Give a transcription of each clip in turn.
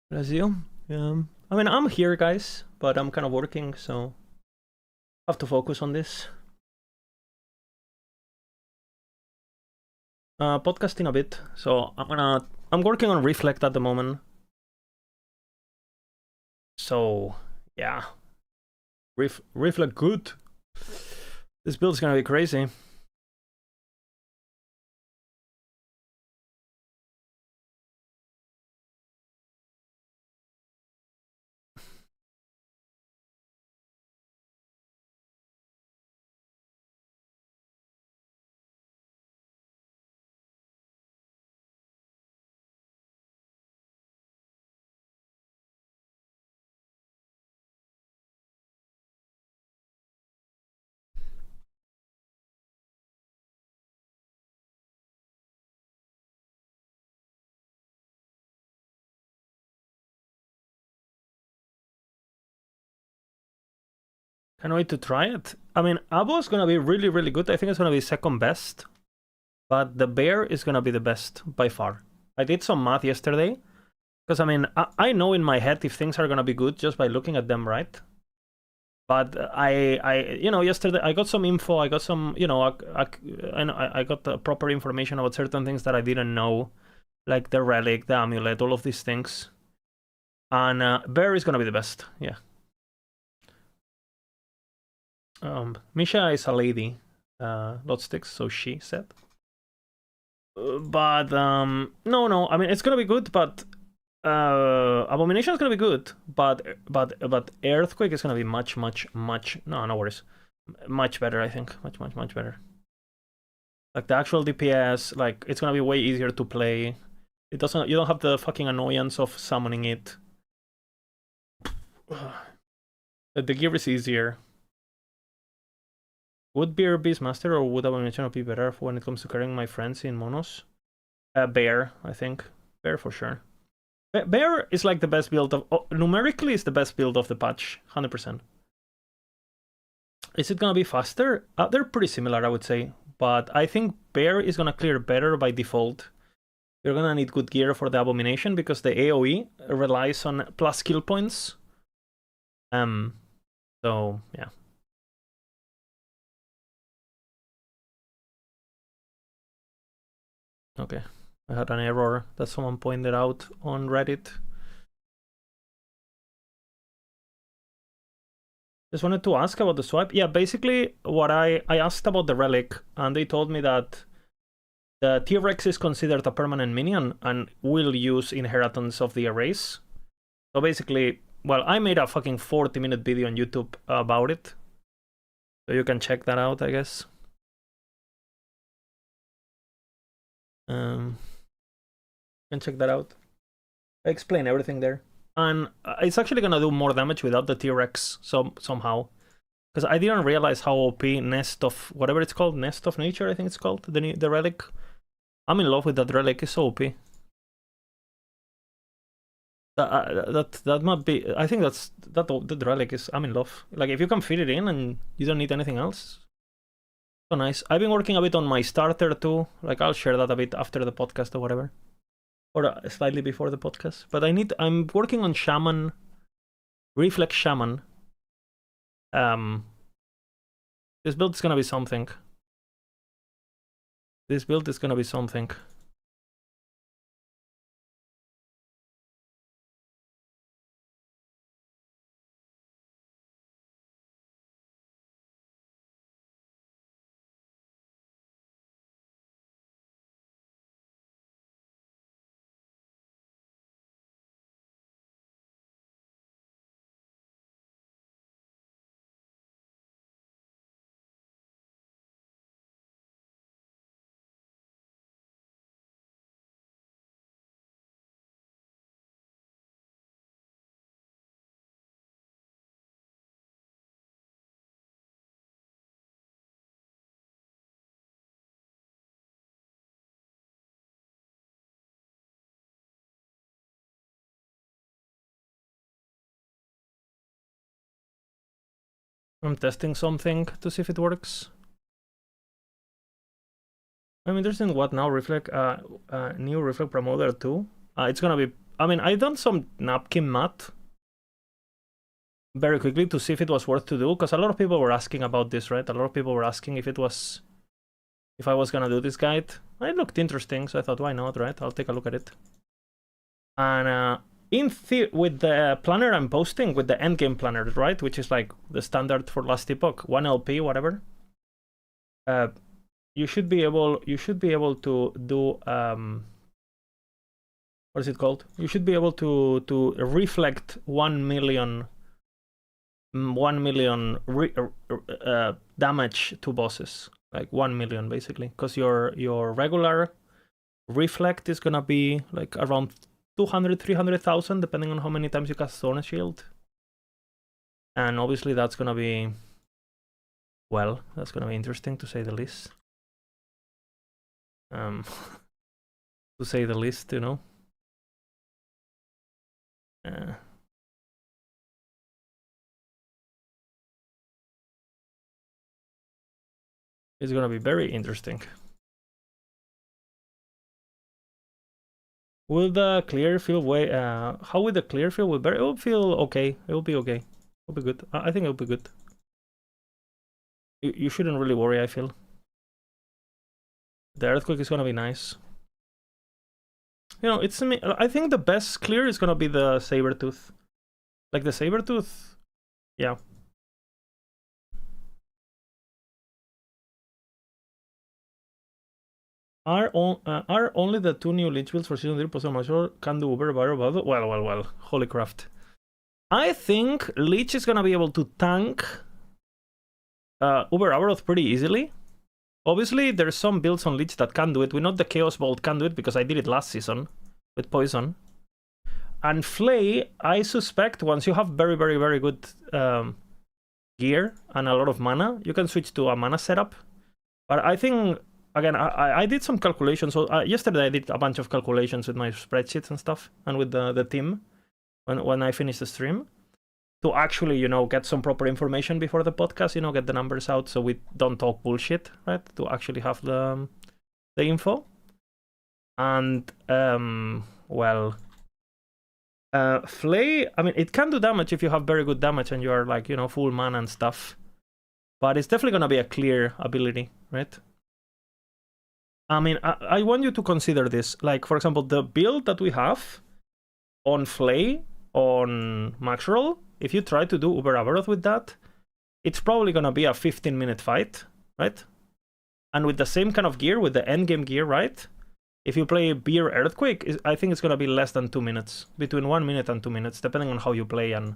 Bless you. I mean, I'm here, guys, but I'm kind of working, so I have to focus on this. Podcasting a bit, so I'm working on Reflect at the moment. So yeah, Reflect good. This build's gonna be crazy. Can't wait to try it. I mean, Abo's gonna be really, really good. I think it's gonna be second best, but the bear is gonna be the best by far. I did some math yesterday, because I mean, I know in my head if things are gonna be good just by looking at them, right? But yesterday I got some info. I got some, I got the proper information about certain things that I didn't know, like the relic, the amulet, all of these things. And bear is gonna be the best, yeah. Misha is a lady, lot sticks, so she said. But no, I mean it's gonna be good, but Abomination is gonna be good, but Earthquake is gonna be much no worries, much better. I think much better. Like the actual DPS, like it's gonna be way easier to play. You don't have the fucking annoyance of summoning it. The gear is easier. Would Bear Beastmaster or would Abomination be better when it comes to carrying my friends in monos? Bear, I think. Bear for sure. Bear is like the best build of... numerically is the best build of the patch, 100%. Is it gonna be faster? They're pretty similar, I would say. But I think Bear is gonna clear better by default. You're gonna need good gear for the Abomination because the AoE relies on plus skill points. So, yeah. Okay. I had an error that someone pointed out on Reddit. Just wanted to ask about the swipe. Yeah, basically what I asked about the relic, and they told me that the T-Rex is considered a permanent minion and will use inheritance of the erase. So basically, well, I made a fucking 40-minute video on YouTube about it. So you can check that out, I guess. You can check that out. I explain everything there. And it's actually gonna do more damage without the T-Rex somehow. Because I didn't realize how OP Nest of... whatever it's called, Nest of Nature, I think it's called, the relic. I'm in love with that relic, it's so OP. That might be... I think that relic is... I'm in love. Like, if you can fit it in and you don't need anything else. So nice. I've been working a bit on my starter too. Like, I'll share that a bit after the podcast or whatever. Or slightly before the podcast. But I'm working on Shaman. Reflex Shaman. This build is gonna be something. This build is gonna be something. I'm testing something to see if it works. I'm interested in what now Reflect, new Reflect promoter too. It's gonna be I mean, I done some napkin math very quickly to see if it was worth to do, because a lot of people were asking about this, right? A lot of people were asking if I was gonna do this guide. It looked interesting, so I thought, why not, right? I'll take a look at it. And with the planner I'm posting, with the endgame planner, right, which is like the standard for last Epoch, 1 LP, whatever. You should be able to do what is it called? You should be able to reflect 1 million damage to bosses, like 1 million basically, because your regular reflect is gonna be like around 200-300,000 depending on how many times you cast Thorn Shield, and obviously that's gonna be, well, that's gonna be interesting to say the least. To say the least, you know. It's gonna be very interesting. Will the clear feel way? How will the clear feel? It will feel okay. It will be okay. It'll be good. I think it'll be good. You shouldn't really worry, I feel. The earthquake is gonna be nice. You know, I think the best clear is gonna be the Sabertooth. Like the Sabertooth, yeah. Are only the 2 new Lich builds for Season 3 possible MAXROLL can do Uber Viral? Well. Holy craft. I think Lich is gonna be able to tank Uber Avaroth pretty easily. Obviously, there's some builds on Lich that can do it. We know the Chaos Bolt can do it because I did it last season with Poison. And Flay, I suspect once you have very good gear and a lot of mana, you can switch to a mana setup. But I think, again, I did some calculations. So yesterday I did a bunch of calculations with my spreadsheets and stuff, and with the team when I finished the stream, to actually, you know, get some proper information before the podcast, you know, get the numbers out so we don't talk bullshit, right? To actually have the info. And well, Flay, I mean, it can do damage if you have very good damage and you are like, you know, full mana and stuff. But it's definitely gonna be a clear ability, right? I mean, I want you to consider this. Like, for example, the build that we have on Flay, on MAXROLL, if you try to do Uber Avaroth with that, it's probably gonna be a 15-minute fight, right? And with the same kind of gear, with the endgame gear, right? If you play Beer Earthquake, I think it's gonna be less than 2 minutes. Between 1 minute and 2 minutes, depending on how you play and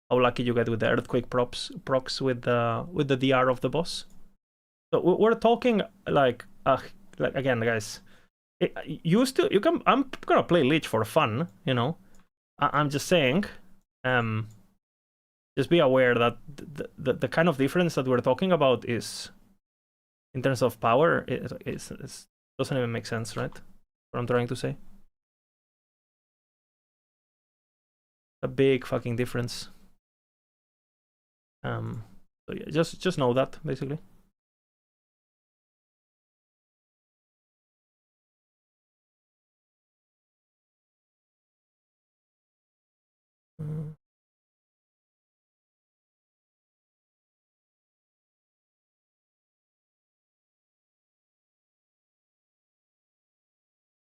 how lucky you get with the Earthquake procs with the DR of the boss. So we're talking like again, guys. I'm gonna play Lich for fun, you know. I'm just saying, just be aware that the kind of difference that we're talking about is, in terms of power, it doesn't even make sense, right? What I'm trying to say. A big fucking difference. So yeah, just know that, basically.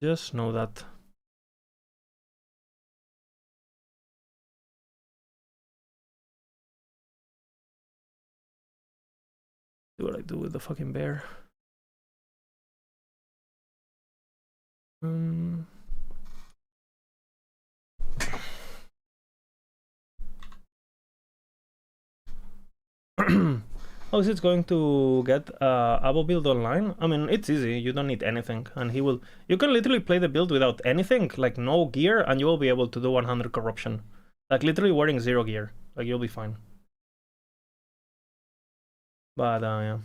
Just know that. See what I do with the fucking bear. How is it going to get Abo build online? I mean, it's easy. You don't need anything, and you can literally play the build without anything, like no gear, and you will be able to do 100 corruption. Like literally wearing 0 gear. Like you'll be fine. But yeah.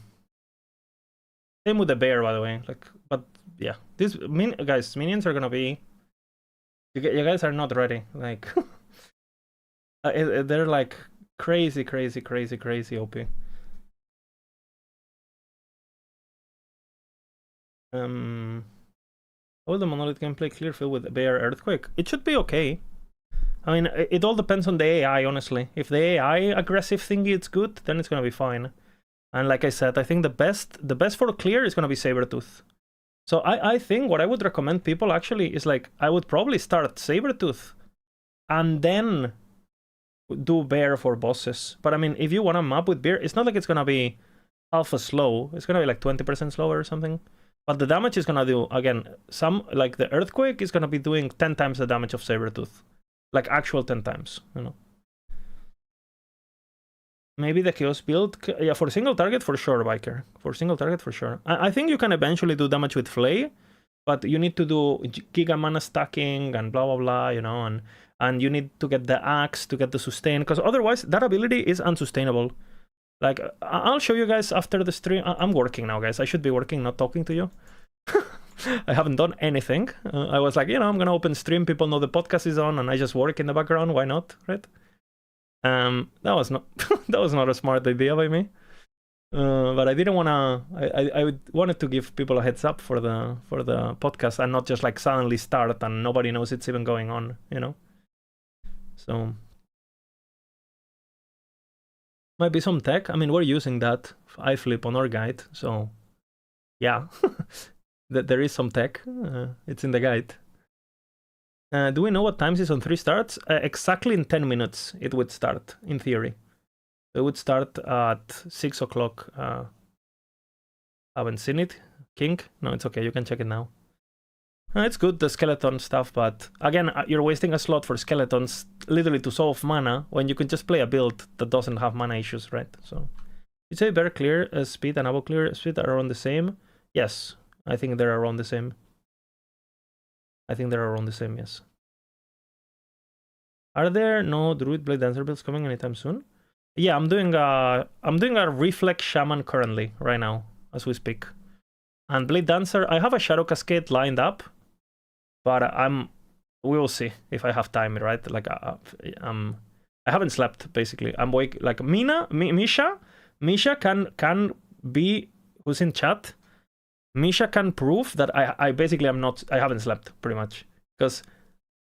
Same with the bear, by the way. Like, but yeah, guys, minions are gonna be. You guys are not ready. Like, they're like crazy OP. Will the monolith gameplay clear field with Bear Earthquake? It should be okay. I mean, it all depends on the AI, honestly. If the AI aggressive thingy is good, then it's gonna be fine. And like I said, I think the best for clear is gonna be Sabertooth. So I think what I would recommend people actually is like, I would probably start Sabertooth and then do Bear for bosses. But I mean, if you want a map with Bear, it's not like it's gonna be alpha slow. It's gonna be like 20% slower or something. But the damage is gonna do, again, like the Earthquake is gonna be doing 10 times the damage of Sabertooth. Like actual 10 times, you know. Maybe the Chaos build, yeah, for single target for sure, Biker. For single target for sure. I think you can eventually do damage with Flay, but you need to do Giga Mana stacking and blah blah blah, you know, and you need to get the axe to get the sustain, because otherwise that ability is unsustainable. Like, I'll show you guys after the stream. I'm working now, guys. I should be working, not talking to you. I haven't done anything. I was like, you know, I'm gonna open stream. People know the podcast is on, and I just work in the background. Why not, right? That was not that was not a smart idea by me. But I didn't wanna. I wanted to give people a heads up for the podcast and not just like suddenly start and nobody knows it's even going on, you know. So might be some tech. I mean, we're using that iFlip on our guide, so yeah, there is some tech. It's in the guide. Do we know what times is on 3 starts? Exactly in 10 minutes it would start, in theory. It would start at 6 o'clock. Haven't seen it. King? No, it's okay. You can check it now. It's good, the skeleton stuff, but again, you're wasting a slot for skeletons literally to solve mana when you can just play a build that doesn't have mana issues, right? So, you say Bear clear speed and Abo clear speed are around the same? Yes, I think they're around the same. Yes. Are there no Druid Blade Dancer builds coming anytime soon? Yeah, I'm doing a Reflex Shaman currently, right now, as we speak. And Blade Dancer, I have a Shadow Cascade lined up, but we will see if I have time, right? Like, I haven't slept, basically. I'm awake. Like, Misha can be, who's in chat, Misha can prove that I basically I haven't slept, pretty much. Because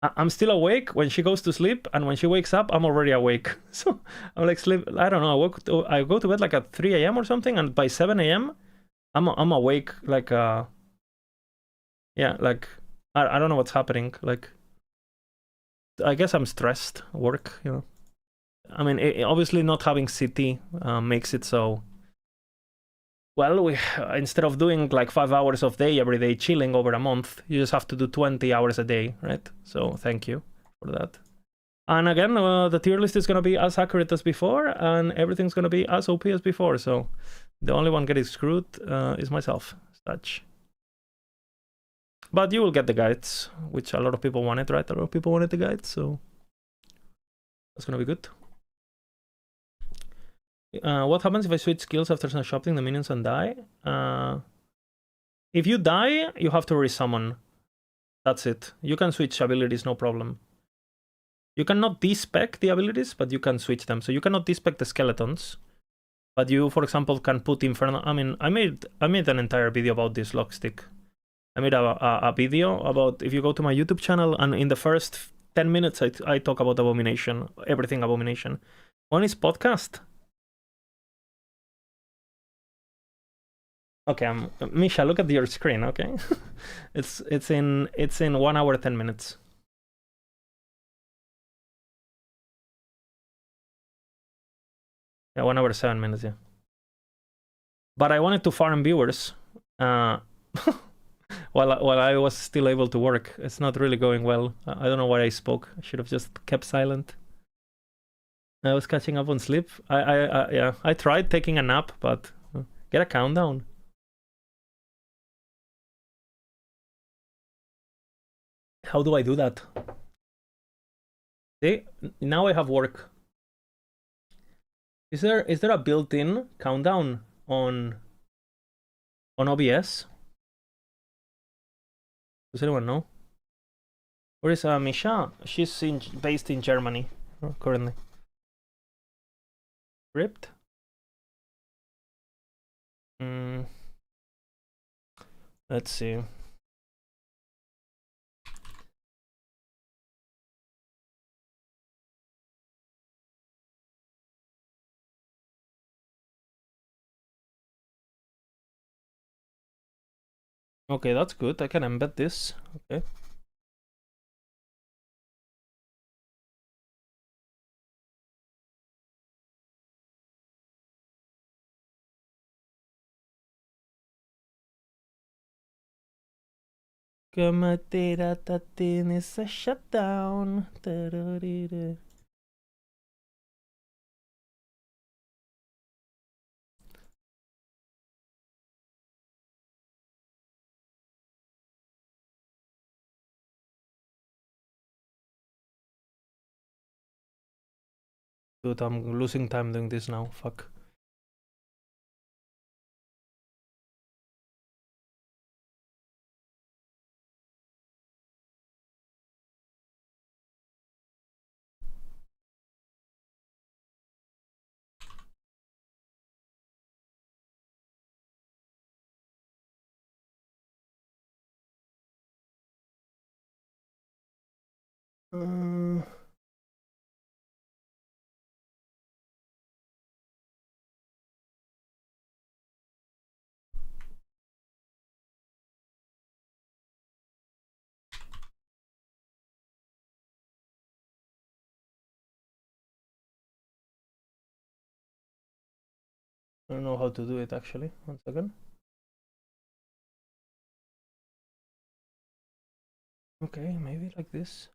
I'm still awake when she goes to sleep, and when she wakes up, I'm already awake. So I'm like, I don't know, I go to bed like at 3 a.m. or something, and by 7 a.m., I'm awake, like, yeah, like, I don't know what's happening. Like, I guess I'm stressed, work, you know. I mean, obviously not having city makes it so, well, we instead of doing like 5 hours of day every day chilling over a month, you just have to do 20 hours a day, right? So thank you for that. And again, the tier list is going to be as accurate as before, and everything's going to be as OP as before. So the only one getting screwed is myself, Stutch. But you will get the guides, which a lot of people wanted, right? A lot of people wanted the guides, so that's going to be good. What happens if I switch skills after shopping the minions and die? If you die, you have to resummon. That's it. You can switch abilities, no problem. You cannot despec the abilities, but you can switch them. So you cannot despec the skeletons, but you, for example, can put Infernal. I mean, I made an entire video about this lockstick. I made a video about, if you go to my YouTube channel, and in the first 10 minutes, I talk about Abomination, everything Abomination. On his podcast. Okay, Misha, look at your screen, okay? it's in 1 hour 10 minutes. Yeah, 1 hour 7 minutes, yeah. But I wanted to farm viewers while I was still able to work. It's not really going well. I don't know why I spoke. I should have just kept silent. I was catching up on sleep. Yeah, I tried taking a nap, but get a countdown. How do I do that? See, now I have work. Is there a built-in countdown on OBS? Does anyone know? Where is Misha? She's based in Germany currently. Ripped? Let's see. Okay, that's good. I can embed this. Okay. Is a shutdown. Dude, I'm losing time doing this now. Fuck. I don't know how to do it actually. 1 second. Okay, maybe like this.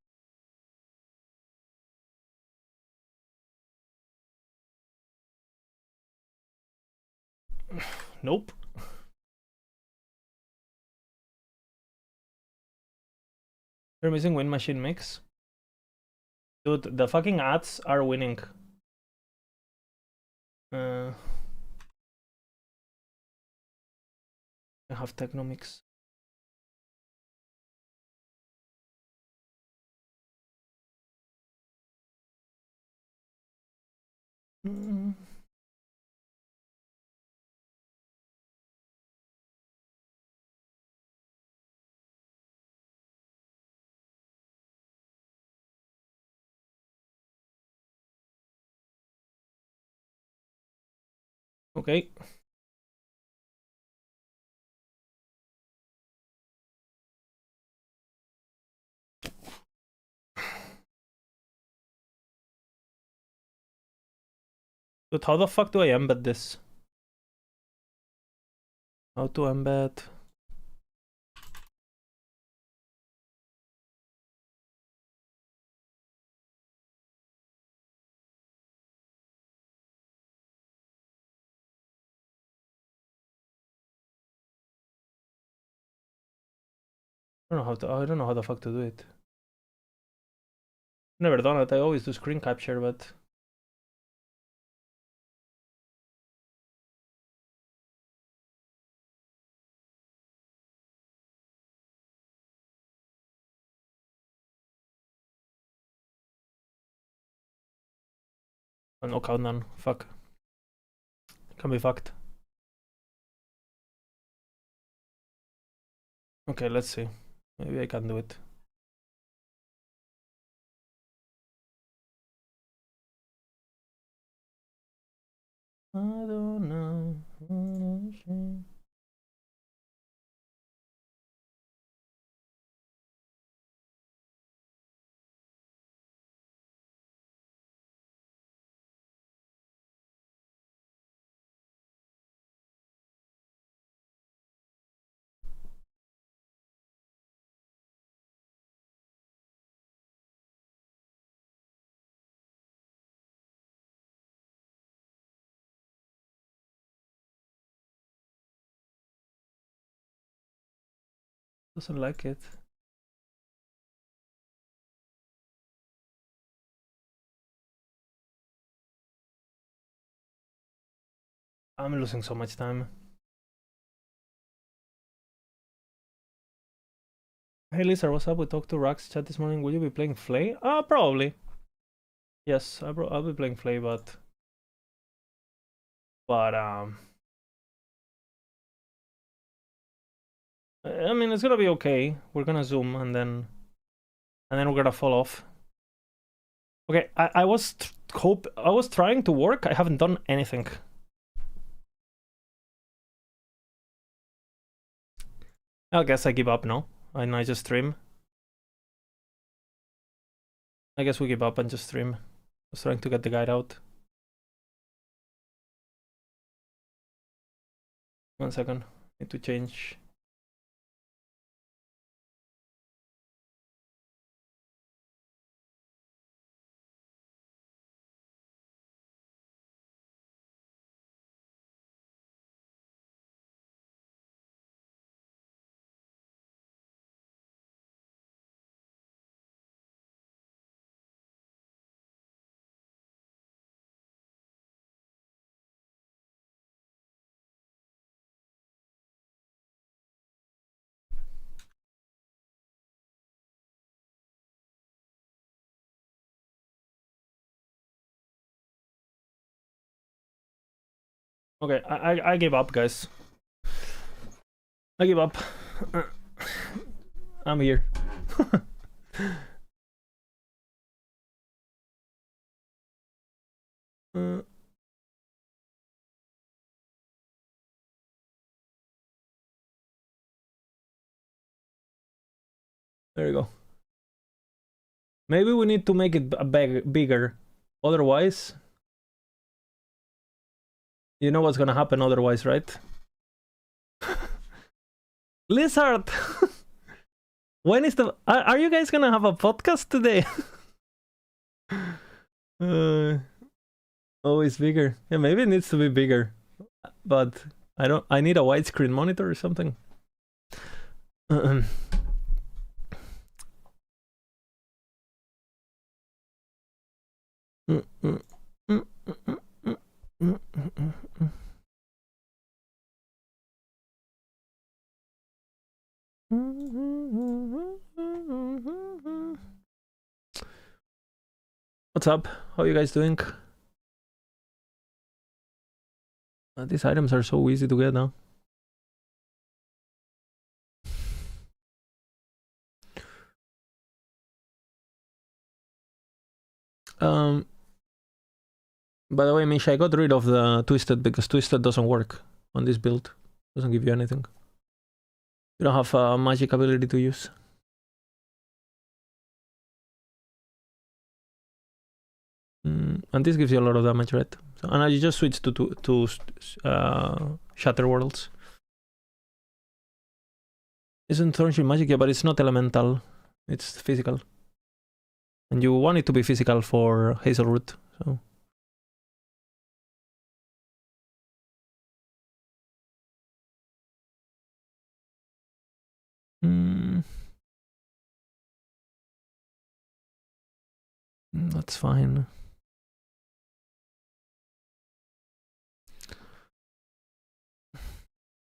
Nope. You're missing win machine mix. Dude, the fucking ads are winning. I have Technomix. Okay. Dude, how the fuck do I embed this? How to embed? I don't know how the fuck to do it. Never done it. I always do screen capture, but no countdown. Fuck. Can be fucked. Okay, let's see. Maybe I can do it. I don't know. Doesn't like it. I'm losing so much time. Hey Lisa, what's up? We talked to Rax chat this morning. Will you be playing Flay? Probably. Yes, I'll be playing Flay, but I mean, it's gonna be okay. We're gonna zoom and then we're gonna fall off. Okay, I was trying to work. I haven't done anything. I guess I give up now, and I just stream. I guess we give up and just stream. I was trying to get the guide out. 1 second. Need to change. Okay, I give up, guys. I give up. I'm here. There you go. Maybe we need to make it bigger. Otherwise, you know what's gonna happen otherwise, right? Lizard! When is the... Are you guys gonna have a podcast today? Oh, it's bigger. Yeah, maybe it needs to be bigger. But I need a widescreen monitor or something. What's up? How are you guys doing? These items are so easy to get now. By the way, Misha, I got rid of the Twisted because Twisted doesn't work on this build. Doesn't give you anything. You don't have a magic ability to use. And this gives you a lot of damage, right? So, and you just switch to Shatter Worlds. Isn't Thornship magic? Yeah, but it's not elemental. It's physical. And you want it to be physical for Hazelroot, so... That's fine.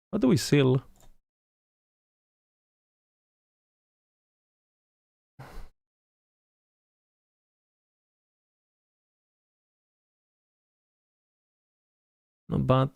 What do we seal? Not bad.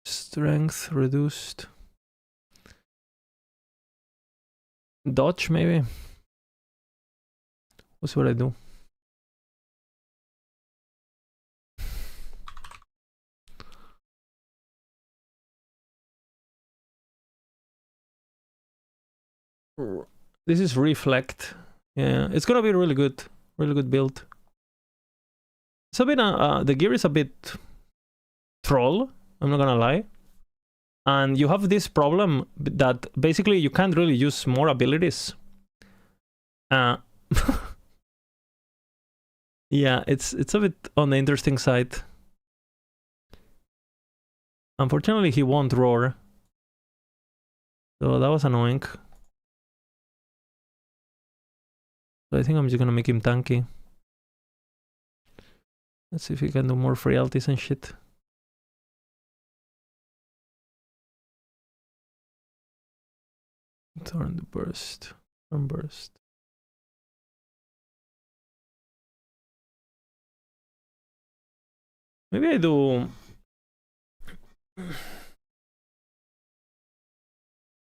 Strength reduced. Dodge, maybe? What's what I do? This is Reflect. Yeah, it's gonna be really good. Really good build. It's a bit... the gear is a bit... troll, I'm not gonna lie. And you have this problem that basically you can't really use more abilities. Yeah, it's a bit on the interesting side. Unfortunately, he won't roar. So that was annoying. So I think I'm just gonna make him tanky. Let's see if he can do more frailties and shit. Turn the burst. Burst. Maybe I do.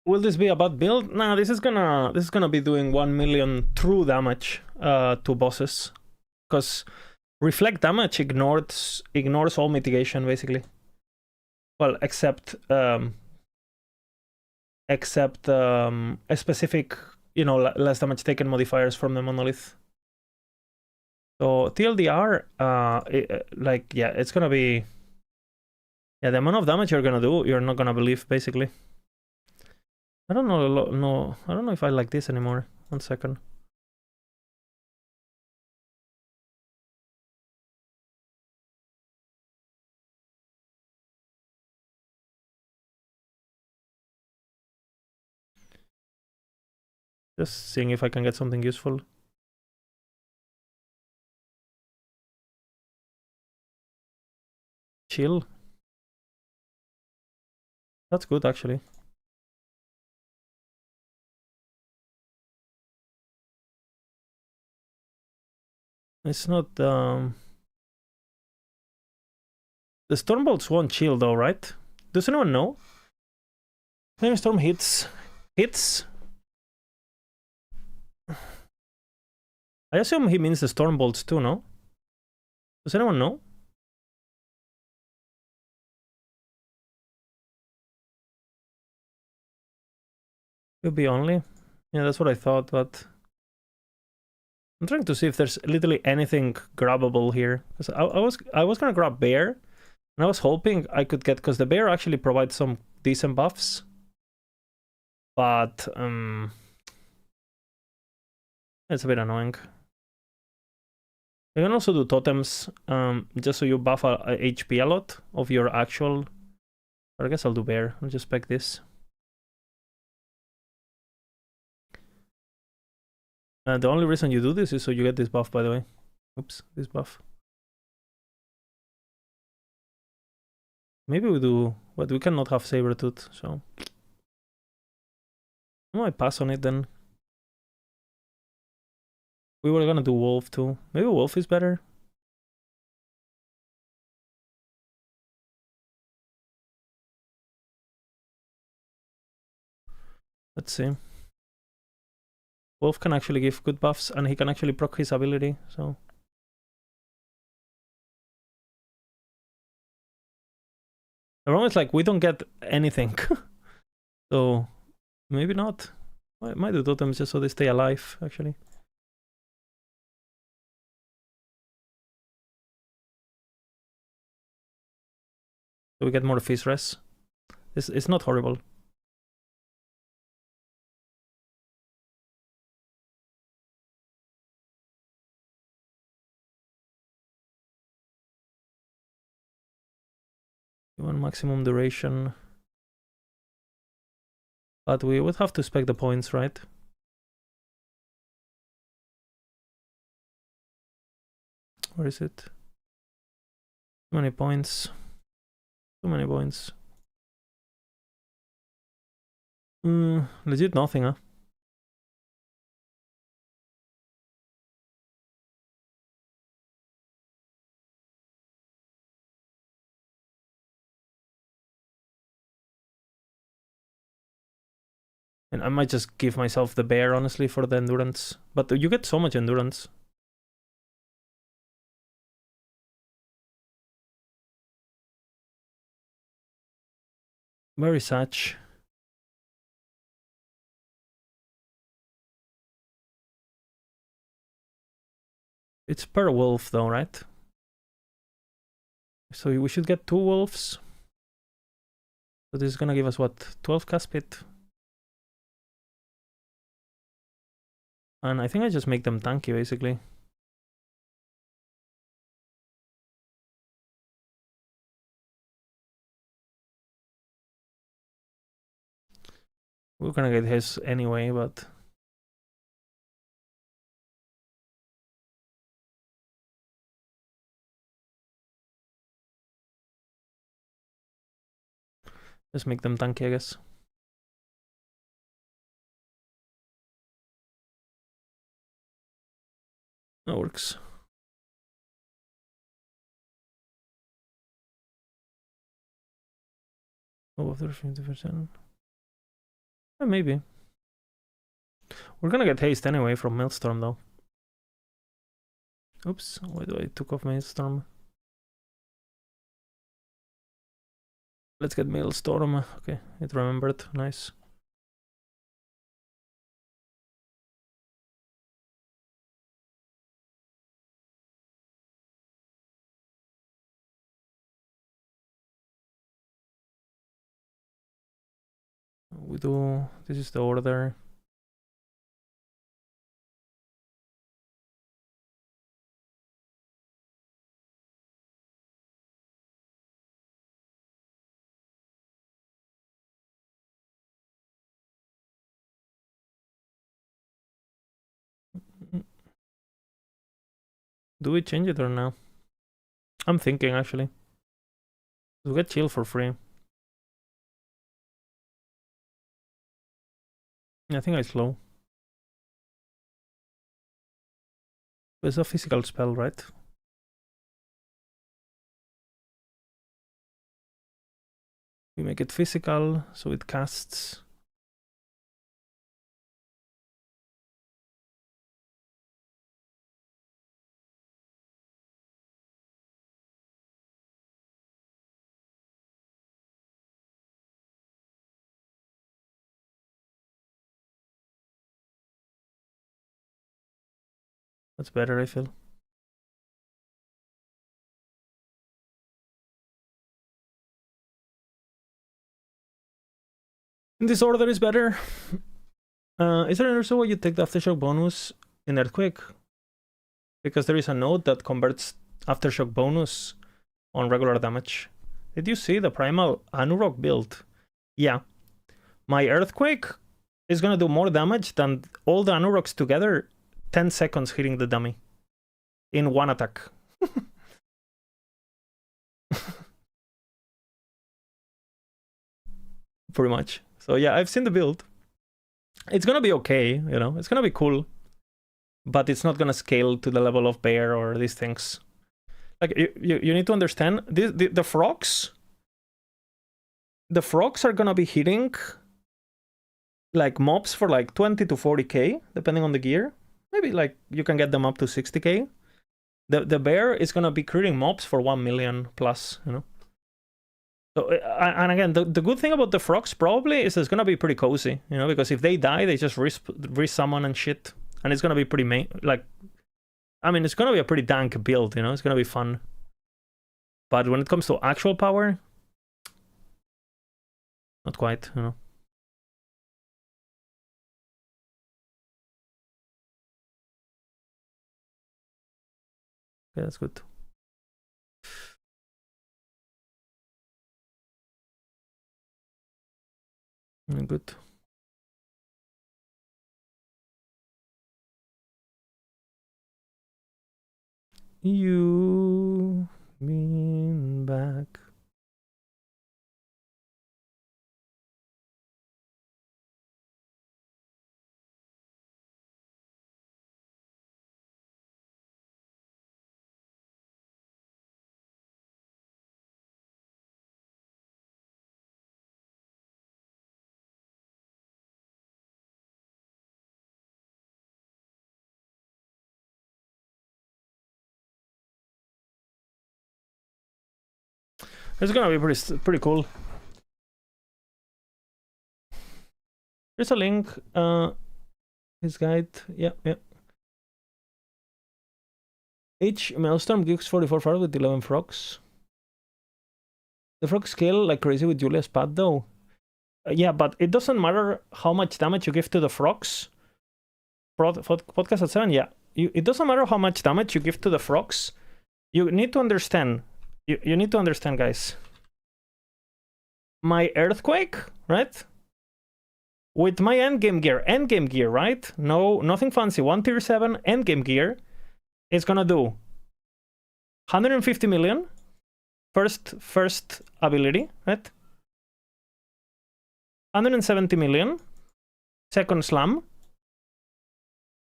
Will this be a bad build? Nah, this is gonna be doing 1 million true damage to bosses. Because reflect damage ignores all mitigation basically. Well, except a specific, you know, less damage taken modifiers from the monolith. So TLDR, like, yeah, it's gonna be, yeah, the amount of damage you're gonna do, you're not gonna believe basically. I don't know, no, I don't know if I like this anymore. 1 second. Just seeing if I can get something useful. Chill. That's good actually. It's not the Stormbolts won't chill though, right? Does anyone know? Flamestorm hits. I assume he means the Stormbolts too, no? Does anyone know? Could be only. Yeah, that's what I thought, but I'm trying to see if there's literally anything grabbable here. Because I was gonna grab Bear, and I was hoping I could get, because the Bear actually provides some decent buffs. But it's a bit annoying. You can also do totems, just so you buff a HP a lot of your actual. But I guess I'll do Bear. I'll just spec this. The only reason you do this is so you get this buff, by the way. Oops, this buff. Maybe we do, but we cannot have Sabertooth, so I might pass on it then. We were gonna do Wolf too. Maybe Wolf is better. Let's see. Wolf can actually give good buffs, and he can actually proc his ability, so. The problem is, like, we don't get anything. So, maybe not. I might do totems just so they stay alive, actually. So we get more Fizz Res. It's not horrible. You want maximum duration. But we would have to spec the points, right? Where is it? Too many points. Too many points. Legit nothing, huh? And I might just give myself the Bear, honestly, for the endurance. But you get so much endurance. Very such. It's per wolf though, right? So we should get 2 wolves. So this is gonna give us what? 12 Caspit. And I think I just make them tanky basically. We're gonna get his anyway, but just make them tanky, I guess. That works. Oh, 50%. Maybe. We're gonna get haste anyway from Maelstrom though. Oops, why do I took off Maelstrom? Let's get Maelstrom. Okay, it remembered. Nice. We do. This is the order. Do we change it or no? I'm thinking actually. We get chill for free. I think I slow. It's a physical spell, right? We make it physical, so it casts. That's better, I feel. This order is better. Is there also why you take the Aftershock bonus in Earthquake? Because there is a node that converts Aftershock bonus on regular damage. Did you see the Primal Anurok build? Yeah. My Earthquake is gonna do more damage than all the Anuroks together, 10 seconds hitting the dummy. In one attack. Pretty much. So yeah, I've seen the build. It's gonna be okay, you know, it's gonna be cool. But it's not gonna scale to the level of Bear or these things. Like, you need to understand, the frogs... The frogs are gonna be hitting like mobs for like 20 to 40k, depending on the gear. Maybe like you can get them up to 60k. The Bear is gonna be creating mobs for 1 million plus, you know. So, and again, the good thing about the frogs probably is it's gonna be pretty cozy, you know, because if they die, they just resummon and shit, and it's gonna be pretty like, I mean, it's gonna be a pretty dank build, you know, it's gonna be fun. But when it comes to actual power, not quite, you know. Yeah, that's good. Good. You mean back. It's gonna be pretty cool. There's a link. His guide. Yeah. Each Maelstrom gives 44 fire with 11 frogs. The frogs scale like crazy with Julia's pad though. Yeah, but it doesn't matter how much damage you give to the frogs. Podcast at 7, yeah. It doesn't matter how much damage you give to the frogs. You need to understand. You need to understand, guys. My Earthquake, right? With my endgame gear, right? No, nothing fancy. 1 tier 7 endgame gear. It's gonna do 150 million. First ability, right? 170 million. Second slam.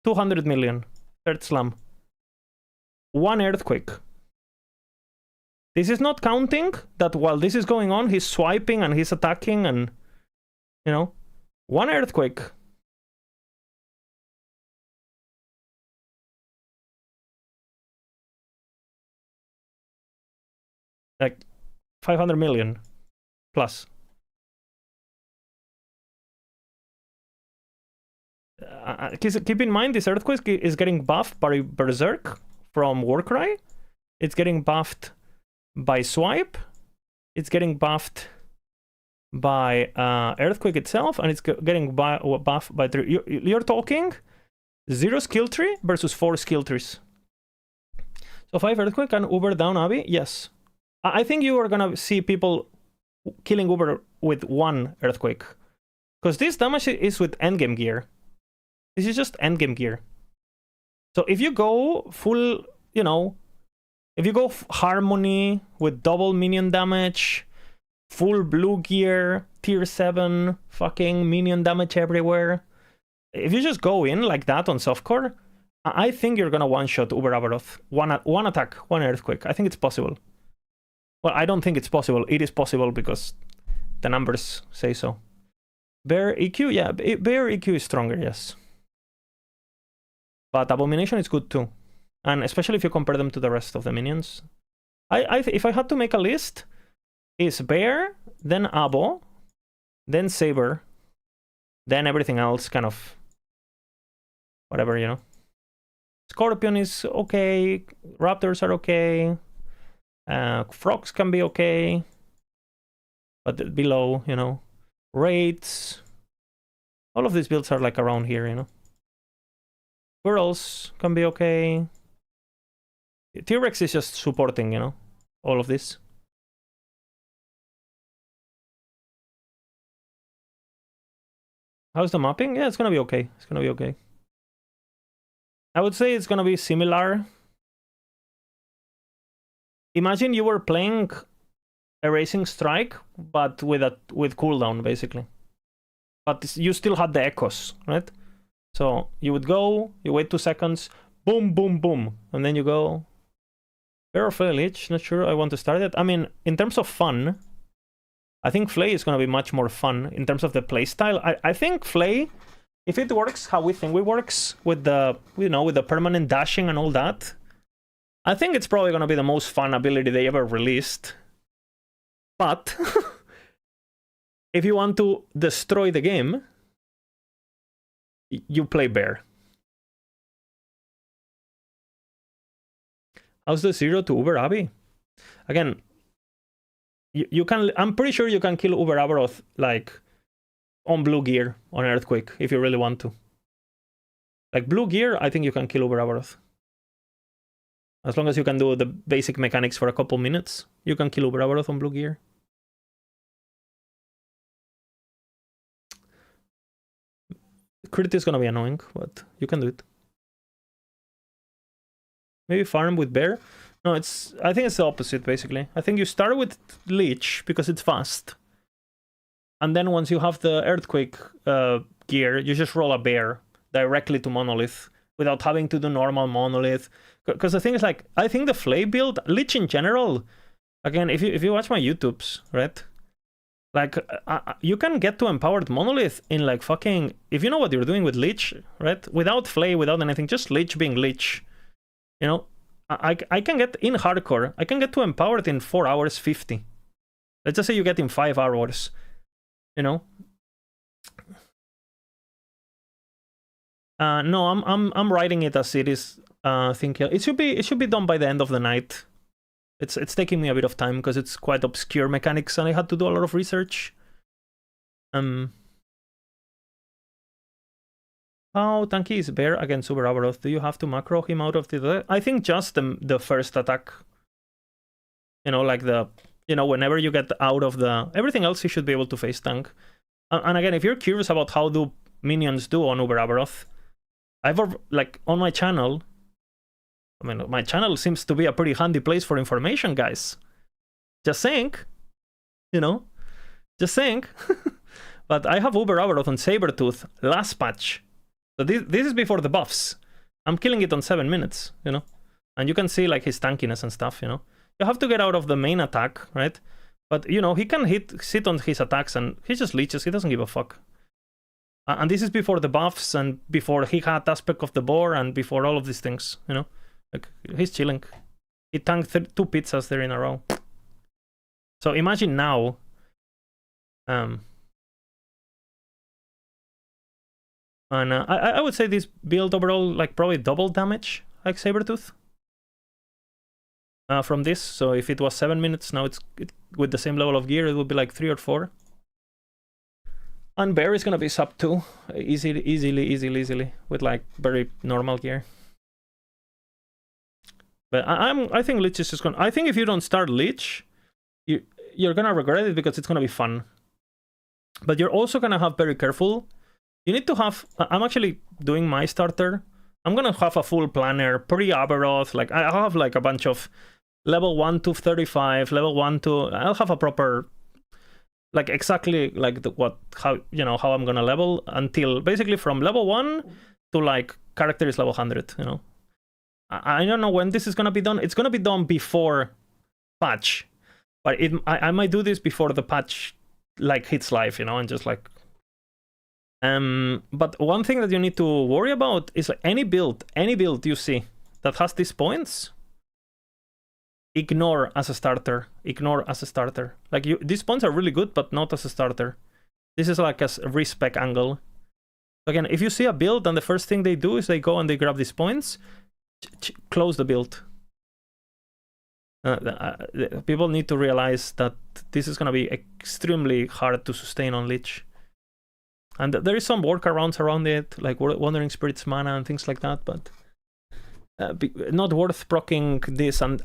200 million. Third slam. 1 earthquake. This is not counting that while this is going on, he's swiping and he's attacking and, you know, 1 earthquake. Like 500 million plus. Keep in mind, this earthquake is getting buffed by Berserk from Warcry. It's getting buffed by Swipe. It's getting buffed by Earthquake itself, and it's getting buffed by 3. You're talking 0 skill tree versus 4 skill trees. So 5 Earthquake and Uber down Abby? Yes. I think you are gonna see people killing Uber with 1 Earthquake. Because this damage is with endgame gear. This is just endgame gear. So if you go full, you know, if you go Harmony with double minion damage, full blue gear, tier 7, fucking minion damage everywhere. If you just go in like that on softcore, I think you're gonna one-shot Uber Avaroth. One attack, 1 Earthquake. I think it's possible. Well, I don't think it's possible. It is possible because the numbers say so. Bear EQ? Yeah, Bear EQ is stronger, yes. But Abomination is good too. And especially if you compare them to the rest of the minions. If I had to make a list, is Bear, then Abo, then Saber, then everything else kind of whatever, you know. Scorpion is okay, Raptors are okay, Frogs can be okay, but below, you know, Raids, all of these builds are like around here, you know. Squirrels can be okay. T-Rex is just supporting, you know, all of this. How's the mapping? Yeah, it's gonna be okay. It's gonna be okay. I would say it's gonna be similar. Imagine you were playing Erasing Strike, but with cooldown, basically. But you still had the echoes, right? So you would go, you wait 2 seconds, boom, boom, boom, and then you go. Bear or Flay Lich? Not sure I want to start it. I mean, in terms of fun, I think Flay is going to be much more fun in terms of the playstyle. I think Flay, if it works how we think it works, with the, you know, with the permanent dashing and all that, I think it's probably going to be the most fun ability they ever released. But if you want to destroy the game, you play Bear. How's the 0 to Uber Abbey? Again, you can. I'm pretty sure you can kill Uber Avaroth like on blue gear on Earthquake if you really want to. Like blue gear, I think you can kill Uber Avaroth. As long as you can do the basic mechanics for a couple minutes, you can kill Uber Avaroth on blue gear. Crit is gonna be annoying, but you can do it. Maybe farm with Bear? No, I think it's the opposite, basically. I think you start with Leech because it's fast. And then once you have the Earthquake gear, you just roll a Bear directly to Monolith without having to do normal Monolith. Because the thing is, like, I think the Flay build, Leech in general, again, if you watch my YouTubes, right? Like, you can get to Empowered Monolith in, like, fucking... If you know what you're doing with Leech, right? Without Flay, without anything, just Leech being Leech. You know, I can get in hardcore, I can get to Empowered in 4 hours 50. Let's just say you get in 5 hours. You know? No, I'm writing it as it is. Thinking it should be done by the end of the night. It's taking me a bit of time because it's quite obscure mechanics and I had to do a lot of research. How tanky is Bear against Uber Avaroth? Do you have to macro him out of the... I think just the first attack. You know, like the... You know, whenever you get out of the... Everything else you should be able to face tank. And again, if you're curious about how do minions do on Uber Avaroth, I've, like, on my channel... I mean, my channel seems to be a pretty handy place for information, guys. Just saying. You know? Just saying. But I have Uber Avaroth on Sabertooth last patch. So this is before the buffs. I'm killing it on 7 minutes, you know? And you can see like his tankiness and stuff, you know. You have to get out of the main attack, right? But, you know, he can sit on his attacks and he just leeches. He doesn't give a fuck. And this is before the buffs and before he had aspect of the boar and before all of these things, you know. Like, he's chilling. He tanked 2 pizzas there in a row. So imagine now... and I would say this build overall, like, probably double damage, like Sabertooth. From this, so if it was 7 minutes, now it's with the same level of gear, it would be like 3 or 4. And Bear is gonna be sub 2, easily, with like very normal gear. But I think Lich is just gonna... I think if you don't start Lich, you're gonna regret it because it's gonna be fun. But you're also gonna have very careful. You need to have... I'm actually doing my starter. I'm gonna have a full planner, pre-Aberoth, like I have like a bunch of level 1 to 35, level 1 to... I'll have a proper... Like exactly like how I'm gonna level until basically from level 1 to like character is level 100, you know. I don't know when this is gonna be done. It's gonna be done before patch, but I might do this before the patch like hits live, you know, and just like... But one thing that you need to worry about is like any build you see that has these points, ignore as a starter. Like these points are really good, but not as a starter. This is like a respec angle. Again, if you see a build and the first thing they do is they go and they grab these points, close the build. People need to realize that this is going to be extremely hard to sustain on Lich. And there is some workarounds around it, like Wandering Spirit's mana and things like that, but not worth proccing this. And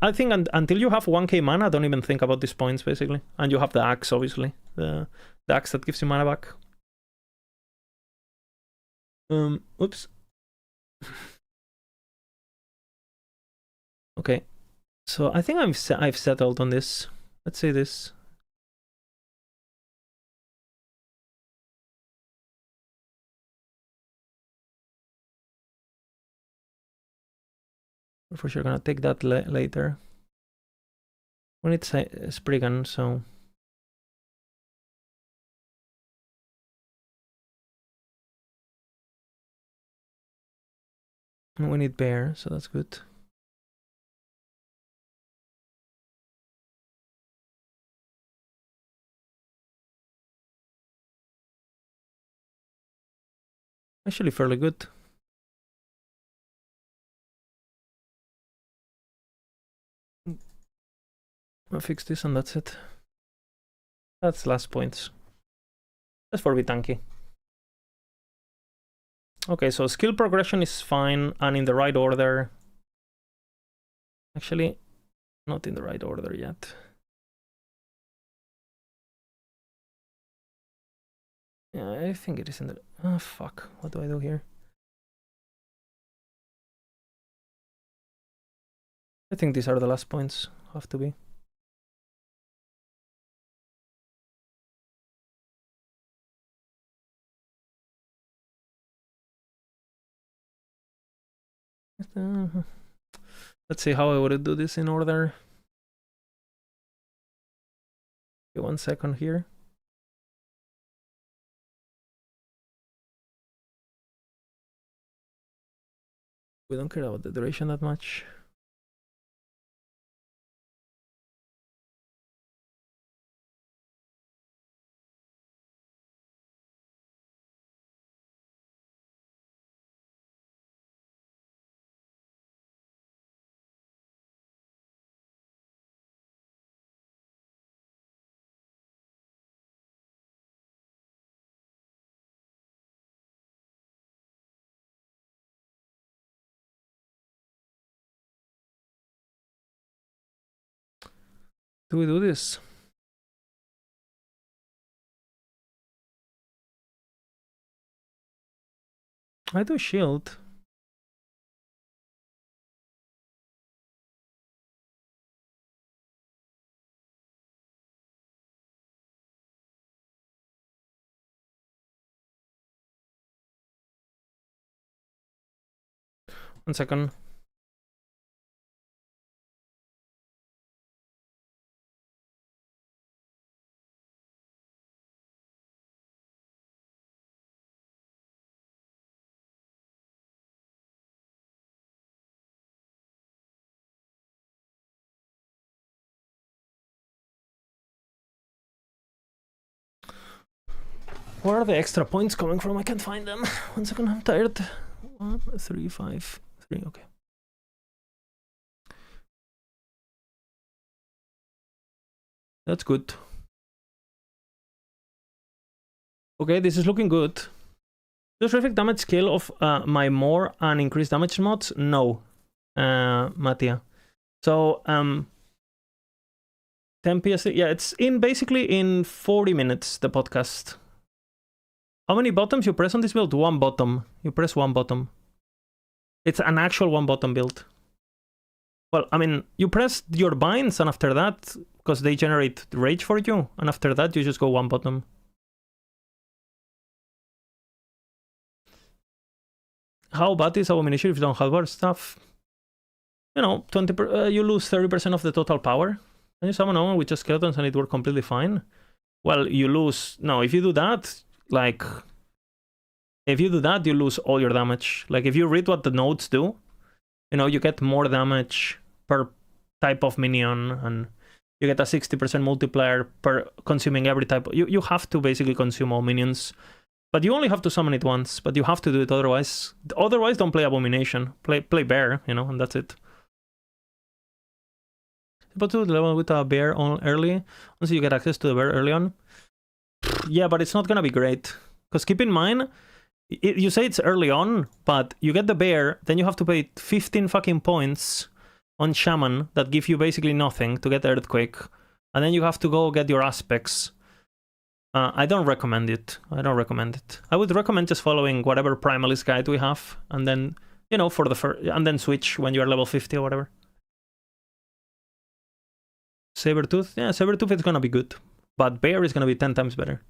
I think until you have 1k mana, don't even think about these points, basically. And you have the axe, obviously. The axe that gives you mana back. Oops. Okay. So I think I've settled on this. Let's say this. We're for sure gonna take that later. We need Spriggan, so... We need Bear, so that's good. Actually fairly good. I'll fix this and that's it. That's last points. That's for be tanky. Okay, so skill progression is fine and in the right order. Actually, not in the right order yet. Yeah, I think it is in the... Oh, fuck. What do I do here? I think these are the last points. Have to be. Let's see how I would do this in order. Okay, 1 second here. We don't care about the duration that much. Do we do this? I do shield. One second. Where are the extra points coming from? I can't find them. 1 second, I'm tired. 1, 3, 5, 3, okay. That's good. Okay, this is looking good. Does reflect damage scale of my more and increased damage mods? No, Mattia. So 10 PS. Yeah, it's in basically in 40 minutes, the podcast. How many bottoms you press on this build? 1 bottom. You press 1 bottom. It's an actual 1 bottom build. Well, I mean, you press your binds, and after that, because they generate rage for you, and after that, you just go 1 bottom. How bad is Abomination if you don't have our stuff? You know, 20%, you lose 30% of the total power. And you summon one with just skeletons and it works completely fine. Well, you lose... No, if you do that, like... If you do that, you lose all your damage. Like, if you read what the notes do, you know, you get more damage per type of minion, and you get a 60% multiplier per consuming every type. You have to basically consume all minions. But you only have to summon it once, but you have to do it otherwise. Otherwise, don't play Abomination. Play Bear, you know, and that's it. But to the level with a Bear on early, once you get access to the Bear early on. Yeah, but it's not gonna be great. Because keep in mind, you say it's early on, but you get the Bear, then you have to pay 15 fucking points on Shaman that give you basically nothing to get Earthquake. And then you have to go get your Aspects. I don't recommend it. I don't recommend it. I would recommend just following whatever Primalist guide we have, and then, you know, for the first, and then switch when you're level 50 or whatever. Sabertooth? Yeah, Sabertooth is gonna be good. But Bear is gonna be 10 times better.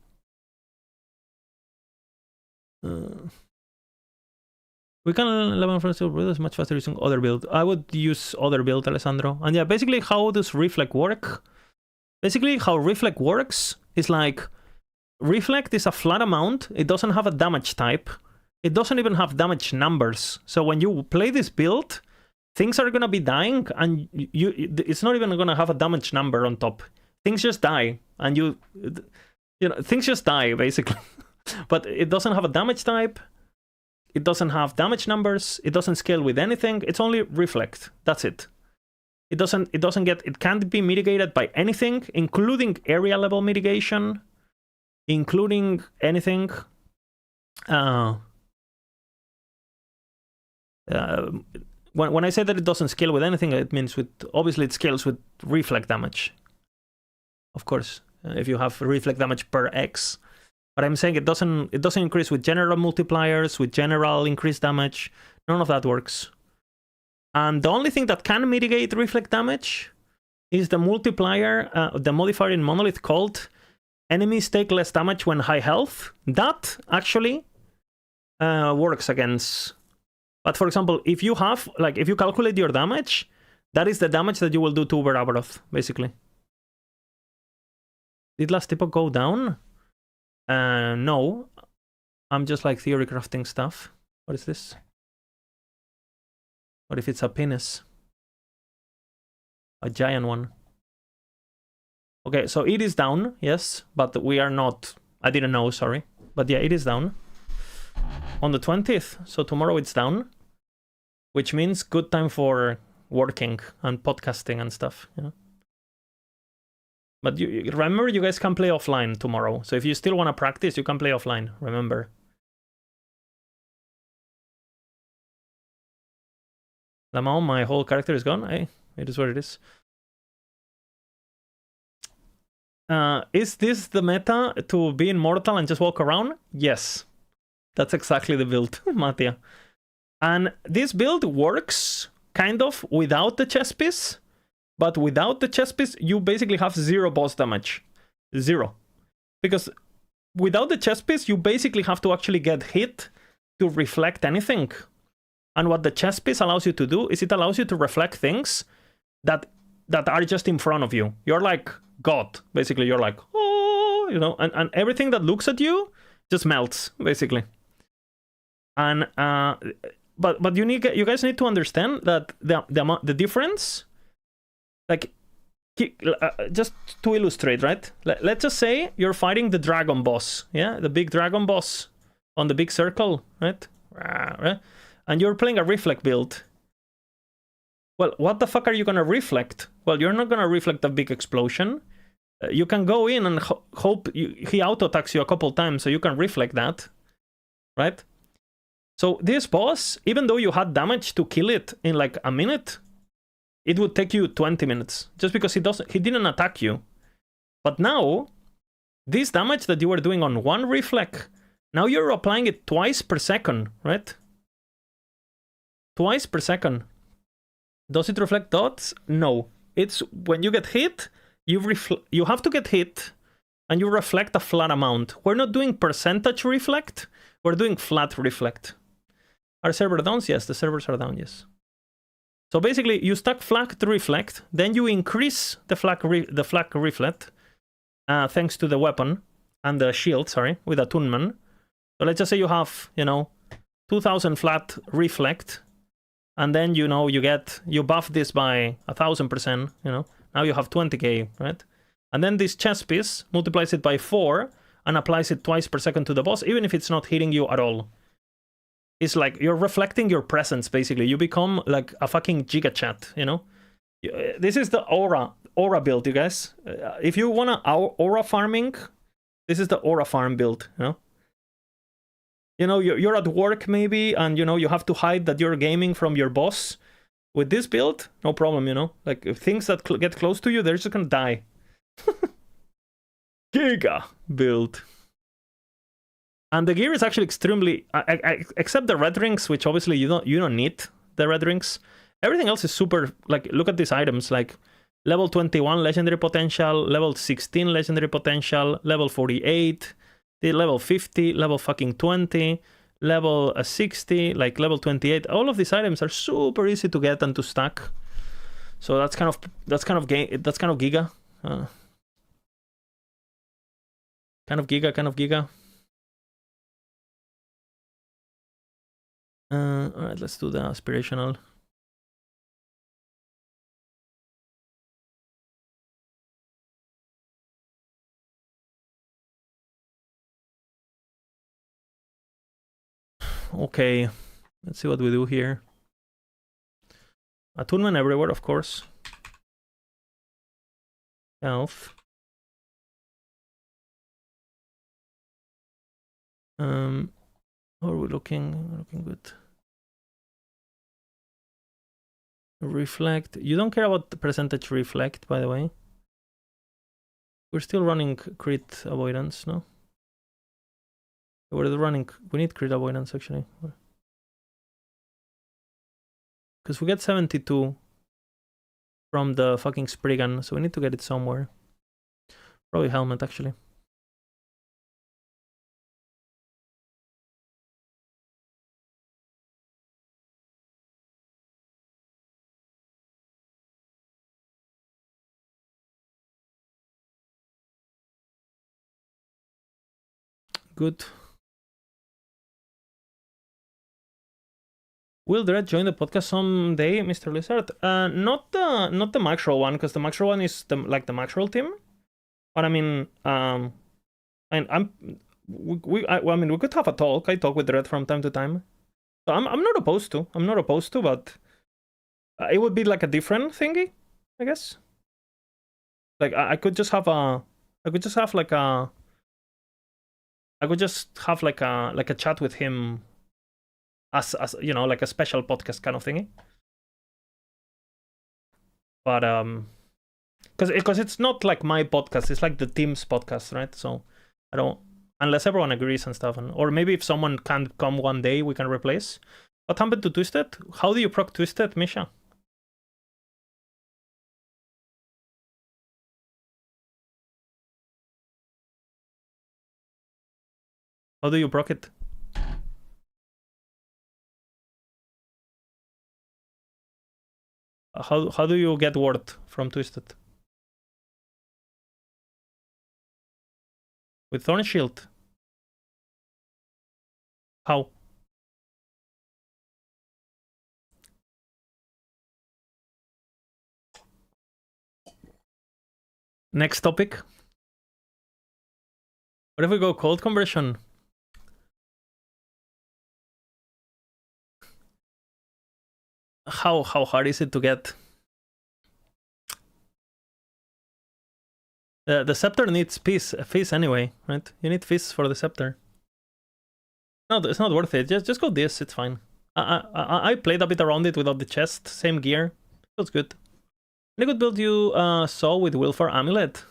We can 11 first build much faster using other build. I would use other build, Alessandro. And yeah, basically how does Reflect work? Basically how Reflect works is like, Reflect is a flat amount. It doesn't have a damage type. It doesn't even have damage numbers. So when you play this build, things are gonna be dying, and it's not even gonna have a damage number on top. Things just die, and you know, things just die basically. But it doesn't have a damage type. It doesn't have damage numbers. It doesn't scale with anything. It's only Reflect. That's it. It can't be mitigated by anything, including area level mitigation, including anything. When I say that it doesn't scale with anything, it means obviously it scales with reflect damage. Of course, if you have reflect damage per X. But I'm saying it doesn't increase with general multipliers, with general increased damage. None of that works. And the only thing that can mitigate reflect damage is the multiplier, the modifier in Monolith called enemies take less damage when high health. That actually works against. But for example, if you have, like, if you calculate your damage, that is the damage that you will do to Uber Abaroth, basically. Did last Epoch go down? No. I'm just like theory crafting stuff. What is this? What if it's a penis? A giant one. Okay, so it is down, yes, but we are not. I didn't know, sorry. But yeah, it is down. On the 20th, so tomorrow it's down. Which means good time for working and podcasting and stuff, you know? But you remember, you guys can play offline tomorrow. So if you still want to practice, you can play offline, remember. Lamau, my whole character is gone. Hey, it is what it is. Is this the meta to be immortal and just walk around? Yes. That's exactly the build, Mattia. And this build works kind of without the chess piece. But without the chess piece, you basically have 0 boss damage. 0. Because without the chess piece, you basically have to actually get hit to reflect anything. And what the chess piece allows you to do is it allows you to reflect things that are just in front of you. You're like God, basically. You're like, oh, you know, and everything that looks at you just melts, basically. And but you guys need to understand that the difference. Like, just to illustrate, right? Let's just say you're fighting the dragon boss, yeah, the big dragon boss on the big circle, right? And you're playing a reflect build. Well, what the fuck are you gonna reflect? Well, you're not gonna reflect a big explosion. You can go in and hope he auto-attacks you a couple times, so you can reflect that, right? So this boss, even though you had damage to kill it in like a minute, it would take you 20 minutes, just because he didn't attack you. But now, this damage that you were doing on one reflect, now you're applying it twice per second, right? Twice per second. Does it reflect dots? No. It's when you get hit, you have to get hit, and you reflect a flat amount. We're not doing percentage reflect, we're doing flat reflect. Are server down? Yes, the servers are down, yes. So basically, you stack flat reflect, then you increase the flat reflect, thanks to the weapon and the shield, sorry, with attunement. So let's just say you have, 2000 flat reflect, and then, you buff this by 1000%, now you have 20k, right? And then this chest piece multiplies it by 4 and applies it twice per second to the boss, even if it's not hitting you at all. It's like you're reflecting your presence, basically. You become like a fucking giga chat, This is the aura build, you guys. If you want aura farming, this is the aura farm build, you're at work maybe, and you have to hide that you're gaming from your boss. With this build, no problem, Like, if things that get close to you, they're just gonna die. Giga build. And the gear is actually extremely... except the red rings, which obviously you don't need the red rings. Everything else is super... Like, look at these items. Like, level 21 legendary potential, level 16 legendary potential, level 48, the level 50, level fucking 20... level 60, like level 28. All of these items are super easy to get and to stack. So that's kind of giga. Kind of giga. All right, let's do the aspirational. Okay, let's see what we do here. Attunement everywhere, of course. Health. How are we looking? We're looking good. Reflect. You don't care about the percentage reflect, by the way. We're still running crit avoidance, no? We're running... We need crit avoidance, actually. Because we get 72 from the fucking Spriggan, so we need to get it somewhere. Probably helmet, actually. Good. Will Dredd join the podcast someday, Mr. Lizard? Not the MAXROLL one, because the MAXROLL one is the MAXROLL team. But I mean, we could have a talk. I talk with Dredd from time to time. So I'm not opposed to. But it would be like a different thingy, I guess. Like I could just have like a chat with him as like a special podcast kind of thingy. But because it's not like my podcast, it's like the team's podcast, right? So I don't, unless everyone agrees and stuff, or maybe if someone can't come one day, we can replace. What happened to Twisted? How do you proc Twisted, Misha? How do you proc it? How do you get word from Twisted? With Thorn Shield? How? Next topic. What if we go cold conversion? How hard is it to get? The scepter needs fizz anyway, right? You need fizz for the scepter. No, it's not worth it. Just go this. It's fine. I played a bit around it without the chest. Same gear. It was good. Any good build you saw with Wilfar Amulet?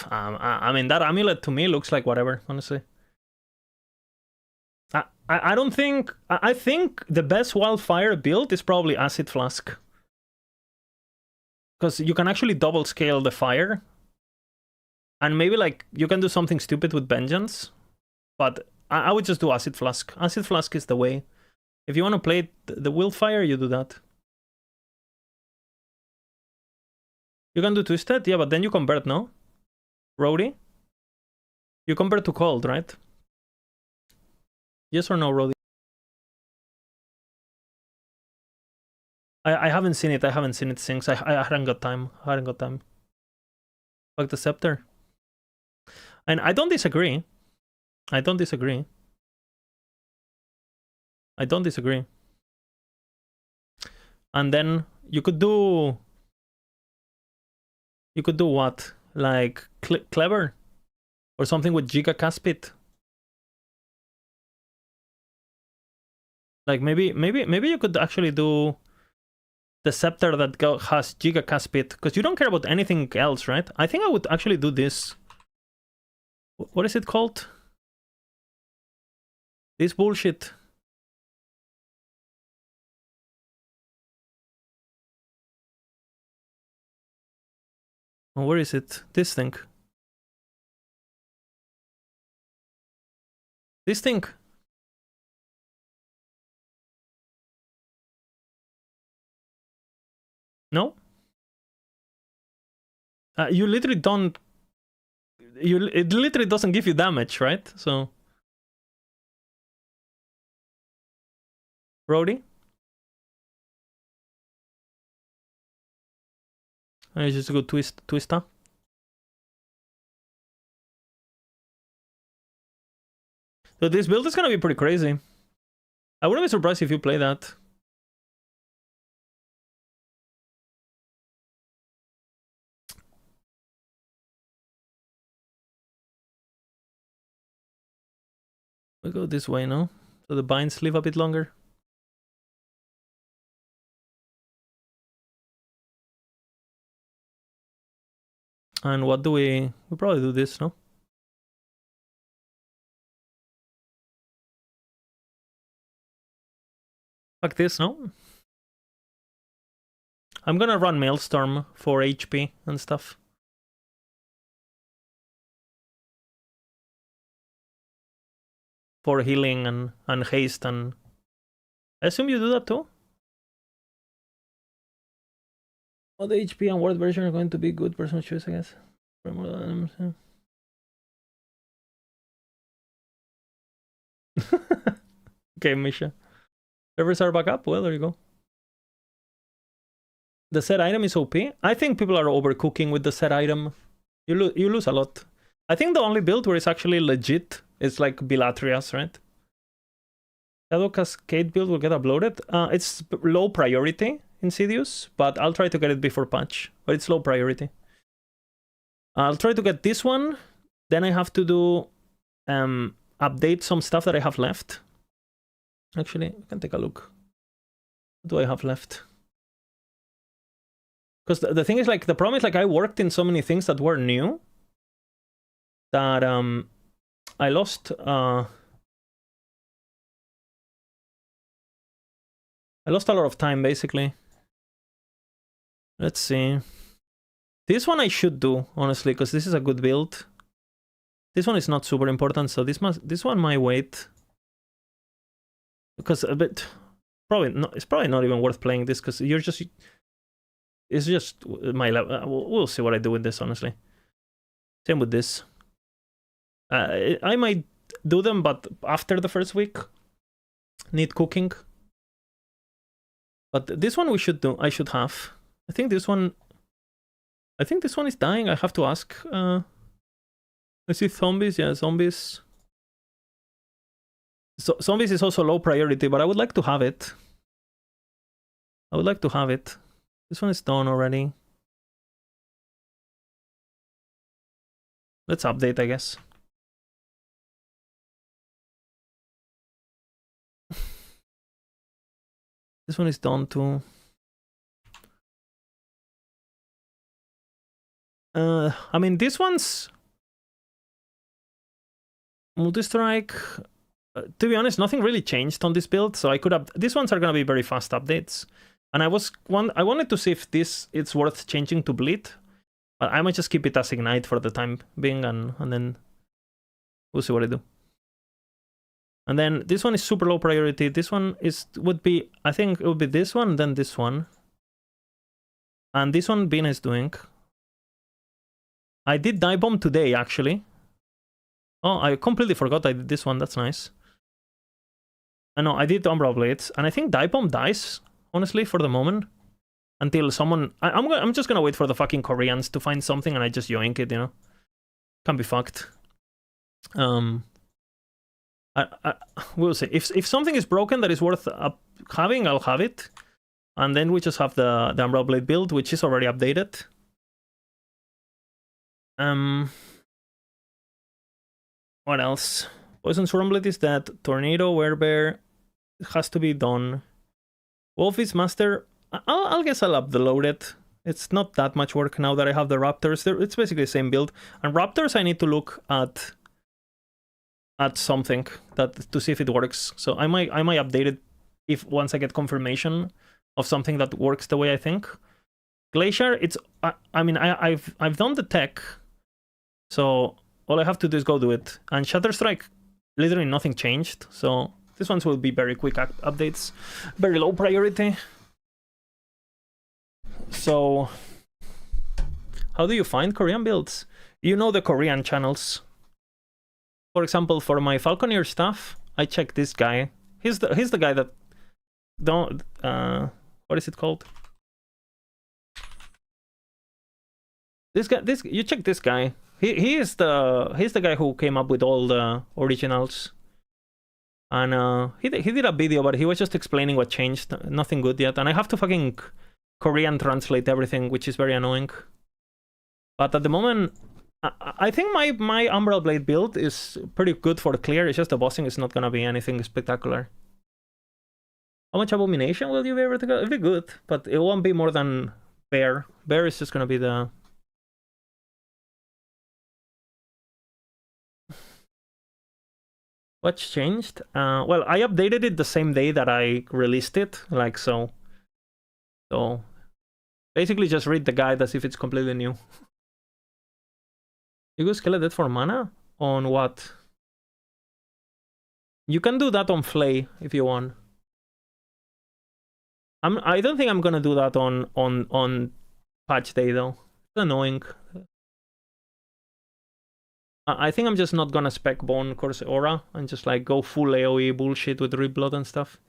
I mean, that amulet to me looks like whatever, honestly. I don't think... I think the best Wildfire build is probably Acid Flask. Because you can actually double scale the fire. And maybe like you can do something stupid with Vengeance. But I would just do Acid Flask. Acid Flask is the way. If you want to play the Wildfire, you do that. You can do Twisted? Yeah, but then you convert, no? Rody? You convert to cold, right? Yes or no, Rody? I haven't seen it. I haven't seen it since. I hadn't got time. Fuck the scepter. And I don't disagree. I don't disagree. And then you could do... You could do what? Like Clever? Or something with Giga Caspit? Like maybe you could actually do the scepter that has Giga Caspit, because you don't care about anything else, right? I think I would actually do this. What is it called? This bullshit. Oh, where is it? This thing. This thing. No? You literally don't... It literally doesn't give you damage, right? So... Rody? I just go Twister. So this build is gonna be pretty crazy. I wouldn't be surprised if you play that. We go this way, no? So the binds live a bit longer. And what do we probably do this, no? Like this, no? I'm gonna run Maelstrom for HP and stuff. For healing and haste, and I assume you do that too? Well, the HP and word version are going to be good personal choice, I guess. Okay, Misha. Servers are back up? Well, there you go. The set item is OP. I think people are overcooking with the set item. You lose a lot. I think the only build where it's actually legit is like Bilatrias, right? Shadow Cascade build will get uploaded. It's low priority, Insidious, but I'll try to get it before patch. But it's low priority. I'll try to get this one. Then I have to do update some stuff that I have left. Actually, I can take a look. What do I have left? Because the thing is, like, the problem is, like, I worked in so many things that were new that I lost a lot of time, basically. Let's see. This one I should do, honestly, because this is a good build. This one is not super important, so this one might wait. Because a bit it's probably not even worth playing this, because it's just my level. We'll see what I do with this, honestly. Same with this. I might do them, but after the first week. Need cooking. But this one we should do. I should have. I think this one I think this one is dying. I have to ask. I see zombies. Yeah, zombies. So zombies is also low priority, but I would like to have it. I would like to have it. This one is done already. Let's update, I guess. This one is done too. I mean, this one's multi-strike. To be honest, nothing really changed on this build, so I could have. These ones are gonna be very fast updates, and I wanted to see if it's worth changing to bleed, but I might just keep it as ignite for the time being, and then we'll see what I do. And then this one is super low priority. This one would be, I think it would be this one, then this one, and this one Bean is doing. I did dive bomb today actually. Oh, I completely forgot I did this one. That's nice. I know I did Umbra Blades, and I think dive bomb dies honestly for the moment until someone. I'm just gonna wait for the fucking Koreans to find something, and I just yoink it. You know, can't be fucked. We'll see. If something is broken that is worth having, I'll have it, and then we just have the Umbra Blade build, which is already updated. What else? Poison Swarm Blade is dead. Tornado, Werebear has to be done. Wolf is master. I'll guess I'll upload it. It's not that much work now that I have the Raptors. It's basically the same build. And Raptors, I need to look at something to see if it works. So I might update it if once I get confirmation of something that works the way I think. Glacier, I mean I've done the tech, so all I have to do is go do it. And Shatter Strike, literally nothing changed. So these ones will be very quick updates, very low priority. So how do you find Korean builds? You know the Korean channels. For example, for my Falconeer stuff, I check this guy. He's the guy that what is it called? This guy. You check this guy. He's the guy who came up with all the originals. And he did a video, but he was just explaining what changed. Nothing good yet. And I have to fucking Korean translate everything, which is very annoying. But at the moment, I think my Umbral Blade build is pretty good for clear. It's just the bossing is not gonna be anything spectacular. How much Abomination will you be able to go? It'll be good, but it won't be more than Bear. Bear is just gonna be the... What's changed? Well, I updated it the same day that I released it, like so. So basically just read the guide as if it's completely new. You go Skeleton for mana? On what? You can do that on Flay if you want. I don't think I'm gonna do that on patch day though. It's annoying. I think I'm just not gonna spec Bone Course Aura and just like go full AoE bullshit with Reblood and stuff.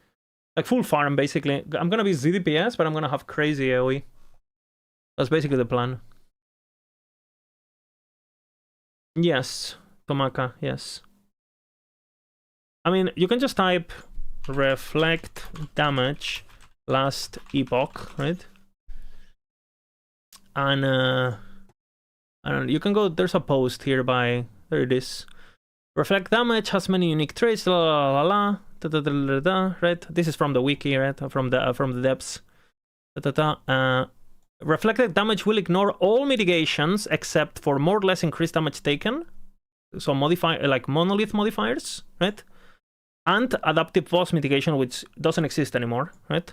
Like full farm basically. I'm gonna be ZDPS, but I'm gonna have crazy AoE. That's basically the plan. Yes, Tomaka, yes. I mean, you can just type reflect damage last epoch, right? And I don't know, you can go, there's a post here by, there it is. Reflect damage has many unique traits, la la la la, right? This is from the wiki, right? From the depths. Reflected damage will ignore all mitigations except for more or less increased damage taken. So like monolith modifiers, right? And adaptive boss mitigation, which doesn't exist anymore, right?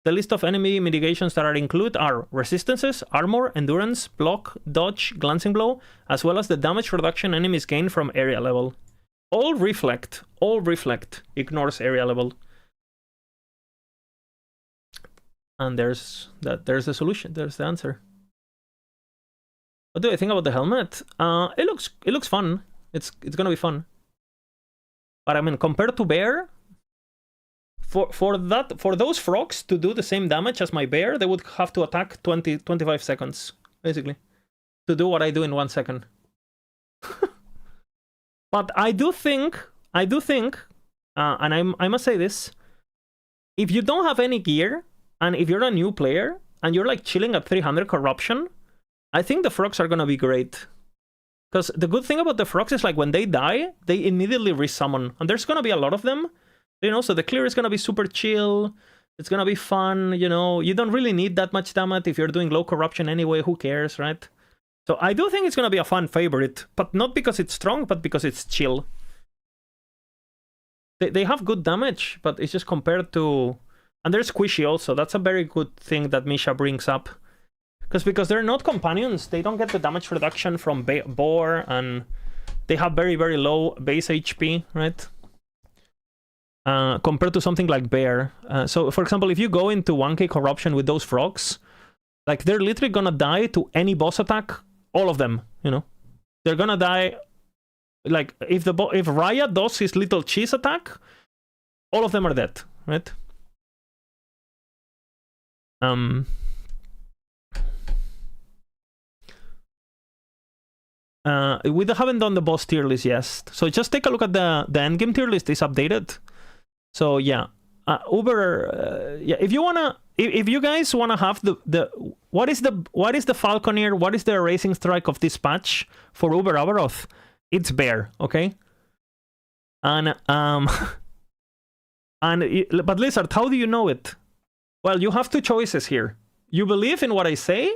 The list of enemy mitigations that are included are resistances, armor, endurance, block, dodge, glancing blow, as well as the damage reduction enemies gain from area level. All reflect ignores area level. And there's the solution, there's the answer. What do I think about the helmet? It looks fun. It's gonna be fun. But I mean, compared to Bear, for those frogs to do the same damage as my Bear, they would have to attack 25 seconds. basically, to do what I do in 1 second. But I do think, and I must say this, if you don't have any gear, and if you're a new player, and you're like chilling at 300 corruption, I think the frogs are gonna be great. Because the good thing about the frogs is like when they die, they immediately resummon. And there's gonna be a lot of them, you know, so the clear is gonna be super chill. It's gonna be fun, you know. You don't really need that much damage if you're doing low corruption anyway, who cares, right? So I do think it's gonna be a fun favorite, but not because it's strong, but because it's chill. They have good damage, but it's just compared to... And they're squishy also. That's a very good thing that Misha brings up. Because they're not companions, they don't get the damage reduction from Boar, and they have very, very low base HP, right? Compared to something like Bear. So, for example, if you go into 1k corruption with those frogs, like, they're literally gonna die to any boss attack, all of them, you know? They're gonna die... Like, if Raya does his little cheese attack, all of them are dead, right? We haven't done the boss tier list yet, so just take a look at the endgame tier list. Is updated. So yeah, Uber. Yeah, if you guys wanna have the what is the Falconeer? What is the Racing Strike of this patch for Uber Avaroth? It's Bear, okay? And but Lizard, how do you know it? Well, you have two choices here. You believe in what I say,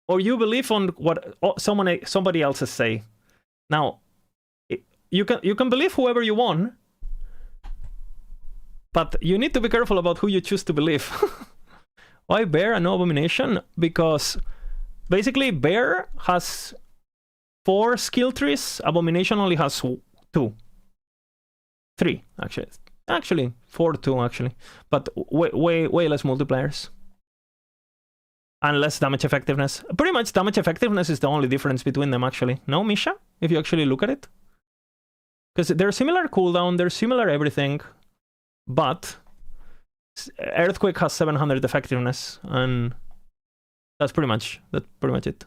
or you believe on what somebody else say. Now, you can believe whoever you want, but you need to be careful about who you choose to believe. Why Bear and no Abomination? Because basically Bear has 4 skill trees, Abomination only has 2. 3, actually. Actually, 4, 2, actually. But way less multipliers. And less damage effectiveness. Pretty much damage effectiveness is the only difference between them, actually. No, Misha? If you actually look at it. Because they're similar cooldown, they're similar everything. But Earthquake has 700 effectiveness, and that's pretty much it.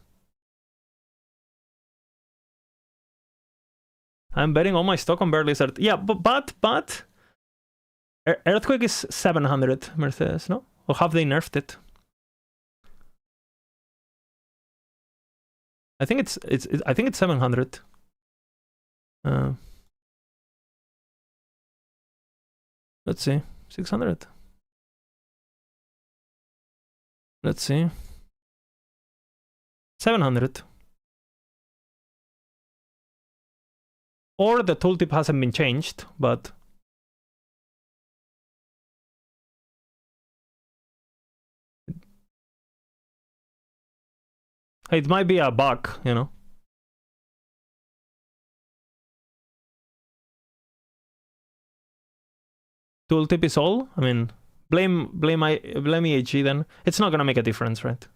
I'm betting all my stock on Bear Lizard. Yeah, but Earthquake is 700, Mercedes, no? Or have they nerfed it? I think it's 700. Let's see, 600. Let's see, 700. Or the tooltip hasn't been changed, but it might be a bug, you know. Tooltip is all. I mean, blame EAG then. It's not gonna make a difference, right?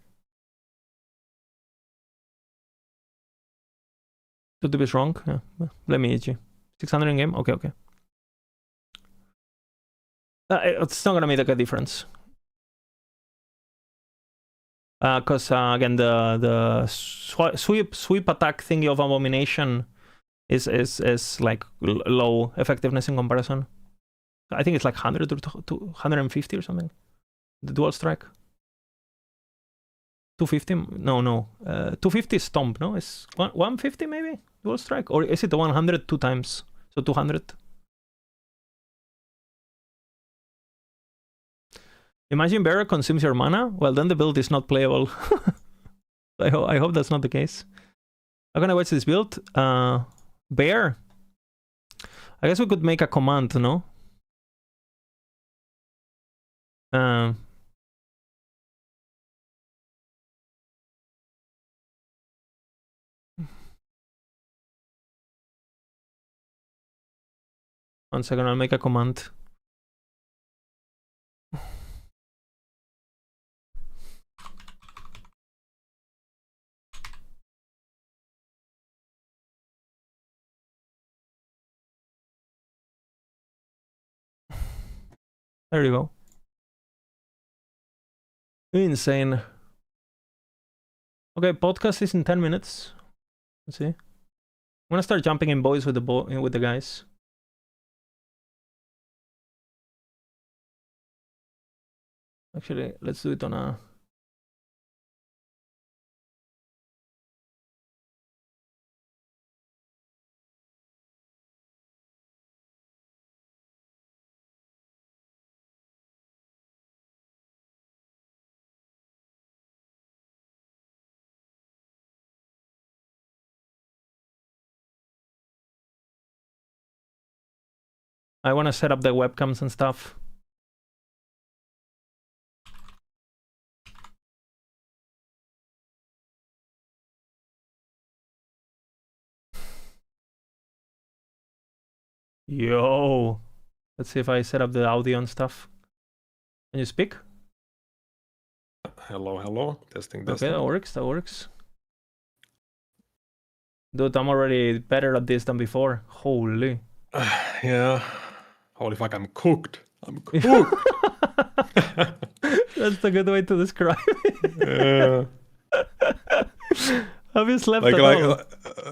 Tooltip is wrong. Yeah, blame EAG. 600 in game. Okay. It's not gonna make a difference. Because again, the sweep attack thingy of Abomination is like low effectiveness in comparison. I think it's like 100 or 150 or something. The dual strike. 250? No. 250 is stomp, no? It's 150 maybe? Dual strike? Or is it 100 2 times? So 200. Imagine Bear consumes your mana? Well, then the build is not playable. I hope that's not the case. How can I watch this build? Bear? I guess we could make a command, no? 1 second, I'll make a command. There you go. Insane. Okay, podcast is in 10 minutes. Let's see. I'm gonna start jumping in boys with the guys. Actually, let's do it on a. I want to set up the webcams and stuff. Yo, let's see if I set up the audio and stuff. Can you speak? Hello, hello. Testing. Okay, that works. That works. Dude, I'm already better at this than before. Holy. Yeah. Holy fuck, I'm cooked. I'm cooked. That's a good way to describe it. Yeah. Have you slept at all?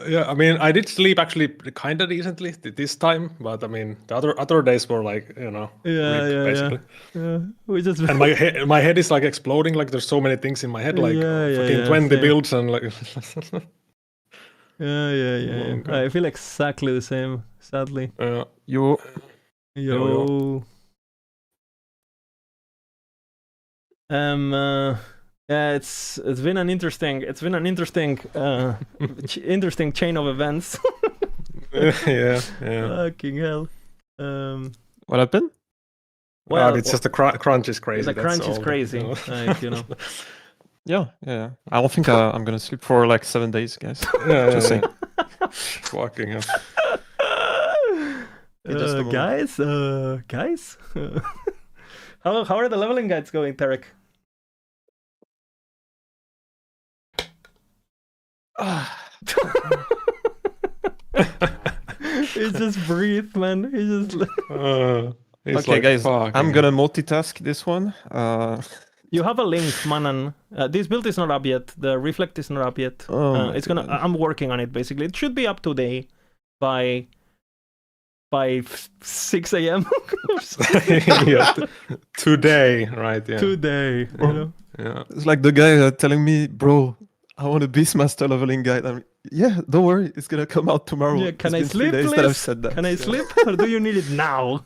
Yeah, I mean, I did sleep actually kind of decently this time, but I mean, the other days were like, you know, basically. Yeah. We just And my head is like exploding. Like there's so many things in my head, like fucking 20 same. builds and like. Yeah. Okay. I feel exactly the same, sadly. Yo. Yeah, it's been an interesting interesting chain of events. yeah. Fucking hell. What happened? Well, it's just the crunch is crazy. The crunch is crazy. You know. Like, you know. Yeah. I don't think I'm gonna sleep for like 7 days, guys. Just saying. Fucking hell. Guys. How are the leveling guides going, Tarek? He just breathe, man. He just. Okay, like, guys, I'm gonna multitask this one. You have a link, Manan. This build is not up yet. The reflect is not up yet. It's gonna. I'm working on it. Basically, it should be up today by 6 a.m. Yeah, today, right? Yeah. Today. You know? Yeah. It's like the guy telling me, bro, I want a Beastmaster leveling guide. I'm, yeah, don't worry, it's gonna come out tomorrow. Yeah, can I sleep, please? That I've said that. Can I sleep, or do you need it now?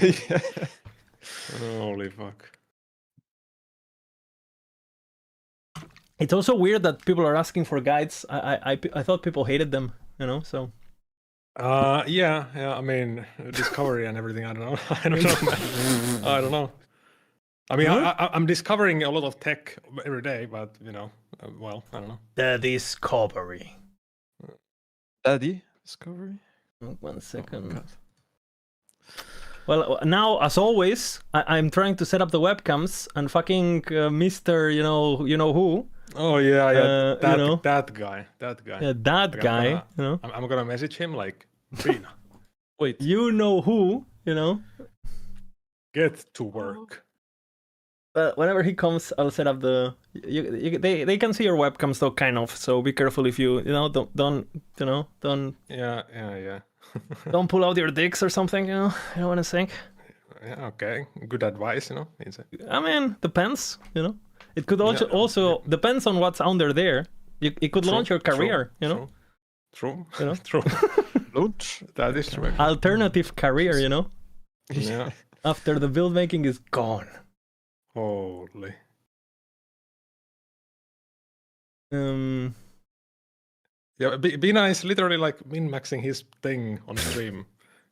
Yeah. Holy fuck. It's also weird that people are asking for guides. I thought people hated them, you know. So. Yeah. I mean, discovery and everything. I don't know. I don't know. I mean, I'm discovering a lot of tech every day, but you know, well, I don't know. The discovery. Daddy discovery. 1 second. Well, now as always, I'm trying to set up the webcams, and fucking Mr. You know who. Oh yeah. That you know? that guy. Yeah, that guy. You know? I'm gonna message him like, Bina, wait. You know who? You know. Get to work. But whenever he comes, I'll set up the. They can see your webcams though, kind of. So be careful if you don't. Yeah. Don't pull out your dicks or something. You know. I don't want to think. Yeah. Okay. Good advice. You know. I mean, depends. You know. It could also depends on what's under there. It could launch your career, you know. True. You know. True. Launch. That is true. Alternative career, you know. Yeah. After the build making is gone. Holy. Yeah, Bina is literally like min-maxing his thing on stream.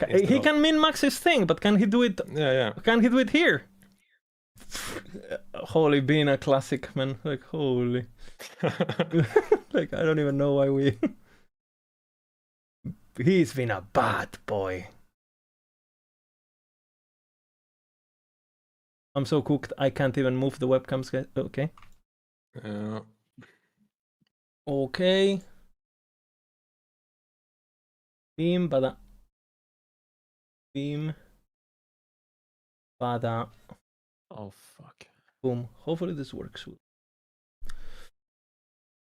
He can min-max his thing, but can he do it? Yeah. Can he do it here? Holy, being a classic, man. Like, holy. Like, I don't even know why we. He's been a bad boy. I'm so cooked, I can't even move the webcams, guys. Okay. Yeah. Okay. Beam, bada. Beam. Bada. Oh, fuck. Boom. Hopefully this works.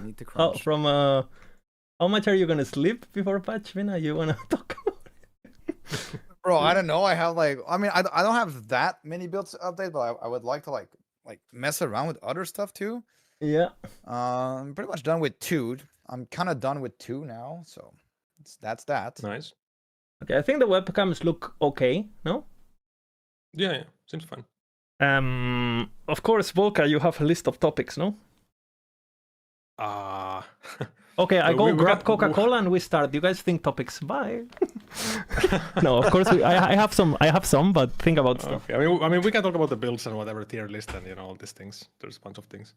Need to Oh, crunch. from how much are you gonna sleep before patch, Vina? You wanna talk about it? Bro, I don't know. I have like, I mean, I don't have that many builds to update, but I would like to like mess around with other stuff too. Yeah. I'm pretty much done with 2. I'm kind of done with 2 now, so that's that. Nice. Okay, I think the webcams look okay. No. Yeah, seems fine. Of course, Volka, you have a list of topics, no? Okay, I go grab Coca-Cola and we start. You guys think topics? Bye. No, of course I have some. I have some, but think about stuff. Okay, I mean, we can talk about the builds and whatever tier list and all these things. There's a bunch of things.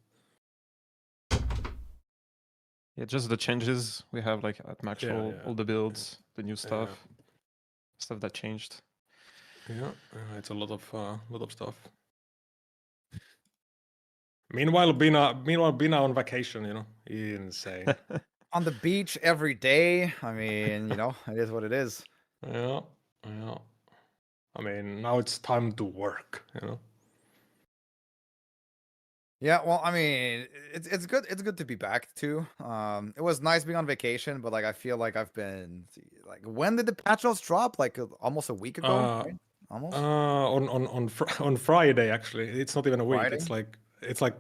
Yeah, just the changes we have like at MAXROLL, yeah, all the builds, the new stuff, Yeah. stuff that changed. Yeah, it's a lot of stuff. Meanwhile, Bina on vacation, insane. On the beach every day. I mean, it is what it is. Yeah. I mean, now it's time to work. Yeah, well, I mean, it's good. It's good to be back too. It was nice being on vacation, but like I feel like I've been like, when did the patch notes drop? Like almost a week ago, right? Almost. On Friday actually. It's not even a week. Friday? It's like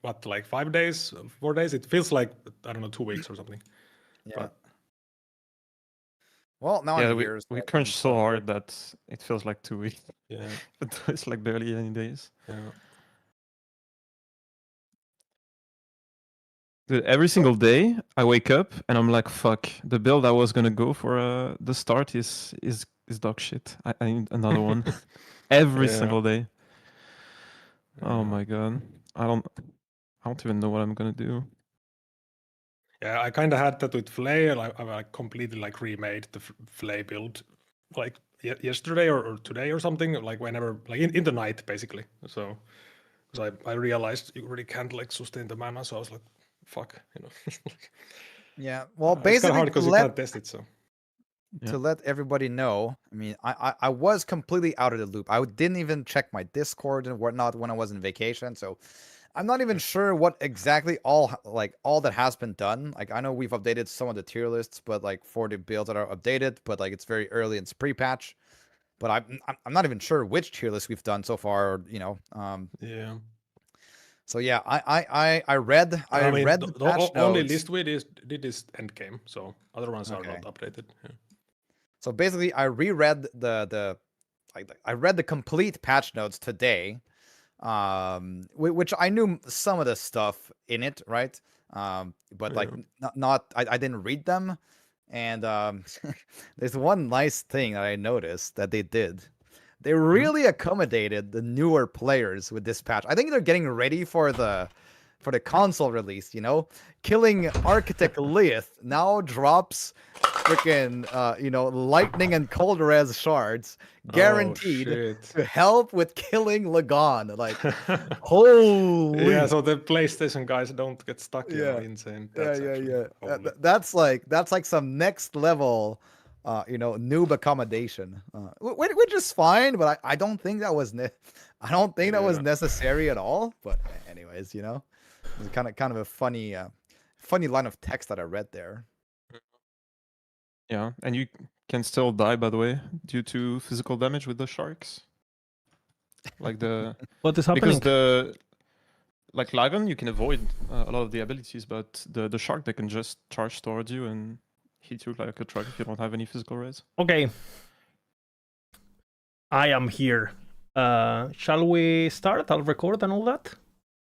what, like 5 days, 4 days? It feels like, I don't know, 2 weeks or something. Yeah. But Well, now Yeah, I'm we, here. we so crunched so I'm hard that it feels like 2 weeks, yeah, but it's like barely any days. yeah. Dude, every single day I wake up and I'm like, fuck, the build I was gonna go for the start is dog shit. I need another one. Every Yeah. single day. Oh Yeah. my god. I don't even know what I'm gonna do. Yeah, I kind of had that with Flay. I completely like remade the Flay build like yesterday or today or something. Like whenever, like in the night basically. So because I realized you really can't like sustain the mana, so I was like, fuck. Yeah. Well, It's kind of basically, hard because you can't test it. So Yeah. to let everybody know, I mean, I was completely out of the loop. I didn't even check my Discord and whatnot when I was on vacation, so I'm not even sure what exactly all that has been done. Like, I know we've updated some of the tier lists, but like for the builds that are updated, but like it's very early in pre-patch. But I'm not even sure which tier list we've done so far. yeah. So yeah, I read I mean, read the patch only notes. list we did is endgame, so other ones are Okay. not updated. Yeah. So basically, I reread I read the complete patch notes today, which I knew some of the stuff in it, right? But like not I didn't read them, and there's one nice thing that I noticed that they did. They really accommodated the newer players with this patch. I think they're getting ready for the console release, Killing Architect Lith now drops freaking lightning and cold res shards guaranteed to help with killing Lagon. Like, holy. Yeah, so the PlayStation guys don't get stuck. Yeah. Insane. That's like some next level noob accommodation, which is fine, but I don't think that was I don't think that was necessary at all. But anyways, it's kind of a funny line of text that I read there. Yeah, and you can still die, by the way, due to physical damage with the sharks. Like what is happening? Because like Liven, you can avoid a lot of the abilities, but the shark, they can just charge towards you and hit you like a truck if you don't have any physical res. Okay. I am here. Shall we start? I'll record and all that.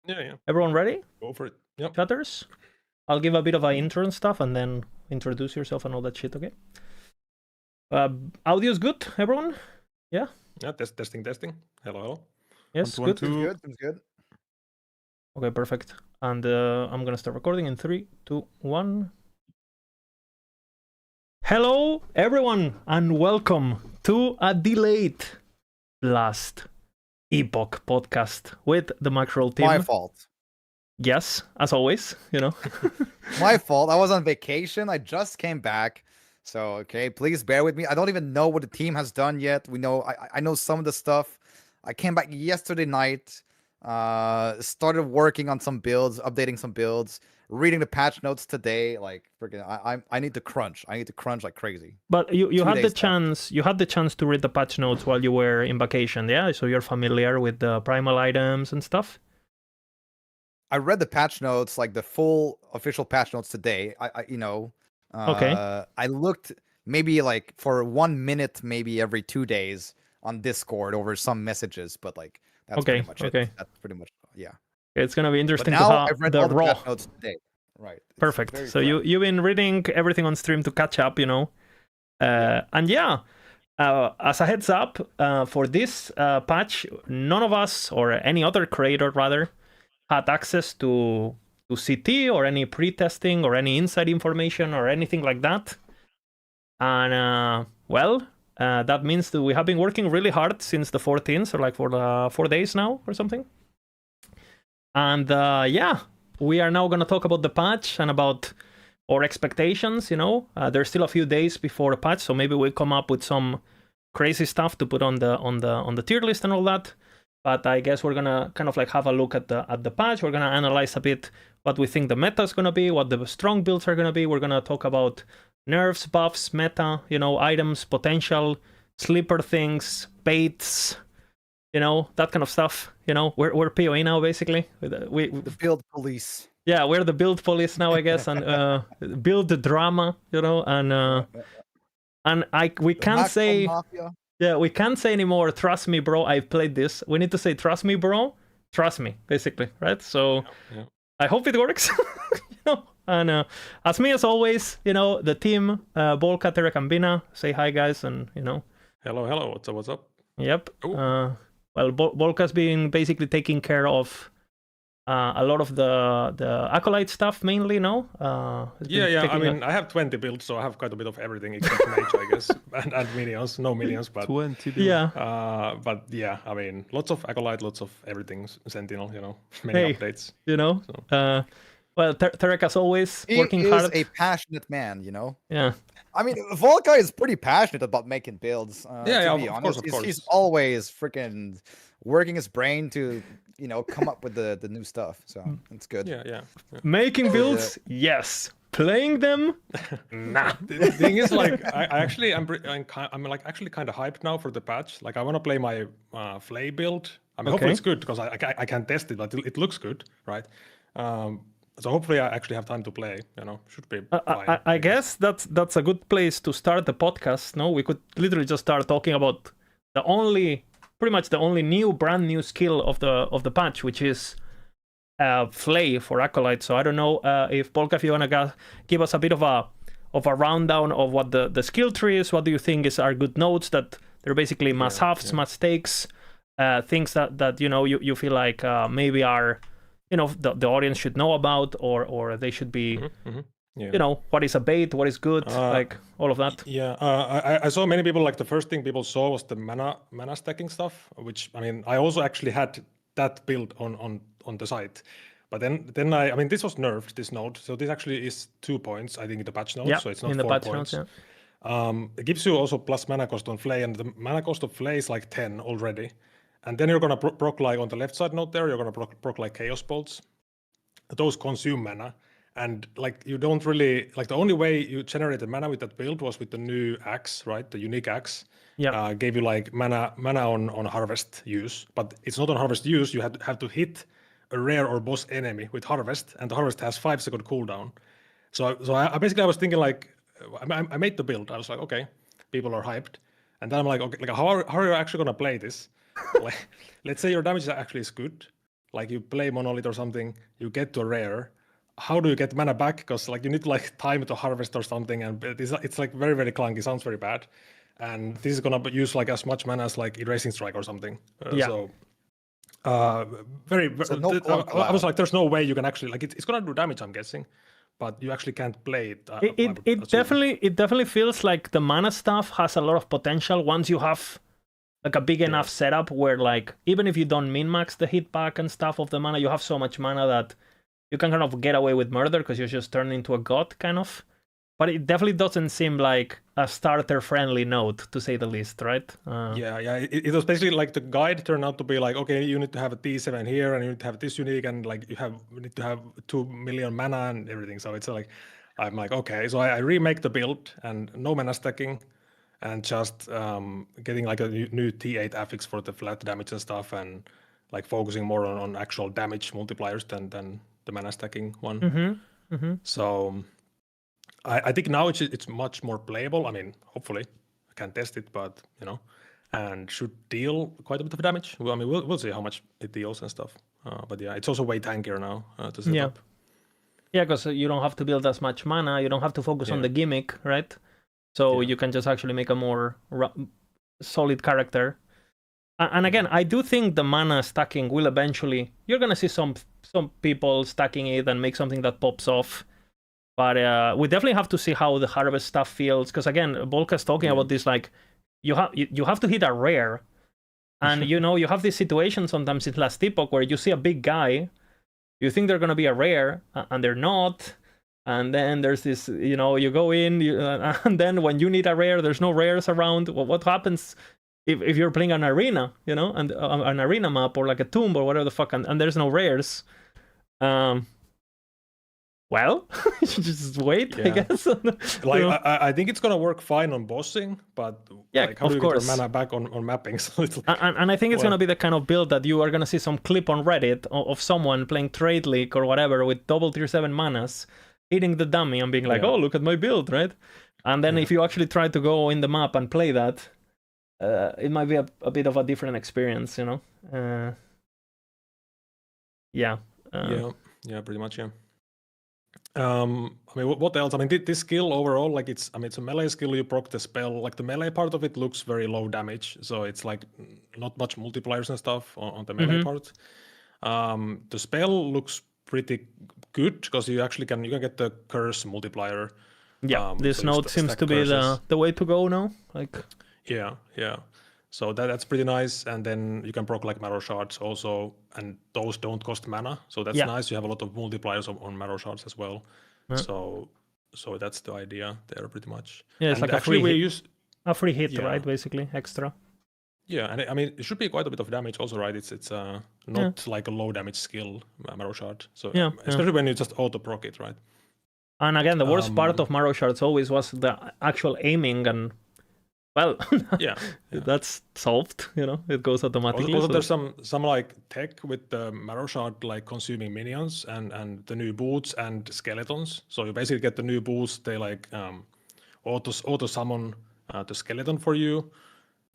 Yeah. Everyone ready? Go for it. Yep. Chatters? I'll give a bit of an intro and stuff and then introduce yourself and all that shit, okay? Audio's good, everyone? Yeah? Yeah, testing. Hello. Yes, One, good. two. Seems good. Okay, perfect. And I'm gonna start recording in 3, 2, 1. Hello, everyone, and welcome to a delayed last Epoch podcast with the MAXROLL team. My fault. Yes, as always, My fault. I was on vacation. I just came back. So, okay, please bear with me. I don't even know what the team has done yet. I know some of the stuff. I came back yesterday night, started working on some builds, updating some builds. reading the patch notes today. Like freaking, I need to crunch. I need to crunch like crazy. But you 2 had the days left. chance. You had the chance to read the patch notes while you were in vacation, yeah. So you're familiar with the primal items and stuff. I read the patch notes, like the full official patch notes today. Okay. I looked maybe like for 1 minute, maybe every 2 days on Discord over some messages, but like that's Okay, pretty much okay. it. That's pretty much yeah. It's gonna be But interesting to now have I've read the all the raw. patch notes today. Right. It's Perfect. very So fresh. you've been reading everything on stream to catch up, you know. And yeah, as a heads up, for this patch, none of us or any other creator rather had access to CT or any pre-testing or any inside information or anything like that. And that means that we have been working really hard since the 14th, or like for the 4 days now or something. And yeah, we are now going to talk about the patch and about our expectations, you know. There's still a few days before the patch, so maybe we'll come up with some crazy stuff to put on the tier list and all that. But I guess we're gonna kind of like have a look at the patch. We're gonna analyze a bit what we think the meta is gonna be, what the strong builds are gonna be. We're gonna talk about nerfs, buffs, meta, you know, items, potential, sleeper things, baits, you know, that kind of stuff. You know, we're PoE now basically. The build police. Yeah, we're the build police now, I guess, and build the drama, you know, and we can't say. Mafia. Yeah, we can't say anymore, trust me, bro, I've played this. We need to say, trust me, bro, trust me, basically, right? So Yeah. I hope it works. You know? And as me, as always, you know, the team, Volka, Terek, and Bina, say hi, guys, and, you know. Hello. What's up? Yep. Ooh. Well, Volka's been basically taking care of a lot of the Acolyte stuff, mainly, no? Yeah. I mean, I have 20 builds, so I have quite a bit of everything except mage, I guess, and minions. No minions, but 20 builds. Yeah. but yeah, I mean, lots of Acolyte, lots of everything, Sentinel, you know, many Hey, updates. you know. So. Well, Terek, as always, He working is hard. a passionate man, you know. Yeah. I mean, Volka is pretty passionate about making builds. Yeah, to be of honest. course. He's always freaking working his brain to, you know, come up with the new stuff. So it's good. Yeah. Making builds, yes. Playing them, nah. The thing is, like, I'm like actually kind of hyped now for the patch. Like, I want to play my Flay build. I mean, hopefully it's good because I can't test it, but it looks good, right? So hopefully I actually have time to play. You know, should be fine. I guess that's a good place to start the podcast. No, we could literally just start talking about pretty much the only brand new skill of the patch, which is Flay for Acolyte. So I don't know if Polka, if you wanna give us a bit of a rundown of what the skill tree is. What do you think are good nodes that they're basically must-haves, must-takes, things that you know you feel like maybe are, you know, the audience should know about, or they should be, Yeah. you know, what is a bait, what is good, like all of that. Yeah, I saw many people, like the first thing people saw was the mana stacking stuff, which, I mean, I also actually had that build on the site. But then I mean, this was nerfed, this node. So this actually is 2 points, I think, in the patch notes. Yeah, so it's not in the 4 patch points. notes, yeah. It gives you also plus mana cost on Flay, and the mana cost of Flay is like 10 already. And then you're going to proc like on the left side node there, you're going to proc like Chaos Bolts. Those consume mana. And like you don't really, like the only way you generated mana with that build was with the new axe, right? The unique axe. Yeah. Gave you like mana on harvest use, but it's not on harvest use. You have to hit a rare or boss enemy with harvest, and the harvest has 5-second cooldown. So I basically I was thinking like, I made the build. I was like, okay, people are hyped, and then I'm like, okay, like how are you actually gonna play this? Like, let's say your damage actually is good, like you play Monolith or something, you get to a rare. How do you get mana back? Because like you need to like time to harvest or something, and it's like very, very clunky. Sounds very bad. And this is gonna use like as much mana as like Erasing Strike or something. Yeah. So I was like, there's no way you can actually like it's gonna do damage, I'm guessing, but you actually can't play it. It definitely feels like the mana stuff has a lot of potential once you have like a big enough setup where like even if you don't min-max the hit back and stuff of the mana, you have so much mana that you can kind of get away with murder because you just turn into a god kind of. But it definitely doesn't seem like a starter-friendly node, to say the least, right? Yeah. It was basically like the guide turned out to be like, okay, you need to have a T7 here, and you need to have this unique, and like you need to have 2 million mana and everything. So it's like, I'm like, okay, so I remake the build and no mana stacking, and just getting like a new T8 affix for the flat damage and stuff, and like focusing more on actual damage multipliers than the mana stacking one. So I think now it's much more playable. I mean, hopefully I can test it, but and should deal quite a bit of damage. Well, I mean, we'll see how much it deals and stuff. But yeah, it's also way tankier now to set up. Yeah, because you don't have to build as much mana. You don't have to focus on the gimmick, right? So you can just actually make a more solid character. And again, I do think the mana stacking will eventually... You're going to see some people stacking it and make something that pops off. But we definitely have to see how the harvest stuff feels. Because again, Volka's talking about this, like, you have to hit a rare. And, you have this situation sometimes in last Epoch where you see a big guy, you think they're going to be a rare, and they're not. And then there's this, you go in, and then when you need a rare, there's no rares around. Well, what happens if you're playing an arena, and an arena map or like a tomb or whatever the fuck, and there's no rares? Well, just wait, I guess. Like, I think it's gonna work fine on bossing, but like, how do you get your mana back on mapping? So it's like, and I think it's gonna be the kind of build that you are gonna see some clip on Reddit of someone playing Trade League or whatever with double tier 7 manas, hitting the dummy and being like, oh, look at my build, right? And then if you actually try to go in the map and play that, it might be a bit of a different experience, Yeah, pretty much, yeah. I mean, what else? I mean, this skill overall, like it's a melee skill. You proc the spell. Like the melee part of it looks very low damage, so it's like not much multipliers and stuff on the melee part. The spell looks pretty good because you actually can get the curse multiplier. Yeah, this node seems to be the way to go now. Like, yeah. So that's pretty nice, and then you can proc like marrow shards also, and those don't cost mana, so that's nice. You have a lot of multipliers on marrow shards as well. So that's the idea there, pretty much. Yeah, it's and like a free hit, right? Basically, extra. Yeah, and I mean, it should be quite a bit of damage also, right? It's not like a low damage skill, marrow shard. So especially when you just auto proc it, right? And again, the worst part of marrow shards always was the actual aiming and. Well, that's solved. It goes automatically. Also, there's some like tech with the marrow shard, like consuming minions and the new boots and skeletons. So you basically get the new boots. They like auto summon the skeleton for you.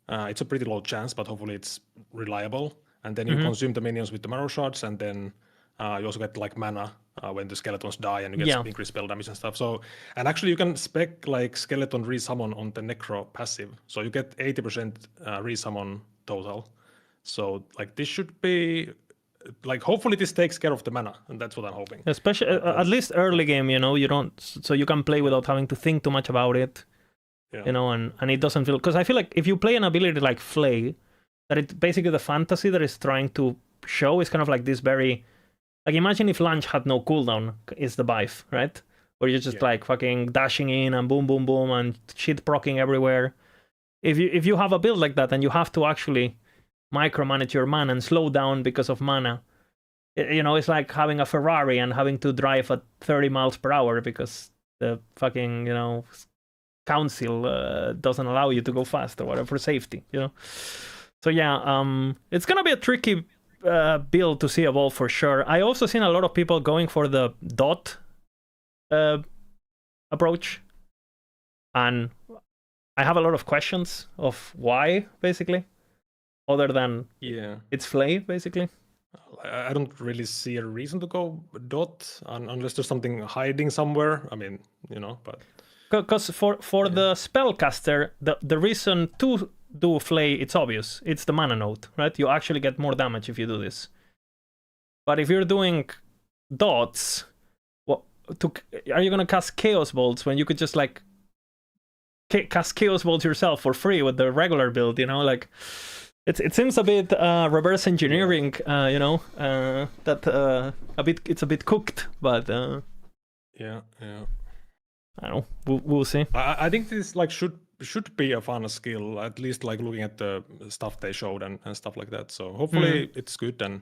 It's a pretty low chance, but hopefully it's reliable. And then you consume the minions with the marrow shards, and then you also get like mana when the skeletons die, and you get increased spell damage and stuff. So, and actually you can spec like skeleton resummon on the necro passive, so you get 80% resummon total. So like this should be like, hopefully this takes care of the mana, and that's what I'm hoping. Especially at least early game, you don't, so you can play without having to think too much about it. And it doesn't feel, because I feel like if you play an ability like Flay, that it basically the fantasy that it's trying to show is kind of like this very. Like, imagine if Lunge had no cooldown, is the Bife, right? Where you're just like fucking dashing in and boom, boom, boom, and shit procking everywhere. If you have a build like that and you have to actually micromanage your mana and slow down because of mana, it's like having a Ferrari and having to drive at 30 miles per hour because the fucking, council doesn't allow you to go fast or whatever for safety, So yeah, it's gonna be a tricky build to see evolve for sure. I also seen a lot of people going for the dot approach, and I have a lot of questions of why, basically, other than it's Flay, basically. I don't really see a reason to go dot unless there's something hiding somewhere. I mean, but because for the spellcaster, the reason to do Flay, it's obvious. It's the mana node, right? You actually get more damage if you do this. But if you're doing dots, are you gonna cast Chaos Bolts when you could just like cast Chaos Bolts yourself for free with the regular build? Like it seems a bit reverse engineering. That it's a bit cooked, but yeah. I don't know. We'll see. I think this like should be a fun skill, at least like looking at the stuff they showed and stuff like that. So hopefully it's good and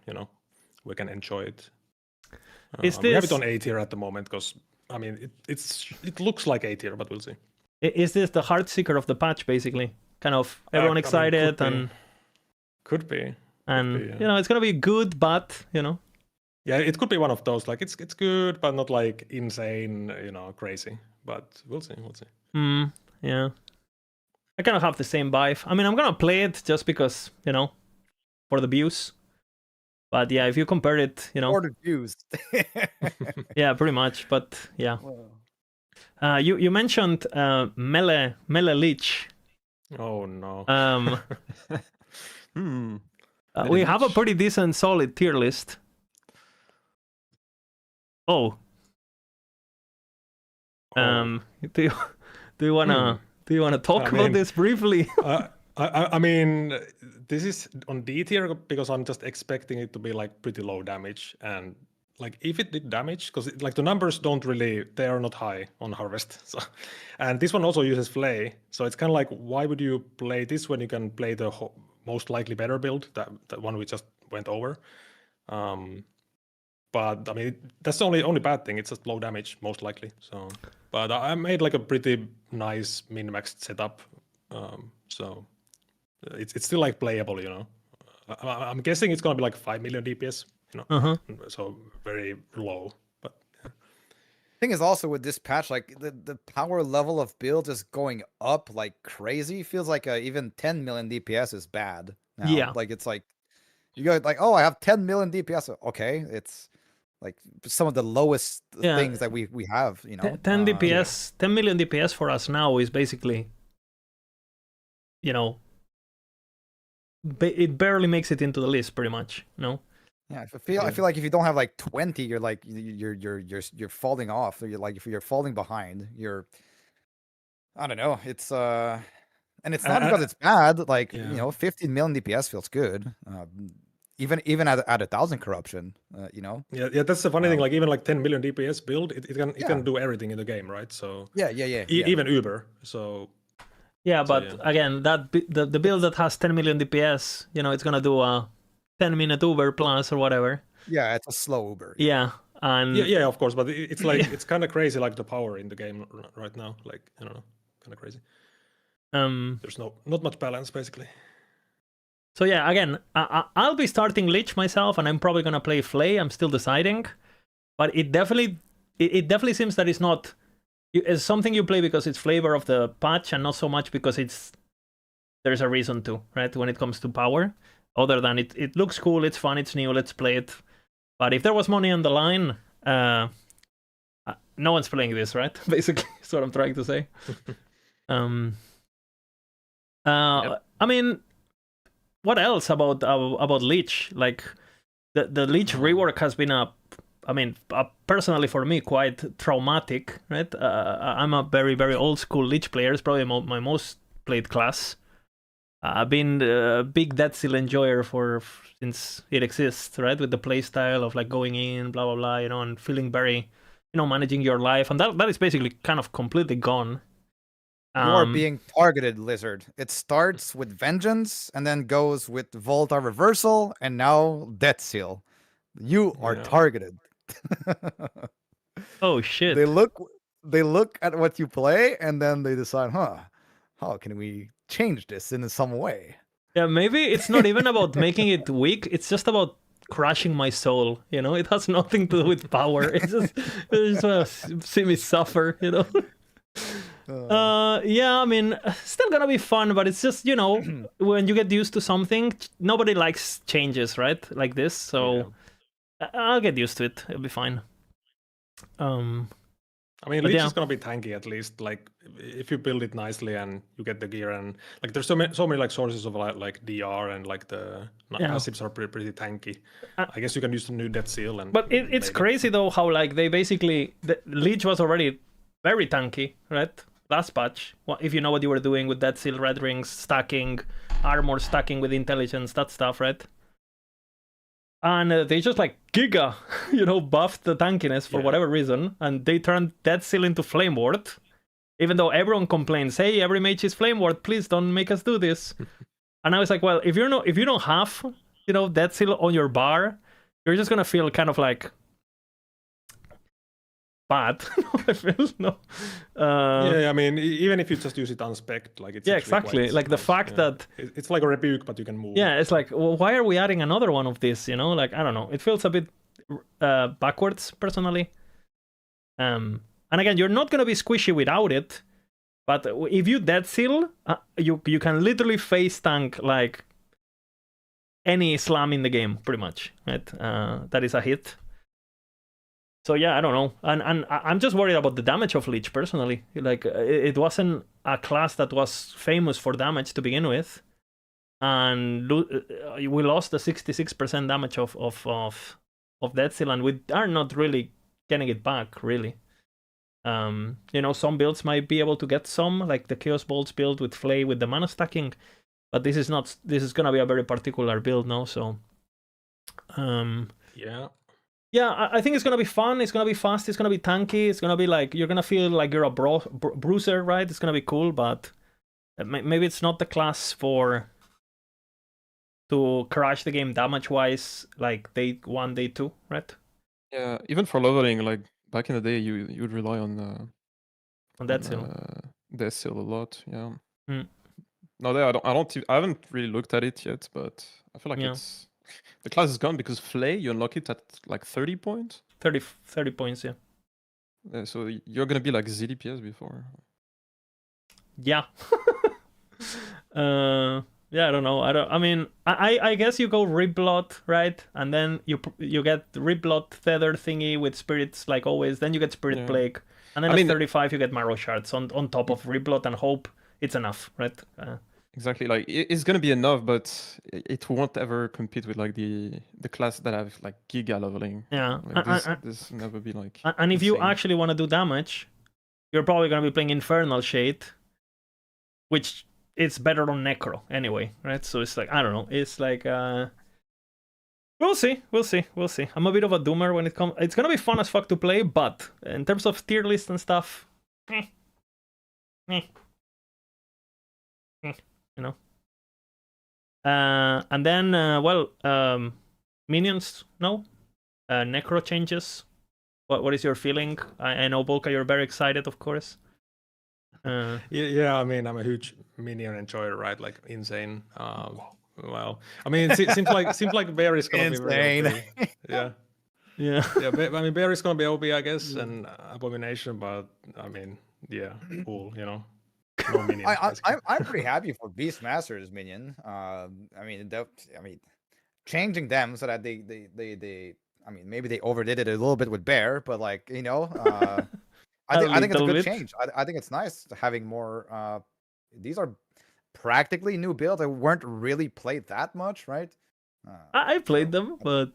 we can enjoy it. Is we have it this- on A tier at the moment because I mean it looks like A tier, but we'll see. Is this the heart seeker of the patch, basically? Kind of everyone I mean, excited could be. and it's gonna be good, but Yeah, it could be one of those. Like it's good, but not like insane, crazy. But we'll see. yeah. I kind of have the same vibe. I mean, I'm gonna play it just because for the views. But yeah, if you compare it, Ordered views. yeah, pretty much. But yeah, you mentioned melee Lich. Oh no. We have a pretty decent, solid tier list. Oh. Do you wanna talk about this briefly? I mean, this is on D tier because I'm just expecting it to be like pretty low damage, and like if it did damage, because like the numbers they are not high on Harvest. So, and this one also uses Flay, so it's kind of like, why would you play this when you can play the most likely better build, that one we just went over? But I mean, that's the only bad thing. It's just low damage, most likely. So, but I made like a pretty nice min-maxed setup. So it's still like playable, I'm guessing it's gonna be like 5 million DPS, so very low. But Thing is also with this patch, like the power level of builds is going up like crazy. Feels like even 10 million DPS is bad now. Yeah. Like it's like you go like, oh, I have 10 million DPS. Okay, it's like some of the lowest things that we have. 10 DPS, 10 million DPS for us now is basically, it barely makes it into the list, pretty much. No. Yeah, I feel like if you don't have like 20, you're like you're falling off. Or you're like, if you're falling behind, I don't know. It's and it's not because it's bad. Like 15 million DPS feels good. Even at 1,000 corruption, Yeah, that's the funny thing. Like even like 10 million DPS build, it can do everything in the game, right? So yeah. Even Uber. So yeah, but again, the build that has 10 million DPS, it's gonna do a 10-minute Uber plus or whatever. Yeah, it's a slow Uber. Yeah, and yeah, of course, but it's like it's kind of crazy, like the power in the game right now. Like I don't know, kind of crazy. There's not much balance basically. So yeah, again, I'll be starting Lich myself, and I'm probably gonna play Flay. I'm still deciding, but it definitely seems that it's not. It's something you play because it's flavor of the patch, and not so much because there's a reason to, right? When it comes to power, other than it looks cool, it's fun, it's new, let's play it. But if there was money on the line, no one's playing this, right? Basically, that's what I'm trying to say. I mean, what else about Lich? Like the Lich rework has been personally for me quite traumatic, right? I'm a very, very old school Lich player. It's probably my most played class. I've been a big Dead Seal enjoyer since it exists, right? With the playstyle of like going in, blah blah blah, and feeling very, managing your life, and that is basically kind of completely gone. You are being targeted, Lizard. It starts with Vengeance and then goes with Volta Reversal and now Death Seal. You are targeted. Oh shit. They look at what you play and then they decide, how can we change this in some way? Yeah, maybe it's not even about making it weak, it's just about crushing my soul, it has nothing to do with power. It's just want to see me suffer, yeah, I mean, still gonna be fun, but it's just, when you get used to something, nobody likes changes, right? Like this, so I'll get used to it. It'll be fine. I mean, Lich is gonna be tanky at least. Like if you build it nicely and you get the gear, and like there's so many like sources of like DR, and like the passives are pretty tanky. I guess you can use the new Death Seal. But it's crazy though how like they basically the Lich was already very tanky, right? Last patch, if you know what you were doing with Death Seal, Red Rings, stacking, armor stacking with intelligence, that stuff, right? And they just like giga, buffed the tankiness for whatever reason, and they turned Dead Seal into Flame Ward. Even though everyone complains, hey, every mage is Flame Ward, please don't make us do this. And I was like, well, if you don't have, Dead Seal on your bar, you're just gonna feel kind of like bad. I feel I mean, even if you just use it unspec'd, like it's exactly like the fact that it's like a rebuke, but you can move. Yeah, it's like, well, why are we adding another one of this? Like I don't know. It feels a bit backwards personally. And again, you're not gonna be squishy without it. But if you Dead Seal, you can literally face tank like any slam in the game, pretty much. Right? That is a hit. So yeah, I don't know, and I'm just worried about the damage of Lich personally. Like it wasn't a class that was famous for damage to begin with, and we lost the 66% damage of Dead Seal, and we are not really getting it back really. Some builds might be able to get some, like the Chaos Bolts build with Flay with the mana stacking, but this is not. This is gonna be a very particular build now. So, yeah, I think it's gonna be fun. It's gonna be fast. It's gonna be tanky. It's gonna be like you're gonna feel like you're a bruiser, right? It's gonna be cool, but maybe it's not the class to crash the game damage-wise, like day 1, day 2, right? Yeah, even for leveling, like back in the day, you would rely on Dead Seal. Dead Seal a lot. Yeah. Mm. No, I haven't really looked at it yet, but I feel like it's. The class is gone because Flay, you unlock it at like 30 points. 30 points, yeah. So you're gonna be like ZDPS before. Yeah. Yeah, I don't know. I guess you go Riblot, right? And then you get Riblot Tether thingy with spirits like always. Then you get Spirit Plague, and then at 35 you get Marrow Shards on top of Riblot and Hope. It's enough, right? Exactly, like it's gonna be enough, but it won't ever compete with like the class that have like giga leveling. Yeah, like, this never be like. And if you actually want to do damage, you're probably gonna be playing Infernal Shade, which is better on Necro anyway, right? So it's like I don't know. It's like we'll see. I'm a bit of a doomer when it comes. It's gonna be fun as fuck to play, but in terms of tier list and stuff, and then minions, no, Necro changes. What is your feeling? I know Bolka, you're very excited, of course. Yeah, I mean, I'm a huge minion enjoyer, right? Like insane. Well, I mean, it seems like Bear is gonna be very OP. Yeah. But, I mean, Bear is gonna be OP, I guess, and Abomination, but I mean, yeah, cool, No minion. I'm pretty happy for Beastmaster's minion. Changing them so that they I mean, maybe they overdid it a little bit with Bear, but like I think it's a good change. I think it's nice having more. These are practically new builds that weren't really played that much, right? I played them, but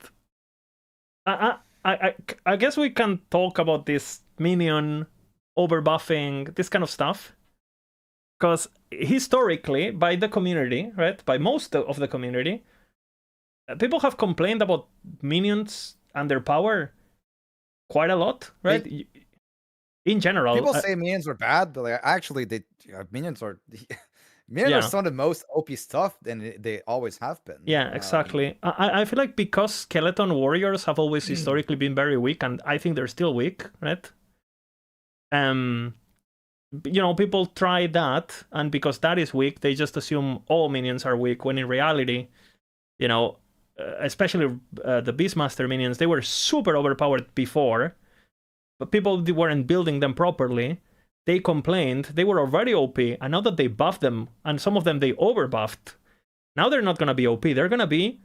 I guess we can talk about this minion overbuffing, this kind of stuff. Because historically, by the community, right, by most of the community, people have complained about minions and their power quite a lot, right? In general, people say minions are bad, but like actually, minions are are some of the most OP stuff, and they always have been. Yeah, exactly. I feel like because skeleton warriors have always historically been very weak, and I think they're still weak, right? People try that, and because that is weak, they just assume all minions are weak, when in reality, especially the Beastmaster minions, they were super overpowered before, but people weren't building them properly. They complained, they were already OP, and now that they buffed them, and some of them they overbuffed, now they're not gonna be OP, they're gonna be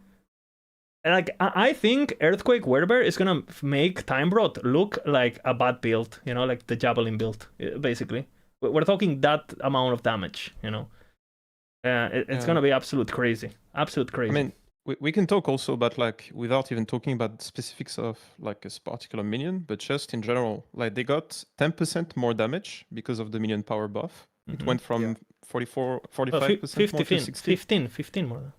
like, I think Earthquake Werebear is gonna make Timebrought look like a bad build, like the Javelin build, basically. We're talking that amount of damage, it's gonna be absolute crazy. I mean, we can talk also about, like, without even talking about specifics of like a particular minion, but just in general, like they got 10% more damage because of the minion power buff. It went from 45% more to 60. 15 more.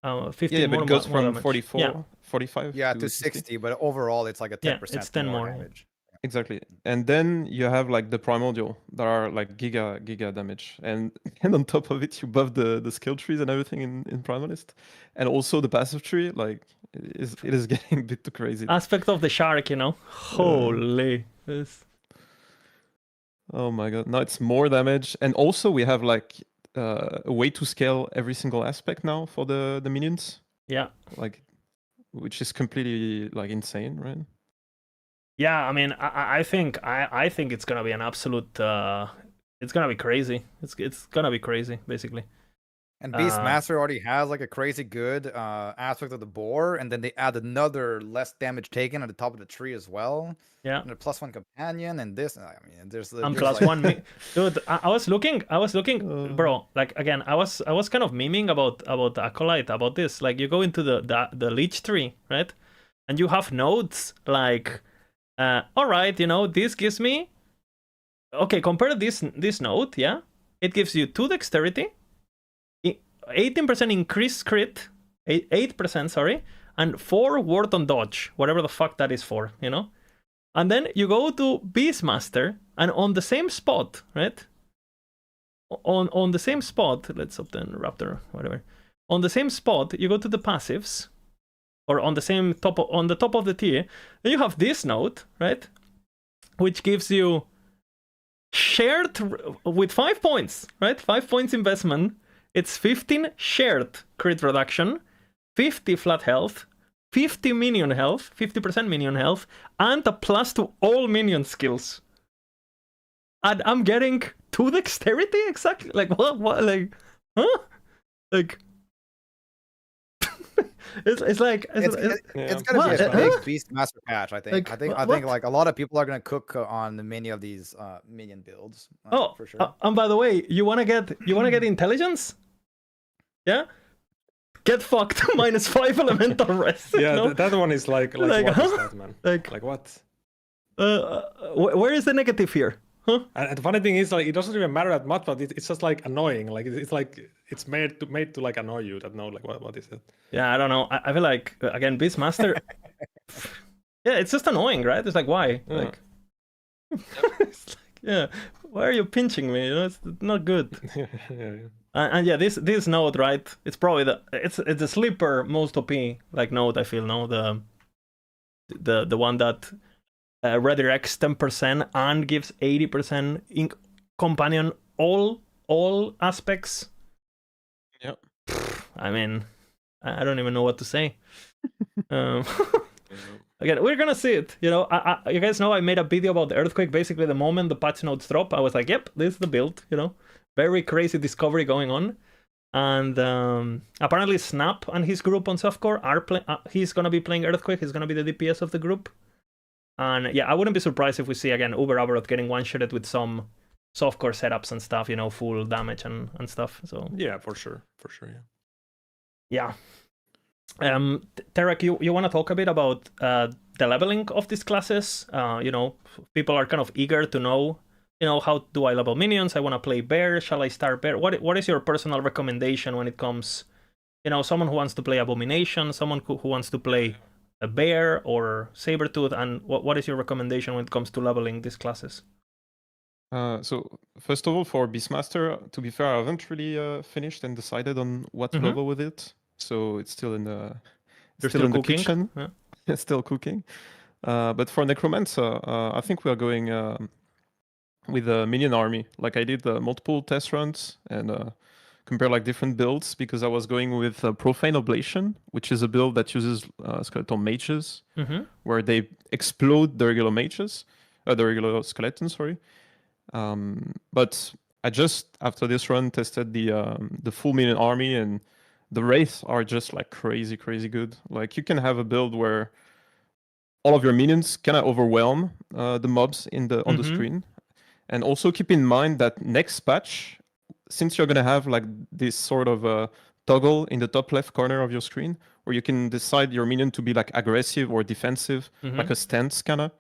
15 Yeah, more, but it goes more from damage. 44, Yeah, 45 Yeah, to to 60, but overall it's like a 10% yeah, it's 10 more. damage. Exactly. And then you have like the primordial that are like giga damage. And and on top of it, you buff the skill trees and everything in Primalist. And also the passive tree, like it is getting a bit too crazy. Aspect of the shark, you know. Holy. Oh my god. Now it's more damage. And also we have like a way to scale every single aspect now for the minions. Yeah. Like which is completely like insane, right? Yeah, I mean, I think it's gonna be an absolute. It's gonna be crazy. It's gonna be crazy, basically. And Beastmaster already has like a crazy good aspect of the boar, and then they add another less damage taken at the top of the tree as well. Yeah. And a +1 companion, and this. I mean, there's And there's +1, dude. I was looking, bro. Like again, I was kind of memeing about Acolyte about this. Like you go into the leech tree, right? And you have nodes like, all right, you know, this gives me. Okay, compare this node, yeah. It gives you 2 dexterity, 18% increased crit, 8%, sorry, and 4 ward on dodge, whatever the fuck that is for, you know? And then you go to Beastmaster, and on the same spot, right? On the same spot, let's obtain Raptor, whatever. On the same spot, you go to the passives, or on the same on the top of the tier, and you have this node, right? Which gives you shared with 5 points, right? 5 points investment. It's 15 shared crit reduction, 50 flat health, 50 minion health, 50% minion health, and a plus to all minion skills. And I'm getting 2 dexterity exactly. Like what? Like, huh? Like, it's like it's gonna be a big Beastmaster patch. I think. Like, I think like a lot of people are gonna cook on many of these minion builds. For sure. And by the way, you wanna get intelligence? Yeah. Get fucked. -5 elemental rest. Yeah, no? that one is like Like, what huh? is that, man? Like what? Where is the negative here? Huh? And the funny thing is, like, it doesn't even matter that much, but it's just like annoying. Like it's like it's made to like annoy you. That no, like what is it? Yeah, I don't know. I feel like again, Beastmaster. Yeah, it's just annoying, right? It's like why? Yeah. Like, it's like, yeah, why are you pinching me? You know, it's not good. yeah. And yeah, this node, right? It's probably it's the sleeper most OP like node. I feel the one that redirects 10% and gives 80% in companion all aspects. Yep. I mean, I don't even know what to say. Again, we're gonna see it. You know, you guys know I made a video about the earthquake. Basically, the moment the patch notes drop, I was like, "Yep, this is the build." You know, very crazy discovery going on. And apparently, Snap and his group on softcore are he's gonna be playing earthquake. He's gonna be the DPS of the group. And yeah, I wouldn't be surprised if we see again Uber Aberroth getting one-shotted with some softcore setups and stuff. You know, full damage and stuff. So Yeah, for sure. yeah. Tarek, you want to talk a bit about the leveling of these classes? You know, people are kind of eager to know, you know, how do I level minions? I want to play bear. Shall I start bear? What is your personal recommendation when it comes, you know, someone who wants to play Abomination, someone who wants to play a bear or Sabertooth, and what is your recommendation when it comes to leveling these classes? So first of all, for Beastmaster, to be fair, I haven't really finished and decided on what to level with it. So it's still in the Still the cooking? kitchen. Yeah. It's still cooking. But for Necromancer, I think we are going with a minion army. Like I did multiple test runs and compare like different builds because I was going with Profane Oblation, which is a build that uses skeletal mages, where they explode the regular mages, the regular skeletons. Sorry. But I just after this run tested the full minion army, and the wraiths are just like crazy good. Like you can have a build where all of your minions kind of overwhelm the mobs on the screen, and also keep in mind that next patch, since you're gonna have like this sort of toggle in the top left corner of your screen where you can decide your minion to be like aggressive or defensive, like a stance kind of.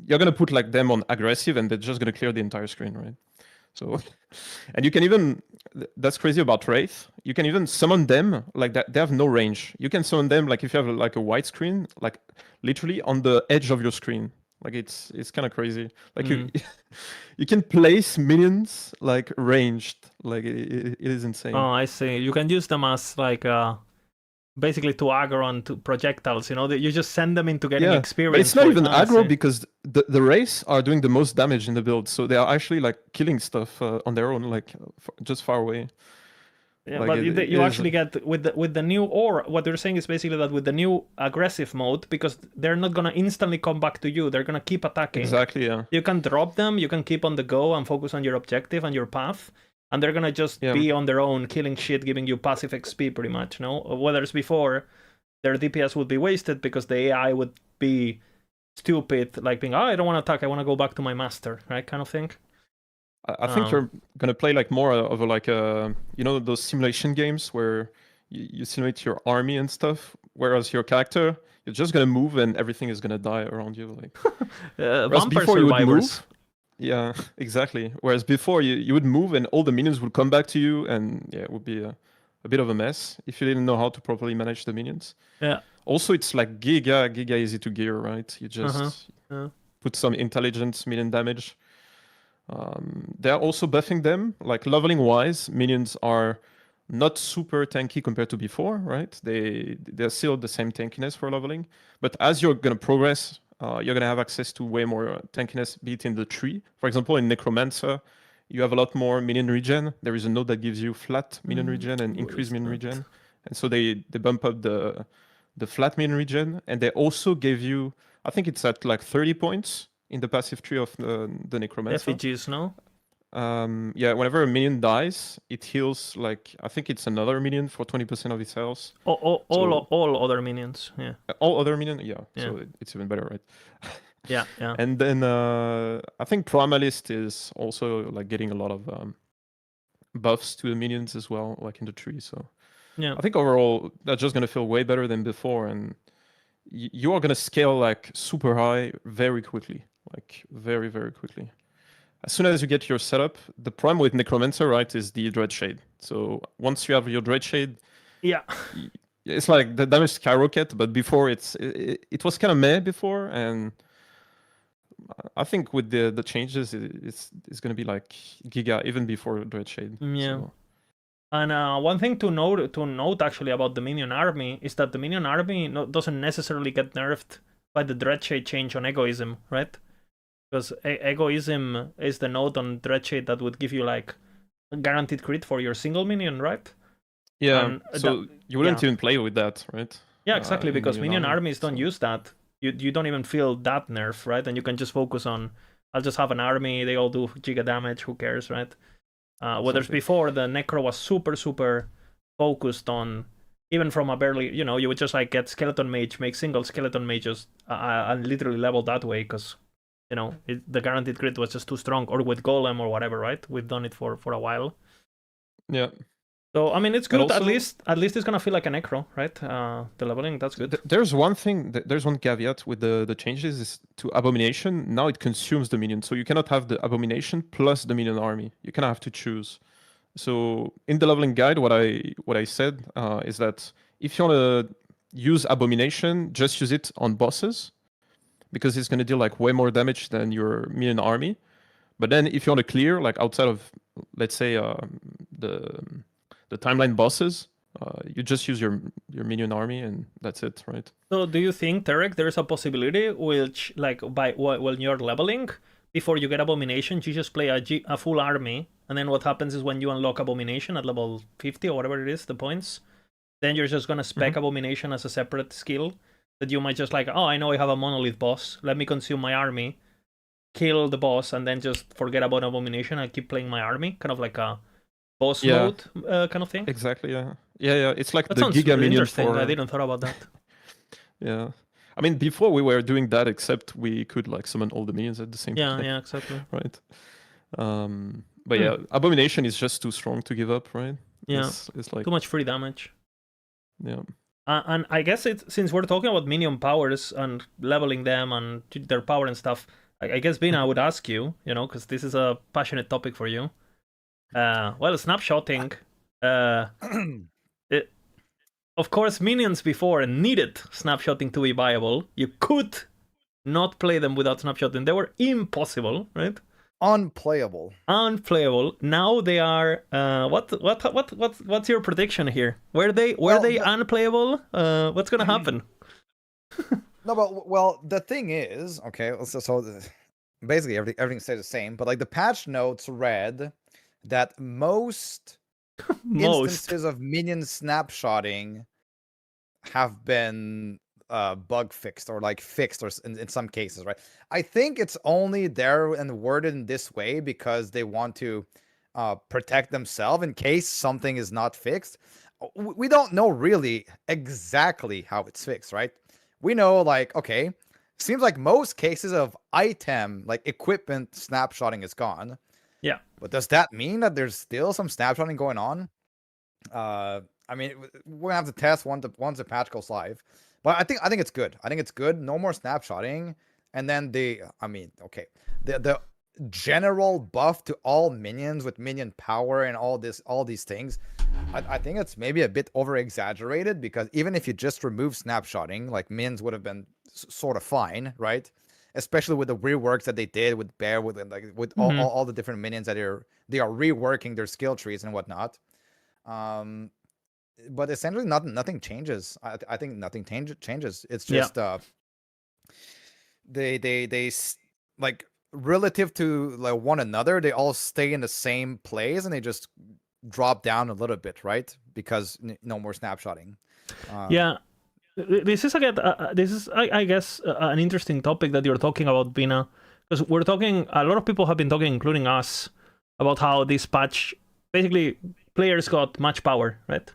You're gonna put like them on aggressive, and they're just gonna clear the entire screen, right? So, and you can even, that's crazy about Wraith. You can even summon them like that. They have no range. You can summon them like if you have like a white screen, like literally on the edge of your screen. Like it's kind of crazy. Like you you can place minions like ranged. Like it is insane. Oh, I see. You can use them as like basically to aggro onto projectiles. You know, you just send them into getting experience. But it's not even I aggro see. because the Wraiths are doing the most damage in the build, so they are actually like killing stuff on their own, like just far away. Yeah, Like, but it you is- actually get with the new, or what you're saying is basically that with the new aggressive mode, because they're not gonna instantly come back to you, they're gonna keep attacking. Exactly, yeah. You can drop them, you can keep on the go and focus on your objective and your path, and they're gonna just Yeah. be on their own, killing shit, giving you passive XP pretty much, no? Whereas before, their DPS would be wasted because the AI would be stupid, like being, I don't want to attack, I want to go back to my master, right, kind of thing. I think you're gonna play like more of a like you know those simulation games where you simulate your army and stuff, whereas your character you're just gonna move and everything is gonna die around you. Like whereas Vampire before you would survivors. move, yeah, exactly. Whereas before you would move and all the minions would come back to you, and yeah, it would be a bit of a mess if you didn't know how to properly manage the minions. Yeah. Also, it's like giga easy to gear, right? You just Yeah. put some intelligence, minion damage. They're also buffing them, like leveling wise, minions are not super tanky compared to before, right? They're still the same tankiness for leveling, but as you're gonna progress, you're gonna have access to way more tankiness, be it in the tree. For example, in Necromancer, you have a lot more minion regen. There is a node that gives you flat minion regen and What increased is minion that? regen, and so they bump up the flat minion regen, and they also gave you, I think it's at like 30 points in the passive tree of the Necromancer. Effigies, no? Yeah, whenever a minion dies, it heals like I think it's another minion for 20% of its health. All other minions, yeah. All other minion, yeah. Yeah. So it's even better, right? Yeah, yeah. And then I think Primalist is also like getting a lot of buffs to the minions as well, like in the tree. So Yeah. I think overall that's just gonna feel way better than before, and you are gonna scale like super high very quickly, like very quickly. As soon as you get your setup, the problem with Necromancer, right, is the Dread Shade. So once you have your Dread Shade, Yeah. it's like the damage skyrocket. But before it was kind of meh before, and I think with the changes, it's gonna be like giga even before Dread Shade. Yeah. So, And one thing to note actually about the minion army is that the minion army doesn't necessarily get nerfed by the Dreadshade change on Egoism, right? Because Egoism is the node on Dreadshade that would give you like a guaranteed crit for your single minion, right? yeah. And So you wouldn't even play with that, right? Yeah, exactly, in because minion army, armies don't so- use that. You don't even feel that nerf, right? And you can just focus on, I'll just have an army, they all do giga damage, who cares, right? Whereas Exactly. before, the Necro was super focused on, even from a barely, you would just like get Skeleton Mage, make single Skeleton Mages, and literally level that way, because, the guaranteed crit was just too strong, or with Golem or whatever, right? We've done it for a while. Yeah. So, I mean, it's And good, also- at least it's gonna feel like a Necro, right? The leveling, that's good. There's one thing, there's one caveat with the changes is to Abomination. Now it consumes the minion, so you cannot have the Abomination plus the minion army. You kind of have to choose. So in the leveling guide, what I said is that if you want to use Abomination, just use it on bosses, because it's going to deal like way more damage than your minion army. But then if you want to clear, like outside of, let's say, the timeline bosses, you just use your minion army and that's it, right? So do you think, Tarek, there's a possibility which, like, when you're leveling, before you get Abomination, you just play a full army, and then what happens is when you unlock Abomination at level 50 or whatever it is, the points, then you're just gonna spec Abomination as a separate skill, that you might just like, oh, I know I have a monolith boss, let me consume my army, kill the boss, and then just forget about Abomination and keep playing my army, kind of like a boss mode kind of thing. Exactly, yeah. Yeah, it's like That the sounds Giga really minion interesting. for... I didn't thought about that. Yeah. I mean, before we were doing that, except we could like summon all the minions at the same time. Yeah, exactly. Right. But yeah, Abomination is just too strong to give up, right? Yeah, it's like... too much free damage. Yeah. And I guess since we're talking about minion powers and leveling them and their power and stuff, I guess, Bina, I would ask you, because this is a passionate topic for you. Well, snapshotting. Of course, minions before needed snapshotting to be viable. You could not play them without snapshotting. They were impossible, right? Unplayable. Unplayable. Now they are. What's your prediction here? Were they unplayable? What's gonna happen? No, but well, the thing is, okay. Basically, everything stays the same. But like the patch notes read that most instances of minion snapshotting have been bug fixed or like fixed, or in some cases, right? I think it's only there and worded in this way because they want to protect themselves in case something is not fixed. We don't know really exactly how it's fixed, right? We know, like, okay, seems like most cases of item, like equipment snapshotting is gone. Yeah. But does that mean that there's still some snapshotting going on? I mean, we're gonna have to test once the patch goes live. But I think it's good. I think it's good. No more snapshotting. And then the general buff to all minions with minion power and all these things. I think it's maybe a bit over exaggerated, because even if you just remove snapshotting, like minions would have been sort of fine, right? Especially with the reworks that they did with Bear, with all the different minions that they are reworking their skill trees and whatnot. But essentially nothing changes. I think nothing changes. It's just they like relative to like one another, they all stay in the same place and they just drop down a little bit, right? Because no more snapshotting. This is again. This is, I guess, an interesting topic that you're talking about, Bina, because we're talking. A lot of people have been talking, including us, about how this patch basically players got much power, right?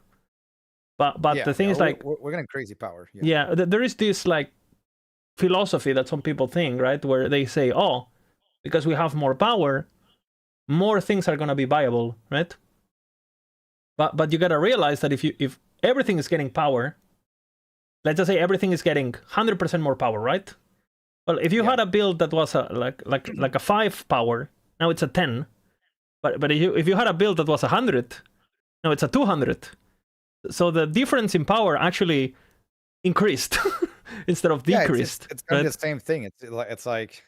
But the thing is, like, we're getting crazy power. There is this like philosophy that some people think, right, where they say, oh, because we have more power, more things are gonna be viable, right? But you gotta realize that if everything is getting power, let's just say everything is getting 100% more power, right? Well, if you had a build that was like a 5 power, now it's a 10. But if you had a build that was 100, now it's a 200. So the difference in power actually increased instead of decreased. It's gonna be the same thing. It's like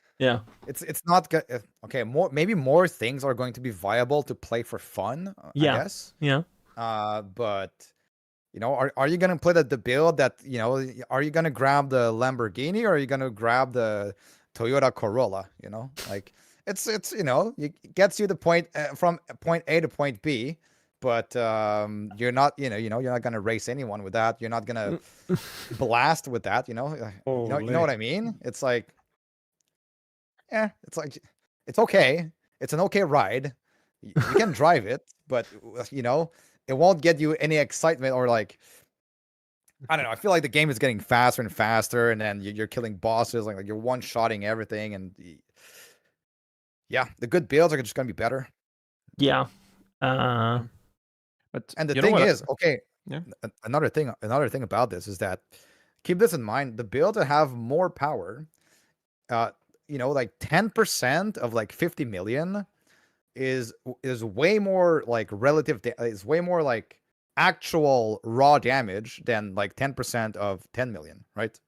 it's not good. Okay, maybe more things are going to be viable to play for fun. I guess. But you know, are you gonna play the build that, you know, are you gonna grab the Lamborghini or are you gonna grab the Toyota Corolla? You know, like it's you know, it gets you the point from point A to point B. But you're not, you know, you're not gonna race anyone with that. You're not gonna blast with that. You know, you know what I mean? It's like, it's like, it's okay. It's an okay ride. You can drive it, but you know, it won't get you any excitement or like, I don't know. I feel like the game is getting faster and faster, and then you're killing bosses, like you're one-shotting everything, and the good builds are just gonna be better. And the thing is, another thing about this is that, keep this in mind, the builds that have more power, you know, like 10% of like 50 million is way more like is way more like actual raw damage than like 10% of 10 million, right?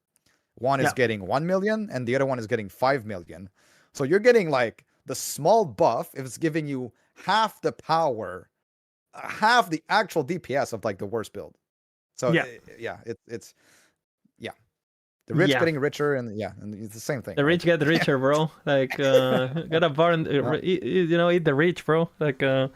One is getting 1 million and the other one is getting 5 million. So you're getting like the small buff if it's giving you half the power, half the actual DPS of like the worst build. So it's the rich getting richer, and it's the same thing. The rich get richer, bro. Like gotta burn, you know, eat the rich, bro. Like I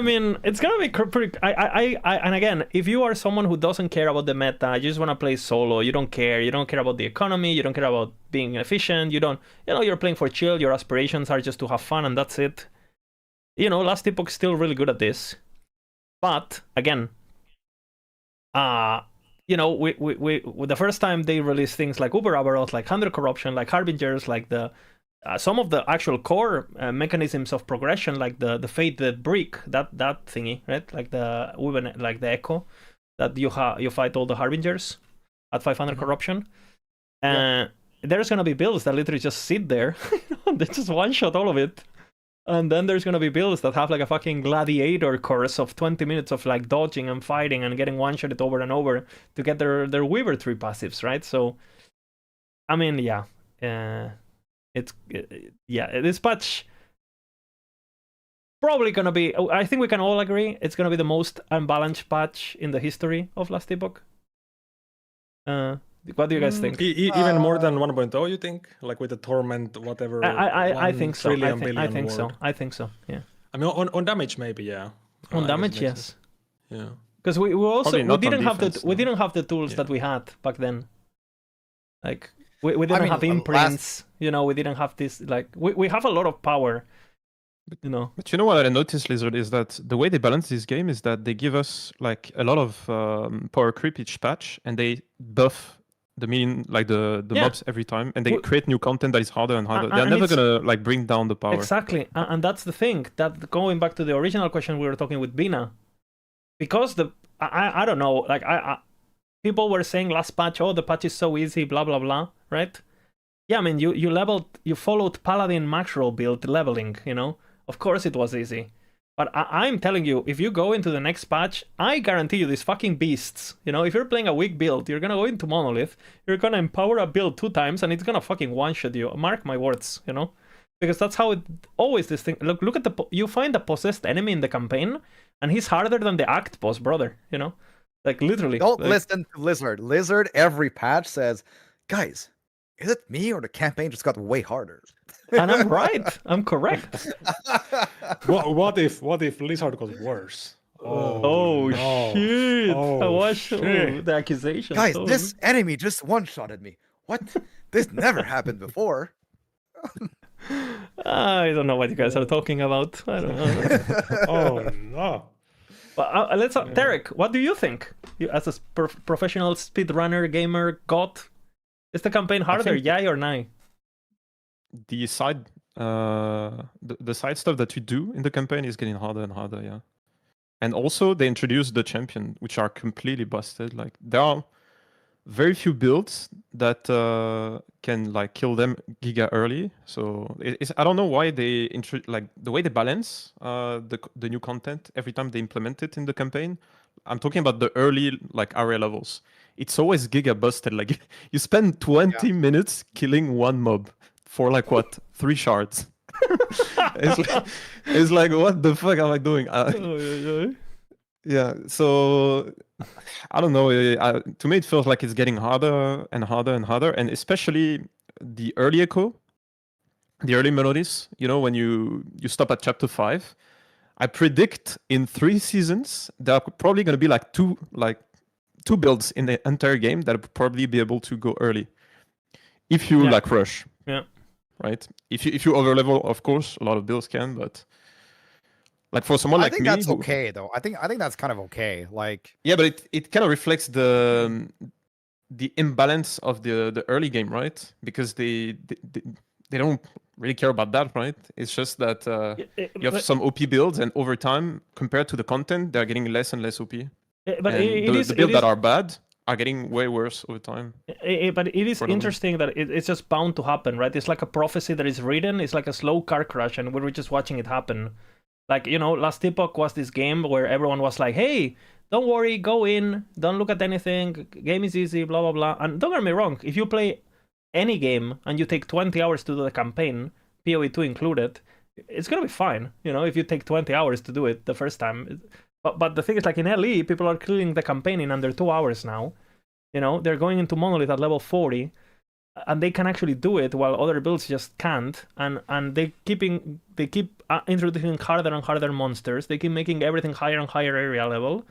mean, it's gonna be pretty. I and again, if you are someone who doesn't care about the meta, you just want to play solo, you don't care about the economy, you don't care about being efficient, you're playing for chill, your aspirations are just to have fun, and that's it. You know, Last Epoch is still really good at this. But again, you know, we the first time they released things like Uber Overalls, like 100 Corruption, like Harbingers, like the some of the actual core mechanisms of progression, like the Fated Brick, that thingy, right? Like the Echo, that you fight all the Harbingers at 500 Corruption. There's gonna be builds that literally just sit there, they just one shot all of it. And then there's gonna be builds that have like a fucking gladiator course of 20 minutes of like dodging and fighting and getting one-shotted over and over to get their Weaver tree passives, right? So, I mean, yeah, this patch probably gonna be. I think we can all agree it's gonna be the most unbalanced patch in the history of Last Epoch. What do you guys think? Even more than 1.0, you think? Like with the torment, whatever. I think so. I think so. word. I think so. Yeah. I mean, on damage maybe, yeah. On I guess damage, it makes yes. sense. Yeah. Because we also Probably not on didn't have defense, we no. didn't have the tools that we had back then. Like we didn't mean, have imprints. You know, we didn't have this. Like we have a lot of power. You know. But you know what I noticed, Lizard, is that the way they balance this game is that they give us like a lot of power creep each patch, and they buff the Yeah. mobs every time, and they We- create new content that is harder and harder. And They're never it's- gonna like bring down the power. Exactly, and that's the thing. That going back to the original question we were talking with Bina, because I don't know, like I people were saying last patch, oh, the patch is so easy, blah blah blah, right? Yeah, I mean you followed Paladin MAXROLL build leveling, you know. Of course it was easy, but I'm telling you, if you go into the next patch, I guarantee you these fucking beasts. You know, if you're playing a weak build, you're gonna go into Monolith, you're gonna empower a build 2 times, and it's gonna fucking one-shot you. Mark my words, you know. Because that's how it always this thing. Look at you find a possessed enemy in the campaign, and he's harder than the act boss, brother. You know, like literally. Don't like, listen to Lizard. Lizard every patch says, guys, is it me or the campaign just got way harder? And I'm right. I'm correct. What if Lizard got worse? Oh no. shit! Oh, I watched shit. the accusation. Guys, this enemy just one-shotted me. What? This never happened before. I don't know what you guys are talking about. I don't know. Oh no. But let's Derek, what do you think? You, as a professional speedrunner, gamer, god, is the campaign harder, think- yay or nay? The side the side stuff that you do in the campaign is getting harder and harder, yeah. And also they introduced the champion, which are completely busted. Like there are very few builds that can like kill them giga early. So I don't know why they like the way they balance the new content every time they implement it in the campaign. I'm talking about the early like area levels. It's always giga busted. Like you spend 20 minutes killing one mob for like what 3 shards. it's like what the fuck am I doing? Yeah, so I don't know. To me, it feels like it's getting harder and harder and harder, and especially the early echo, the early melodies. You know, when you stop at chapter 5, I predict in 3 seasons there are probably going to be like two builds in the entire game that will probably be able to go early if you like rush. Yeah. Right. If you overlevel, of course, a lot of builds can, but. Like for someone like me, I think that's okay though. I think that's kind of okay. Like yeah, but it kind of reflects the imbalance of the early game, right? Because they don't really care about that, right? It's just that you have some OP builds, and over time, compared to the content, they're getting less and less OP. But the builds that are bad are getting way worse over time. But it is interesting that it's just bound to happen, right? It's like a prophecy that is written. It's like a slow car crash, and we're just watching it happen. Like, you know, Last Epoch was this game where everyone was like, hey, don't worry, go in, don't look at anything, game is easy, blah, blah, blah. And don't get me wrong, if you play any game and you take 20 hours to do the campaign, PoE2 included, it's going to be fine, you know, if you take 20 hours to do it the first time. But the thing is, like in LE, people are clearing the campaign in under 2 hours now. You know, they're going into Monolith at level 40. And they can actually do it while other builds just can't, and they keep introducing harder and harder monsters. They keep making everything higher and higher area level,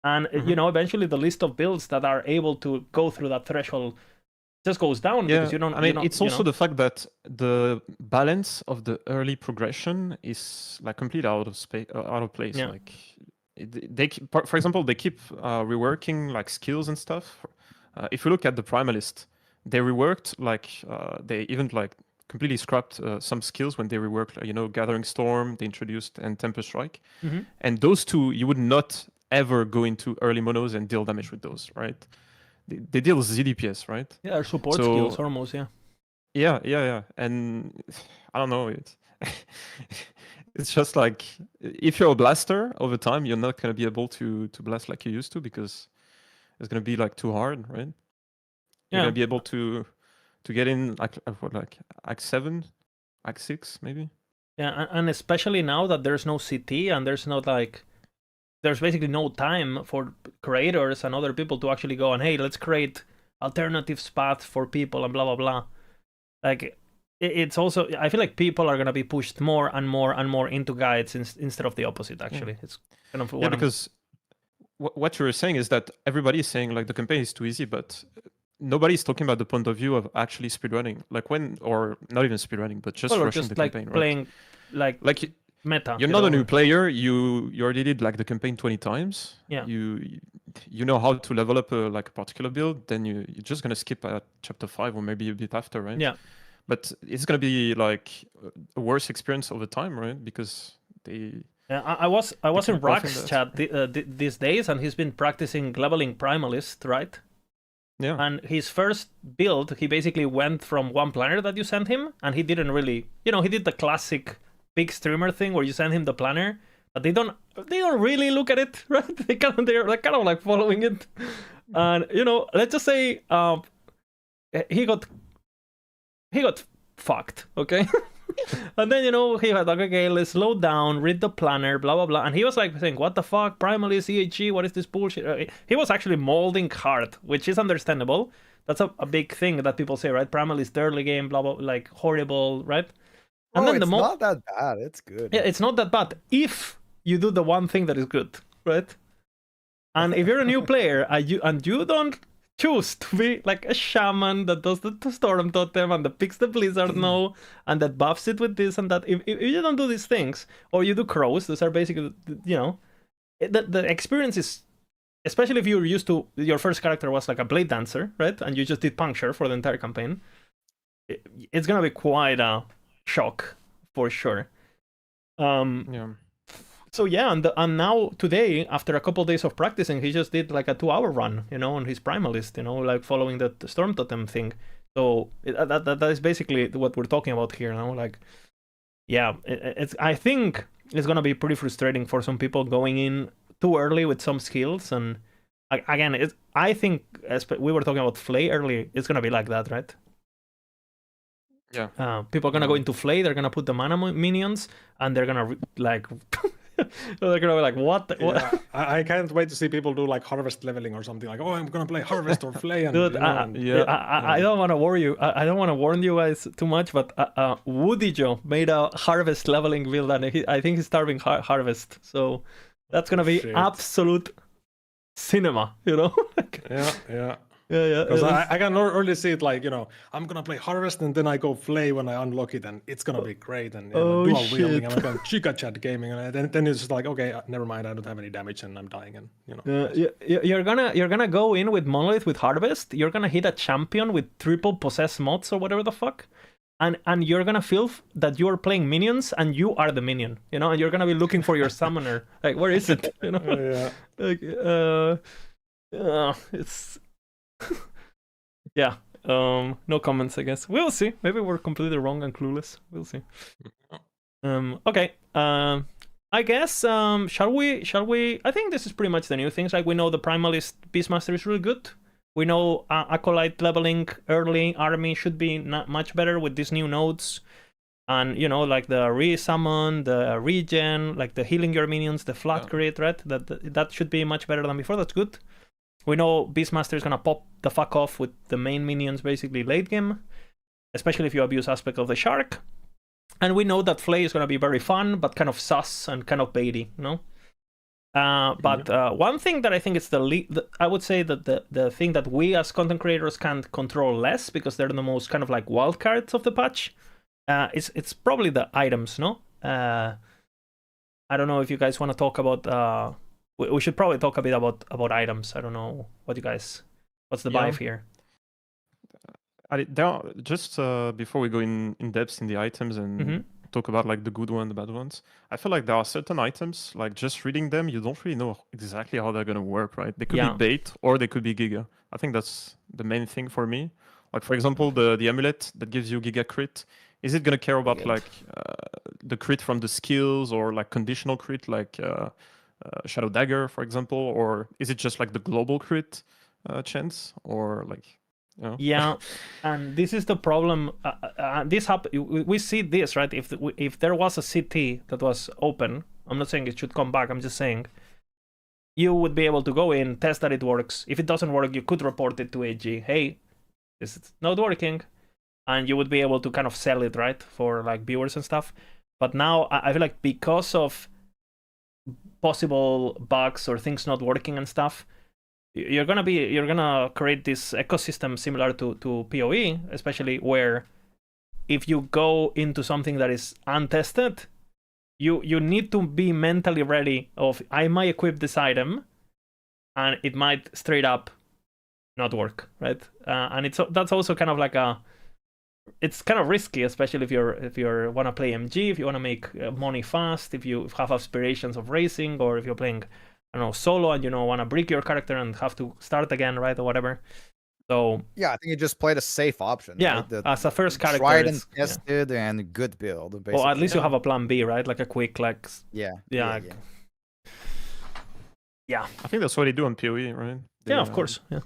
and you know, eventually the list of builds that are able to go through that threshold just goes down. Yeah, Because you don't. I mean, it's also the the fact that the balance of the early progression is like completely out of place. Yeah. Like for example, they keep reworking like skills and stuff. If you look at the Primalist, they reworked like they even like completely scrapped some skills when they reworked, you know, Gathering Storm, they introduced, and Tempest Strike. And those two, you would not ever go into early monos and deal damage with those, right? They deal ZDPS, right? Yeah, support So- skills almost. Yeah. Yeah. And I don't know. it's just like if you're a blaster over time, you're not gonna be able to blast like you used to because it's gonna be like too hard, right? You're Yeah. gonna be able to get in like what, like Act 7, Act 6 maybe. Yeah, and especially now that there's no CT and there's not like there's basically no time for creators and other people to actually go and hey, let's create alternative paths for people and blah blah blah. Like it's also I feel like people are gonna be pushed more and more and more into guides instead of the opposite. Actually, it's kind of because what you were saying is that everybody is saying like the campaign is too easy, but nobody's talking about the point of view of actually speedrunning, like when, or not even speedrunning, but just rushing the like campaign, playing right? Like meta. You're not a new player. You already did like the campaign 20 times. Yeah. You know how to level up like a particular build. Then you're just gonna skip at chapter 5 or maybe a bit after, right? Yeah. But it's gonna be like a worse experience over time, right? Because they. I was in keep buffing Rack's that. chat these days, and he's been practicing leveling Primalist, right? Yeah. And his first build, he basically went from one planner that you sent him, and he didn't really, he did the classic big streamer thing where you send him the planner, but they don't really look at it, right? They're kind of like following it, and let's just say he got fucked, okay. And then he had like, okay, let's slow down, read the planner, blah blah blah, and he was like saying, what the fuck, Primalist, EHG, what is this bullshit? He was actually molding hard, which is understandable. That's a big thing that people say, right? Primalist early game, blah blah, like horrible, right? And then it's not that bad. It's good. Yeah, it's not that bad if you do the one thing that is good, right? And if you're a new player and you don't choose to be like a shaman that does the storm totem and that picks the blizzard no and that buffs it with this and that, if you don't do these things, or you do crows, those are basically, the experience is, especially if you're used to, your first character was like a blade dancer, right? And you just did puncture for the entire campaign, it's gonna be quite a shock for sure. Yeah. So yeah, and now today, after a couple of days of practicing, he just did like a 2-hour run, on his Primalist, like following the Storm Totem thing. So that is basically what we're talking about here, like, yeah, I think it's gonna be pretty frustrating for some people going in too early with some skills, and again, I think we were talking about Flay early. It's gonna be like that, right? Yeah. People are gonna go into Flay. They're gonna put the mana minions, and they're gonna like. They're gonna be like, what? Yeah, I can't wait to see people do like harvest leveling or something, like, oh, I'm gonna play harvest or flay. And, dude, I don't want to worry you. I don't want to warn you guys too much, but Woody Joe made a harvest leveling build, and I think he's starving harvest. So that's gonna be absolute cinema, Yeah. Because I can already see it like, I'm gonna play harvest and then I go flay when I unlock it, and it's gonna be great, and dual wielding, I'm gonna chica chat gaming, and then it's just like, okay, never mind, I don't have any damage and I'm dying, and you're gonna go in with Monolith with harvest. You're gonna hit a champion with triple possess mods or whatever the fuck, and you're gonna feel that you are playing minions and you are the minion, and you're gonna be looking for your summoner, like, where is it? Like, it's. Yeah, no comments, I guess. We'll see. Maybe we're completely wrong and clueless. We'll see. Okay. I guess shall we I think this is pretty much the new things. Like, we know the Primalist Beastmaster is really good. We know Acolyte leveling early army should be much better with these new nodes. And like the resummon, the regen, like the healing your minions, the flat crit, right? That should be much better than before. That's good. We know Beastmaster is gonna pop the fuck off with the main minions basically late game, especially if you abuse aspect of the shark. And we know that Flay is gonna be very fun, but kind of sus and kind of baity, But one thing that I think is I would say that the thing that we as content creators can control less, because they're the most kind of like wild cards of the patch, it's probably the items, no? I don't know if you guys want to talk about. We should probably talk a bit about items. I don't know what's the vibe here. Just before we go in depth in the items and talk about like the good one, the bad ones, I feel like there are certain items, like just reading them, you don't really know exactly how they're gonna work, right? They could be bait or they could be giga. I think that's the main thing for me. Like, for example, the amulet that gives you giga crit Is it gonna care about Good. like the crit from the skills or like conditional crit, like Shadow Dagger, for example, or is it just like the global crit chance, or like, you know? Yeah, and this is the problem. We see this, right? If there was a CT that was open, I'm not saying it should come back. I'm just saying you would be able to go in, test that it works. If it doesn't work, you could report it to AG. Hey, this is not working, and you would be able to kind of sell it, right, for like viewers and stuff. But now I feel like because of possible bugs or things not working and stuff, you're gonna create this ecosystem similar to PoE, especially where if you go into something that is untested, you need to be mentally ready of, I might equip this item and it might straight up not work, right? And that's also kind of like it's kind of risky, especially if you want to play MG, if you want to make money fast, if you have aspirations of racing, or if you're playing, I don't know, solo and want to break your character and have to start again, right, or whatever. So yeah, I think you just played a safe option. yeah, right? as a first character, tried and tested and good build. Basically. Well, at least you have a plan B, right? Like a quick, like yeah. I think that's what they do on PoE, right? Yeah, of course. Yeah.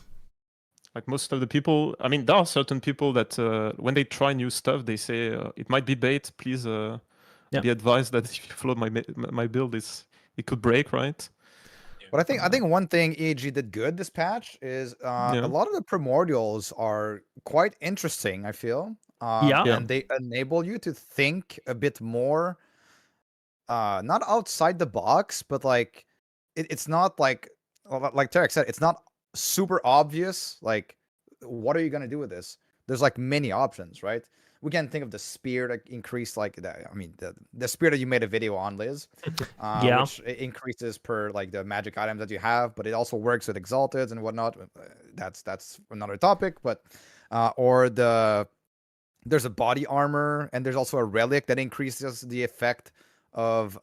Like most of the people, I mean, there are certain people that when they try new stuff, they say it might be bait. Please be advised that if you follow my build, it could break, right? But I think one thing EG did good this patch is a lot of the primordials are quite interesting. I feel, and they enable you to think a bit more, not outside the box, but like it's not like Tarek said, it's not super obvious. Like, what are you gonna do with this? There's like many options, right? We can think of the spear that increased like that. I mean, the spear that you made a video on, Liz, which increases per like the magic items that you have, but it also works with exalted and whatnot. That's another topic. But or there's a body armor, and there's also a relic that increases the effect of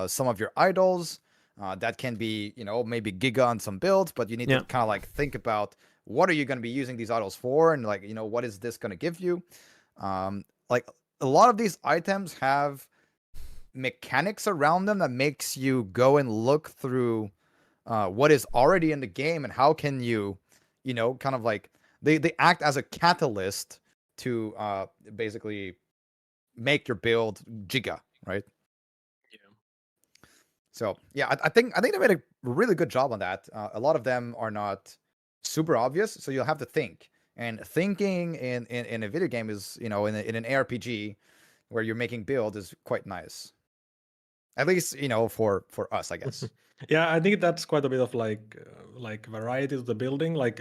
some of your idols. That can be, maybe Giga on some builds, but you need to kind of like think about what are you going to be using these idols for, and like, what is this going to give you? Like a lot of these items have mechanics around them that makes you go and look through what is already in the game, and how can you, kind of like they act as a catalyst to basically make your build Giga, right? So yeah, I think they made a really good job on that. A lot of them are not super obvious, so you'll have to think. And thinking in a video game is, in an ARPG where you're making build is quite nice. At least, for us, I guess. Yeah, I think that's quite a bit of like variety to the building. Like,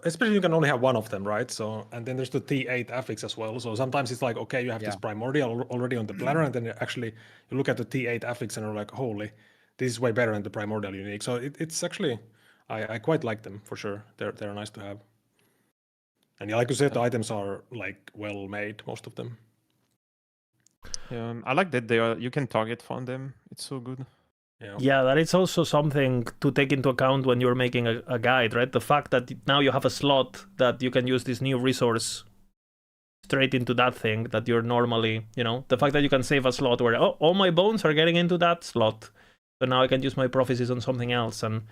especially you can only have one of them, right? So, and then there's the T8 affix as well. So sometimes it's like, okay, you have this primordial already on the planner, and then actually you look at the T8 affix and you're like, holy, this is way better than the primordial unique. So it's actually, I quite like them for sure. They're nice to have. And yeah, like you said, the items are like well made, most of them. I like that you can target farm them. It's so good. Yeah, that is also something to take into account when you're making a guide, right? The fact that now you have a slot that you can use this new resource straight into that thing that you're normally, the fact that you can save a slot where, all my bones are getting into that slot. So now I can use my prophecies on something else. And,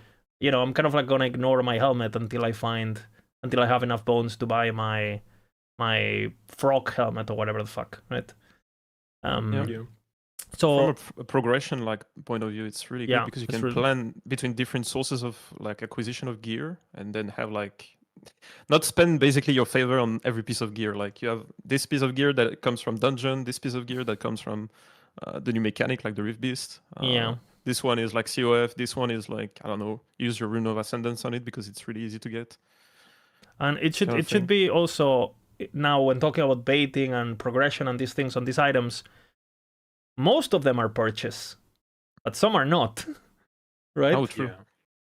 I'm kind of like going to ignore my helmet until I have enough bones to buy my frog helmet or whatever the fuck, right? So from a progression point of view, it's really good because you can plan between different sources of like acquisition of gear, and then have like not spend basically your favor on every piece of gear. Like you have this piece of gear that comes from dungeon, this piece of gear that comes from the new mechanic like the Rift Beast. This one is like COF. This one is like, I don't know, use your Rune of Ascendance on it because it's really easy to get. And it should be also, now when talking about baiting and progression and these things on these items, most of them are purchase, but some are not, right? Oh, true.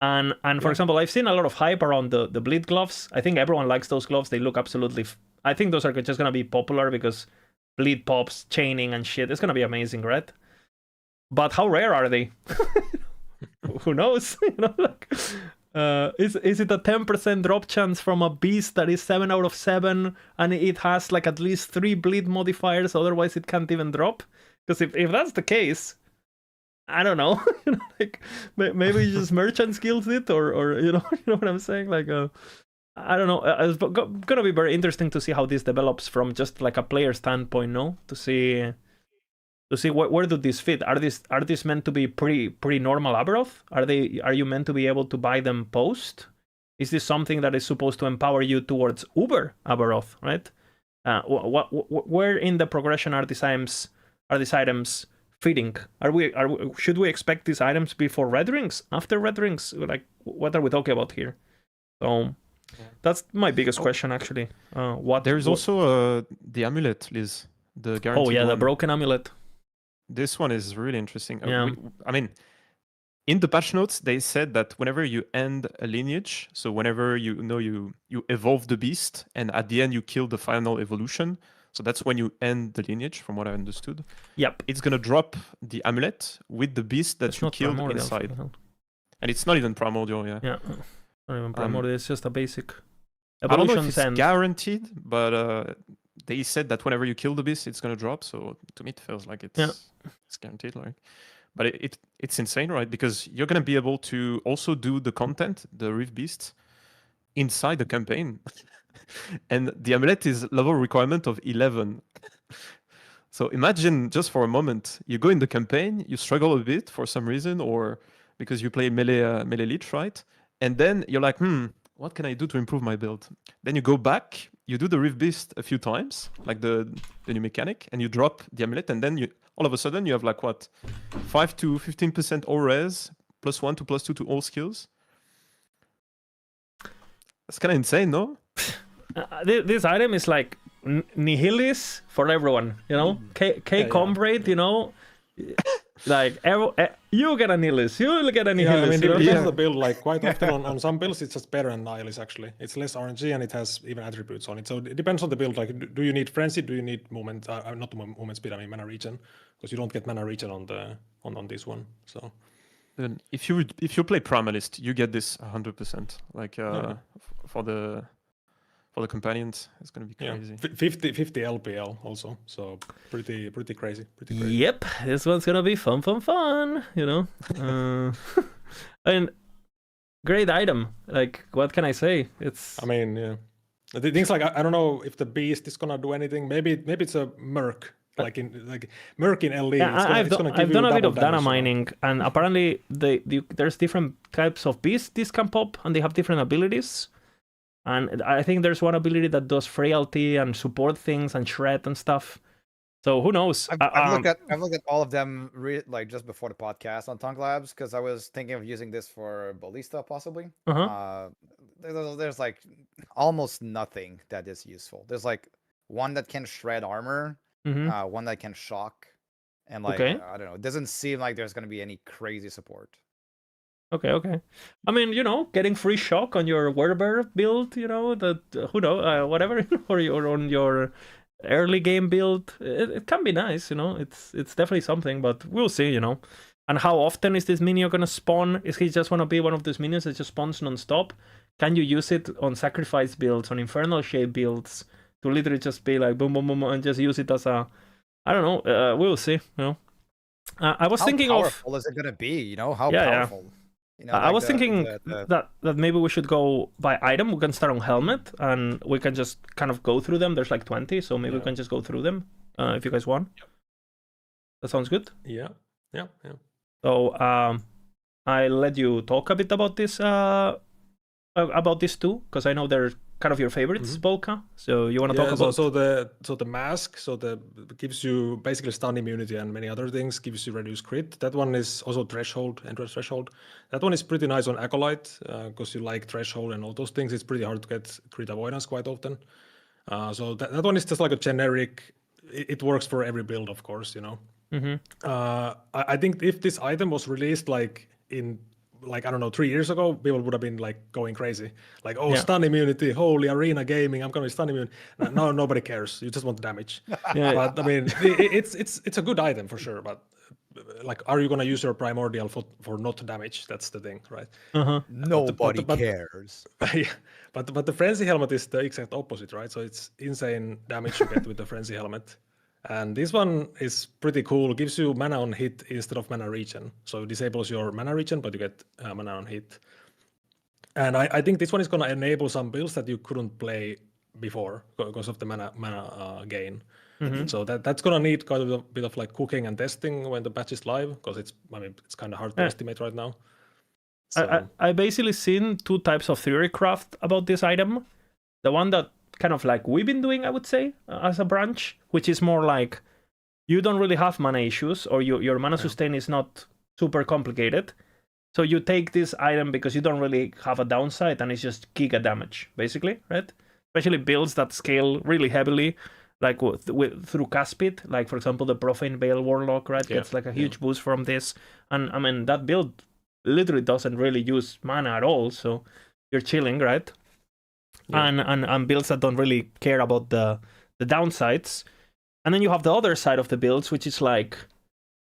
Yeah. And for example, I've seen a lot of hype around the bleed gloves. I think everyone likes those gloves. They look absolutely... I think those are just going to be popular because bleed pops, chaining and shit. It's going to be amazing, right? But how rare are they? Who knows? Is it a 10% drop chance from a beast that is 7 out of 7 and it has like at least 3 bleed modifiers, otherwise it can't even drop? Because if that's the case, I don't know. Like maybe you just merchant skills it, or you know what I'm saying? Like I don't know. It's gonna be very interesting to see how this develops from just like a player standpoint, no? To see where do these fit. Are these meant to be pretty normal Aberoth? Are you meant to be able to buy them post? Is this something that is supposed to empower you towards Uber Aberoth, right? Where in the progression are these items fitting? Should we expect these items before Red Rings? After Red Rings? Like, what are we talking about here? So that's my biggest question, actually. There's also the amulet, Liz. The guaranteed Oh yeah, the one. broken amulet. This one is really interesting. Yeah. I mean, in the patch notes, they said that whenever you end a lineage, so whenever you evolve the beast, and at the end you kill the final evolution, so that's when you end the lineage, from what I understood. Yep. It's gonna drop the amulet with the beast that It's you not killed primordial, inside, for the hell. and it's not even primordial. Yeah. Yeah. Not even primordial. It's just a basic. I don't know if Evolutions it's end. guaranteed, but they said that whenever you kill the beast, it's gonna drop. So to me, it feels like it's guaranteed, like. But it's insane, right? Because you're gonna be able to also do the content, the Reef Beast, inside the campaign, and the amulet is level requirement of 11. So imagine just for a moment, you go in the campaign, you struggle a bit for some reason, or because you play melee lich, right? And then you're like, what can I do to improve my build? Then you go back, you do the Reef Beast a few times, like the new mechanic, and you drop the amulet, and then all of a sudden you have like what, 5 to 15% all res, +1 to +2 to all skills. That's kind of insane, no? This item is like Nihilis for everyone, you know? Comrade, you know? Like, you get a Nihilis, you get a Nihilis. Yeah, I mean, you know? it depends on the build. Like, quite often on some builds, it's just better than Nihilis, actually. It's less RNG and it has even attributes on it. So it depends on the build. Like, do you need Frenzy? Do you need movement? Not movement speed, I mean mana regen. Because you don't get mana regen on this one. So then if you play Primalist, you get this 100%. Like for the companions, it's gonna be crazy. 50 LPL also, so pretty crazy. Yep, this one's gonna be fun, you know. And great item. Like, what can I say? I mean, yeah. The things like I don't know if the beast is gonna do anything. Maybe it's a Merc. Like Merc in LE. Yeah, I've done a bit of data mining, and apparently there's different types of beasts this can pop, and they have different abilities. And I think there's one ability that does frailty and support things and shred and stuff. So who knows? I've looked at all of them like just before the podcast on Tongue Labs, because I was thinking of using this for Ballista possibly. There's like almost nothing that is useful. There's like one that can shred armor, one that can shock, and like I don't know. It doesn't seem like there's gonna be any crazy support. Okay. I mean, you know, getting free shock on your Werber build, you know, that who knows, whatever, or on your early game build, it can be nice, you know. It's definitely something, but we'll see, you know. And how often is this minion gonna spawn? Is he just wanna be one of those minions that just spawns non-stop? Can you use it on sacrifice builds, on infernal shape builds, to literally just be like boom, boom, boom, and just use it as a, I don't know. We'll see, you know. I was thinking how of. powerful is it gonna be? You know, how powerful. Yeah. You know, I was thinking that maybe we should go by item. We can start on helmet, and we can just kind of go through them. There's like 20, so maybe we can just go through them if you guys want. Yep. That sounds good. Yeah. So I let you talk a bit about this too, because I know they're kind of your favorites, Volka. So you want to talk about? So the mask, gives you basically stun immunity and many other things. Gives you reduced crit. That one is also threshold, entrance threshold. That one is pretty nice on Acolyte because you like threshold and all those things. It's pretty hard to get crit avoidance quite often. So that one is just like a generic. It works for every build, of course, you know. I think if this item was released like in I don't know 3 years ago, people would have been like going crazy, like stun immunity, holy arena gaming, I'm gonna be stun immune. No, nobody cares. You just want damage. But I mean, it's a good item for sure. But like, are you gonna use your primordial for not damage? That's the thing, right? Nobody but- cares. Yeah, but the frenzy helmet is the exact opposite, right? So it's insane damage you get with the frenzy helmet. And this one is pretty cool. Gives you mana on hit instead of mana regen. So it disables your mana regen, but you get mana on hit. And I think this one is going to enable some builds that you couldn't play before because of the mana gain. So that's going to need quite a bit of like cooking and testing when the patch is live, because it's kind of hard to estimate right now. So, I basically seen two types of theory craft about this item. The one that kind of like we've been doing, I would say, as a branch, which is more like you don't really have mana issues, or your mana sustain is not super complicated. So you take this item because you don't really have a downside, and it's just giga damage, basically, right? Especially builds that scale really heavily, like through cast speed. Like, for example, the Profane Veil Warlock, right? Gets like a huge boost from this. And I mean, that build literally doesn't really use mana at all, so you're chilling, right? And builds that don't really care about the downsides. And then you have the other side of the builds, which is like,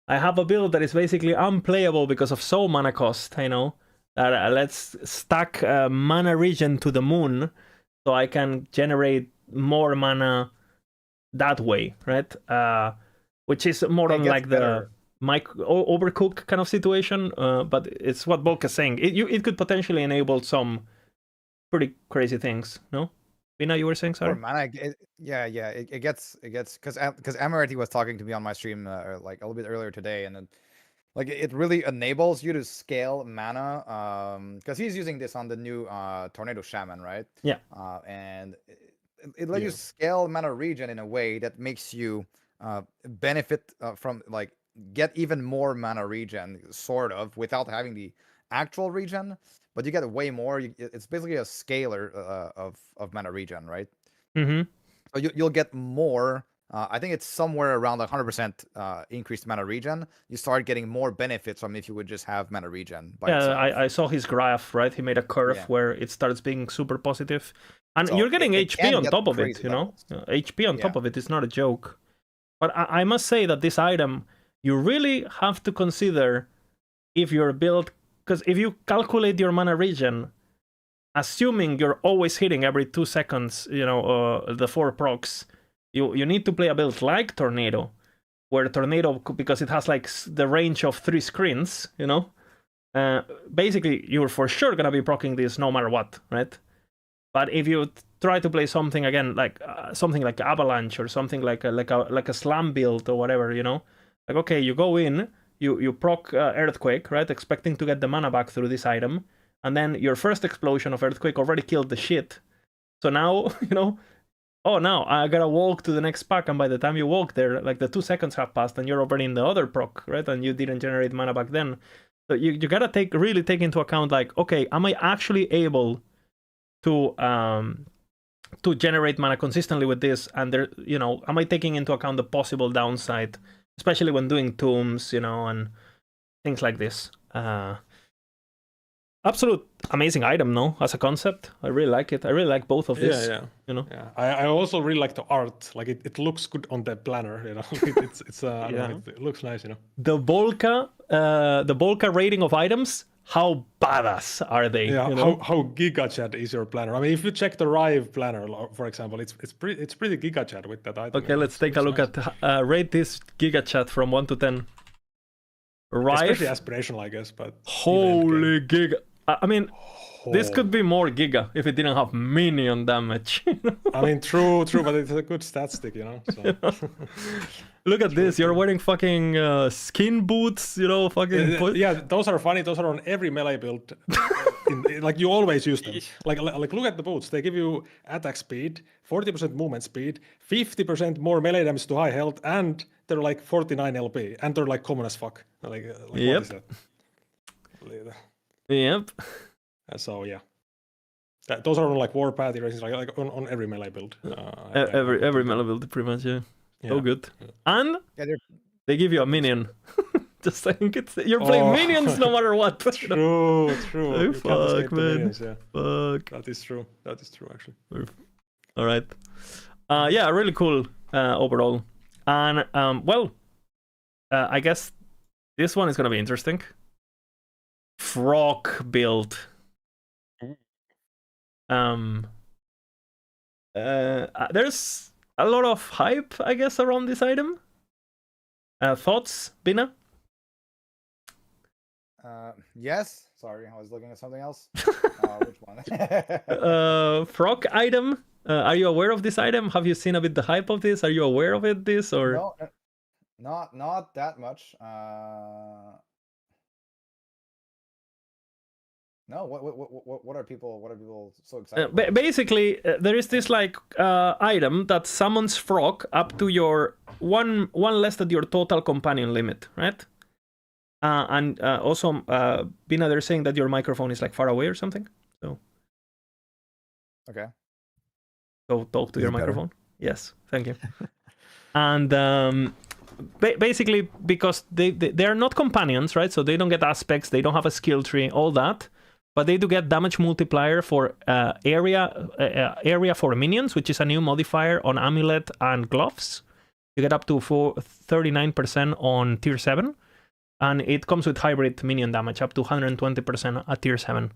I have a build that is basically unplayable because of so mana cost, you know, that let's stack mana regen to the moon so I can generate more mana that way, right? Which is more on like the overcook kind of situation, but it's what Bulk is saying. It could potentially enable some pretty crazy things, no? Vina, you were saying, sorry? Or mana, it gets because Amarity was talking to me on my stream like a little bit earlier today, and then like it really enables you to scale mana because he's using this on the new Tornado Shaman, right? Yeah. And it lets you scale mana regen in a way that makes you benefit from like get even more mana regen, sort of, without having the actual regen. But you get way more. It's basically a scalar of mana regen, right? Mm-hmm. So you'll get more. I think it's somewhere around 100% increased mana regen. You start getting more benefits from if you would just have mana regen by itself. I saw his graph, right? He made a curve where it starts being super positive. And So you're getting HP on top of it, crazy you know? levels. HP on top of it is not a joke. But I must say that this item, you really have to consider if your build, because if you calculate your mana regen, assuming you're always hitting every 2 seconds, you know, the 4 procs, you need to play a build like Tornado, where Tornado, because it has like the range of 3 screens, you know, basically you're for sure gonna be proccing this no matter what, right? But if you try to play something again like something like Avalanche or something like a slam build or whatever, you know, like okay, you go in, you proc Earthquake, right, expecting to get the mana back through this item, and then your first explosion of Earthquake already killed the shit. So now, you know, oh, now I gotta walk to the next pack, and by the time you walk there, like the 2 seconds have passed, and you're already in the other proc, right? And you didn't generate mana back then. So you gotta really take into account, like, okay, am I actually able to generate mana consistently with this? And there, you know, am I taking into account the possible downside, especially when doing tombs, you know, and things like this. Absolute amazing item, no? As a concept, I really like it. I really like both of these. You know. Yeah, I also really like the art. Like it looks good on the planner. You know, it's I don't know, it looks nice. You know. The Bolka rating of items. How badass are they? Yeah. You know? How gigachat is your planner? I mean, if you check the Rive planner, for example, it's pretty gigachat with that item. Okay, let's take a look at rate this gigachat from 1 to 10. Rive. Especially aspirational, I guess, but holy giga. I mean, this could be more giga if it didn't have minion damage. I mean, true, but it's a good stat stick, you know. So. Look at this. You're wearing fucking skin boots, you know, fucking... Yeah, those are funny. Those are on every melee build. Like, you always use them. Like, look at the boots. They give you attack speed, 40% movement speed, 50% more melee damage to high health, and they're like 49 LP, and they're like common as fuck. Like yep. What is that? Yep. So yeah, those are on like Warpath erases, like on every melee build. Every melee build, pretty much. Yeah. So good. And they give you a minion. Just saying, you're playing minions no matter what. True. Oh, fuck, man. Minions, Fuck. That is true actually. All right. Yeah, really cool overall. And well, I guess This one is gonna be interesting. Frog build. There's a lot of hype, I guess, around this item. Thoughts, Bina? Yes. Sorry, I was looking at something else. Which one? Frog item. Are you aware of this item? Have you seen a bit the hype of this? Are you aware of it? This or no, not that much. No, what are people so excited about? Basically, there is this like item that summons frog up to your one less than your total companion limit, right? And also, Bina, they're saying that your microphone is like far away or something. So okay, go talk to Is your it better? microphone. Yes, thank you. And basically, because they are not companions, right? So they don't get aspects, they don't have a skill tree, all that. But they do get damage multiplier for area for minions, which is a new modifier on amulet and gloves. You get up to 39% on tier 7, and it comes with hybrid minion damage up to 120% at tier 7,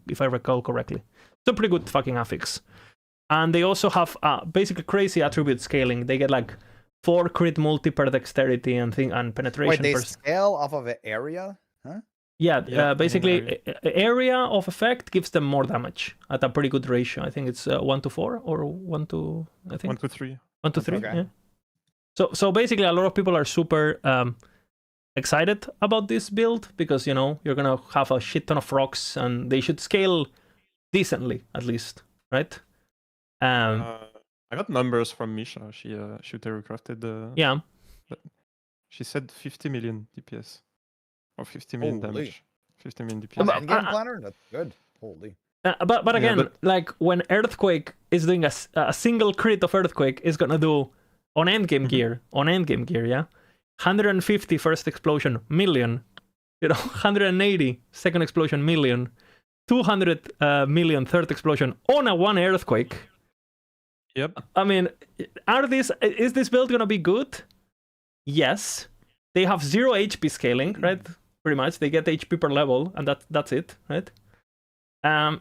if I recall correctly. So pretty good fucking affix. And they also have basically crazy attribute scaling. They get like 4 crit multi per dexterity and penetration. Wait, they scale off of an area? Huh? Yeah, basically, area of effect gives them more damage at a pretty good ratio. I think it's 1-4 or 1 I think 1-3. 1-3. Okay. Yeah. So basically, a lot of people are super excited about this build because you're gonna have a shit ton of frogs and they should scale decently at least, right? I got numbers from Misha. She recrafted. Yeah. She said 50 million DPS. Or 50 million Holy. damage. 50 million On DPS. endgame planner? That's good. Holy. But again, like when Earthquake is doing a single crit of Earthquake is gonna do on endgame gear, yeah, 150 first explosion million, 180 second explosion million, 200 million third explosion on a one Earthquake. Yep. I mean, is this build gonna be good? Yes. They have 0 HP scaling, right? Pretty much, they get HP per level, and that's it, right? I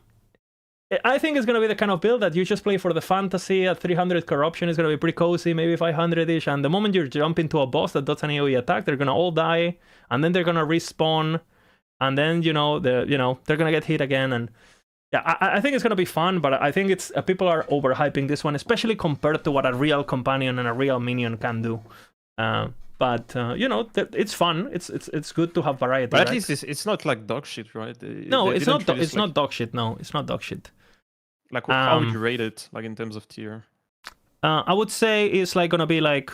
think it's gonna be the kind of build that you just play for the fantasy. At 300 corruption is gonna be pretty cozy, maybe 500-ish. And the moment you jump into a boss that does an AOE attack, they're gonna all die, and then they're gonna respawn, and then they're gonna get hit again. And yeah, I think it's gonna be fun, but I think it's people are overhyping this one, especially compared to what a real companion and a real minion can do. But it's fun. It's good to have variety. But at right? least it's not like dog shit, right? No, it's not. It's not dog shit. No, it's not dog shit. Like how would you rate it, like in terms of tier? I would say it's like gonna be like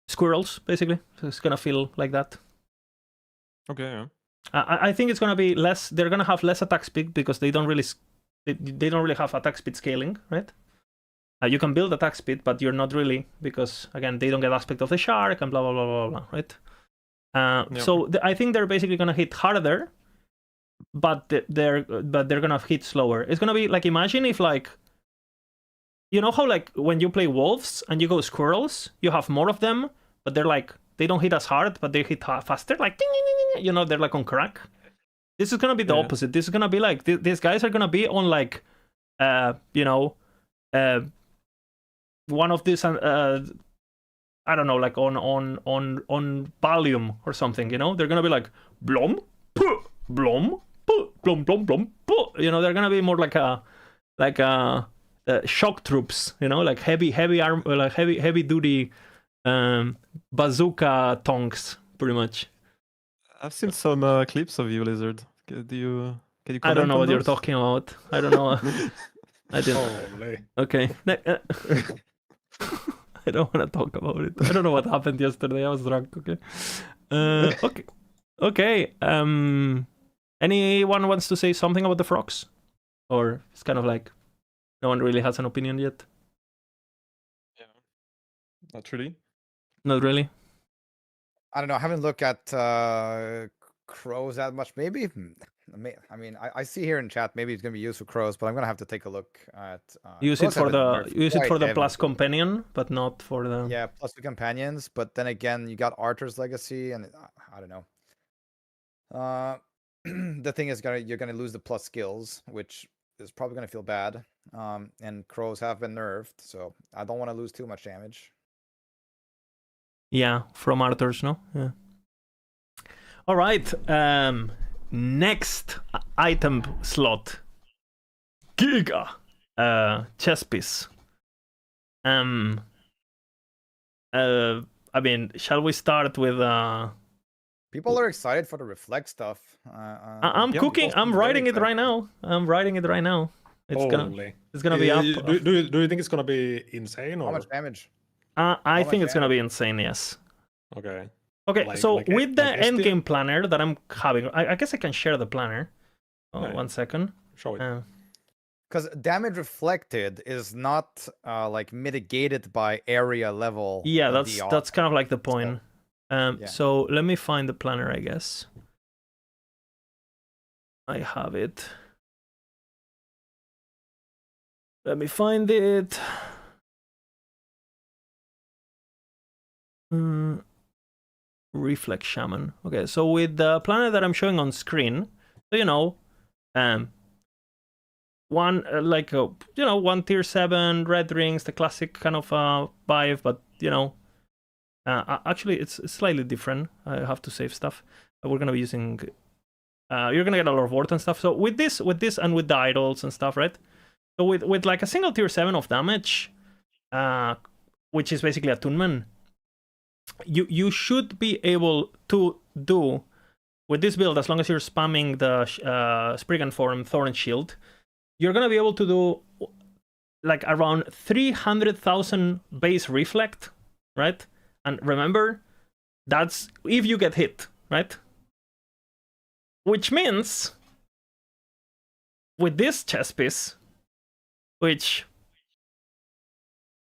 squirrels, basically. So it's gonna feel like that. Okay. Yeah. I think it's gonna be less. They're gonna have less attack speed because they don't really have attack speed scaling, right? You can build attack speed, but you're not really, because again they don't get aspect of the shark and blah blah blah blah blah, right? So I think they're basically gonna hit harder, but they're gonna hit slower. It's gonna be like, imagine if like, how like when you play wolves and you go squirrels, you have more of them, but they're like, they don't hit as hard, but they hit faster, like they're like on crack. This is gonna be the opposite. This is gonna be like these guys are gonna be on like one of these I don't know, like on Valium or something, they're gonna be like blom, puh, blom, puh, blom, blom, blom, puh. They're gonna be more like shock troops, like heavy arm, like heavy duty bazooka tonks, pretty much. I've seen some clips of you, Lizard. Can you I don't know comment what on you're those? talking about. I don't know. I didn't. Holy. Okay. I don't want to talk about it. I don't know what happened yesterday. I was drunk. Okay. Okay. Anyone wants to say something about the frogs, or it's kind of like no one really has an opinion yet? Yeah. Not really. Not really. I don't know. I haven't looked at crows that much. Maybe. I mean, I see here in chat maybe it's gonna be used for crows, but I'm gonna have to take a look at. Use it for the plus companion, but not for the. Yeah, plus the companions. But then again, you got Arthur's Legacy, and I don't know. The thing is, you're gonna lose the plus skills, which is probably gonna feel bad. And crows have been nerfed, so I don't want to lose too much damage. Yeah, from Arthur's, no? Yeah. All right. Next item slot. Giga. Chess piece. I mean, shall we start with People are excited for the reflect stuff. I'm cooking. I'm writing it right now. It's gonna be up. Do you think it's gonna be insane, or how much damage? I think it's gonna be insane. Yes. Okay. Okay. So with the like endgame planner that I'm having, I guess I can share the planner. Oh, Right. 1 second. Show it. Because damage reflected is not like mitigated by area level. Yeah, of that's kind of like the point. yeah. So let me find the planner, I guess. I have it. Let me find it. Reflex Shaman. Okay, so with the planner that I'm showing on screen, so you know, one like you know, 1 tier 7 red rings, the classic kind of vibe, but you know, actually it's slightly different. I have to save stuff. We're gonna be using. You're gonna get a lot of ward and stuff. So with this, and with the idols and stuff, right? So with like a single tier 7 of damage, which is basically attunement, you should be able to do with this build, as long as you're spamming the Spriggan Form Thorn Shield, you're gonna be able to do like around 300,000 base reflect, right? And remember, that's if you get hit, right? Which means with this chess piece, which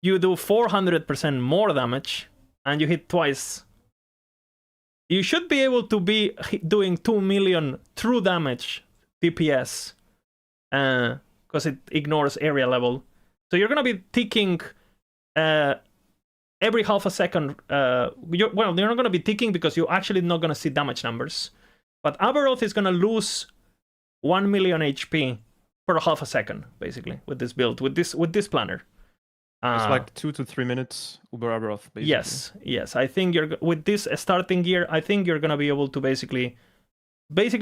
you do 400% more damage and you hit twice, you should be able to be doing 2 million true damage DPS, because it ignores area level. So you're gonna be ticking every half a second. You're not gonna be ticking because you're actually not gonna see damage numbers. But Aberoth is gonna lose 1 million HP per half a second, basically, with this build, with this planner. It's like 2 to 3 minutes Uber Aberoth, basically. Yes. I think you're with this starting gear. I think you're gonna be able to basically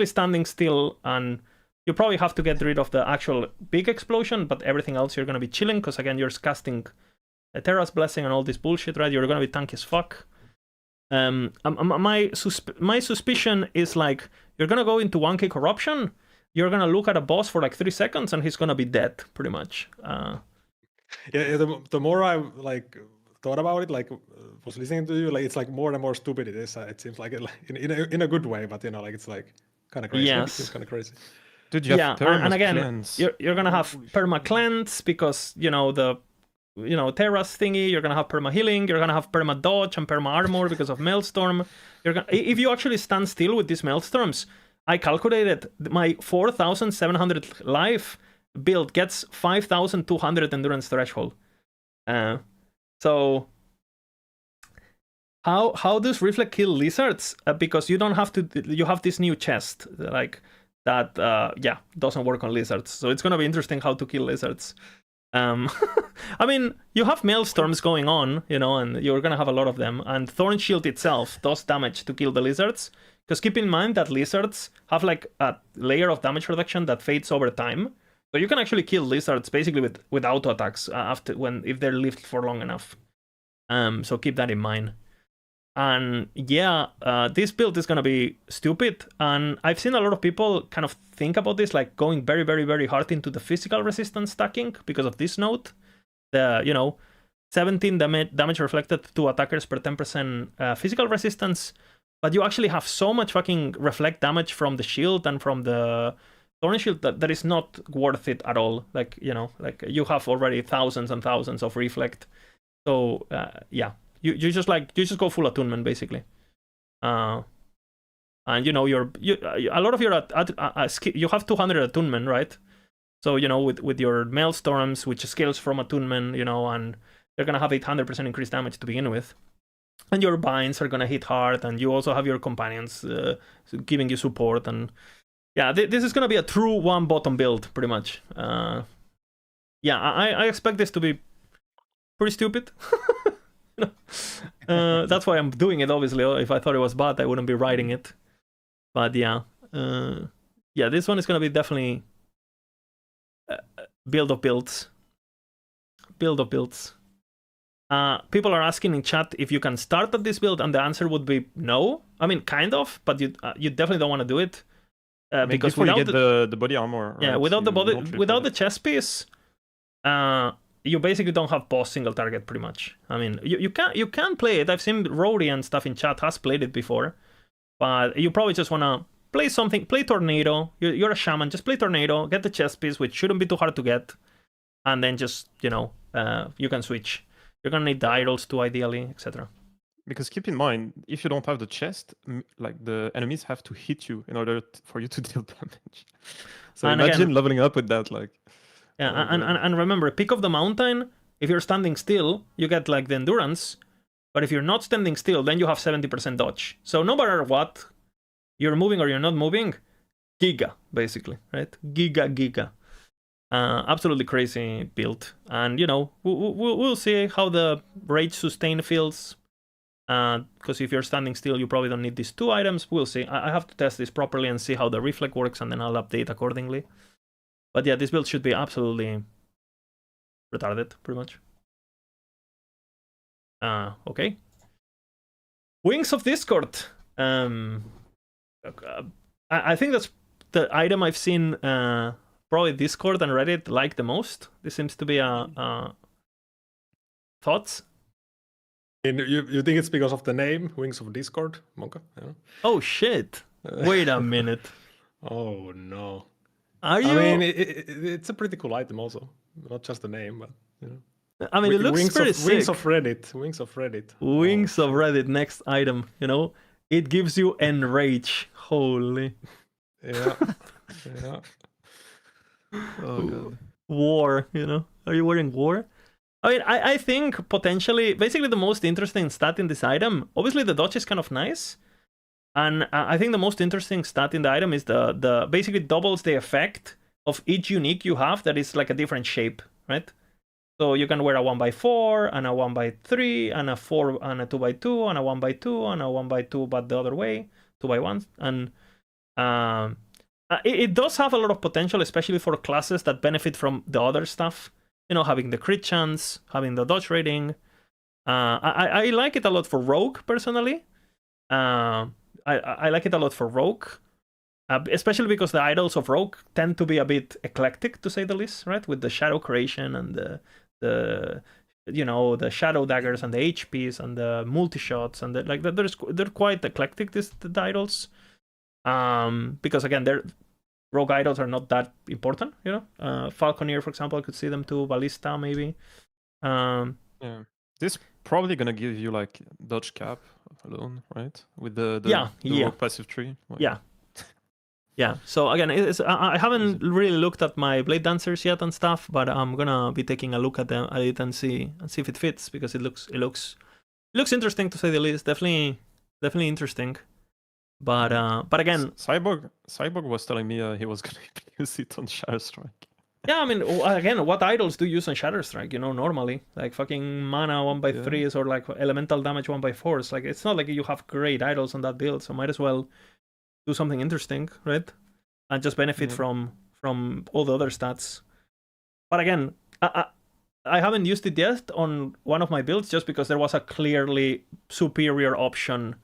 standing still, and you probably have to get rid of the actual big explosion, but everything else you're gonna be chilling, because again you're casting a Terra's Blessing and all this bullshit, right? You're gonna be tanky as fuck. My suspicion is like you're gonna go into 1k corruption. You're gonna look at a boss for like 3 seconds, and he's gonna be dead, pretty much. Yeah, the more I like thought about it, like was listening to you, like it's like more and more stupid it is. It seems like in a good way, but you know, like it's like kind of crazy. Yes. It's kind of crazy. Dude, you have and again, cleanse. you're gonna have perma cleanse because Terra's thingy. You're gonna have perma healing. You're gonna have perma dodge and perma armor because of Maelstrom. If you actually stand still with these Maelstorms, I calculated my 4,700 life build gets 5,200 endurance threshold. So how does Reflect kill lizards? Because you don't have to. You have this new chest like that. Doesn't work on lizards. So it's gonna be interesting how to kill lizards. I mean, you have Maelstorms going on, and you're gonna have a lot of them. And Thorn Shield itself does damage to kill the lizards. Because keep in mind that lizards have like a layer of damage reduction that fades over time. So you can actually kill lizards basically with auto attacks if they're lived for long enough. So keep that in mind. And this build is gonna be stupid. And I've seen a lot of people kind of think about this, like going very, very, very hard into the physical resistance stacking because of this note. The 17 damage reflected to attackers per 10% physical resistance. But you actually have so much fucking reflect damage from the shield and from the Thorn Shield that is not worth it at all. Like, you have already thousands and thousands of reflect. So, you just go full attunement, basically. And, a lot of your, you have 200 attunement, right? So, with your Maelstorms, which scales from attunement, and they're going to have 800% increased damage to begin with. And your binds are gonna hit hard, and you also have your companions giving you support. And yeah, this is gonna be a true one bottom build, pretty much. Yeah, I expect this to be pretty stupid. That's why I'm doing it, obviously. If I thought it was bad, I wouldn't be writing it. But yeah, yeah, this one is gonna be definitely build of builds. Build of builds. People are asking in chat if you can start at this build, and the answer would be no. I mean, kind of, but you definitely don't want to do it because before without you get the body armor, yeah, right, without the body, don't without refill the chest piece, you basically don't have boss single target pretty much. I mean, you can play it. I've seen Rory and stuff in chat has played it before, but you probably just want to play something. Play Tornado. You're a shaman. Just play Tornado. Get the chest piece, which shouldn't be too hard to get, and then just you can switch. You're gonna need the idols too, ideally, etc. Because keep in mind, if you don't have the chest, like the enemies have to hit you in order for you to deal damage. So And imagine again, leveling up with that, like. yeah, Oh, and remember, peak of the mountain. If you're standing still, you get like the endurance. But if you're not standing still, then you have 70% dodge. So no matter what, you're moving or you're not moving, giga, basically, right? Giga. Absolutely crazy build. And, we'll see how the rage sustain feels. Because if you're standing still, you probably don't need these 2 items. We'll see. I have to test this properly and see how the reflect works, and then I'll update accordingly. But yeah, this build should be absolutely retarded, pretty much. Okay. Wings of Discord. I think that's the item I've seen probably Discord and Reddit like the most. This seems to be thoughts. And you think it's because of the name, Wings of Discord, Monka? Yeah. Oh shit! Wait a minute. Oh no. Are you? I mean, it's a pretty cool item also, not just the name, but I mean, it looks pretty sick. Wings of Reddit. Wings of Reddit. Wings of Reddit. Next item. It gives you enrage. Holy. Yeah. Yeah. Oh god. War. Are you wearing war? I mean, I think potentially, basically the most interesting stat in this item, obviously the dodge is kind of nice. And I think the most interesting stat in the item is the basically doubles the effect of each unique you have that is like a different shape, right? So you can wear a 1x4 and a 1x3 and a 4 and a 2x2 and a 1x2 and a 1x2 but the other way, 2x1. And it does have a lot of potential, especially for classes that benefit from the other stuff. Having the crit chance, having the dodge rating. I like it a lot for Rogue, personally. I like it a lot for Rogue, especially because the idols of Rogue tend to be a bit eclectic, to say the least, right? With the shadow creation and the shadow daggers and the HPs and the multi-shots and they're quite eclectic, the idols. Because again, Rogue idols are not that important, Falconeer, for example, I could see them too. Ballista, maybe. Yeah. This probably gonna give you like dodge cap alone, right? With the Rogue passive tree. Like... Yeah. So again, I haven't really looked at my Blade Dancers yet and stuff, but I'm gonna be taking a look at it and see if it fits, because it looks interesting, to say the least. Definitely interesting. But again, Cyborg was telling me he was gonna use it on Shadow Strike. Yeah, I mean, again, what idols do you use on Shatter Strike? Normally, like fucking mana 1x3s or like elemental damage 1x4s. Like, it's not like you have great idols on that build, so might as well do something interesting, right? And just benefit from all the other stats. But again, I haven't used it yet on one of my builds, just because there was a clearly superior option.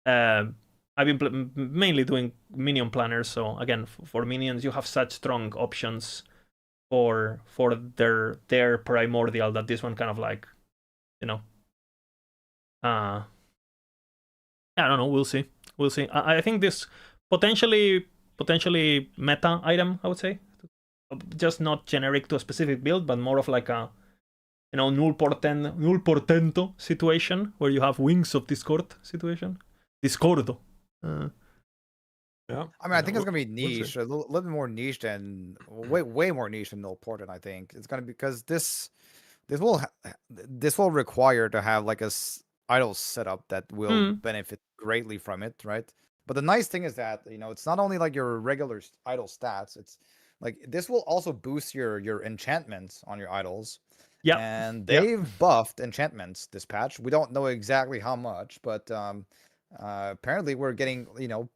I've been mainly doing minion planners, so again, for minions, you have such strong options for their primordial that this one kind of like, I don't know. We'll see. I think this potentially meta item, I would say, just not generic to a specific build, but more of like a null portento situation where you have Wings of Discord situation. Discordo. Yeah. I mean, I think it's gonna be niche, a little bit more niche than way more niche than Null Portent. I think it's gonna be because this will require to have like idol setup that will benefit greatly from it, right? But the nice thing is that it's not only like your regular idol stats. It's like this will also boost your enchantments on your idols. Yeah. And they've buffed enchantments this patch. We don't know exactly how much, but apparently we're getting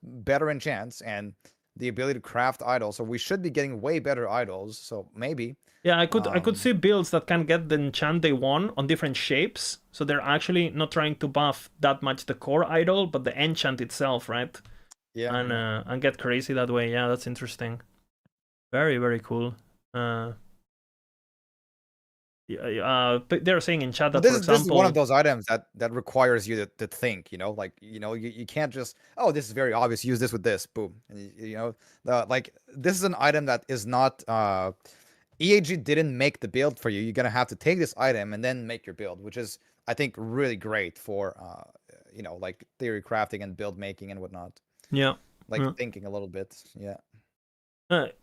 better enchants and the ability to craft idols. So we should be getting way better idols. So maybe. Yeah, I could see builds that can get the enchant they want on different shapes. So they're actually not trying to buff that much the core idol, but the enchant itself, right? Yeah. And get crazy that way. Yeah, that's interesting. Very, very cool. They're saying in chat that, for example, this is one of those items that requires you to think. Like you can't just this is very obvious. Use this with this. Boom. And like this is an item that is not. EAG didn't make the build for you. You're gonna have to take this item and then make your build, which is I think really great for like theory crafting and build making and whatnot. Yeah. Like thinking a little bit. Yeah.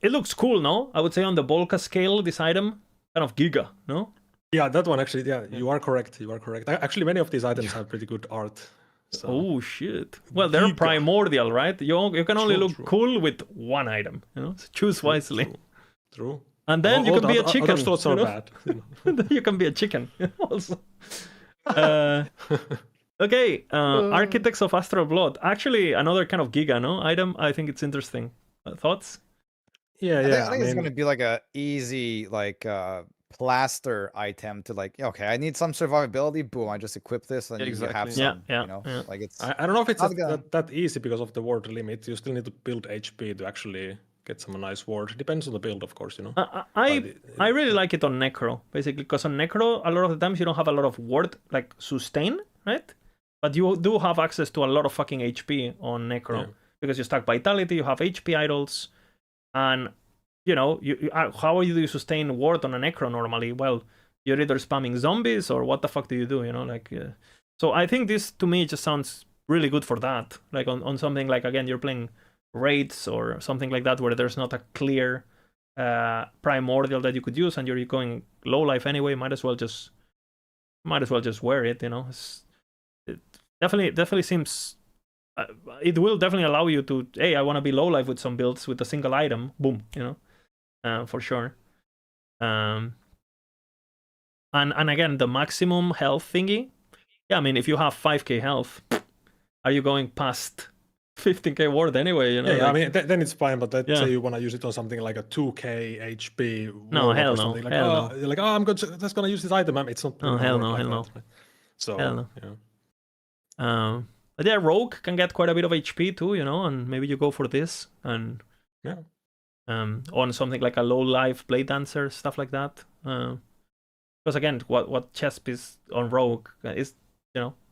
It looks cool, no? I would say on the Volca scale, this item kind of giga, no? Yeah, that one actually. Yeah, you are correct. You are correct. Actually, many of these items have pretty good art. So. Oh shit! Well, they're primordial, right? You can only look cool with one item. So choose wisely. True. And then you can be a chicken. Other thoughts are bad. You can be a chicken also. Okay, Architects of Astral Blood. Actually, another kind of giga, no? Item. I think it's interesting. Thoughts? Yeah. I think it's gonna be like a easy plaster item to like. Okay, I need some survivability. Boom! I just equip this and you have some. Yeah. Like it's. I don't know if it's that easy because of the ward limit. You still need to build HP to actually get some nice ward. Depends on the build, of course, I really like it on Necro, basically, because on Necro, a lot of the times you don't have a lot of ward, like sustain, right? But you do have access to a lot of fucking HP on Necro, because you stack Vitality, you have HP idols, and, how do you sustain ward on a Necro normally? Well, you're either spamming zombies, or what the fuck do you do, So I think this, to me, just sounds really good for that. Like, on something like, again, you're playing raids or something like that where there's not a clear primordial that you could use and you're going low life anyway, might as well just wear it. It definitely seems it will definitely allow you to, hey, I want to be low life with some builds with a single item, boom, for sure. And again, the maximum health thingy, I mean, if you have 5k health, are you going past 15k ward anyway? I mean, then it's fine. But let's say you want to use it on something like a 2k HP. No, hell no. Like, you're like, I'm just gonna use this item. It's not. Oh, hell no. Right? So, hell no. But yeah, Rogue can get quite a bit of HP too, and maybe you go for this and on something like a low life Blade Dancer, stuff like that. Because again, what chest piece on Rogue is.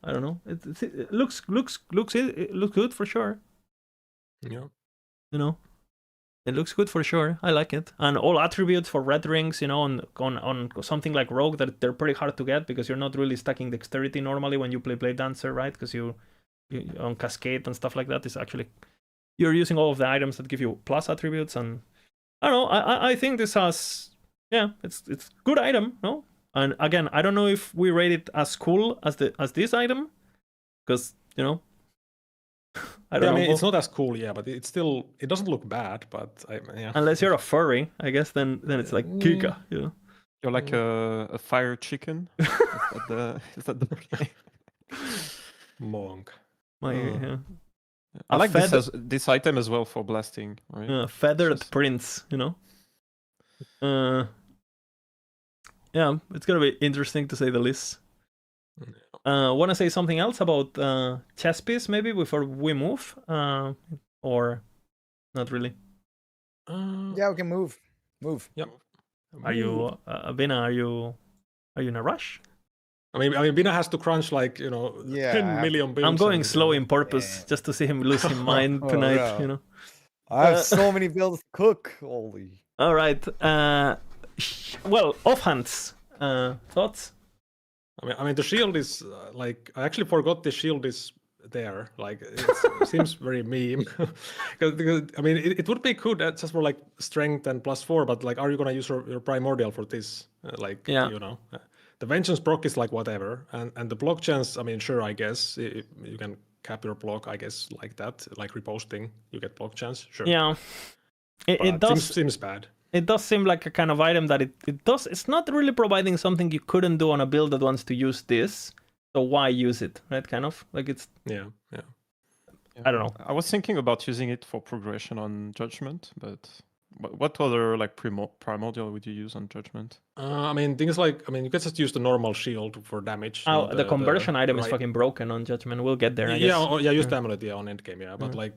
I don't know. It looks good for sure. Yeah. It looks good for sure. I like it. And all attributes for red rings, on something like Rogue, that they're pretty hard to get because you're not really stacking dexterity normally when you play Blade Dancer, right? Because you on Cascade and stuff like that is actually you're using all of the items that give you plus attributes, and I don't know. I think this has it's good item, no? And again, I don't know if we rate it as cool as this item, because I don't know. I mean, it's not as cool, but it doesn't look bad, but unless you're a furry, I guess then it's like Giga, You're like a fire chicken. Is that the play? Monk. I like this item as well for blasting, right? Feathered prince, Yeah, it's gonna be interesting to say the least. Want to say something else about chess piece maybe before we move, or not really? Yeah, we can move. Yep. Are you, Bina? Are you in a rush? I mean, Bina has to crunch 10 million builds. I'm going slow in purpose just to see him lose his mind tonight. I have so many builds to cook. Holy. All right. Well, offhands. Thoughts? I mean, the shield is I actually forgot the shield is there. Like, it seems very meme. because I mean, it would be good just for strength and +4, but are you gonna use your primordial for this? the vengeance proc is like whatever, and the block chance. I mean, sure, I guess you can cap your block, I guess, like that, like reposting, you get block chance. Sure. Yeah, it But does. seems bad. It does seem like a kind of item that it does. It's not really providing something you couldn't do on a build that wants to use this. So why use it, right? Kind of like it's. Yeah. I don't know. I was thinking about using it for progression on Judgment, but what other like primordial would you use on Judgment? I mean, things like, I mean, you can just use the normal shield for damage. you know, The conversion item is right- fucking broken on Judgment. We'll get there, I Yeah, guess. use the amulet, on endgame, yeah. But like,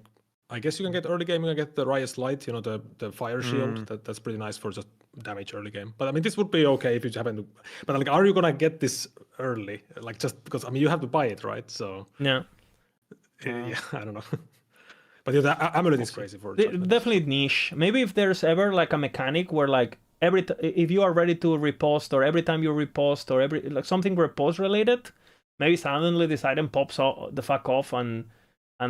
I guess you can get early game, you can get the Riot's Light, the fire shield. That's pretty nice for just damage early game. But I mean, this would be okay if you happen to. But like, are you gonna get this early? Like, just because, I mean, you have to buy it, right? So Yeah. yeah, I don't know. But yeah, the amulet is crazy for Judgment. Definitely niche. Maybe if there's ever like a mechanic where like if you are ready to repost, or every time you repost, or like something repost related, maybe suddenly this item pops the fuck off and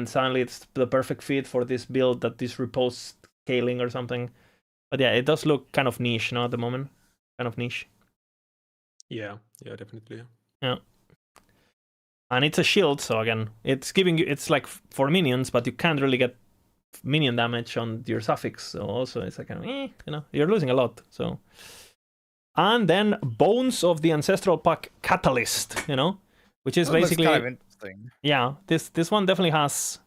suddenly it's the perfect fit for this build, that this repost scaling or something. But yeah, it does look kind of niche, at the moment. Kind of niche. Yeah, definitely. Yeah. And it's a shield, so again, it's giving you, it's like for minions, but you can't really get minion damage on your suffix. So also it's like, you're losing a lot. So, and then Bones of the Ancestral Pack Catalyst, which is That looks basically kind of interesting. Yeah, this one definitely has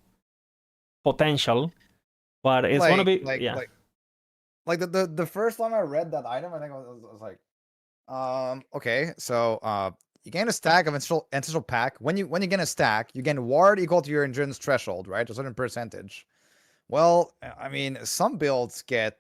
potential, but it's gonna be like the first time I read that item, I think I was like, okay, so you gain a stack of ancestral pack. When you gain a stack, you gain ward equal to your endurance threshold, right? A certain percentage. Well, I mean, some builds get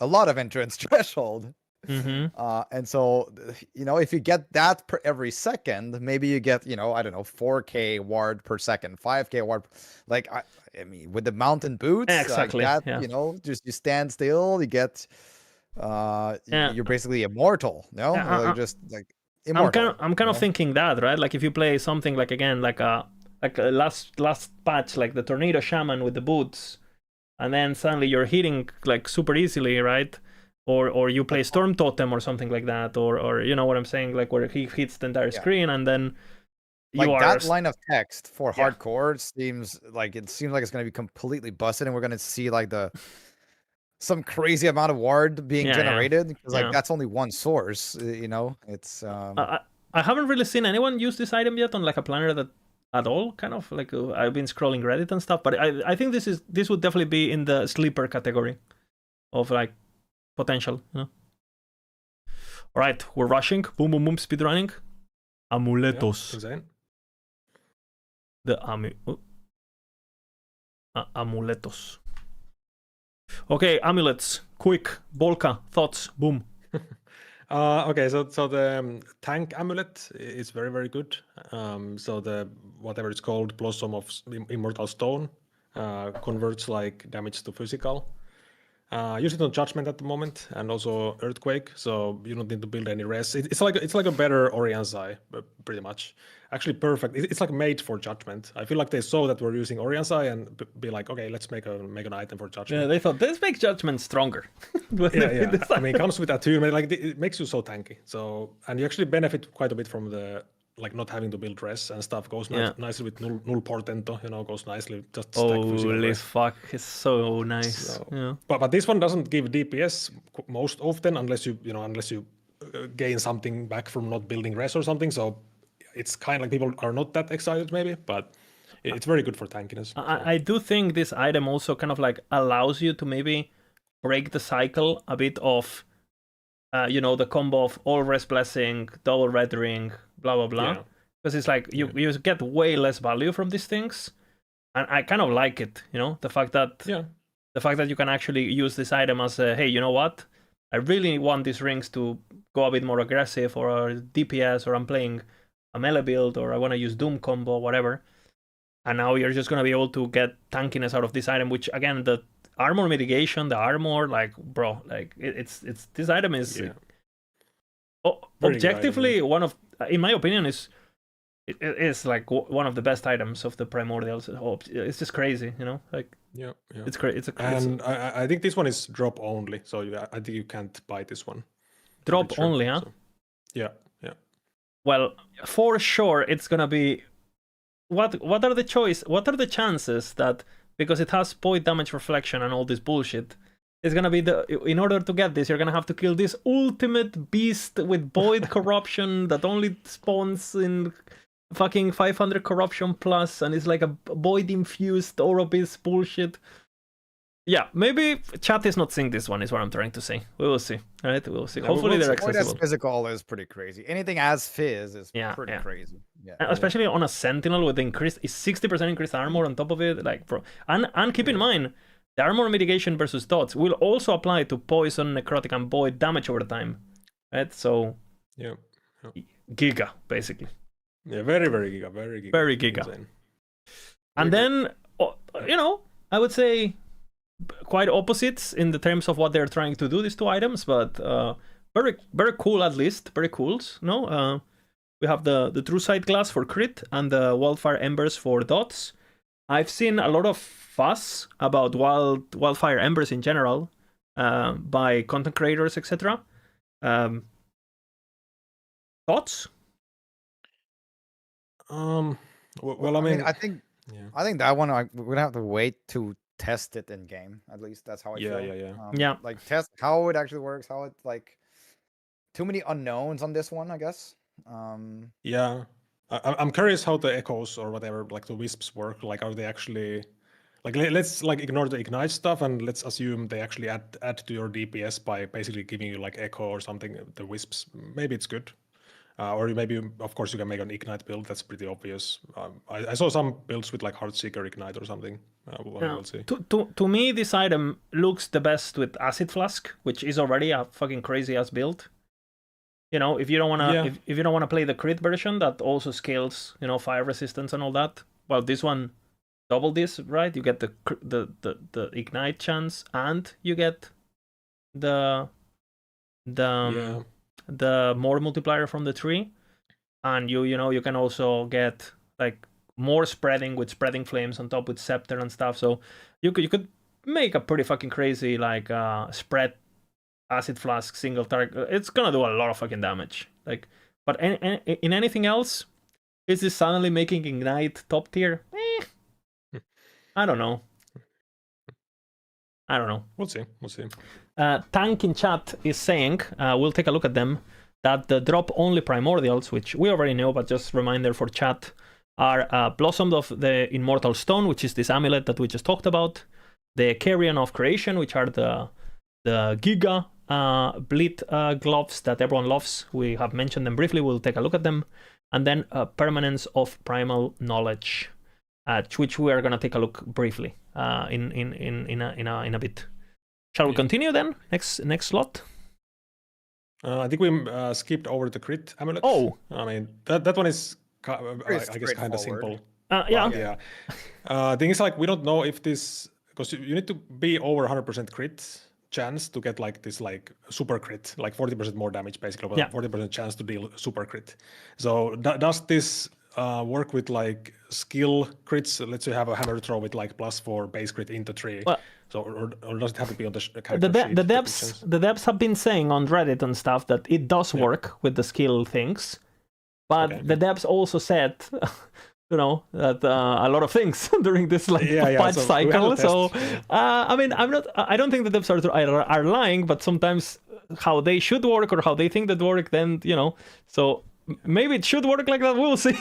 a lot of endurance threshold. And so, if you get that per every second, maybe you get, I don't know, 4K ward per second, 5K ward. Like, I mean, with the mountain boots, exactly. like that, just you stand still, you get, you're basically immortal. No, like, just like immortal. I'm kind of thinking that, right? Like if you play something like, again, like a last patch, like the Tornado Shaman with the boots, and then suddenly you're hitting like super easily, right? Or you play Storm Totem or something like that, or you know what I'm saying, like where he hits the entire screen, and then like that line of text for hardcore seems like it's going to be completely busted, and we're going to see like some crazy amount of ward being generated, because like that's only one source. It's I haven't really seen anyone use this item yet on like a planner that at all. Kind of like I've been scrolling Reddit and stuff, but I think this would definitely be in the sleeper category of like potential. All right, we're rushing. Boom, boom, boom. Speed running. Amuletos. Yeah, the amuletos. Okay, amulets. Quick. Volca. Thoughts. Boom. Okay, so the tank amulet is very, very good. So the whatever it's called, Blossom of Immortal Stone, converts like damage to physical. Use it on Judgment at the moment, and also Earthquake, so you don't need to build any res. It's like a better Orianzai, pretty much. Actually, perfect. It's like made for Judgment. I feel like they saw that we're using Orianzai and be like, okay, let's make an item for Judgment. Yeah, they thought this makes Judgment stronger. yeah. I mean, it comes with attunement, like it makes you so tanky. So, and you actually benefit quite a bit from the like not having to build res and stuff. Goes nicely with null portento. Goes nicely. Just stack holy fuck, it's so nice. So, but this one doesn't give DPS most often, unless you gain something back from not building res or something. So it's kind of like people are not that excited maybe, but it's very good for tankiness. I do think this item also kind of like allows you to maybe break the cycle a bit of the combo of all res blessing, double red ring, blah blah blah, because it's like you get way less value from these things, and I kind of like it. The fact that you can actually use this item as a, hey, you know what, I really want these rings to go a bit more aggressive, or DPS, or I'm playing a melee build, or I want to use Doom combo, whatever. And now you're just gonna be able to get tankiness out of this item, which again, the armor mitigation, the armor, like, bro, like it's this item is objectively one of, in my opinion, is like one of the best items of the primordials. It's just crazy, like it's great. And I think this one is drop only, so I think you can't buy this one. Drop only, huh? So, yeah. well, for sure it's gonna be. What are the chances that, because it has void damage reflection and all this bullshit, it's gonna be in order to get this, you're gonna have to kill this ultimate beast with void corruption that only spawns in fucking 500 corruption plus, and it's like a void infused Orobeast bullshit. Yeah, maybe chat is not seeing this one, is what I'm trying to say. We will see. All right, we'll see. Yeah, Hopefully they're Void as accessible. physical is pretty crazy. Anything as fizz is Yeah, pretty yeah. crazy. Yeah. Especially on a Sentinel with increased 60% increased armor on top of it, like bro. And keep in mind, the armor mitigation versus dots will also apply to poison, necrotic, and void damage over time, right? So Yeah. giga basically. Yeah, very giga, very giga. Very giga. Insane. And then I would say quite opposites in the terms of what they're trying to do, these two items, but very cool, at least very cool. No, we have the True Sight Glass for crit and the Wildfire Embers for dots. I've seen a lot of fuss about Wildfire Embers in general by content creators, etc. Thoughts? Well, I mean, I think yeah. I think that one we're gonna have to wait to test it in game. At least that's how I feel. Yeah. Like test how it actually works, how it like too many unknowns on this one, I guess. Yeah, I'm curious how the echoes or whatever, like the wisps work. Like, are they actually like let's like ignore the ignite stuff and let's assume they actually add to your DPS by basically giving you like echo or something. The wisps, maybe it's good. Or maybe, of course, you can make an ignite build. That's pretty obvious. I saw some builds with like Heartseeker ignite or something. We'll see. To me, this item looks the best with Acid Flask, which is already a fucking crazy ass build. If you don't wanna if you don't wanna play the crit version that also scales, fire resistance and all that. Well, this one double this, right? You get the ignite chance and you get the more multiplier from the tree, and you can also get like more spreading with spreading flames on top with scepter and stuff. So you could make a pretty fucking crazy like spread acid flask single target. It's gonna do a lot of fucking damage. Like, but in anything else, is this suddenly making ignite top tier? I don't know. We'll see. Tank in chat is saying, we'll take a look at them, that the drop only primordials, which we already know, but just reminder for chat, are Blossom of the Immortal Stone, which is this amulet that we just talked about, the Carrion of Creation, which are the Giga Bleed gloves that everyone loves. We have mentioned them briefly. We'll take a look at them. And then Permanence of Primal Knowledge, which we are going to take a look briefly in a bit. Shall we continue then? Next slot. I think we skipped over the crit amulet. Oh, I mean that one is I guess kind of simple. Yeah. Thing is, like, we don't know if this, because you need to be over 100% crit chance to get like this like super crit, like 40% more damage basically, but 40% chance to deal super crit. So does this work with like skill crits? Let's say you have a hammer throw with like +4 base crit into 3. Well, so or does it have to be on the character sheet? The devs have been saying on Reddit and stuff that it does work with the skill things, but the devs also said that a lot of things during this patch cycle. So I mean, I don't think the devs are lying, but sometimes how they should work or how they think that work, then so maybe it should work like that. We'll see.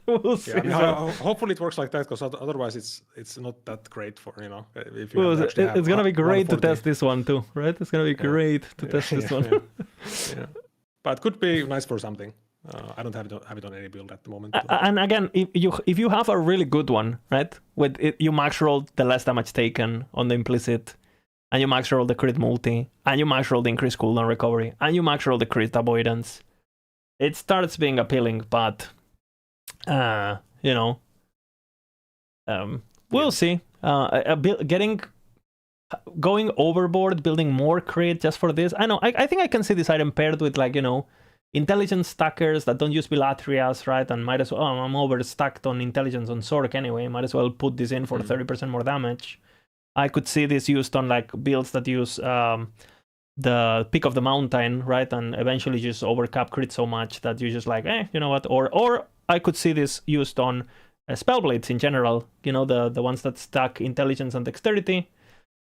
We'll see. Yeah, I mean, hopefully it works like that, because otherwise it's not that great for if you well, it's gonna be great to test this one too, right? It's gonna be great to test this one. Yeah, but it could be nice for something. I don't have it on any build at the moment. And again, if you have a really good one, right, with it, you max roll the less damage taken on the implicit, and you max roll the crit multi, and you max roll the increased cooldown recovery, and you max roll the crit avoidance, it starts being appealing. But we'll see. Going overboard, building more crit just for this. I know. I think I can see this item paired with intelligence stackers that don't use Bilatrias, right? And might as well, I'm overstacked on intelligence on Sork anyway, might as well put this in for 30% more damage. I could see this used on like builds that use the peak of the mountain, right? And eventually just overcap crit so much that you just like, you know what? Or I could see this used on spell blades in general. You know, the ones that stack intelligence and dexterity,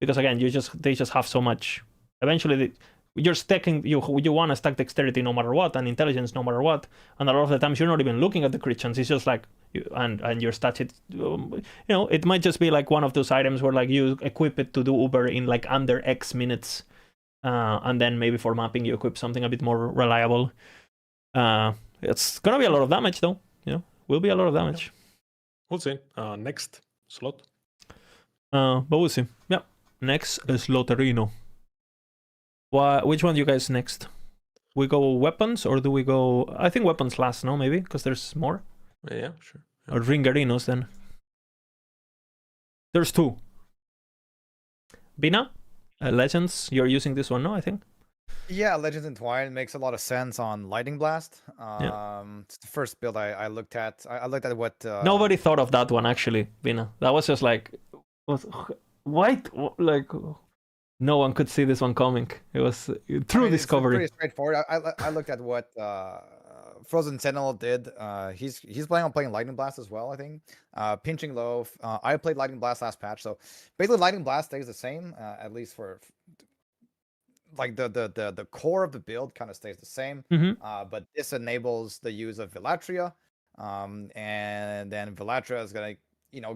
because again, they just have so much. Eventually, you're stacking. You want to stack dexterity no matter what, and intelligence no matter what. And a lot of the times you're not even looking at the crit chance. It's just like and your stats. You know, it might just be like one of those items where like you equip it to do Uber in like under X minutes. And then maybe for mapping you equip something a bit more reliable. It's gonna be a lot of damage though. You know, will be a lot of damage. We'll see. Next slot. But we'll see. Yeah. Next is Lotterino. Which one do you guys next? We go weapons or do we go? I think weapons last, no? Maybe because there's more. Yeah, sure. Yeah. Or Ringerinos then. There's two. Bina, Legends. You're using this one, no? I think. Yeah, Legends Entwined makes a lot of sense on Lightning Blast. It's the first build I looked at. I looked at what... Nobody thought of that one, actually, Bina. That was just like... What? Like... No one could see this one coming. It was true discovery. It's pretty straightforward. I looked at what Frozen Sentinel did. He's planning on playing Lightning Blast as well, I think. Pinching Low. I played Lightning Blast last patch, so basically Lightning Blast stays the same, at least for... Like the core of the build kind of stays the same, but this enables the use of Villatria, and then Villatria is gonna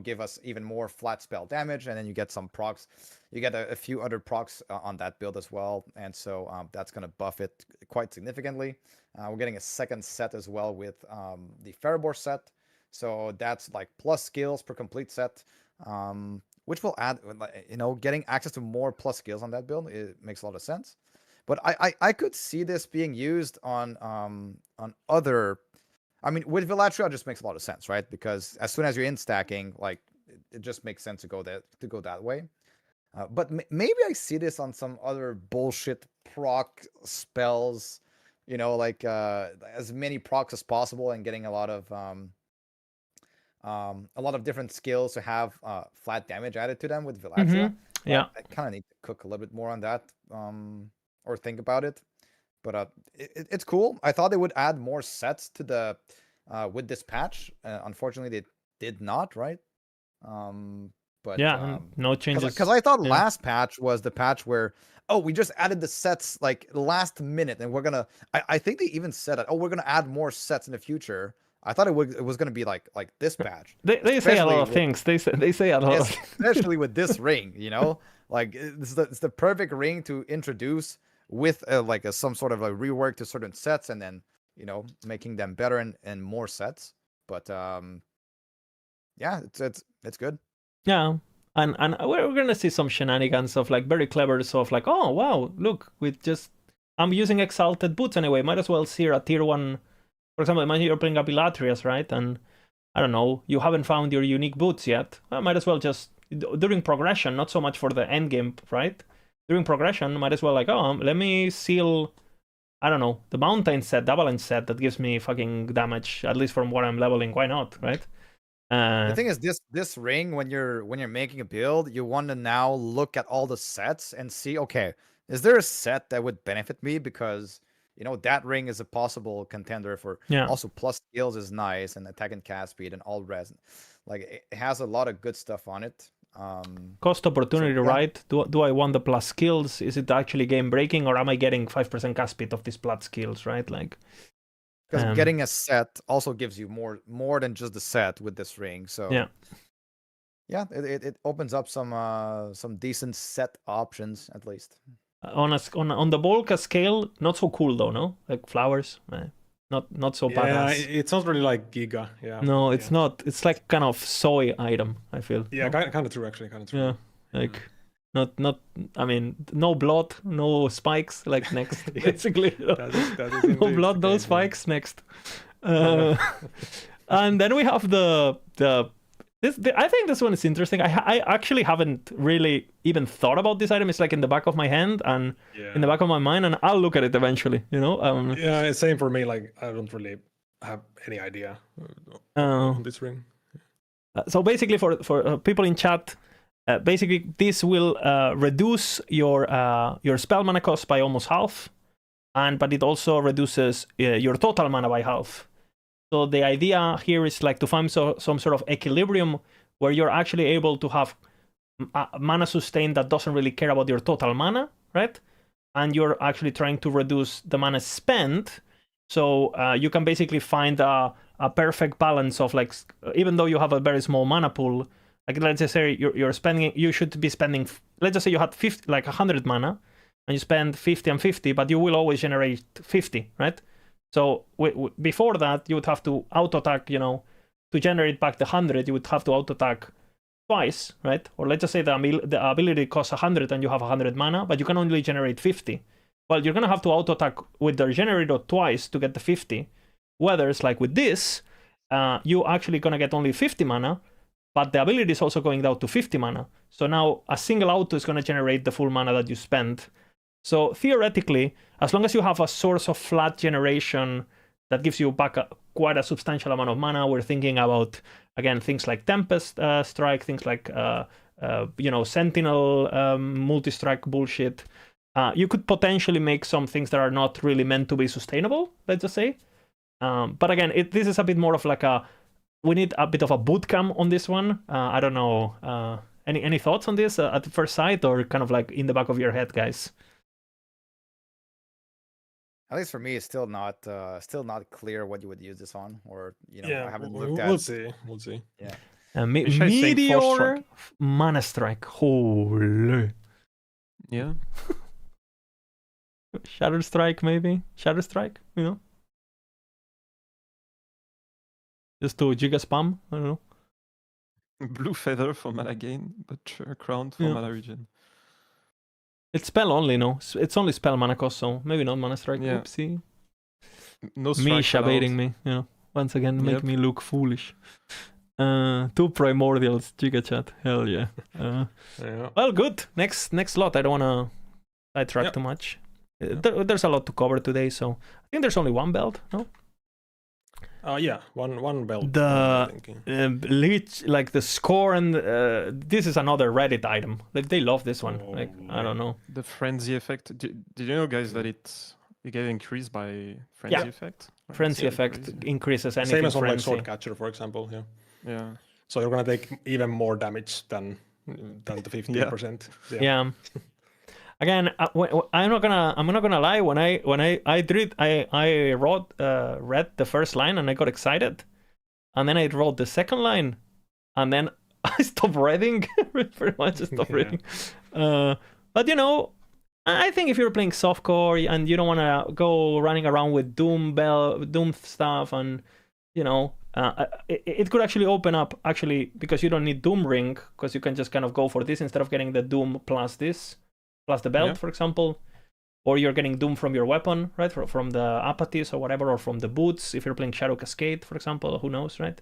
give us even more flat spell damage, and then you get some procs. You get a few other procs on that build as well, and so that's gonna buff it quite significantly. We're getting a second set as well with the Ferrobor set, so that's like plus skills per complete set. Which will add, getting access to more plus skills on that build. It makes a lot of sense. But I could see this being used on other. I mean, with Villatria, it just makes a lot of sense, right? Because as soon as you're in stacking, like it just makes sense to go that way. But maybe I see this on some other bullshit proc spells, like as many procs as possible and getting a lot of different skills to have flat damage added to them with Villatria. Yeah, I kind of need to cook a little bit more on that, or think about it. But it's cool. I thought they would add more sets to the with this patch. Unfortunately, they did not. Right? But yeah, no changes. Because I thought last patch was the patch where we just added the sets like last minute, and we're gonna. I think they even said that. We're gonna add more sets in the future. I thought it was going to be like this patch. They say a lot of things. They say a lot of things. Especially with this ring, like it's the perfect ring to introduce with some sort of a rework to certain sets, and then making them better and more sets. But yeah, it's good. Yeah, and we're gonna see some shenanigans of like very clever stuff. Like, oh wow, look, I'm using Exalted Boots anyway. Might as well see a tier 1. For example, imagine you're playing Abilatrias, right? And I don't know, you haven't found your unique boots yet. I might as well just, during progression, not so much for the end game, right? During progression, might as well let me seal, I don't know, the mountain set, the avalanche set that gives me fucking damage, at least from what I'm leveling. Why not, right? The thing is, this ring, when you're making a build, you want to now look at all the sets and see, okay, is there a set that would benefit me? Because that ring is a possible contender for. Also, plus skills is nice, and attack and cast speed and all res. Like it has a lot of good stuff on it. Cost opportunity, right? Do I want the plus skills? Is it actually game breaking, or am I getting 5% cast speed of these plus skills, right? Like, because getting a set also gives you more than just the set with this ring. So yeah, it opens up some decent set options at least. On the Volca scale, not so cool though, no? Like flowers, not so badass. Yeah, it sounds really like Giga. Yeah. No, it's not. It's like kind of soy item, I feel. Yeah, kind of true actually. Kind of true. Yeah, like not. I mean, no blood, no spikes. Like next, basically. That is no blood, no spikes. Next, and then we have the. I think this one is interesting. I actually haven't really even thought about this item. It's like in the back of my hand and in the back of my mind, and I'll look at it eventually. Yeah, it's same for me. Like I don't really have any idea on this ring. So basically, for people in chat, Basically, this will reduce your spell mana cost by almost half, but it also reduces your total mana by half. So the idea here is like to find some sort of equilibrium where you're actually able to have mana sustain that doesn't really care about your total mana, right? And you're actually trying to reduce the mana spent. So you can basically find a perfect balance of like, even though you have a very small mana pool, like let's just say you're spending, you should be spending, let's just say you had 50, like 100 mana, and you spend 50 and 50, but you will always generate 50, right? So before that, you would have to auto attack, you know, to generate back the 100, you would have to auto attack twice, right? Or let's just say the ability costs 100 and you have 100 mana, but you can only generate 50. Well, you're gonna have to auto attack with the generator twice to get the 50. Whereas like with this, you actually gonna get only 50 mana, but the ability is also going down to 50 mana. So now a single auto is gonna generate the full mana that you spent. So theoretically, as long as you have a source of flat generation that gives you back quite a substantial amount of mana, we're thinking about, again, things like Tempest Strike, things like, you know, Sentinel multi-strike bullshit. You could potentially make some things that are not really meant to be sustainable, let's just say. But again, this is a bit more of like we need a bit of a bootcamp on this one. I don't know. Any thoughts on this at the first sight, or kind of like in the back of your head, guys? At least for me, it's still not clear what you would use this on, or you know, Yeah, I haven't looked we'll at. see. We'll see. Yeah. Meteor mana strike. Holy. Yeah. Shadow Strike, maybe? Shadow Strike, you know? Just to Giga spam, I don't know. Blue feather for mana gain, but crown for Yeah. mana regen. It's spell only, no? It's only spell mana cost, so maybe not mana strike. Yeah. Oopsie. No strike Misha allowed. baiting me, you know. Once again, make Yep. me look foolish. 2 primordials, Giga chat. Hell yeah. Yeah. Well, good. Next slot. I don't wanna sidetrack Yep. too much. There's a lot to cover today, so I think there's only one belt, no? Yeah, one belt. The I'm thinking. leech, like the score, and this is another Reddit item. Like they love this one. Oh, Like I don't know. The frenzy effect. Did you know, guys, that it get increased by frenzy effect? Like, Frenzy it's effect crazy. increases anything. Same as on like frenzy. Swordcatcher, for example. Yeah. Yeah. So you're gonna take even more damage than the 15%. Yeah. Again, I'm not gonna lie. When I read the first line and I got excited, and then I wrote the second line, and then I stopped reading. Pretty much, I stopped reading. But you know, I think if you're playing softcore and you don't want to go running around with Doom stuff, and you know, it could actually open up because you don't need Doom Ring, because you can just kind of go for this instead of getting the Doom plus this. Plus the belt, for example, or you're getting Doom from your weapon, right? From the Apathies or whatever, or from the boots. If you're playing Shadow Cascade, for example, who knows, right?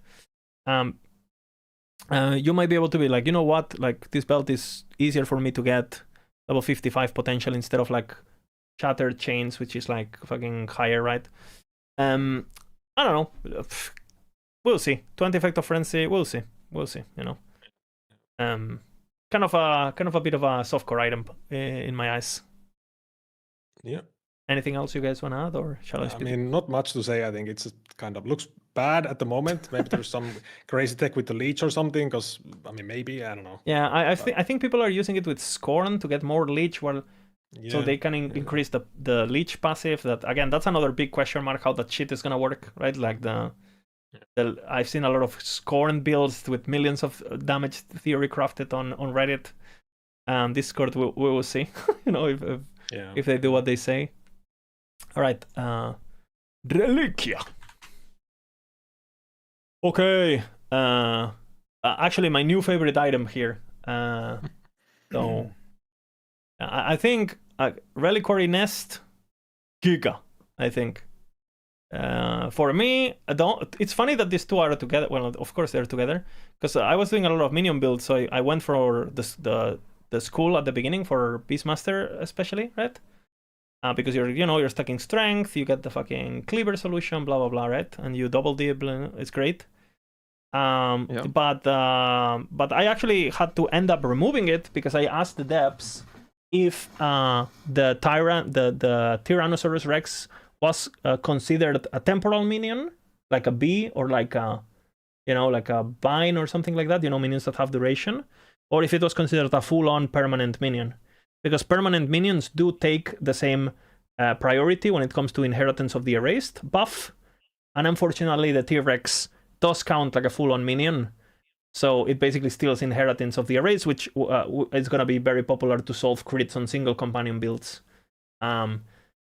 You might be able to be like, you know what? Like this belt is easier for me to get level 55 potential instead of like Shattered Chains, which is like fucking higher, right? I don't know. We'll see. 20 effect of frenzy. We'll see. You know. Kind of a bit of a softcore item in my eyes. Yeah. Anything else you guys want to add, or shall I I speak? mean, not much to say. I think it's kind of looks bad at the moment. Maybe there's some crazy tech with the leech or something. Because I mean, maybe I don't know. Yeah, I think people are using it with Scorn to get more leech, so they can increase the leech passive. That again, that's another big question mark how that shit is gonna work, right? Like I've seen a lot of Scorn builds with millions of damage theory crafted on Reddit. Discord, we will see. You know, if they do what they say. All right, Reliquia. Okay, actually, my new favorite item here. So, I think Reliquary Nest, Giga. I think. For me, it's funny that these two are together. Well, of course they're together, because I was doing a lot of minion builds, so I went for the school at the beginning for Beastmaster especially, right? Because you're stacking strength, you get the fucking cleaver solution, blah blah blah, right? And you double dip, it's great. Yeah. But I actually had to end up removing it because I asked the devs if the Tyrannosaurus Rex was considered a temporal minion, like a bee or like a, like a vine or something like that, minions that have duration, or if it was considered a full-on permanent minion. Because permanent minions do take the same priority when it comes to inheritance of the erased buff, and unfortunately the T-Rex does count like a full-on minion, so it basically steals inheritance of the erased, which is going to be very popular to solve crits on single companion builds.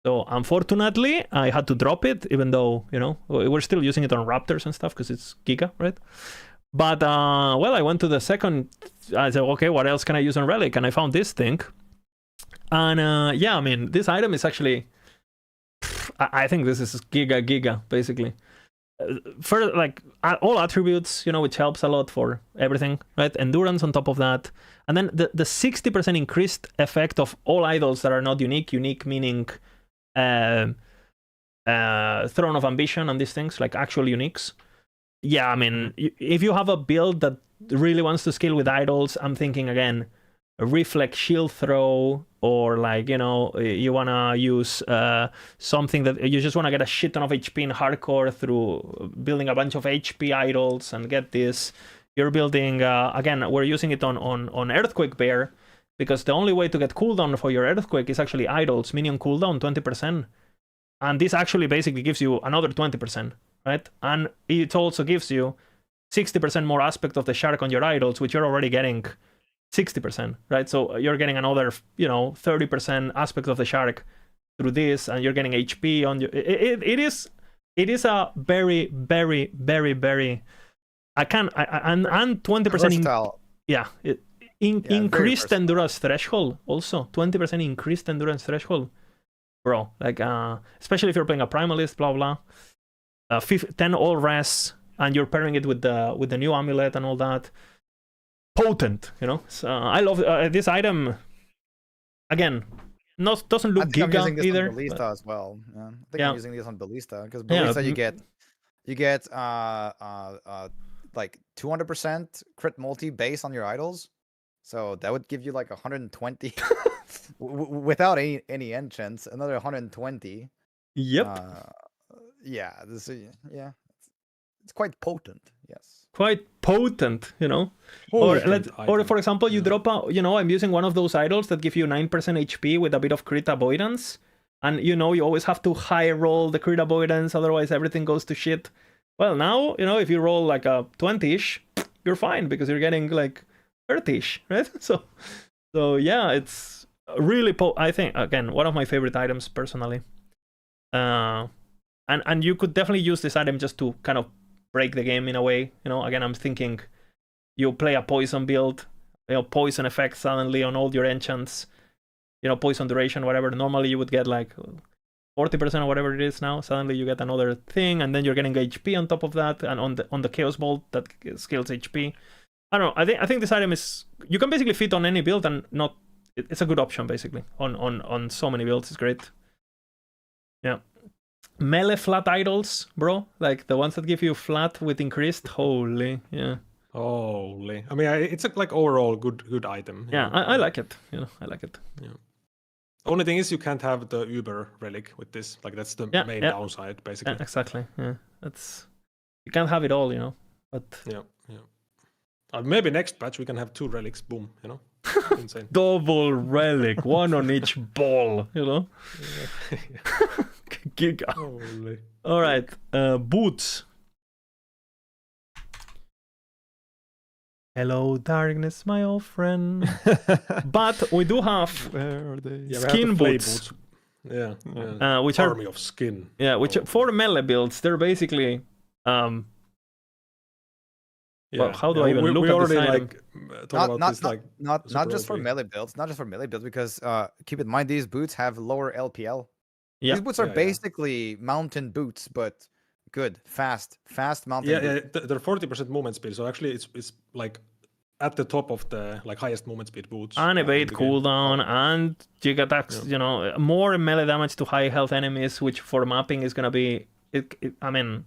So unfortunately, I had to drop it, even though, we're still using it on Raptors and stuff because it's Giga, right? But, well, I went to the second, I said, okay, what else can I use on Relic? And I found this thing. And yeah, I mean, this item is actually, I think this is Giga, basically. For like all attributes, which helps a lot for everything, right? Endurance on top of that. And then the 60% increased effect of all idols that are not unique meaning Throne of Ambition and these things, like actual uniques. Yeah, I mean, if you have a build that really wants to scale with idols, I'm thinking again, a Reflect Shield Throw, or like, you want to use something that you just want to get a shit ton of HP in hardcore through building a bunch of HP idols and get this. You're building, again, we're using it on Earthquake Bear, because the only way to get cooldown for your Earthquake is actually idols, minion cooldown 20%. And this actually basically gives you another 20%, right? And it also gives you 60% more aspect of the shark on your idols, which you're already getting 60%, right? So you're getting another, 30% aspect of the shark through this, and you're getting HP on your. It is a very, very, very, very. And 20%. Yeah. Increased endurance threshold also. 20% increased endurance threshold, bro. Like, especially if you're playing a primalist, blah blah. 10 all rests, and you're pairing it with the new amulet and all that. Potent, So I love this item. Again, doesn't look Giga I'm using this either. on Ballista as well. Yeah. I think I'm using this on Ballista because Yeah, Ballista you get like 200% crit multi base on your idols, so that would give you like 120 without any enchants. Another 120. Yep. Yeah. It's quite potent. Yes. Quite potent, Or for example, you drop a, I'm using one of those idols that give you 9% HP with a bit of crit avoidance, and you always have to high roll the crit avoidance, otherwise everything goes to shit. Well, now, if you roll like a 20-ish, you're fine because you're getting like 30-ish, right? So yeah, it's really I think, again, one of my favorite items personally. And you could definitely use this item just to kind of break the game in a way. Again, I'm thinking you play a poison build, poison effect suddenly on all your enchants, poison duration, whatever. Normally you would get like 40% or whatever it is now. Suddenly you get another thing, and then you're getting HP on top of that, and on the Chaos Bolt that scales HP. I don't know. I think this item is, you can basically fit on any build, and it's a good option basically on so many builds. It's great. Yeah. Melee flat idols, bro, like the ones that give you flat with increased. Holy, yeah. Holy. I mean, it's like overall good item. Yeah, I like it. I like it. Yeah. Only thing is you can't have the Uber relic with this. Like that's the main downside, basically. Yeah, exactly. Yeah, you can't have it all, But yeah. Maybe next patch we can have 2 relics. Boom, Insane. Double relic, one on each ball, Yeah. Giga. Holy. All right, boots. Hello, darkness, my old friend. But we do have Where are they? skin boots. Yeah. Which Army of skin. Yeah, which for melee builds, they're basically. Well, how do I even look at this item? Not just for melee builds, because keep in mind these boots have lower LPL. Yeah. These boots are basically mountain boots, but good, fast mountain. Yeah, they're 40% movement speed, so actually it's like at the top of the highest movement speed boots. And evade cooldown, and jig attacks, more melee damage to high health enemies, which for mapping is gonna be. I mean,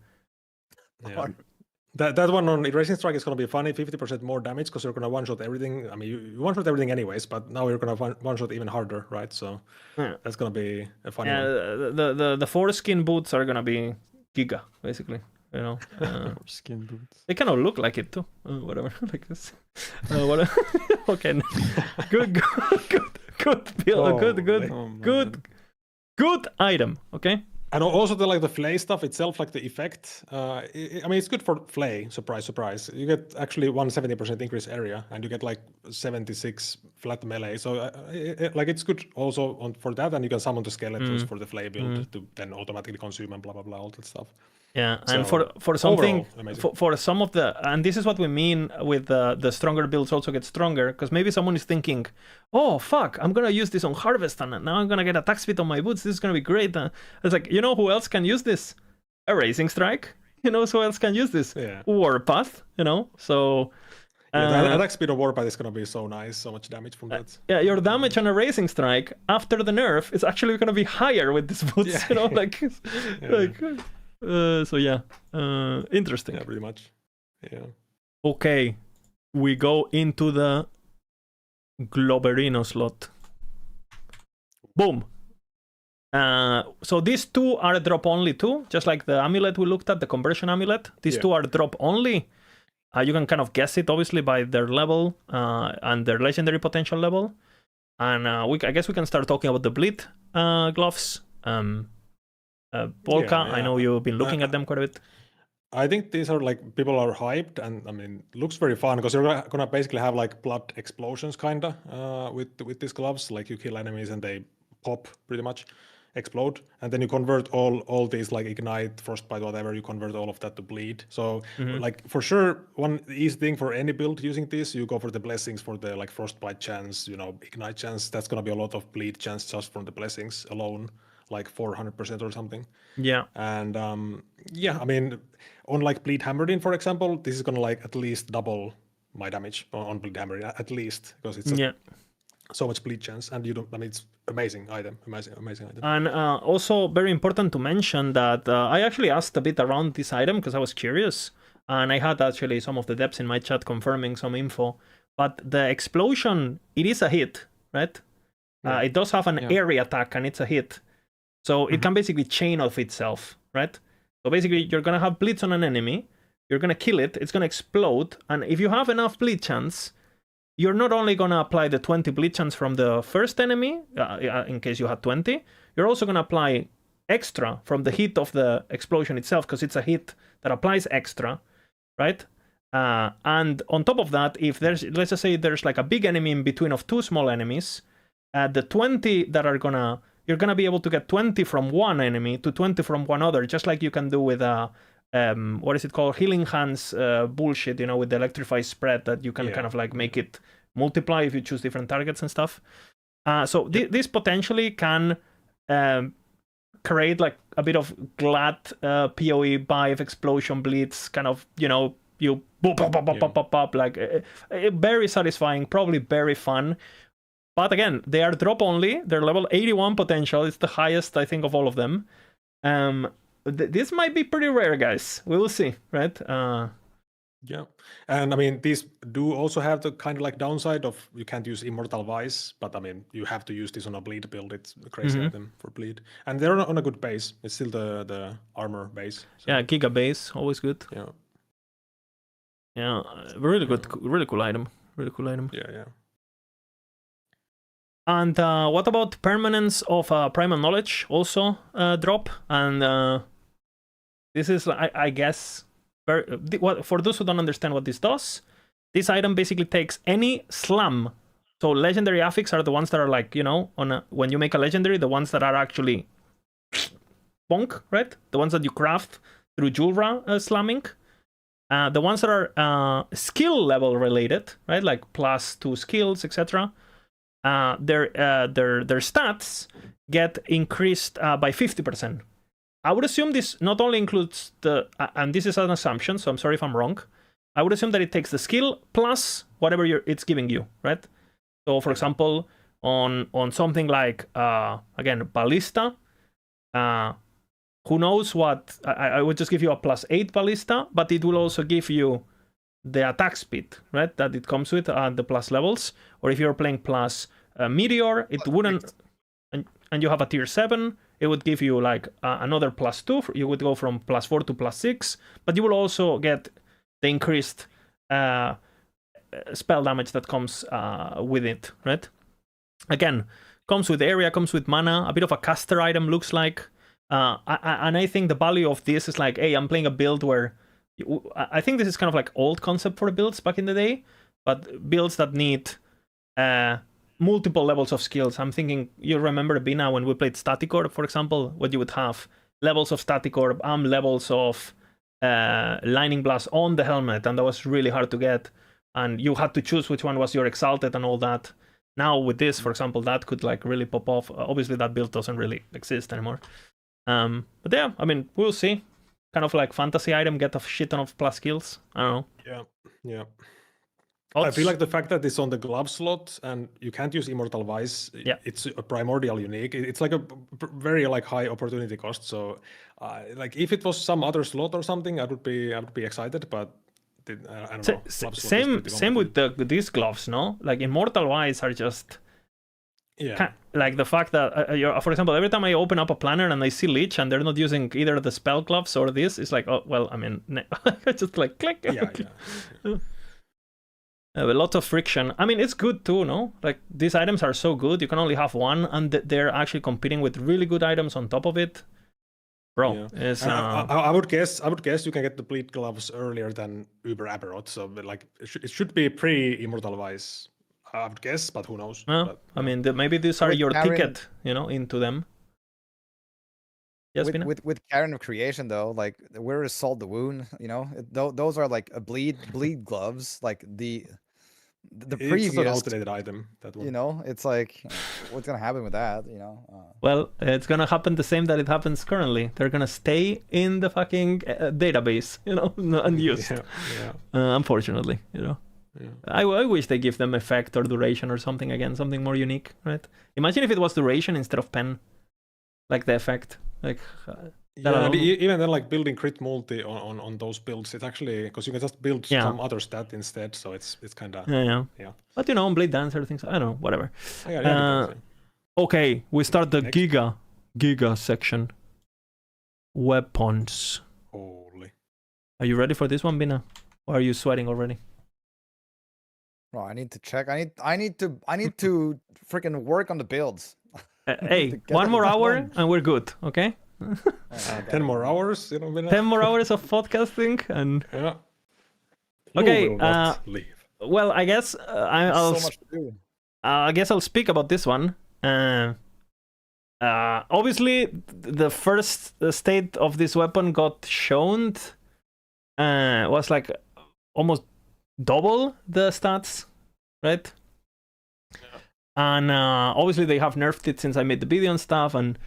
That one on Erasing Strike is going to be funny, 50% more damage because you're going to one-shot everything. I mean, you one-shot everything anyways, but now you're going to one-shot even harder, right? So Yeah. that's going to be a funny Yeah, one. the foreskin boots are gonna be giga, basically. You know, Skin boots. they kind of look like it too. Whatever, like this. What? Okay, good build, good item. Okay. And also the flay stuff itself, like the effect. I mean, it's good for flay. Surprise, surprise. You get actually 170% increase area, and you get like 76 flat melee. So it's good also for that, and you can summon the skeletons for the flay build to then automatically consume and blah blah blah all that stuff. Yeah, So, and for something overall, for some of the, and this is what we mean with the stronger builds also get stronger, because maybe someone is thinking, oh fuck, I'm gonna use this on Harvest and now I'm gonna get attack speed on my boots, this is gonna be great. It's like, you know who else can use this? Erasing Strike. You know who else can use this? Yeah. Warpath, you know? So the attack speed of Warpath is gonna be so nice, so much damage from that. yeah, your damage on Erasing Strike after the nerf is actually gonna be higher with these boots, Yeah. you know, like so yeah, interesting. Yeah, pretty much. Yeah. Okay, we go into the Globerino slot. Boom. So these two are drop only too, just like the amulet we looked at, the conversion amulet. These two are drop only. You can kind of guess it obviously by their level and their legendary potential level. And I guess we can start talking about the bleed gloves. Polka, I know you've been looking at them quite a bit. I think these are like, people are hyped, and I mean, looks very fun because you're gonna basically have like blood explosions kinda with these gloves. Like you kill enemies and they pop, pretty much explode, and then you convert all these like ignite, frostbite, whatever, you convert all of that to bleed. So like for sure, one easy thing for any build using this, you go for the blessings for the like frostbite chance, you know, ignite chance. That's gonna be a lot of bleed chance just from the blessings alone, like 400% or something. Yeah. And yeah, I mean, on like bleed hammered, for example, this is gonna like at least double my damage on bleed hammered, at least, because it's so much bleed chance, and you don't. I mean, it's amazing item. And also very important to mention that I actually asked a bit around this item because I was curious, and I had actually some of the devs in my chat confirming some info. But the explosion, it is a hit, right? It does have an area attack, and it's a hit. So it can basically chain off itself, right? So basically, you're going to have bleeds on an enemy, you're going to kill it, it's going to explode, and if you have enough bleed chance, you're not only going to apply the 20 bleed chance from the first enemy, in case you had 20, you're also going to apply extra from the hit of the explosion itself, because it's a hit that applies extra, right? And on top of that, if there's, let's just say there's like a big enemy in between of two small enemies, the 20 that are going to, you're going to be able to get 20 from one enemy to 20 from one other, just like you can do with what is it called? Healing Hands bullshit, you know, with the electrify spread that you can kind of like make it multiply if you choose different targets and stuff. So this potentially can create like a bit of glad PoE Bive explosion bleeds, kind of, you know, you boop, pop, pop, pop, pop, pop, pop, like very satisfying, probably very fun. But again, they are drop only. They're level 81 potential. It's the highest, I think, of all of them. This might be pretty rare, guys. We will see, right? Yeah, and I mean, these do also have the kind of like downside of you can't use Immortal Vice, but I mean, you have to use this on a bleed build. It's a crazy item for bleed, and they're on a good base. It's still the armor base. So. Yeah, Giga base, always good. Yeah, really good, really cool item. Really cool item. Yeah. And what about permanence of primal knowledge? Also drop, and this is, I guess, for those who don't understand what this does, this item basically takes any slam. So legendary affix are the ones that are like, you know, when you make a legendary, the ones that are actually bonk, right? The ones that you craft through Julra slamming. The ones that are skill level related, right? Like +2 skills, etc. Their stats get increased by 50%. I would assume this not only includes the, and this is an assumption, so I'm sorry if I'm wrong. I would assume that it takes the skill plus whatever it's giving you, right? So, for example, on something like again Ballista, who knows what? I would just give you a +8 ballista, but it will also give you the attack speed, right? That it comes with at the plus levels. Or if you're playing plus meteor, it wouldn't. And you have a tier 7, it would give you like another +2. You would go from +4 to +6, but you will also get the increased spell damage that comes with it, right? Again, comes with area, comes with mana, a bit of a caster item looks like. And I think the value of this is like, hey, I'm playing a build where I think this is kind of like old concept for builds back in the day, but builds that need multiple levels of skills. I'm thinking, you remember Bina when we played Static Orb, for example, what you would have levels of Static Orb, levels of Lightning Blast on the helmet, and that was really hard to get. And you had to choose which one was your Exalted and all that. Now with this, for example, that could like really pop off. Obviously, that build doesn't really exist anymore. But yeah, I mean, we'll see. Kind of like fantasy item, get a shit ton of plus skills. I don't know. Yeah. Odds? I feel like the fact that it's on the glove slot and you can't use Immortal Vice, it's a primordial unique. It's like a very like high opportunity cost. So, like if it was some other slot or something, I would be excited. But I don't know. Same with these gloves, no? Like Immortal Vice are just. Yeah. Like the fact that, for example, every time I open up a planner and I see Lich and they're not using either the spell gloves or this, it's like, oh, well, I mean, just like click. Yeah. A lot of friction. I mean, it's good too, no? Like these items are so good, you can only have one, and they're actually competing with really good items on top of it. Bro, yeah. I would guess you can get the bleed gloves earlier than Uber Aberrot, so like it should be pre-Immortal Vice. I would guess, but who knows? Well, but, I mean, maybe these are your ticket, into them. Yes, with Karen of Creation though, like where is Salt the Wound? Those are like a bleed gloves, like the previous. It's an outdated item. That one. It's like what's gonna happen with that? Well, it's gonna happen the same that it happens currently. They're gonna stay in the fucking database, unused. Yeah. Unfortunately, Yeah. I wish they give them effect or duration or something again, something more unique, right? Imagine if it was duration instead of pen, like the effect, like. Even then, like building crit multi on those builds, it's actually because you can just build some other stat instead, so it's kind of yeah. But on Blade Dancer things, I don't know, whatever. Yeah. Okay, we start the Giga section. Weapons. Holy. Are you ready for this one, Bina? Or are you sweating already? Bro, I need to check. I need to freaking work on the builds. Hey, one more hour and we're good, okay? 10 more hours, 10 more hours of podcasting and. Yeah. Okay. Leave. Well, I guess I'll. So much to do. I guess I'll speak about this one. Obviously, the first state of this weapon got shown. Was like almost double the stats, right? Yeah. And obviously they have nerfed it since I made the video and stuff, and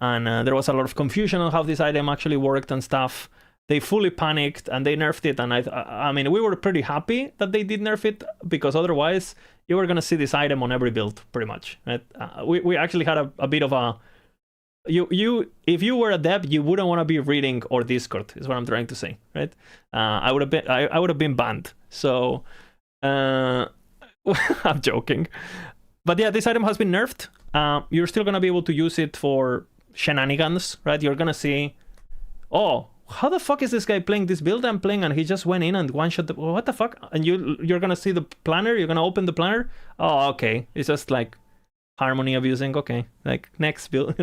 there was a lot of confusion on how this item actually worked and stuff. They fully panicked and they nerfed it, and I mean, we were pretty happy that they did nerf it, because otherwise you were gonna see this item on every build pretty much, right? We actually had a bit of a if you were a dev, you wouldn't want to be reading our Discord, is what I'm trying to say, right? I would have been banned. So I'm joking, but yeah, this item has been nerfed. You're still gonna be able to use it for shenanigans, right? You're gonna see, oh, how the fuck is this guy playing this build I'm playing, and he just went in and one shot what the fuck? And you're gonna see the planner, you're gonna open the planner. Oh, okay, it's just like harmony abusing. Okay, like next build,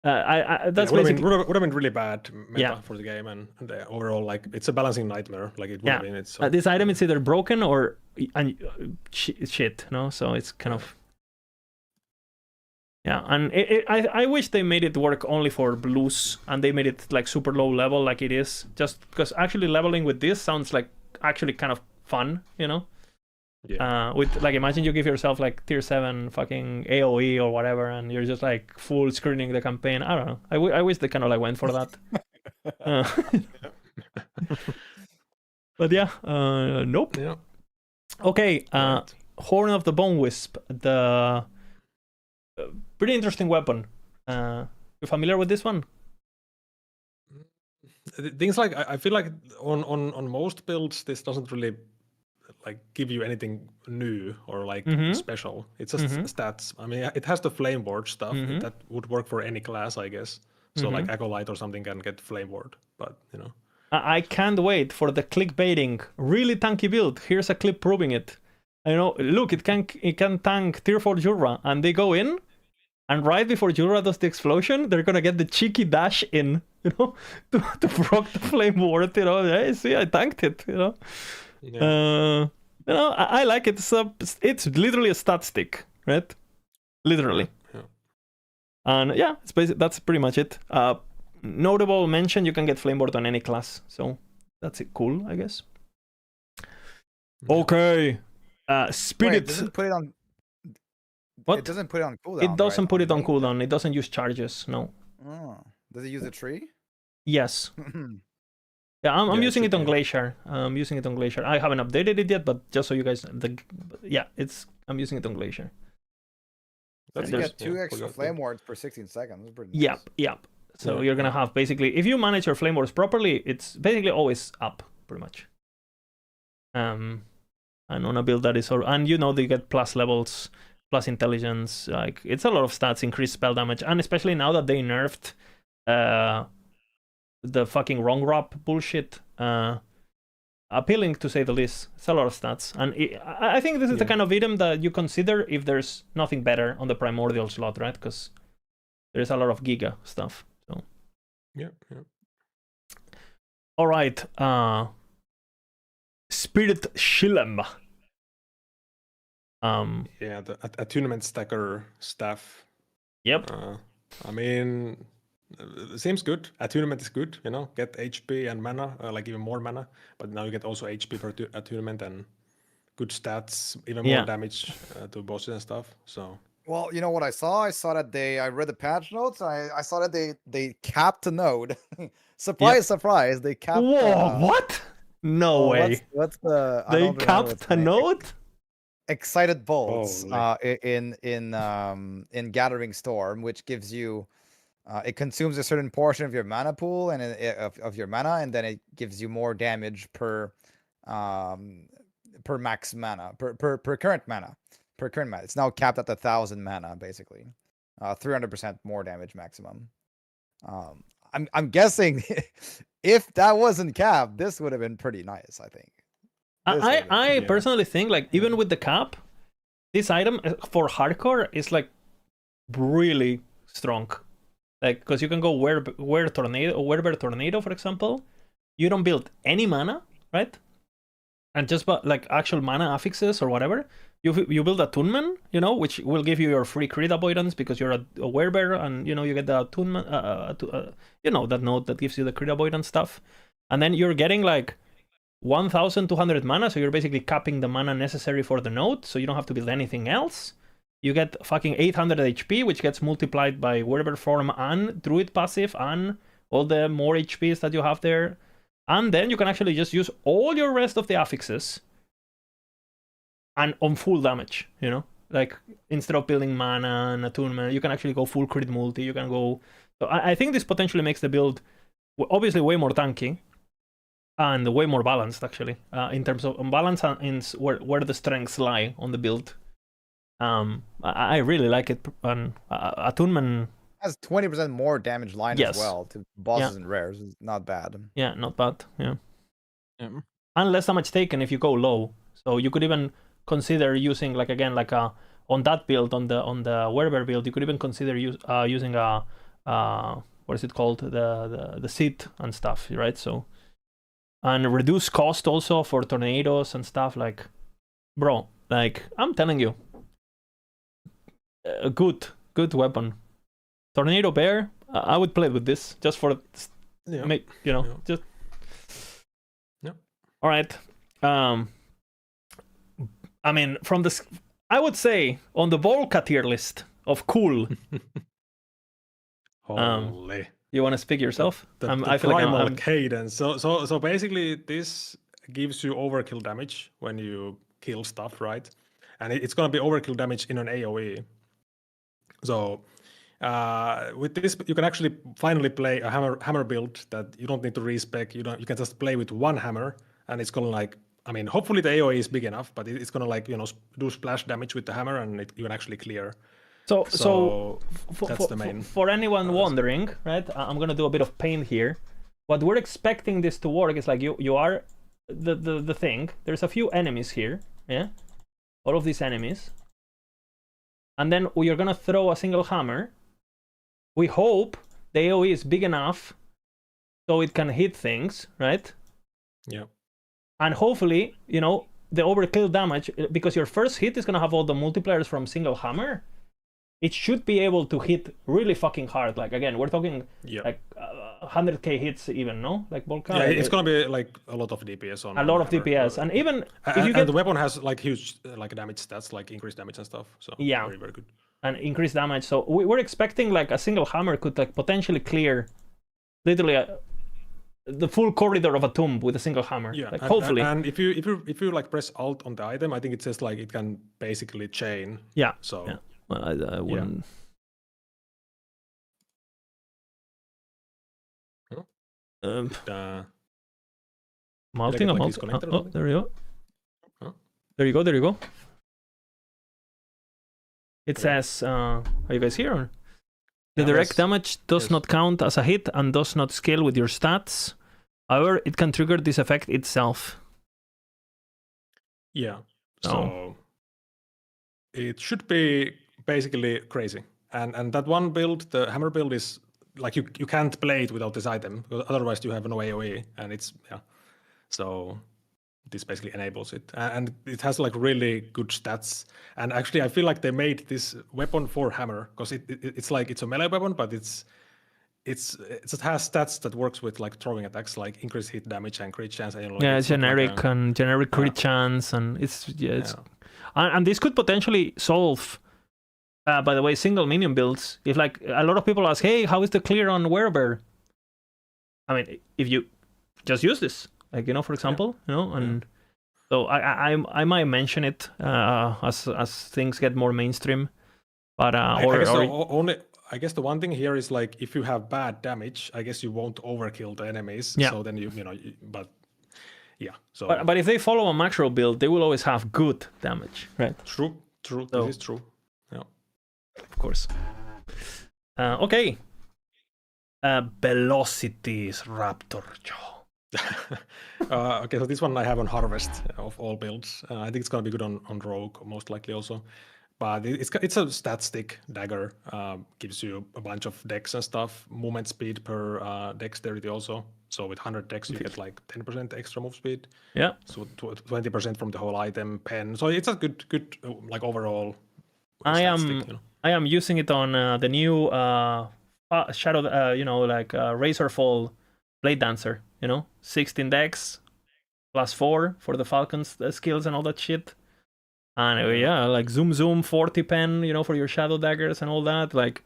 that's basically would have been really bad meta for the game, and overall, like, it's a balancing nightmare. Like it would have been. It's this item is either broken or shit, no? So it's kind of and I wish they made it work only for blues, and they made it like super low level, like it is, just because actually leveling with this sounds like actually kind of fun, Yeah. With like, imagine you give yourself like tier 7 fucking AoE or whatever, and you're just like full screening the campaign. I don't know. I wish they kind of like went for that. But yeah, nope. Yeah. Okay. Horn of the Bone Wisp, the pretty interesting weapon. You familiar with this one? Things like I feel like on most builds this doesn't really like give you anything new or like special. It's just stats. I mean, it has the flame ward stuff that would work for any class, I guess. So like acolyte or something can get flame ward, but you know. I can't wait for the clickbaiting. Really tanky build. Here's a clip proving it. You know, look, it can tank tier 4 Jura, and they go in, and right before Jura does the explosion, they're gonna get the cheeky dash in, you know, to proc the flame ward. You know, hey, see, I tanked it. You know, you know, I like it. It's literally a stat stick, right? Literally. Yeah. And yeah, it's that's pretty much it. Notable mention: you can get flame ward on any class, so that's it. Cool, I guess. Okay. Spirit. Wait, doesn't put it on. What? It doesn't put it on cooldown. It doesn't right? put it on cooldown. It doesn't use charges. No. Oh. Does it use a tree? Yes. Yeah, I'm Yeah, using it it on should be. Glacier. I'm using it on Glacier. I haven't updated it yet, but just so you guys, I'm using it on Glacier. That's You There's- get 2 yeah, extra forgot flame that. wards per 16 seconds. That's pretty nice. Yep. So Yeah, you're gonna have basically, if you manage your flame wars properly, it's basically always up, pretty much. And on a build that is, and you know they get plus levels, plus intelligence. Like it's a lot of stats, increased spell damage, and especially now that they nerfed the fucking wrong wrap bullshit. Appealing to say the least. It's a lot of stats, and I think this is the kind of item that you consider if there's nothing better on the primordial slot, right? Because there's a lot of giga stuff. So Yeah. all right, Spirit Shilem. Yeah, the attunement stacker stuff. Yep. I mean, seems good. Attunement is good, you know, get HP and mana, like even more mana, but now you get also HP per attunement and good stats, even more damage to bosses and stuff. So Well, you know what I saw? I saw that I read the patch notes. I saw that they capped a node. Surprise, surprise! They capped. Whoa! What? No way. What's the? I They don't remember what's capped the a name. node? Excited bolts. Holy. In Gathering Storm, which gives you. It consumes a certain portion of your mana pool and of your mana, and then it gives you more damage per max mana per current mana. Per current mana. It's now capped at 1,000 mana, basically. 300% more damage maximum. I'm guessing if that wasn't capped, this would have been pretty nice, I think. I personally think, like, even with the cap, this item for hardcore is like really strong. Like, because you can go where tornado, for example. You don't build any mana, right? And just like actual mana affixes or whatever. You build attunement, you know, which will give you your free crit avoidance because you're a werebearer, and you know you get the attunement, you know, that node that gives you the crit avoidance stuff, and then you're getting like 1,200 mana, so you're basically capping the mana necessary for the node, so you don't have to build anything else. You get fucking 800 HP, which gets multiplied by werebear form and druid passive and all the more HPs that you have there, and then you can actually just use all your rest of the affixes and on full damage, you know, like instead of building mana and attunement, you can actually go full crit multi. You can go. So I think this potentially makes the build obviously way more tanky and way more balanced, actually, in terms of balance and in where the strengths lie on the build. I really like it, and attunement has 20% more damage line as well to bosses and rares. It's not bad. Yeah, not bad. Yeah. And less damage taken if you go low. So you could even consider using, like, again, like on that build, on the werebear build, you could even consider using a what is it called, the seat and stuff, right? So, and reduce cost also for tornadoes and stuff. Like, bro, like, I'm telling you, a good weapon. Tornado bear, I would play with this just for just. All right. I mean, from this, I would say on the Volca tier list of cool. Holy. You want to speak yourself? I feel primal like cadence. So basically, this gives you overkill damage when you kill stuff, right? And it's gonna be overkill damage in an AOE. So with this, you can actually finally play a hammer build that you don't need to respec. You can just play with one hammer, and it's gonna like, I mean, hopefully the AoE is big enough, but it's gonna like, do splash damage with the hammer, and you can actually clear. So that's the main. For anyone wondering, right? I'm gonna do a bit of paint here. What we're expecting this to work is like you are the thing. There's a few enemies here, yeah, all of these enemies, and then you're gonna throw a single hammer. We hope the AoE is big enough so it can hit things, right? Yeah. And hopefully, the overkill damage, because your first hit is gonna have all the multipliers from single hammer. It should be able to hit really fucking hard. Like again, we're talking like 100k hits even, no? Like Volcan. Yeah, it's gonna be like a lot of DPS on. A lot of DPS, and even if you get the weapon has like huge like damage stats, like increased damage and stuff. So yeah, very very good. And increased damage. So we're expecting like a single hammer could like potentially clear, literally the full corridor of a tomb with a single hammer. Yeah, like, hopefully. And if you like press Alt on the item, I think it says like it can basically chain. Yeah. So. Yeah. Well, I wouldn't. Mounting a mount. Oh, there you go. Huh? There you go. There you go. It says, are you guys here? Or? The direct damage does not count as a hit and does not scale with your stats. However, it can trigger this effect itself. Yeah. So it should be basically crazy. And that one build, the hammer build, is like you can't play it without this item, because otherwise you have no AoE, and it's so this basically enables it, and it has like really good stats. And actually, I feel like they made this weapon for hammer because it's like it's a melee weapon, but it has stats that works with like throwing attacks, like increased hit damage and crit chance. And, like, generic and generic crit chance, and it's and this could potentially solve. By the way, single minion builds. If like a lot of people ask, hey, how is the clear on Werebear? I mean, if you just use this, like for example, and so I might mention it as things get more mainstream. But I guess the one thing here is like if you have bad damage, I guess you won't overkill the enemies. Yeah. So then but yeah. So but if they follow a MAXROLL build, they will always have good damage, right? True. So, this is true. Yeah. Of course. Okay. Velocities Raptor Jaw. Okay, so this one I have on Harvest of all builds. I think it's gonna be good on Rogue most likely also. But it's a stat stick dagger. Gives you a bunch of dex and stuff. Movement speed per dexterity also. So with 100 dex you get like 10% extra move speed. Yeah. So 20% from the whole item pen. So it's a good like overall. I am using it on the new Shadow, Razorfall Blade Dancer. 16 dex plus 4 for the Falcon's skills and all that shit. And like zoom 40 pen, for your shadow daggers and all that. Like,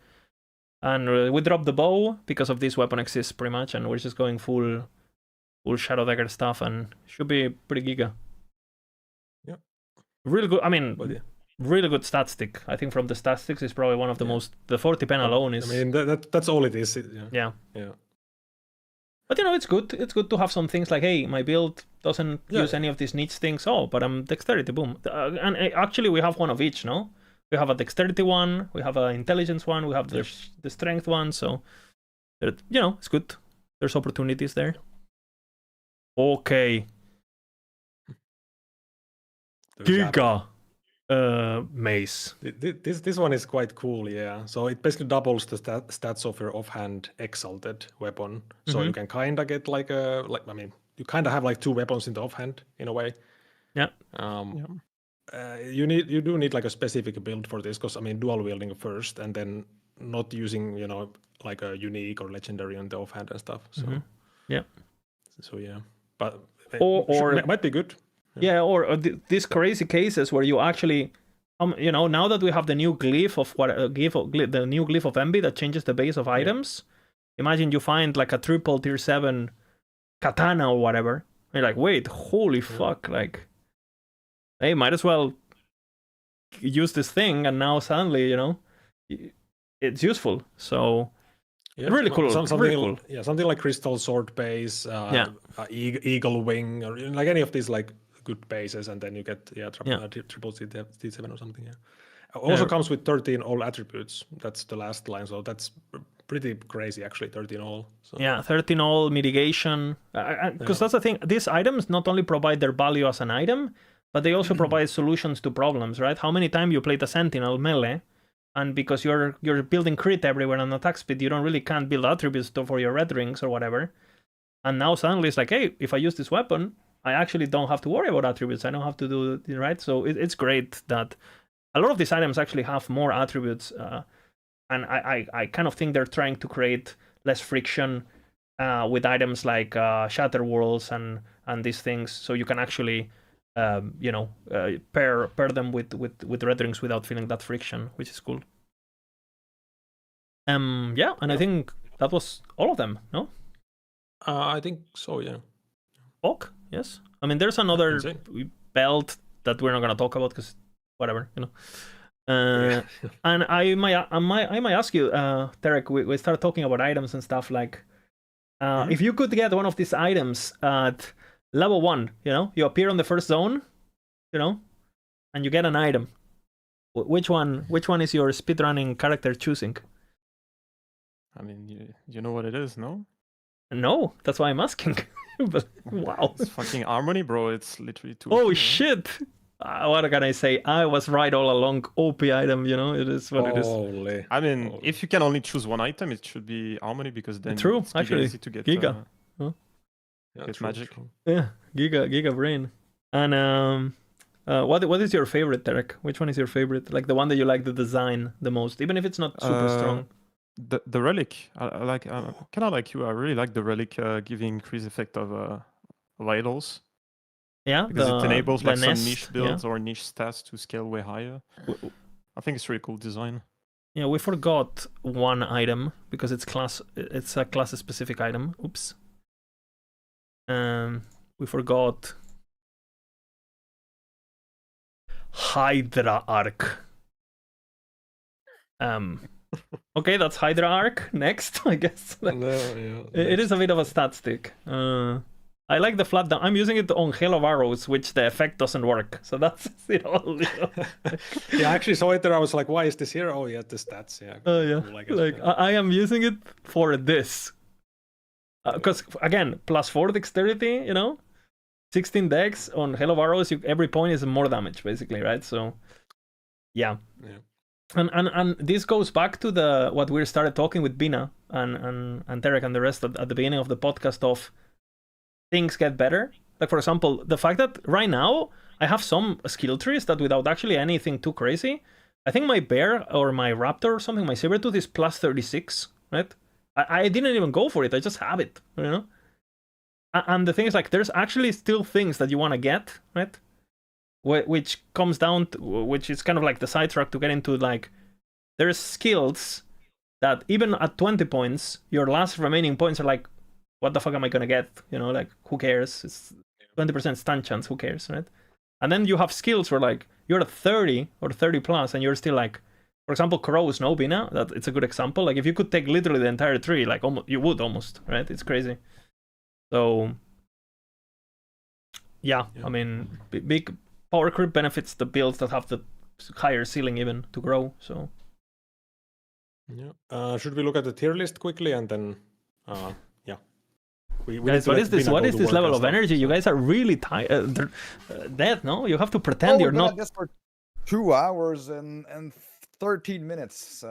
and we drop the bow because of this weapon exists pretty much, and we're just going full shadow dagger stuff, and should be pretty giga. Yeah. Really good. I mean, really good stat stick. I think from the stat sticks is probably one of the most. The 40 pen alone is. I mean, that's all it is. Yeah. Yeah. But it's good. It's good to have some things like, hey, my build doesn't use any of these niche things. Oh, but I'm dexterity, boom. And actually, we have one of each, no? We have a dexterity one, we have an intelligence one, we have the strength one. So, it's good. There's opportunities there. Okay. Giga mace. This one is quite cool, yeah. So it basically doubles the stats of your offhand exalted weapon. So you can kind of get you kind of have like 2 weapons in the offhand in a way. Yeah. You do need like a specific build for this because dual wielding first and then not using like a unique or legendary on the offhand and stuff. So yeah. So yeah, but it might be good. Yeah, or these crazy cases where you actually, now that we have the new glyph of the new glyph of Envy that changes the base of items. Imagine you find like a triple tier 7 katana or whatever. And you're like, wait, holy fuck! Like, hey, might as well use this thing. And now suddenly, it's useful. So Yeah, really cool. Something, really cool. Yeah, something like Crystal Sword base, Eagle Wing, or like any of these like good bases, and then you get triple C7 or something. Yeah. Also comes with 13 all attributes. That's the last line, so that's pretty crazy actually. 13 all. So. Yeah, 13 all mitigation. Because that's the thing. These items not only provide their value as an item, but they also provide solutions to problems, right? How many times you played a Sentinel melee, and because you're building crit everywhere on attack speed, you can't build attributes for your red rings or whatever. And now suddenly it's like, hey, if I use this weapon, I actually don't have to worry about attributes. I don't have to do it, right? So it's great that a lot of these items actually have more attributes. And I kind of think they're trying to create less friction with items like Shatter Worlds and these things, so you can actually pair them with red rings without feeling that friction, which is cool. Yeah, and I think that was all of them, no? I think so, yeah. Epoch, yes. I mean, there's another belt that we're not gonna talk about because whatever, And I might ask you, Derek, we start talking about items and stuff like, if you could get one of these items at level 1, you appear on the first zone, and you get an item. Which one is your speedrunning character choosing? I mean, you know what it is, no? No, that's why I'm asking. But, wow. It's fucking Harmony, bro. It's literally too. Oh shit! What can I say? I was right all along. OP item, it is what it is. I mean, if you can only choose one item, it should be Harmony because then it's actually easy to get Giga. Get magic. True. Yeah, Giga brain. And what is your favorite, Derek? Which one is your favorite? Like the one that you like the design the most, even if it's not super strong. The relic. I like. Kind of like you. I really like the relic giving increased effect of vitals. Yeah, because it enables like nest, some niche builds or niche stats to scale way higher. I think it's really cool design. Yeah, we forgot one item because it's a class specific item. Oops. We forgot Hydra Arc. Okay, that's Hydra Arc. Next, I guess. It is a bit of a stat stick. I like the flat down. I'm using it on Hail of Arrows, which the effect doesn't work. So that's it all. Yeah, I actually saw it there. I was like, why is this here? Oh, yeah, the stats. Yeah. Yeah. I am using it for this. Because, again, +4 dexterity, 16 dex on Hail of Arrows, every point is more damage, basically, right? So, yeah. And this goes back to what we started talking with Bina and Derek and the rest at the beginning of the podcast of things get better. Like, for example, the fact that right now I have some skill trees that without actually anything too crazy, I think my bear or my raptor or something, my sabertooth is +36, right? I didn't even go for it. I just have it, And the thing is, like, there's actually still things that you want to get, right? Which comes down to, which is kind of like the sidetrack to get into, like, there's skills that even at 20 points, your last remaining points are like, what the fuck am I gonna get? Like, who cares? It's 20% stun chance, who cares, right? And then you have skills where, like, you're at 30 or 30 plus, and you're still like, for example, Crows, no, Bina? That it's a good example. Like, if you could take literally the entire tree, like, you would almost, right? It's crazy. So, yeah. I mean, big power creep benefits the builds that have the higher ceiling even to grow, so. Yeah. Should we look at the tier list quickly and then, Guys, what is this? What is this level of energy? You guys are really tired. Dead, no? You have to pretend you're not. This for 2 hours and 13 minutes.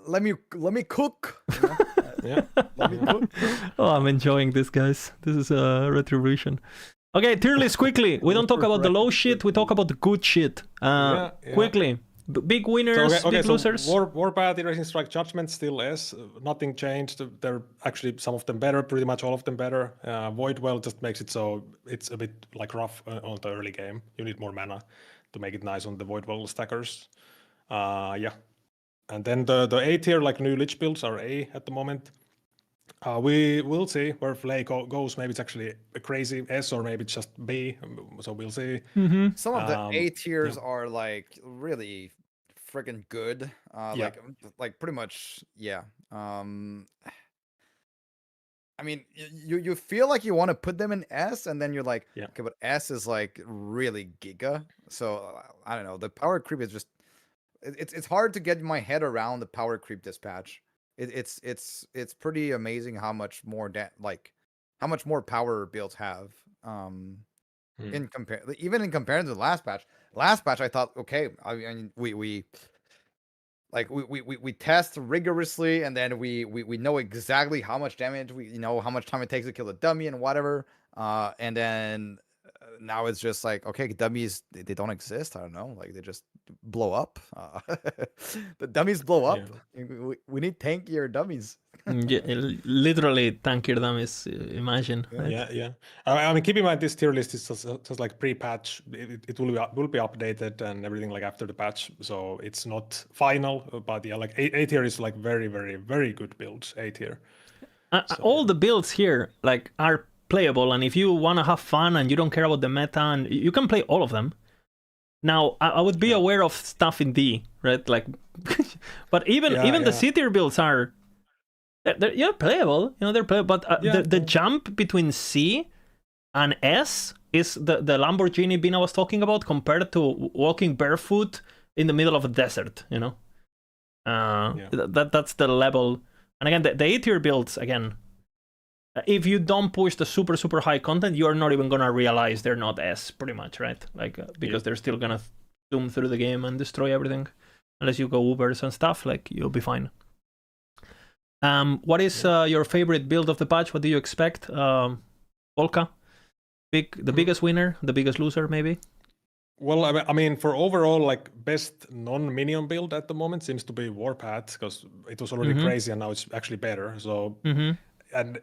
Let me cook. Yeah. Let me cook. Oh, I'm enjoying this, guys. This is a retribution. Okay, tier list quickly. We don't talk about the low shit. We talk about the good shit. Quickly. Big winners, big losers. So Warpath, Erasing Strike, Judgment still S. Nothing changed. They're actually some of them better, pretty much all of them better. Voidwell just makes it so it's a bit like rough on the early game. You need more mana to make it nice on the Voidwell stackers. Yeah. And then the A tier, like new Lich builds, are A at the moment. We will see where Flay goes. Maybe it's actually a crazy S or maybe it's just B. So we'll see. Mm-hmm. Some of the A tiers are like really freaking good. Yeah. Like pretty much, yeah. I mean, you feel like you want to put them in S, and then you're like, Yeah. okay, but S is like really giga. So I don't know. The power creep is just it's hard to get my head around the power creep this patch. It's pretty amazing how much more how much more power builds have. In even in comparison to the last patch. Last patch, I thought, okay, I mean, we test rigorously, and then we know exactly how much damage how much time it takes to kill a dummy and whatever. And then now it's just like, okay, dummies they don't exist. I don't know, like they just blow up. The dummies blow up. We need tankier dummies. Yeah, literally tankier dummies. Imagine. Right? Yeah. I mean, keep in mind this tier list is just like pre-patch. It will be updated and everything like after the patch, so it's not final. But yeah, like A tier is like very, very, very good builds. A tier. All the builds here like are playable, and if you want to have fun and you don't care about the meta, and you can play all of them. Now, I would be aware of stuff in D, right? Like, but even the C tier builds are they're playable. They're playable. But the jump between C and S is the Lamborghini Bina was talking about, compared to walking barefoot in the middle of a desert. That's the level. And again, the A tier builds, again, if you don't push the super, super high content, you're not even going to realize they're not S, pretty much, right? Like, because they're still going to zoom through the game and destroy everything. Unless you go Ubers and stuff, like, you'll be fine. What is your favorite build of the patch? What do you expect? Volca? The biggest winner? The biggest loser, maybe? Well, I mean, for overall, like, best non-minion build at the moment seems to be Warpath, because it was already crazy and now it's actually better. So, and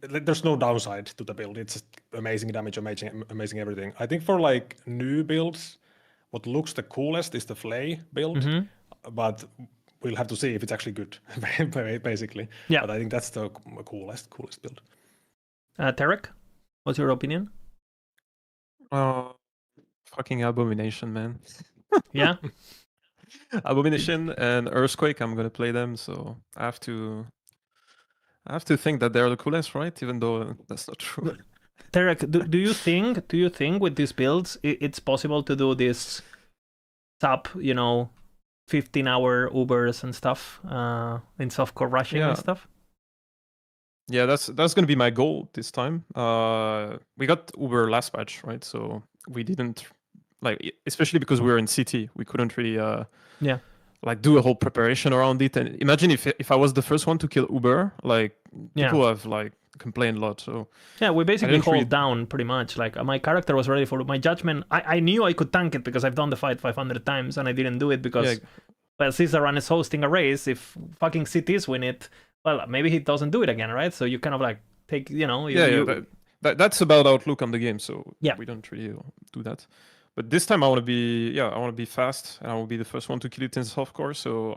there's no downside to the build. It's amazing damage, amazing everything. I think for like new builds, what looks the coolest is the Flay build, but we'll have to see if it's actually good, basically. Yeah. But I think that's the coolest build. Tarek, what's your opinion? Fucking Abomination, man. Yeah. Abomination and Earthquake, I'm gonna play them, so I have to think that they're the coolest, right? Even though that's not true. Tarek, do you think with these builds it's possible to do this sub, 15-hour Ubers and stuff, in softcore rushing and stuff? Yeah, that's gonna be my goal this time. We got Uber last patch, right? So we didn't especially because we were in CT, we couldn't really do a whole preparation around it. And imagine if I was the first one to kill Uber, people have complained a lot. So yeah, we basically hold down pretty much. Like, my character was ready for my judgment. I knew I could tank it because I've done the fight 500 times, and I didn't do it because well, Caesar is hosting a race. If fucking CTs win it, well, maybe he doesn't do it again, right? So you kind of like take, that's about outlook on the game. So yeah, we don't really do that. But this time I want to be fast, and I will be the first one to kill it in softcore. So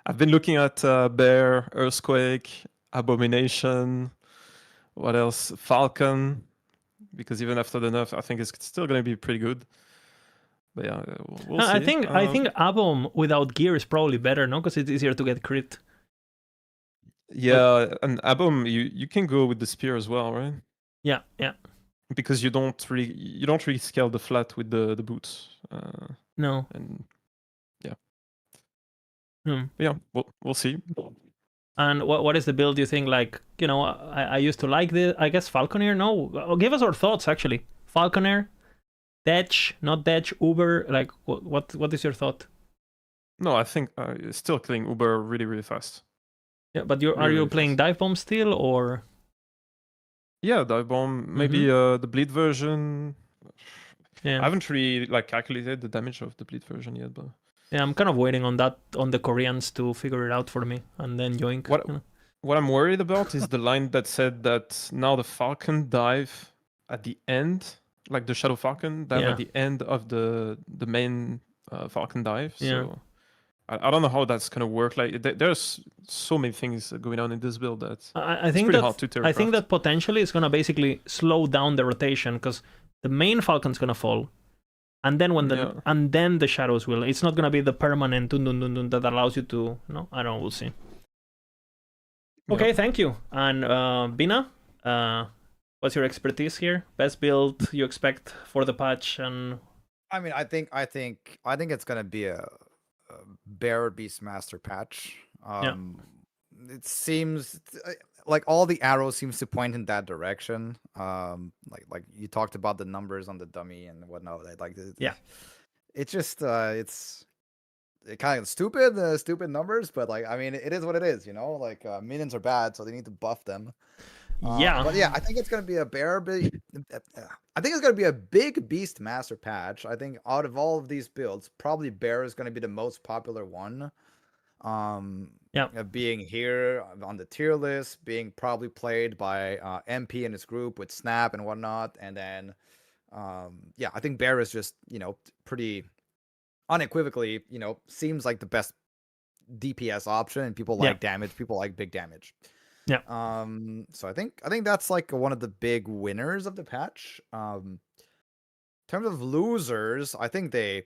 I've been looking at Bear, Earthquake, Abomination, what else? Falcon, because even after the nerf, I think it's still going to be pretty good. But yeah, we'll see. I think Abom without gear is probably better, no? Because it's easier to get crit. Yeah, and Abom, you can go with the spear as well, right? Yeah. Because you don't really scale the flat with the boots. No. And yeah, we'll see. And what is the build you think? Like, I used to like I guess Falconer. No, give us our thoughts actually. Falconer, Detch, not Detch, Uber. Like, what is your thought? No, I think still killing Uber really, really fast. Yeah, but are you playing Dive Bomb still, or? Yeah, Dive Bomb. Maybe the bleed version. Yeah. I haven't really calculated the damage of the bleed version yet, but yeah, I'm kind of waiting on the Koreans to figure it out for me, and then yoink. What I'm worried about is the line that said that now the Falcon dive at the end, like the Shadow Falcon dive at the end of the main Falcon dive. So I don't know how that's gonna work. Like, there's so many things going on in this build that I think that potentially is gonna basically slow down the rotation, because the main Falcon's gonna fall, And then Yeah. and then the shadows will. It's not gonna be the permanent dun dun dun dun that allows you to. No, I don't know. We'll see. Okay, thank you. And Bina, what's your expertise here? Best build you expect for the patch? And I mean, I think it's gonna be a Bear Beastmaster patch. It seems like all the arrows seems to point in that direction. Like you talked about the numbers on the dummy and whatnot. It's just it's kind of stupid numbers, but like I mean, it is what it is. You know, like minions are bad, so they need to buff them. But yeah, I think it's gonna be a I think it's gonna be a big Beastmaster patch. I think out of all of these builds, probably Bear is gonna be the most popular one. Being here on the tier list, being probably played by MP and his group with Snap and whatnot, and then I think Bear is just pretty unequivocally seems like the best DPS option, and people like damage, people like big damage. Yeah. So I think that's like one of the big winners of the patch. In terms of losers, I think they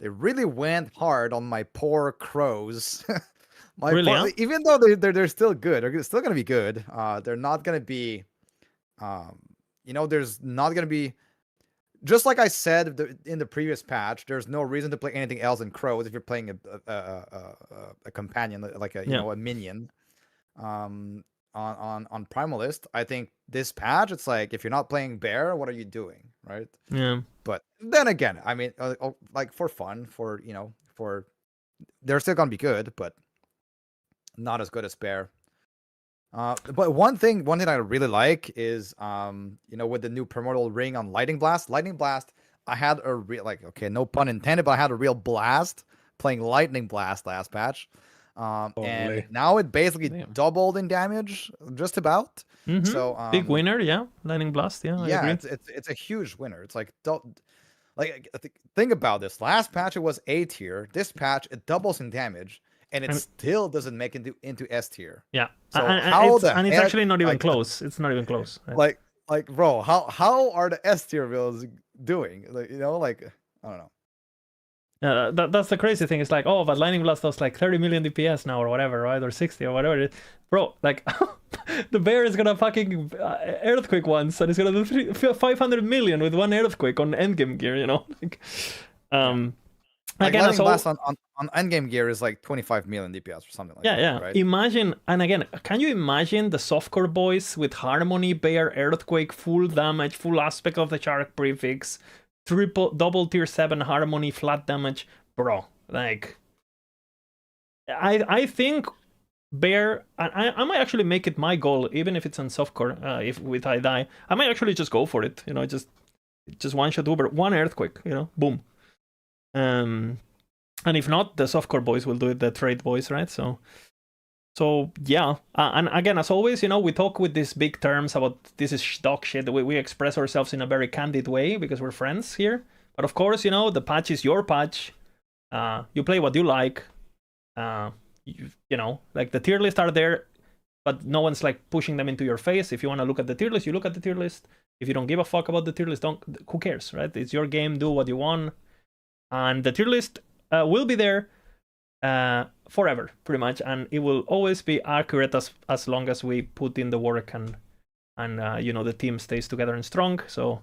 really went hard on my poor crows. Even though they're still good, they're still gonna be good. They're not gonna be, there's not gonna be. Just like I said in the previous patch, there's no reason to play anything else in crows if you're playing a companion, like a minion. On Primalist, I think this patch, it's like if you're not playing Bear, what are you doing, right? Yeah. But then again, I mean, like for fun, they're still gonna be good, but not as good as Bear. But one thing I really like is with the new Primordial Ring on Lightning Blast. I had a real no pun intended, but I had a real blast playing Lightning Blast last patch. And now it basically doubled in damage, just about. So big winner, Lightning Blast, I agree. It's a huge winner. It's like think about this. Last patch it was A tier. This patch it doubles in damage, and it still doesn't make it into S tier. Yeah, so it's actually not even close. It's not even close. Right? Like bro, how are the S tier builds doing? Like I don't know. That's the crazy thing. It's like, oh, but Lightning Blast does like 30 million DPS now or whatever, right? Or 60 or whatever it is. Bro, like, the Bear is gonna fucking Earthquake once, and it's gonna do 500 million with one Earthquake on endgame gear, Like, again, Lightning Blast on endgame gear is like 25 million DPS or something like that. Yeah. Right? Imagine, and again, can you imagine the softcore boys with Harmony, Bear, Earthquake, full damage, full aspect of the Shark prefix, double tier 7 Harmony, flat damage, bro? Like, I think Bear, and I might actually make it my goal, even if it's on softcore. If I die, I might actually just go for it. Just one shot Uber, one Earthquake. Boom. And if not, the softcore boys will do it. The trade boys, right? So yeah. And again, as always, we talk with these big terms about this is dog shit. We express ourselves in a very candid way because we're friends here. But of course, the patch is your patch. You play what you like. Like the tier lists are there, but no one's like pushing them into your face. If you want to look at the tier list, you look at the tier list. If you don't give a fuck about the tier list, who cares, right? It's your game. Do what you want. And the tier list will be there forever, pretty much, and it will always be accurate as long as we put in the work and the team stays together and strong. So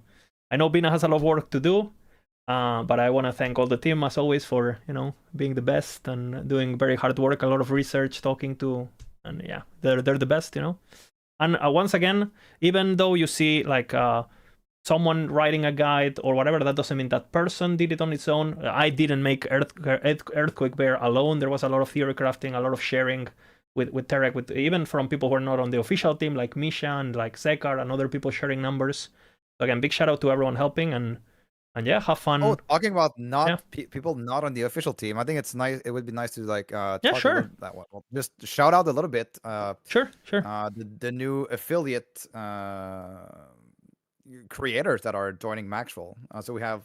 I know Bina has a lot of work to do, but I want to thank all the team as always for being the best and doing very hard work, a lot of research, talking to, and they're the best, And once again, even though you see like someone writing a guide or whatever, that doesn't mean that person did it on its own. I didn't make Earthquake Bear alone. There was a lot of theory crafting, a lot of sharing with Terek, even from people who are not on the official team, like Misha and like Zekar and other people sharing numbers. So again, big shout out to everyone helping and have fun. Oh, talking about people not on the official team, I think it's nice. It would be nice to like sure. That one. Well, just shout out a little bit. Sure. The new affiliate creators that are joining MAXROLL. So we have,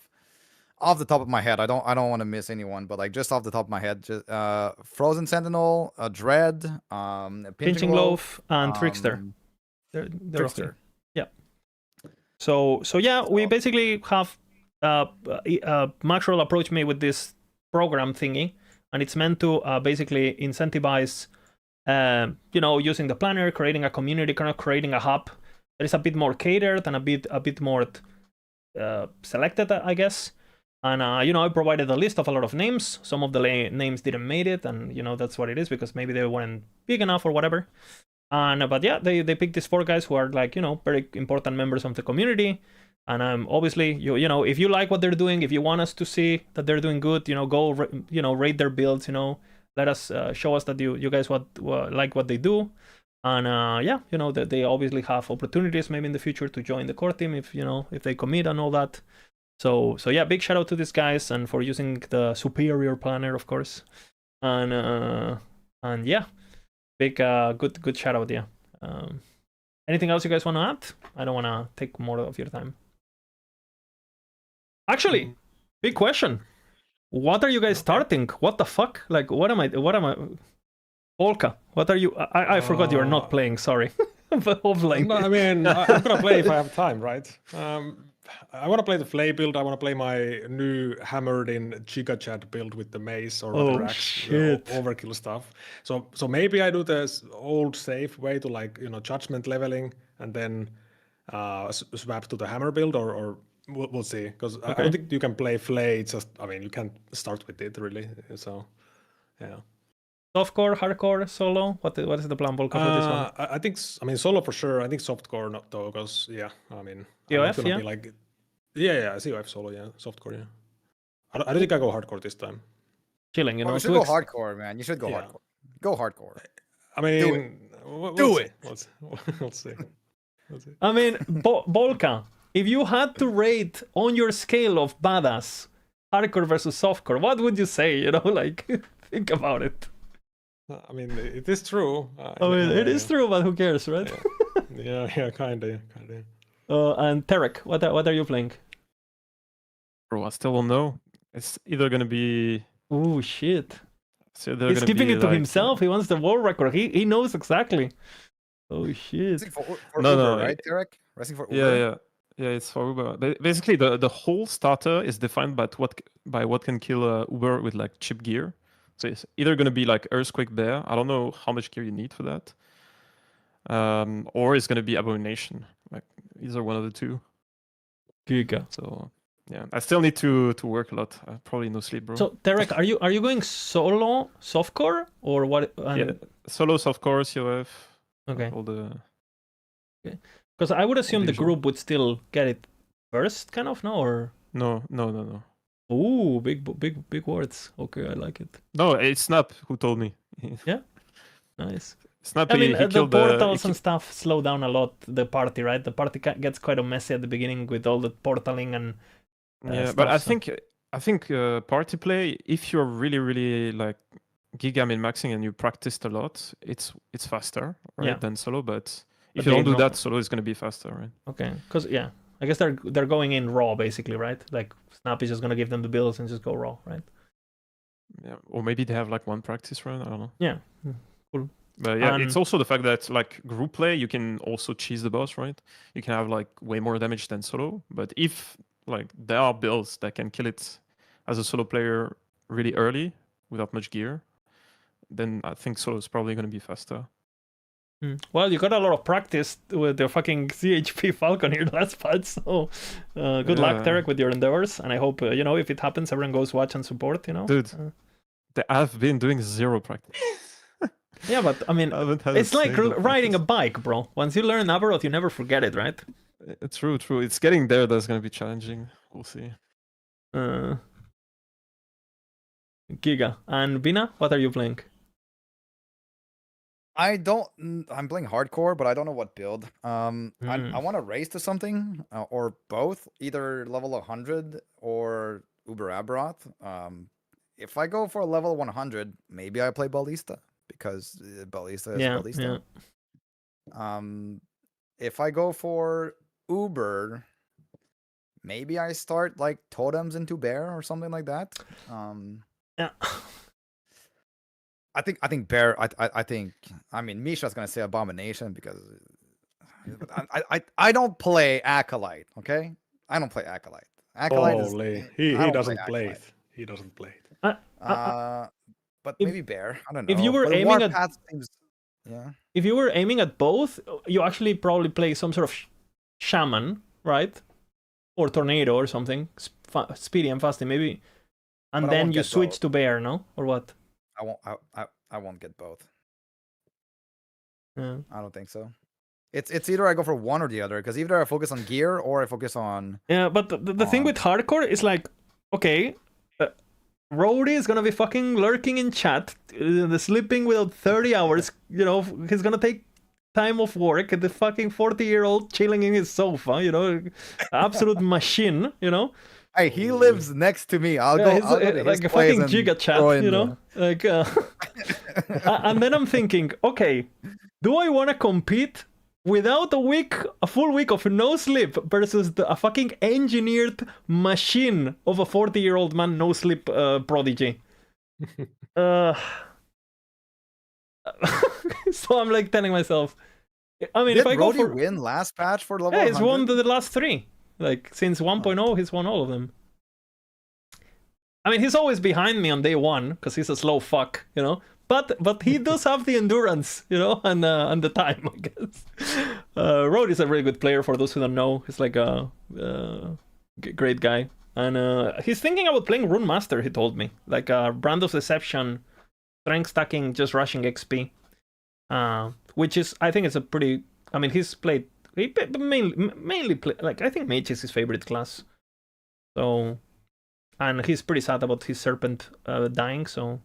off the top of my head, I don't want to miss anyone, but like just off the top of my head, just Frozen Sentinel, Dread, Pinching Loaf, and Trickster. They're Trickster. yeah. So yeah, we basically have MAXROLL approached me with this program thingy, and it's meant to basically incentivize, using the planner, creating a community, kind of creating a hub that is a bit more catered and a bit more selected, I guess. And I provided a list of a lot of names. Some of the names didn't make it, and that's what it is, because maybe they weren't big enough or whatever. And but yeah, they picked these 4 guys who are like very important members of the community. And obviously, if you like what they're doing, if you want us to see that they're doing good, go rate their builds. Let us show us that you guys like what they do. And yeah, that they obviously have opportunities maybe in the future to join the core team if they commit and all that. So yeah, big shout out to these guys and for using the superior planner, of course. And yeah, big good shout out. Yeah. Anything else you guys want to add? I don't want to take more of your time. Actually, big question. What are you guys starting? What the fuck? Like, what am I? Polka, what are you? I forgot you are not playing, sorry. But offline. No, I mean, I'm gonna play if I have time, right? I want to play the Flay build. I want to play my new hammered in Giga Chad build with the mace or the axe, shit. overkill stuff. So maybe I do this old safe way to judgment leveling and then swap to the hammer build, or we'll see. Because I don't think you can play Flay. It's just, you can't start with it really. So yeah. Softcore, hardcore, solo. What is the plan, Volka, for this one? I think solo for sure. I think softcore not though, because COF, yeah. Be like, yeah, COF solo, yeah, softcore, yeah. I don't think I go hardcore this time. Chilling, you should go hardcore, man. You should go hardcore. Go hardcore. Do it. We'll see. Volka, if you had to rate on your scale of badass, hardcore versus softcore, what would you say? Think about it. It is true. It is true, but who cares, right? Yeah, kinda. And Tarek, what are you playing? Bro, I still don't know. It's either gonna be. Oh shit! So he's keeping it to himself. He wants the world record. He knows exactly. Oh shit! For Uber, right, Tarek? Racing for Uber. Yeah. It's for Uber. Basically, the whole starter is defined by what can kill Uber with like cheap gear. So it's either going to be like Earthquake Bear. I don't know how much gear you need for that. Or it's going to be Abomination. Like either one of the two. Giga. So yeah, I still need to work a lot. Probably no sleep, bro. So Tarek, are you going solo softcore or what? Yeah, solo softcore, COF. Okay. All the. Okay. Because I would assume the group would still get it first, kind of, no? Or no. Ooh, big words. Okay, I like it. No, it's Snap who told me. Yeah, nice. Snap. The portals and stuff slow down a lot the party, right? The party gets quite messy at the beginning with all the portaling and. Yeah, but I think party play, if you're really like giga min-maxing and you practiced a lot, it's faster, right, than solo. But if you don't do that, solo is going to be faster, right? Okay, because I guess they're going in raw basically, right? Like Snap is just gonna give them the builds and just go raw, right? Yeah, or maybe they have like one practice run. I don't know. Yeah, cool. But yeah, it's also the fact that like group play, you can also cheese the boss, right? You can have like way more damage than solo. But if like there are builds that can kill it as a solo player really early without much gear, then I think solo is probably going to be faster. Well, you got a lot of practice with the fucking CHP Falcon here last patch, so good luck, Tarek, with your endeavors. And I hope, if it happens, everyone goes watch and support, Dude, I've been doing zero practice. Yeah, but it's like riding a bike, bro. Once you learn Abaroth, you never forget it, right? True. It's getting there that's going to be challenging. We'll see. Giga. And Bina, what are you playing? I'm playing hardcore, but I don't know what build. I want to race to something or both, either level 100 or Uber Abaroth. If I go for a level 100, maybe I play Ballista because Ballista is Ballista. Yeah. If I go for Uber, maybe I start like totems into bear or something like that. Yeah. I think bear. I think. Misha's gonna say abomination because I don't play acolyte. Okay, I don't play acolyte. Acolyte is. Holy, I he don't doesn't play Acolyte. it. He doesn't play it. But If- maybe Bear. I don't know. if you were but aiming at- Warpath seems. Yeah. If you were aiming at both, you actually probably play some sort of shaman, right? Or tornado or something, speedy and fasty maybe, and But I then won't you get switch both. to bear, no, or what? I won't get both. Yeah. I don't think so. It's either I go for one or the other, because either I focus on gear or I focus on. Yeah, but the thing with hardcore is like, okay, Rody is gonna be fucking lurking in chat, sleeping without 30 hours. You know, he's gonna take time off work. The fucking 40-year-old chilling in his sofa. You know, absolute machine. You know. Hey, he lives next to me. I'll go. He's I'll go to like his a place fucking and giga chat. throw in You know, like. And then I'm thinking, okay, do I want to compete without a full week of no sleep versus a fucking engineered machine of a 40-year-old man no sleep prodigy? So I'm like telling myself, I mean, Did if I go Rody for win last patch for level yeah, he's 100? won the last 3. Like since 1.0, he's won all of them. I mean, he's always behind me on day 1 because he's a slow fuck, you know. But he does have the endurance, you know, and the time, I guess. Rode is a really good player. For those who don't know, he's like a great guy, and he's thinking about playing Rune Master. He told me, like a Brand of Deception, strength stacking, just rushing XP, which is, I think, it's a pretty. I mean, he's played. He mainly play, like, I think Mage is his favorite class. So, and he's pretty sad about his Serpent dying. So.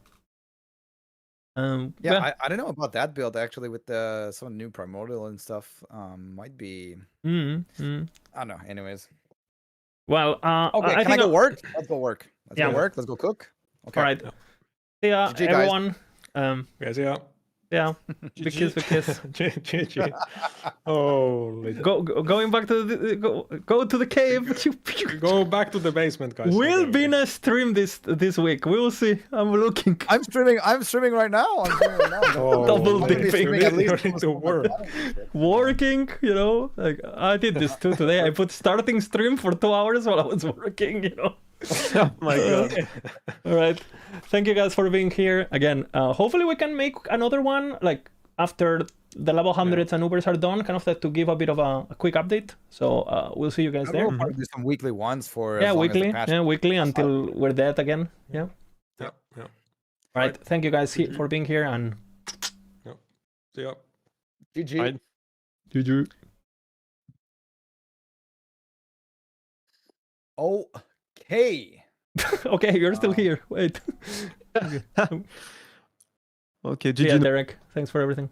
Yeah, I don't know about that build actually with some new primordial and stuff. Might be. I don't know. Anyways. Well, okay. I Can I think go work? Let's go work. Let's Yeah. go work. Let's go cook. Okay. All right. See ya, GG, guys. everyone. Yes, yeah. Yeah. Big kiss, big kiss. GG. Holy. Going back to the go to the cave. Go back to the basement, guys. Will Okay, be okay. a stream this week. We will see. I'm looking. I'm streaming right now. I'm streaming right now. Oh, Double I'm gonna be dipping. streaming at least You're into work. Working, you know. Like I did this too today. I put starting stream for 2 hours while I was working, you know. Oh my god. All right. Thank you guys for being here again. Hopefully we can make another one like after the level 100s and Ubers are done, kind of to give a bit of a quick update. So we'll see you guys there. We'll probably do some weekly ones for Yeah, as long as the weekly. patch- Yeah, weekly until we're dead again. Yeah. Yeah, yeah. All right. Thank you guys for being here and See ya. GG. Right. GG. Okay. Okay, you're still here. Wait. Okay, Yeah, GG. Derek. Thanks for everything.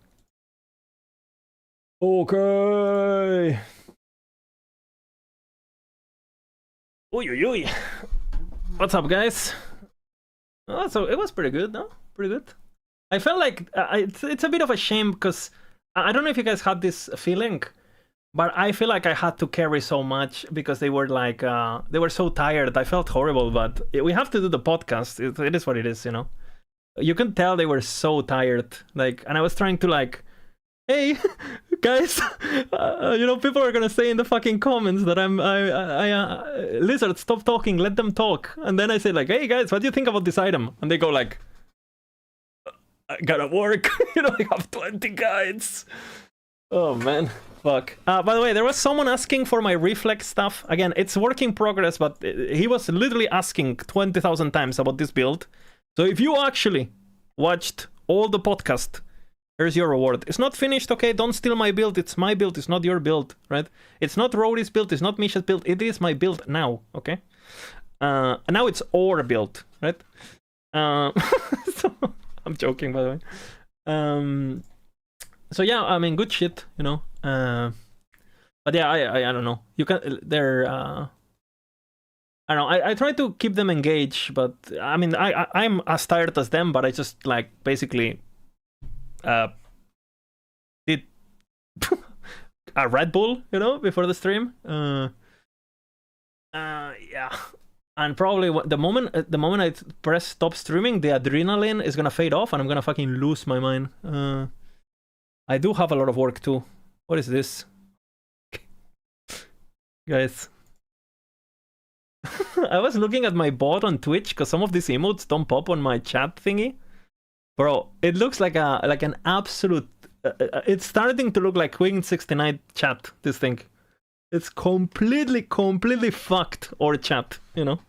Okay. Oy, oy, oy. What's up, guys? Oh, so it was pretty good, no? Pretty good. I felt like it's a bit of a shame because I don't know if you guys had this feeling, but I feel like I had to carry so much because they were like they were so tired. I felt horrible, but we have to do the podcast. It is what it is, you know. You can tell they were so tired, like, and I was trying to like, hey, guys, you know, people are gonna say in the fucking comments that Lizard, stop talking, let them talk, and then I say like, hey guys, what do you think about this item? And they go like, I gotta work, you know, I have 20 guides. Oh man, fuck. By the way, there was someone asking for my reflex stuff. Again, it's work in progress, but he was literally asking 20,000 times about this build. So if you actually watched all the podcast, here's your reward. It's not finished, okay? Don't steal my build. It's my build. It's not your build, right? It's not Rody's build. It's not Misha's build. It is my build now, okay? Now it's our build, right? So, I'm joking, by the way. So yeah, I mean, good shit, you know. But yeah, I don't know. You can I don't know. I try to keep them engaged, but I mean, I'm as tired as them, but I just like basically did a Red Bull, you know, before the stream. Yeah, and probably the moment I press stop streaming, the adrenaline is gonna fade off, and I'm gonna fucking lose my mind. I do have a lot of work too. What is this, guys? I was looking at my bot on Twitch because some of these emotes don't pop on my chat thingy. Bro, it looks like an absolute. It's starting to look like Queen 69 chat. This thing, it's completely fucked. Or chat, you know,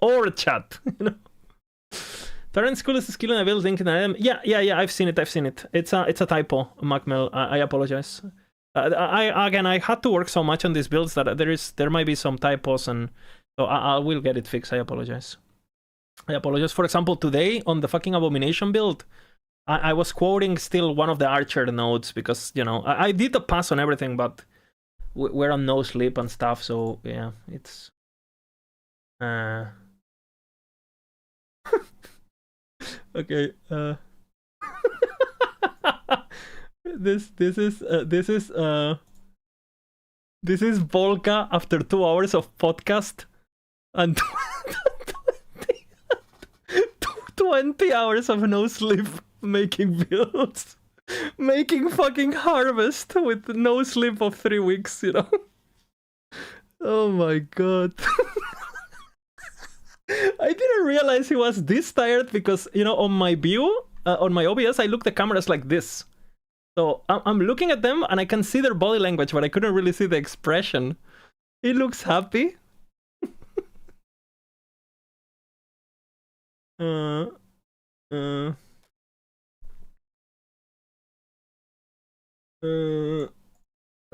or chat, you know. Torrent School is a skill in a build link in an Yeah. I've seen it. It's a typo, Macmel. I apologize. I had to work so much on these builds that there might be some typos, and so I will get it fixed. I apologize. For example, today on the fucking Abomination build, I was quoting still one of the Archer nodes because, you know, I did the pass on everything, but we're on no sleep and stuff, so yeah, it's okay. This is Volca after 2 hours of podcast and 20 hours of no sleep making builds, making fucking harvest with no sleep of 3 weeks, you know. Oh my god. I didn't realize he was this tired because, you know, on my view, on my OBS, I look the cameras like this. So I'm looking at them and I can see their body language, but I couldn't really see the expression. He looks happy. One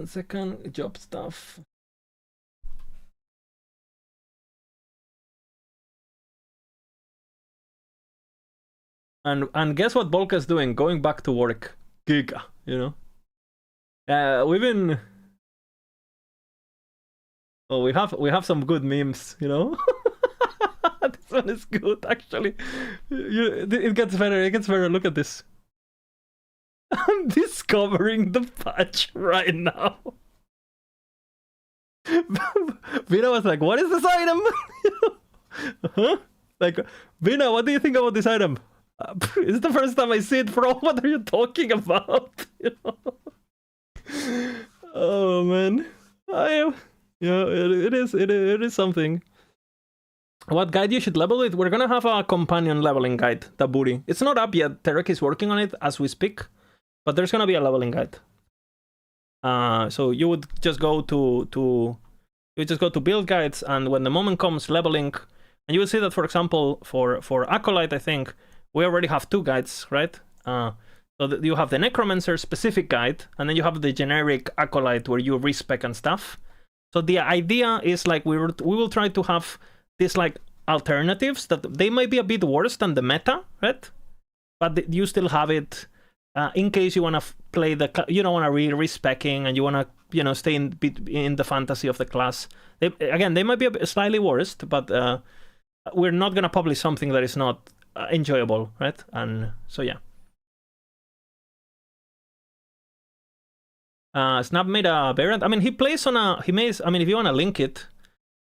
second, job stuff. And guess what Volka's doing? Going back to work. Giga, you know. We've been. Oh, we have some good memes, you know. This one is good, actually. It gets better. It gets better. Look at this. I'm discovering the patch right now. Vina was like, "What is this item?" Huh? Like, Vina, what do you think about this item? It's the first time I see it, bro. What are you talking about? You know? Oh man, it is something. What guide you should level with? We're gonna have a companion leveling guide, Taburi. It's not up yet. Terek is working on it as we speak, but there's gonna be a leveling guide. So you would just go to build guides, and when the moment comes, leveling, and you will see that, for example, for Acolyte, I think we already have 2 guides, right? So you have the Necromancer specific guide, and then you have the generic Acolyte where you respec and stuff. So the idea is like we will try to have these like alternatives that they might be a bit worse than the meta, right? But you still have it in case you want to play you don't want to respecking and you want to, you know, stay in the fantasy of the class. They might be slightly worse, but we're not gonna publish something that is not enjoyable, right? And so yeah. Snap made a variant. I mean, he plays on a. He makes. I mean, if you want to link it,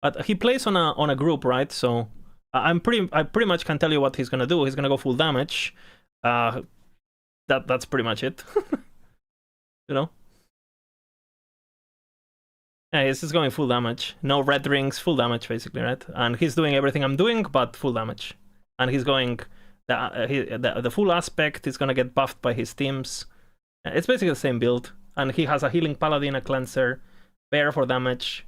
but he plays on a group, right? So I pretty much can tell you what he's gonna do. He's gonna go full damage. That's pretty much it. You know. Yeah, he's just going full damage. No red rings, full damage basically, right? And he's doing everything I'm doing, but full damage. And he's going the full aspect. He's gonna get buffed by his teams. It's basically the same build. And he has a healing paladin, a cleanser, bear for damage,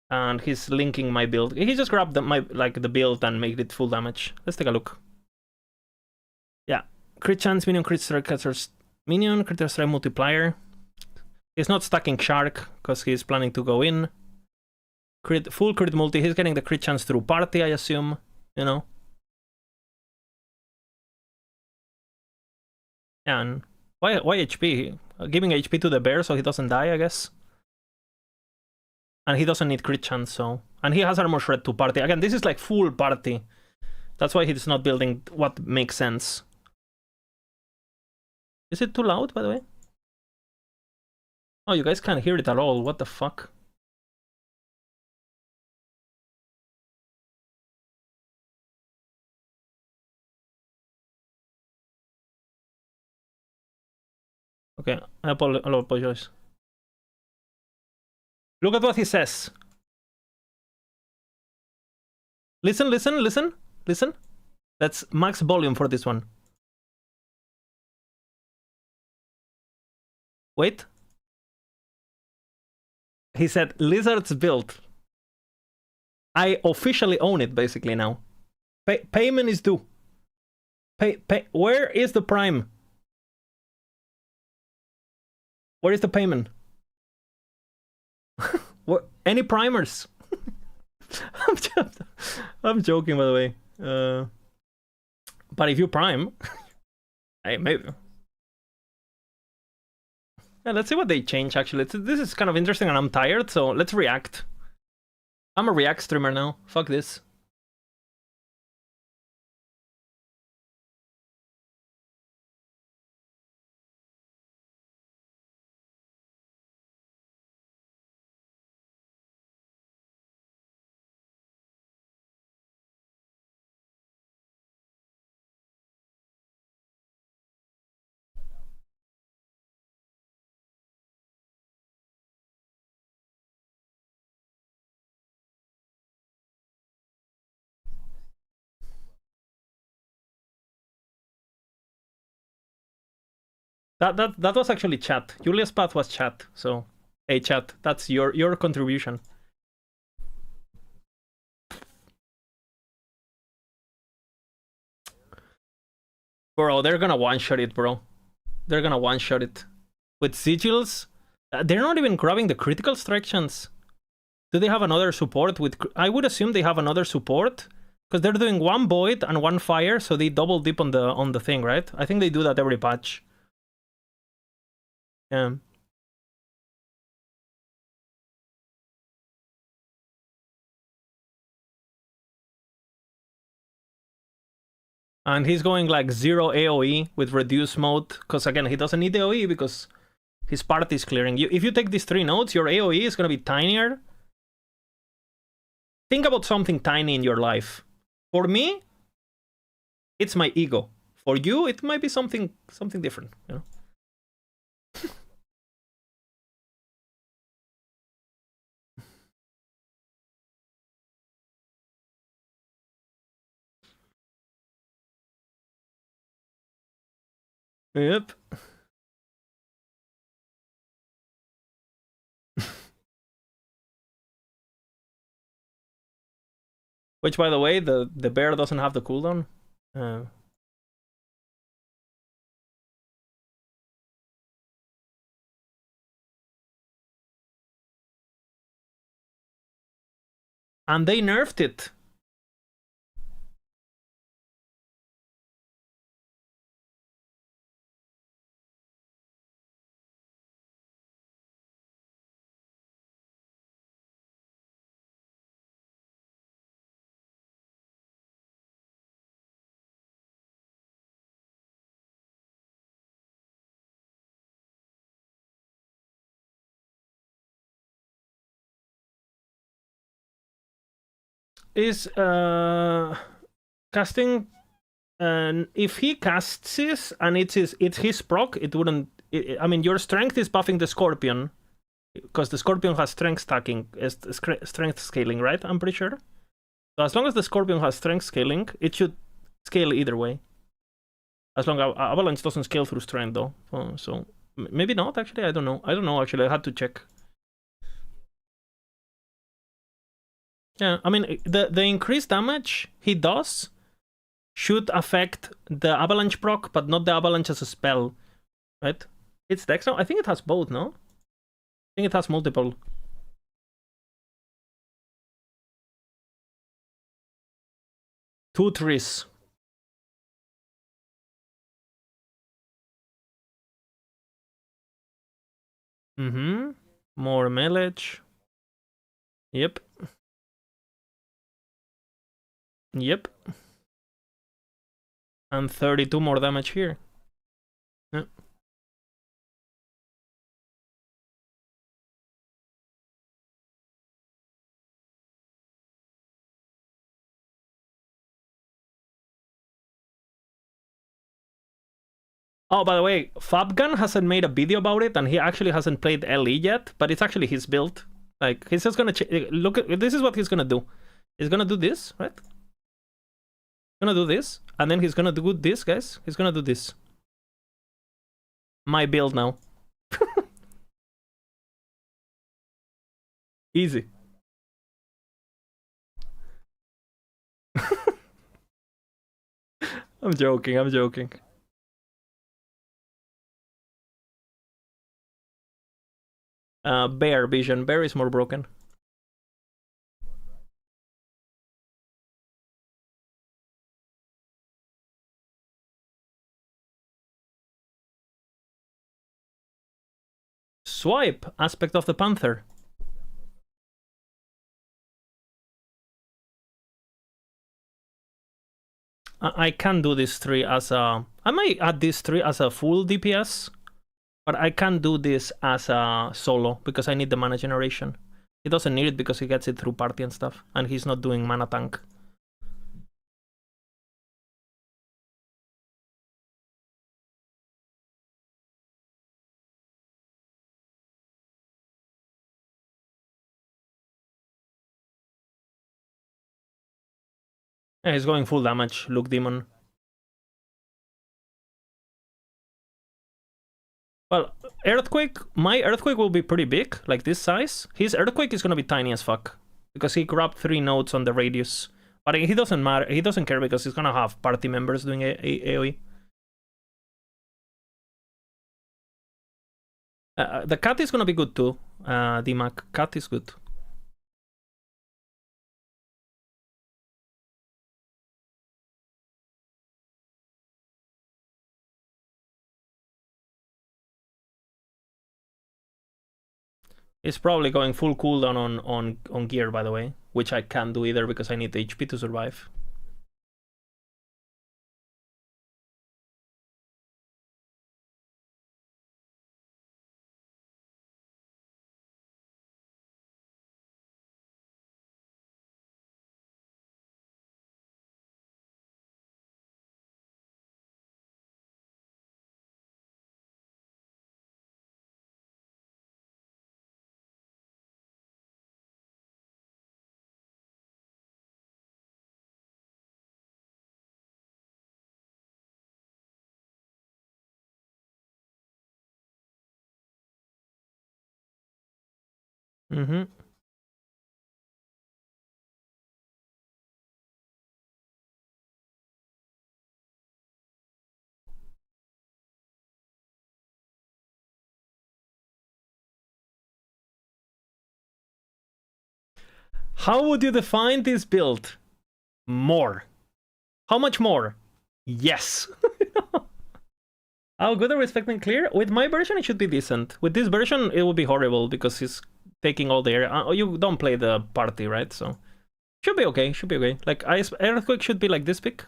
and he's linking my build. He just grabbed the build and made it full damage. Let's take a look. Yeah, crit chance, minion crit strike, minion crit strike multiplier. He's not stacking shark because he's planning to go in. Full crit multi. He's getting the crit chance through party, I assume. You know. Yeah, and why HP? Giving HP to the bear so he doesn't die, I guess. And he doesn't need crit chance, so. And he has armor shred to party. Again, this is like full party. That's why he's not building what makes sense. Is it too loud, by the way? Oh, you guys can't hear it at all. What the fuck? Okay, I apologize. Look at what he says. Listen, listen, listen, listen. That's max volume for this one. Wait. He said, Lizard's built. I officially own it, basically, now. Payment is due. Where is the prime? Where is the payment? Any primers? I'm joking, by the way. But if you prime, hey, maybe. Yeah, let's see what they change, actually. This is kind of interesting, and I'm tired, so let's react. I'm a React streamer now. Fuck this. That was actually chat. Julia's path was chat. So, hey chat, that's your contribution. Bro, they're gonna one-shot it, bro. They're gonna one-shot it. With sigils, they're not even grabbing the critical strike chance. Do they have another support? I would assume they have another support, because they're doing one void and one fire, so they double dip on the thing, right? I think they do that every patch. Yeah. And he's going like 0 AoE with reduce mode, because again, he doesn't need AoE because his party is clearing. If you take these 3 nodes, your AoE is going to be tinier. Think about something tiny in your life. For me, it's my ego. For you, it might be something different, you know? Yep. Which, by the way, the bear doesn't have the cooldown. And they nerfed it. Is casting, and if he casts this and it's his proc, it wouldn't. I mean, your strength is buffing the scorpion, because the scorpion has strength stacking, strength scaling, right? I'm pretty sure. So as long as the scorpion has strength scaling, it should scale either way. As long as avalanche doesn't scale through strength, though. So maybe not. Actually, I don't know. Actually, I had to check. Yeah, I mean, the increased damage he does should affect the avalanche proc, but not the avalanche as a spell, right? It's Dex now? I think it has both, no? I think it has multiple. Two trees. More melee. Yep. Yep. And 32 more damage here. Yeah. Oh, by the way, Fabgun hasn't made a video about it, and he actually hasn't played LE yet, but it's actually his build. Like, he's just gonna look at this. Is what he's gonna do. He's gonna do this, right? gonna do this, and then he's gonna do this, guys. He's gonna do this. My build now. Easy. I'm joking, I'm joking. Bear vision. Bear is more broken. Swipe. Aspect of the Panther. I can do this 3 as a... I might add this 3 as a full DPS. But I can't do this as a solo because I need the mana generation. He doesn't need it because he gets it through party and stuff. And he's not doing mana tank. Yeah, he's going full damage, Luke Demon. Well, Earthquake, my Earthquake will be pretty big, like this size. His Earthquake is gonna be tiny as fuck. Because he grabbed 3 nodes on the radius. But he doesn't matter, he doesn't care because he's gonna have party members doing AoE. The cat is gonna be good too, DMAC. Cat is good. It's probably going full cooldown on gear, by the way, which I can't do either because I need the HP to survive. Mm-hmm. How would you define this build? More. How much more? Yes. How good are we expecting clear? With my version, it should be decent. With this version, it would be horrible because he's taking all the area. You don't play the party, right? So should be okay. Should be okay. Like Earthquake should be like this big.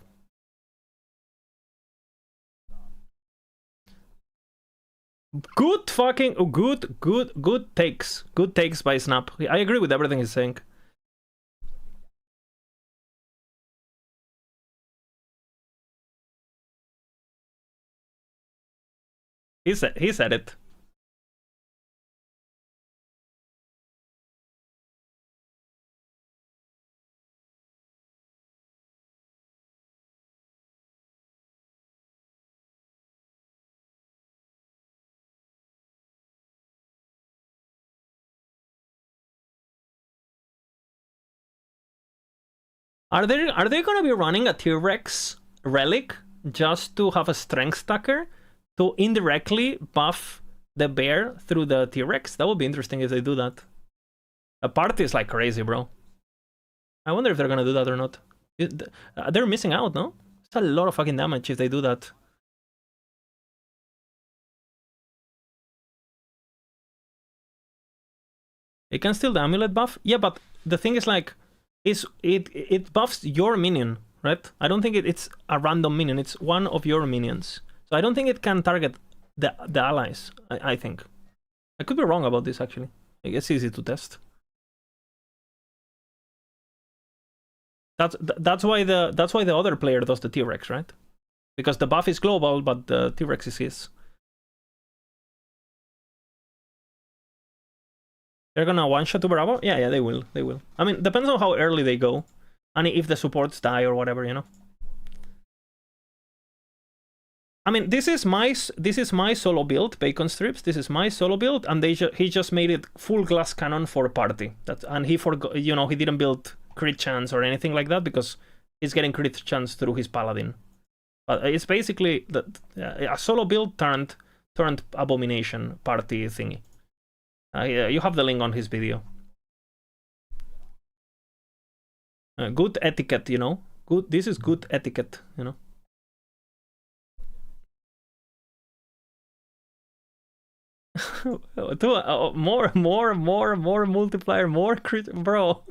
Good fucking good takes. Good takes by Snap. I agree with everything he's saying. He said it. Are they gonna be running a T-Rex relic just to have a strength stacker to indirectly buff the bear through the T-Rex? That would be interesting if they do that. A party is like crazy, bro. I wonder if they're gonna do that or not. They're missing out, no? It's a lot of fucking damage if they do that. It can steal the amulet buff? Yeah, but the thing is like, it buffs your minion, right? I don't think it's a random minion, it's one of your minions. So I don't think it can target the allies, I think. I could be wrong about this actually. It's easy to test. That's why the other player does the T-Rex, right? Because the buff is global, but the T-Rex is his. They're gonna one-shot to Bravo? Yeah, they will. I mean, depends on how early they go. And if the supports die or whatever, you know? I mean, this is my solo build, bacon strips. This is my solo build, and he just made it full glass cannon for party. And he forgot, he didn't build crit chance or anything like that because he's getting crit chance through his paladin. But it's basically a solo build turned abomination party thingy. You have the link on his video. Good etiquette, Good. This is good etiquette, More multiplier, more crit, bro.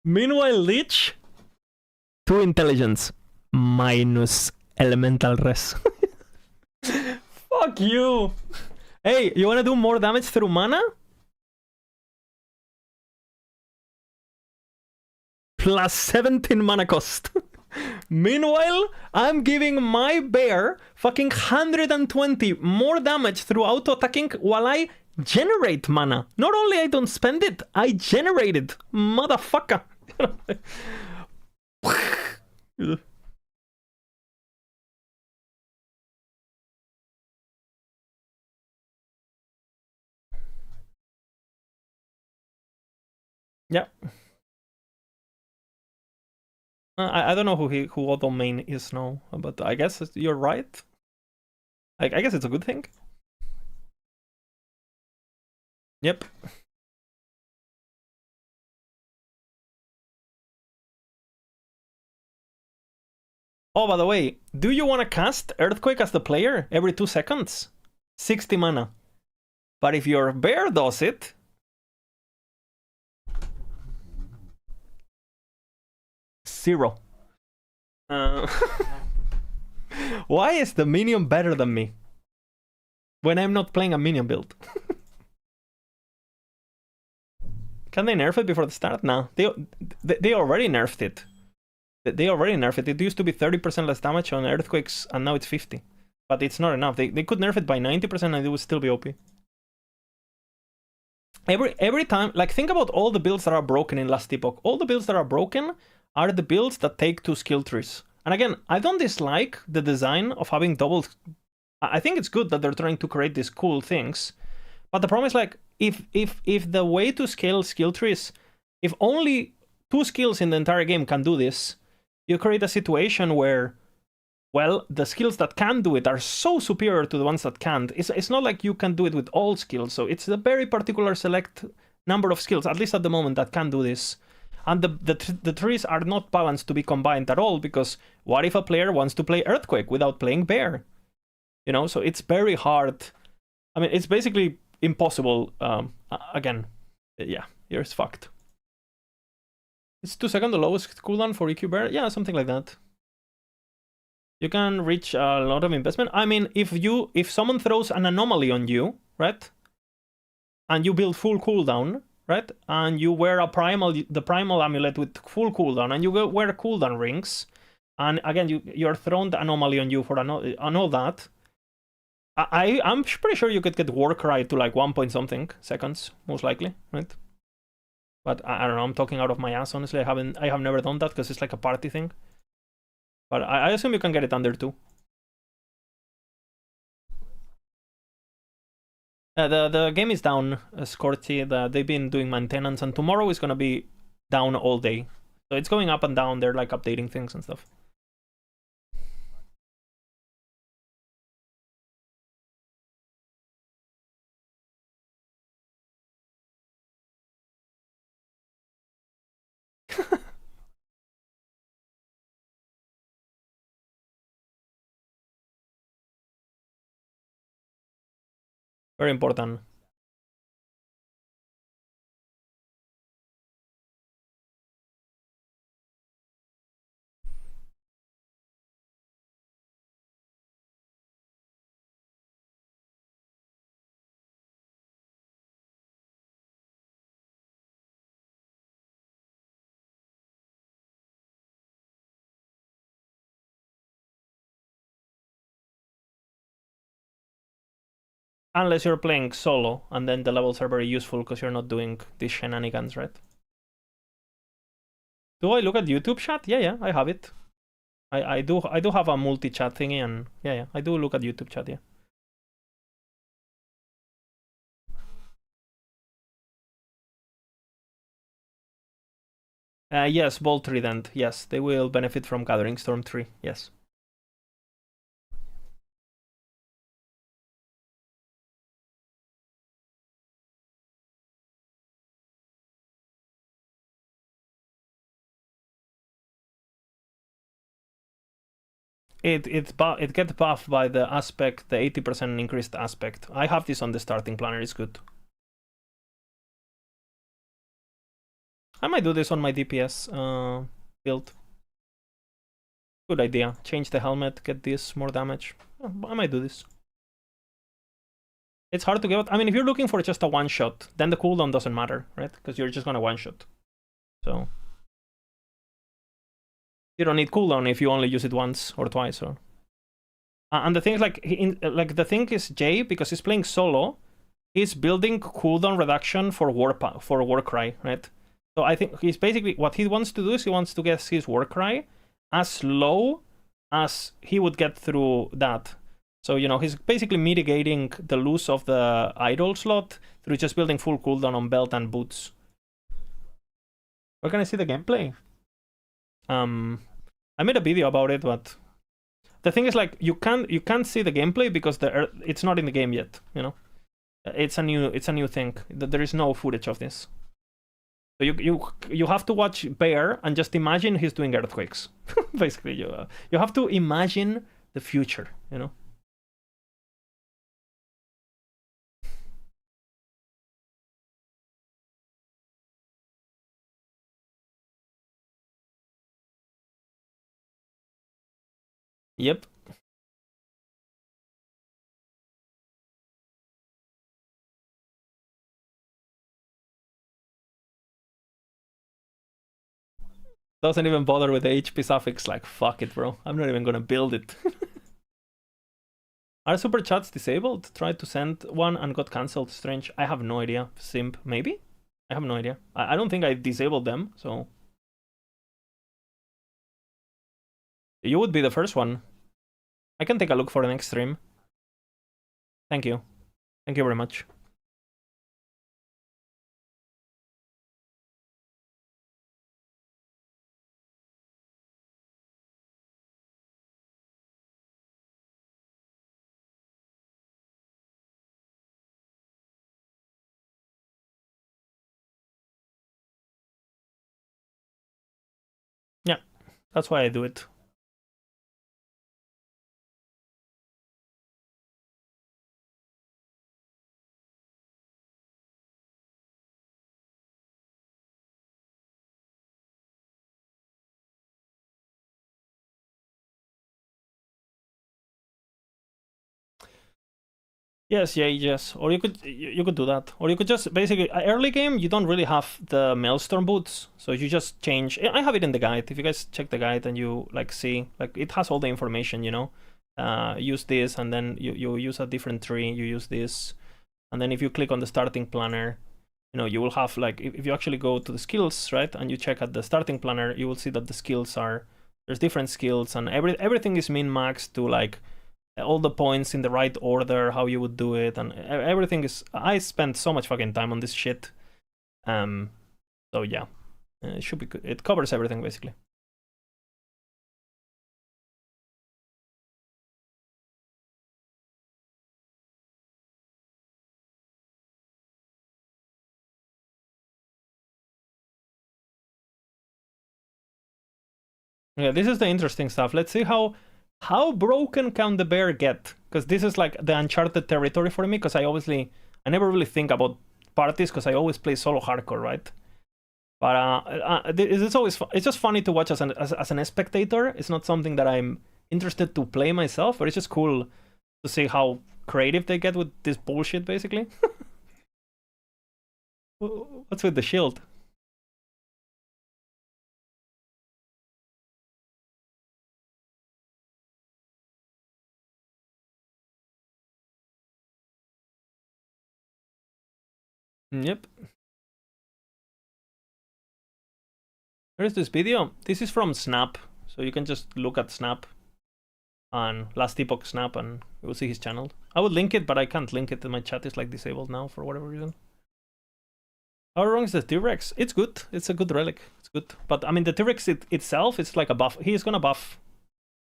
Meanwhile, Lich, 2 intelligence minus elemental res. Fuck you. Hey, you wanna do more damage through mana? Plus 17 mana cost. Meanwhile, I'm giving my bear fucking 120 more damage through auto-attacking while I generate mana. Not only I don't spend it, I generate it. Motherfucker. Yeah. I don't know who auto main is now, but I guess you're right. I guess it's a good thing. Yep. Oh, by the way, do you want to cast Earthquake as the player every 2 seconds? 60 mana. But if your bear does it... Zero. Why is the minion better than me? When I'm not playing a minion build. Can they nerf it before the start? No. They already nerfed it. They already nerfed it. It used to be 30% less damage on Earthquakes, and now it's 50. But it's not enough. They could nerf it by 90% and it would still be OP. Every time, like, think about all the builds that are broken in last Epoch. All the builds that are broken are the builds that take 2 skill trees. And again, I don't dislike the design of having double... I think it's good that they're trying to create these cool things. But the problem is, like, if the way to scale skill trees, if only 2 skills in the entire game can do this, you create a situation where, well, the skills that can do it are so superior to the ones that can't. It's not like you can do it with all skills, so it's a very particular select number of skills, at least at the moment, that can do this. And the trees are not balanced to be combined at all, because what if a player wants to play Earthquake without playing Bear? So it's very hard. I mean, it's basically impossible. Again, yeah, here's fucked. It's 2 seconds the lowest cooldown for EQ Bear? Yeah, something like that. You can reach a lot of investment. I mean, if someone throws an anomaly on you, right? And you build full cooldown, right? And you wear the primal amulet with full cooldown, and you wear cooldown rings, and again you're thrown the anomaly on you for and all that. I'm pretty sure you could get Warcry to like 1 point something seconds, most likely, right? But I don't know. I'm talking out of my ass, honestly. I have never done that because it's like a party thing. But I assume you can get it under 2. The game is down, Scorchy. They've been doing maintenance, and tomorrow is gonna be down all day. So it's going up and down. They're like updating things and stuff. Very important. Unless you're playing solo, and then the levels are very useful because you're not doing these shenanigans, right? Do I look at YouTube chat? Yeah, I have it. I do have a multi-chat thingy, and yeah, I do look at YouTube chat, yeah. Yes, Bolt Trident. Yes, they will benefit from Gathering Storm 3. Yes. It gets buffed by the aspect, the 80% increased aspect. I have this on the starting planner. It's good. I might do this on my DPS build. Good idea. Change the helmet, get this more damage. I might do this. It's hard to get. I mean, if you're looking for just a one shot, then the cooldown doesn't matter, right? Because you're just gonna one shot. So you don't need cooldown if you only use it once or twice. Or and the thing is, like the thing is Jay, because he's playing solo, he's building cooldown reduction for Warcry, right? So I think he's basically what he wants to do is he wants to get his Warcry as low as he would get through that. So, you know, he's basically mitigating the loss of the idol slot through just building full cooldown on belt and boots. Where can I see the gameplay? I made a video about it, but the thing is, like, you can't see the gameplay because it's not in the game yet, you know? It's a new thing. There is no footage of this. So you have to watch Bear and just imagine he's doing earthquakes. Basically, you have to imagine the future, you know? Yep. Doesn't even bother with the HP suffix, like, fuck it, bro. I'm not even gonna build it. Are super chats disabled? Tried to send one and got cancelled. Strange. I have no idea. Simp, maybe? I have no idea. I don't think I disabled them, so... You would be the first one. I can take a look for the next stream. Thank you. Thank you very much. Yeah, that's why I do it. Yes, yeah, yes. Or you could do that. Or you could just basically early game you don't really have the Maelstrom boots, so you just change. I have it in the guide. If you guys check the guide and you like see, like it has all the information, you know. Use this and then you use a different tree. You use this, and then if you click on the starting planner, you know you will have like if you actually go to the skills, right, and you check at the starting planner, you will see that the skills are there's different skills and everything is min-maxed to like all the points in the right order, how you would do it, and everything is. I spent so much fucking time on this shit. So yeah, it should be good. It covers everything basically. Yeah, this is the interesting stuff. Let's see how broken can the bear get? Because this is like the uncharted territory for me. Because I never really think about parties because I always play solo hardcore, right? But it's just funny to watch as an spectator. It's not something that I'm interested to play myself, but it's just cool to see how creative they get with this bullshit, basically. What's with the shield? Yep. Where's this video? This is from Snap. So you can just look at Snap and last Epoch Snap and you will see his channel. I would link it, but I can't link it. My chat is like disabled now for whatever reason. How wrong is the T-Rex? It's good. It's a good relic. It's good. But I mean, the T-Rex itself, it's like a buff. He's gonna buff.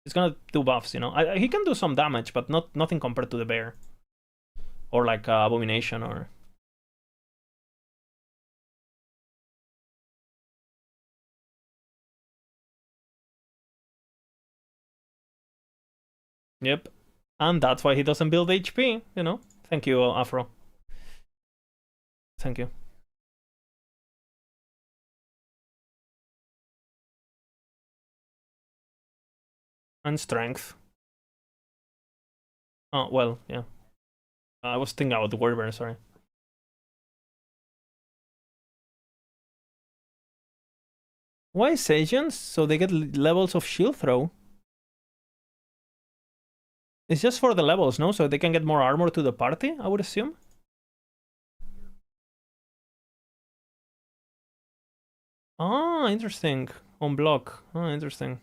He's gonna do buffs, you know. He can do some damage, but nothing compared to the bear. Or like Abomination or... Yep. And that's why he doesn't build HP, you know. Thank you, Afro. Thank you. And strength. Oh, well, yeah. I was thinking about the Warbear, sorry. Why Sagians? So they get levels of shield throw. It's just for the levels, no? So they can get more armor to the party, I would assume. Ah, interesting. On block. Oh, interesting.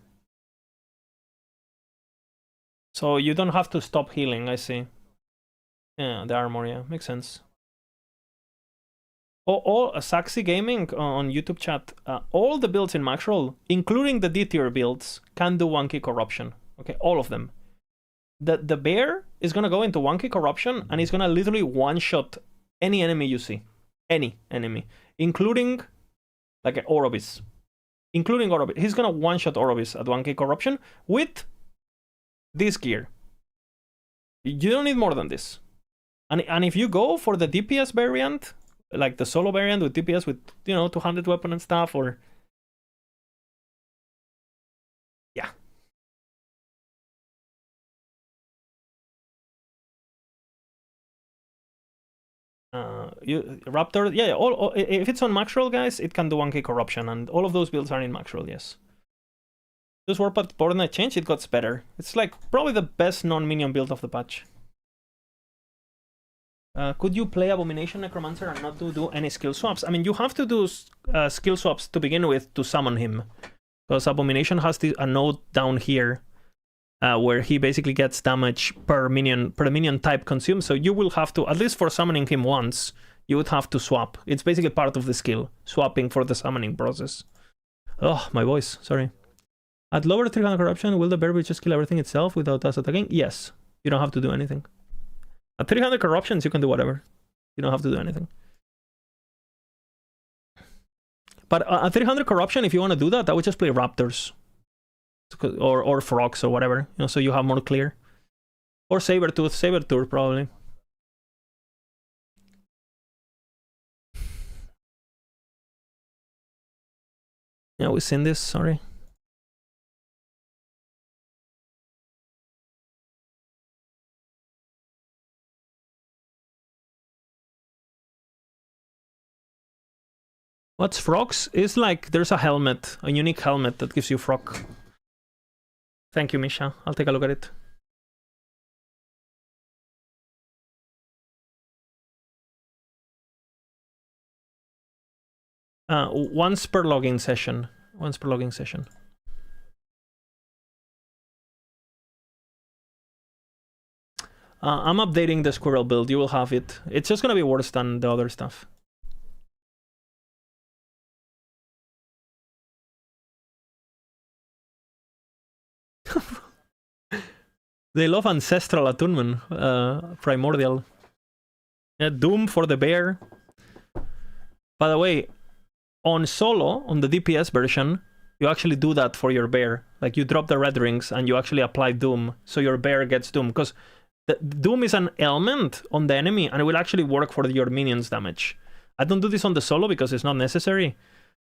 So you don't have to stop healing, I see. Yeah, the armor, yeah, makes sense. All Saxy Gaming on YouTube chat, all the builds in MAXROLL, including the D-tier builds, can do 1k corruption. Okay, all of them. The bear is gonna go into 1k corruption and he's gonna literally one-shot any enemy you see. Any enemy. Including like Orobis. Including Orobis. He's gonna one-shot Orobis at 1k corruption with this gear. You don't need more than this. And if you go for the DPS variant, like the solo variant with DPS with, you know, 200 weapon and stuff, or... Yeah. Raptor, yeah, if it's on MAXROLL, guys, it can do 1k corruption, and all of those builds are in MAXROLL, yes. This Warpath Borderline change, it got better. It's like probably the best non-minion build of the patch. Could you play Abomination Necromancer and not do any skill swaps? I mean, you have to do skill swaps to begin with to summon him. Because Abomination has a node down here where he basically gets damage per minion type consumed. So you will have to, at least for summoning him once, you would have to swap. It's basically part of the skill, swapping for the summoning process. Oh, my voice, sorry. At lower 300 corruption, will the bear just kill everything itself without us attacking? Yes, you don't have to do anything. At 300 corruptions, you can do whatever. You don't have to do anything. But at 300 corruption, if you want to do that, I would just play raptors. Or frogs or whatever. You know, so you have more clear. Or Sabertooth probably. Yeah, we've seen this, sorry. What's frogs? It's like there's a helmet, a unique helmet that gives you frog. Thank you, Misha. I'll take a look at it. Once per login session. Once per login session. I'm updating the squirrel build. You will have it. It's just gonna be worse than the other stuff. They love Ancestral Attunement, Primordial. Yeah, Doom for the bear. By the way, on solo, on the DPS version, you actually do that for your bear. Like you drop the red rings and you actually apply Doom, so your bear gets Doom. Because the Doom is an element on the enemy and it will actually work for your minions damage. I don't do this on the solo because it's not necessary.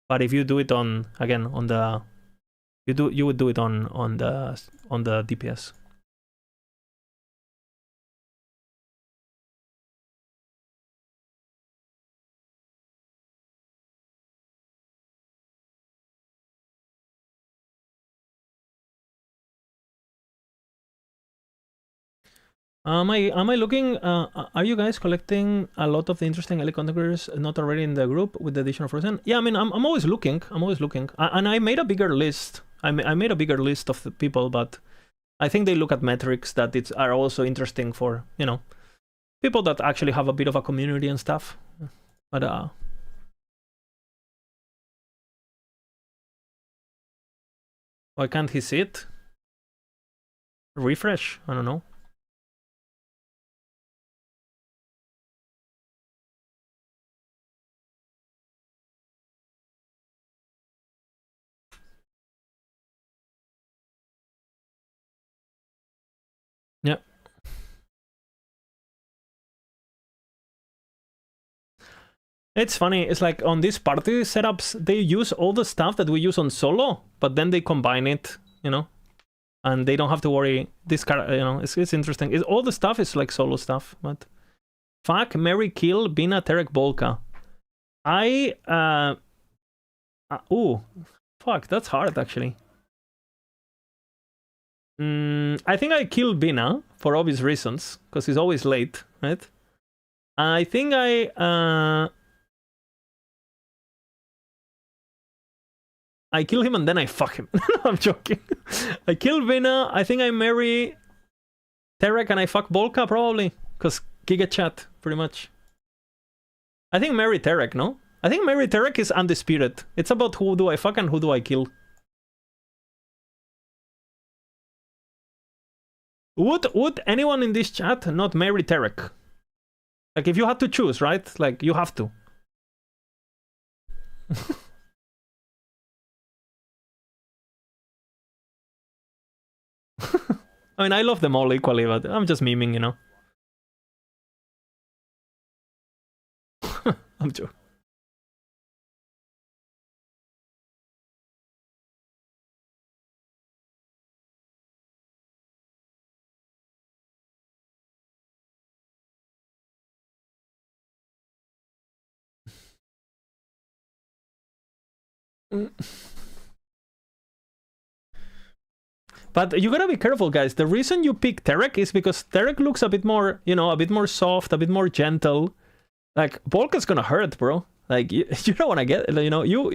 But if you do it on, again, on the... You would do it on the DPS. Am I looking? Are you guys collecting a lot of the interesting LA contributors not already in the group with the addition of Frozen? Yeah, I mean, I'm always looking. I'm always looking, and I made a bigger list. I made a bigger list of the people, but I think they look at metrics that are also interesting for, you know, people that actually have a bit of a community and stuff. But why can't he see it? Refresh? I don't know. Yeah. It's funny, it's like on these party setups, they use all the stuff that we use on solo, but then they combine it, you know? And they don't have to worry, this car, you know, it's interesting. All the stuff is like solo stuff, but... Fuck, Mary Kill, Bina, Terek, Bolka. Ooh, fuck, that's hard actually. I think I killed Bina for obvious reasons, because he's always late, right? I think I kill him and then I fuck him. I'm joking. I kill Bina, I think I marry Terek and I fuck Bolka probably, because Giga Chat, pretty much. I think marry Terek, no? I think marry Terek is undisputed. It's about who do I fuck and who do I kill. Would anyone in this chat not marry Terek? Like, if you had to choose, right? Like, you have to. I mean, I love them all equally, but I'm just memeing, you know? I'm joking. But you gotta be careful, guys. The reason you pick Terek is because Terek looks a bit more, you know, a bit more soft, a bit more gentle. Like, Volka's gonna hurt, bro. Like, you don't wanna get, you know,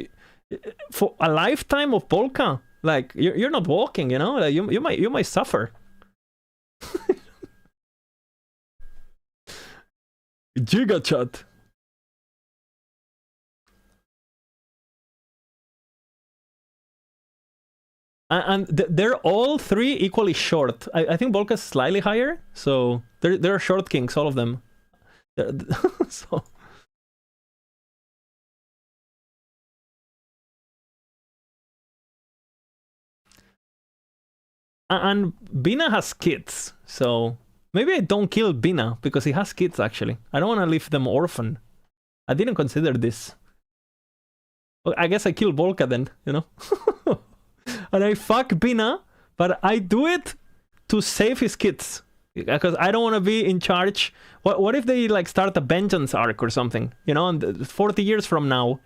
for a lifetime of Volka, like, you're not walking, you know? Like, you might suffer. Giga chat. And they're all three equally short. I think Volka's slightly higher, so they're short kings, all of them. So. And Bina has kids, so maybe I don't kill Bina because he has kids. Actually, I don't want to leave them orphan. I didn't consider this. Well, I guess I kill Volka then, you know. And I fuck Bina, but I do it to save his kids because I don't want to be in charge. What if they like start a vengeance arc or something, you know? And 40 years from now,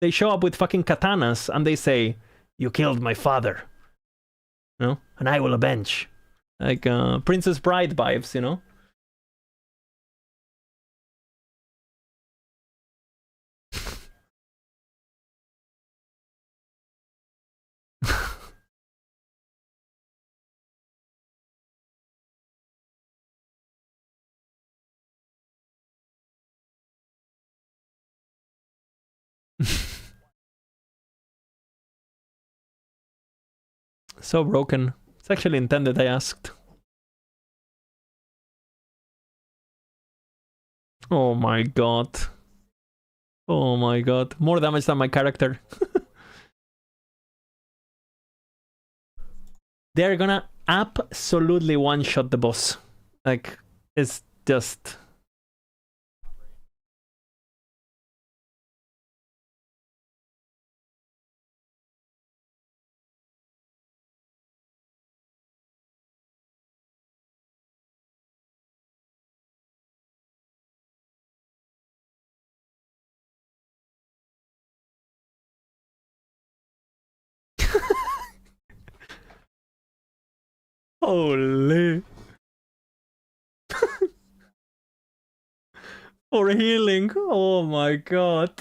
they show up with fucking katanas and they say, "You killed my father," you know, and I will avenge. Like Princess Bride vibes, you know. So broken. It's actually intended, I asked. Oh my god. Oh my god. More damage than my character. They're gonna absolutely one-shot the boss. Like, it's just... Holy. For healing. Oh my god.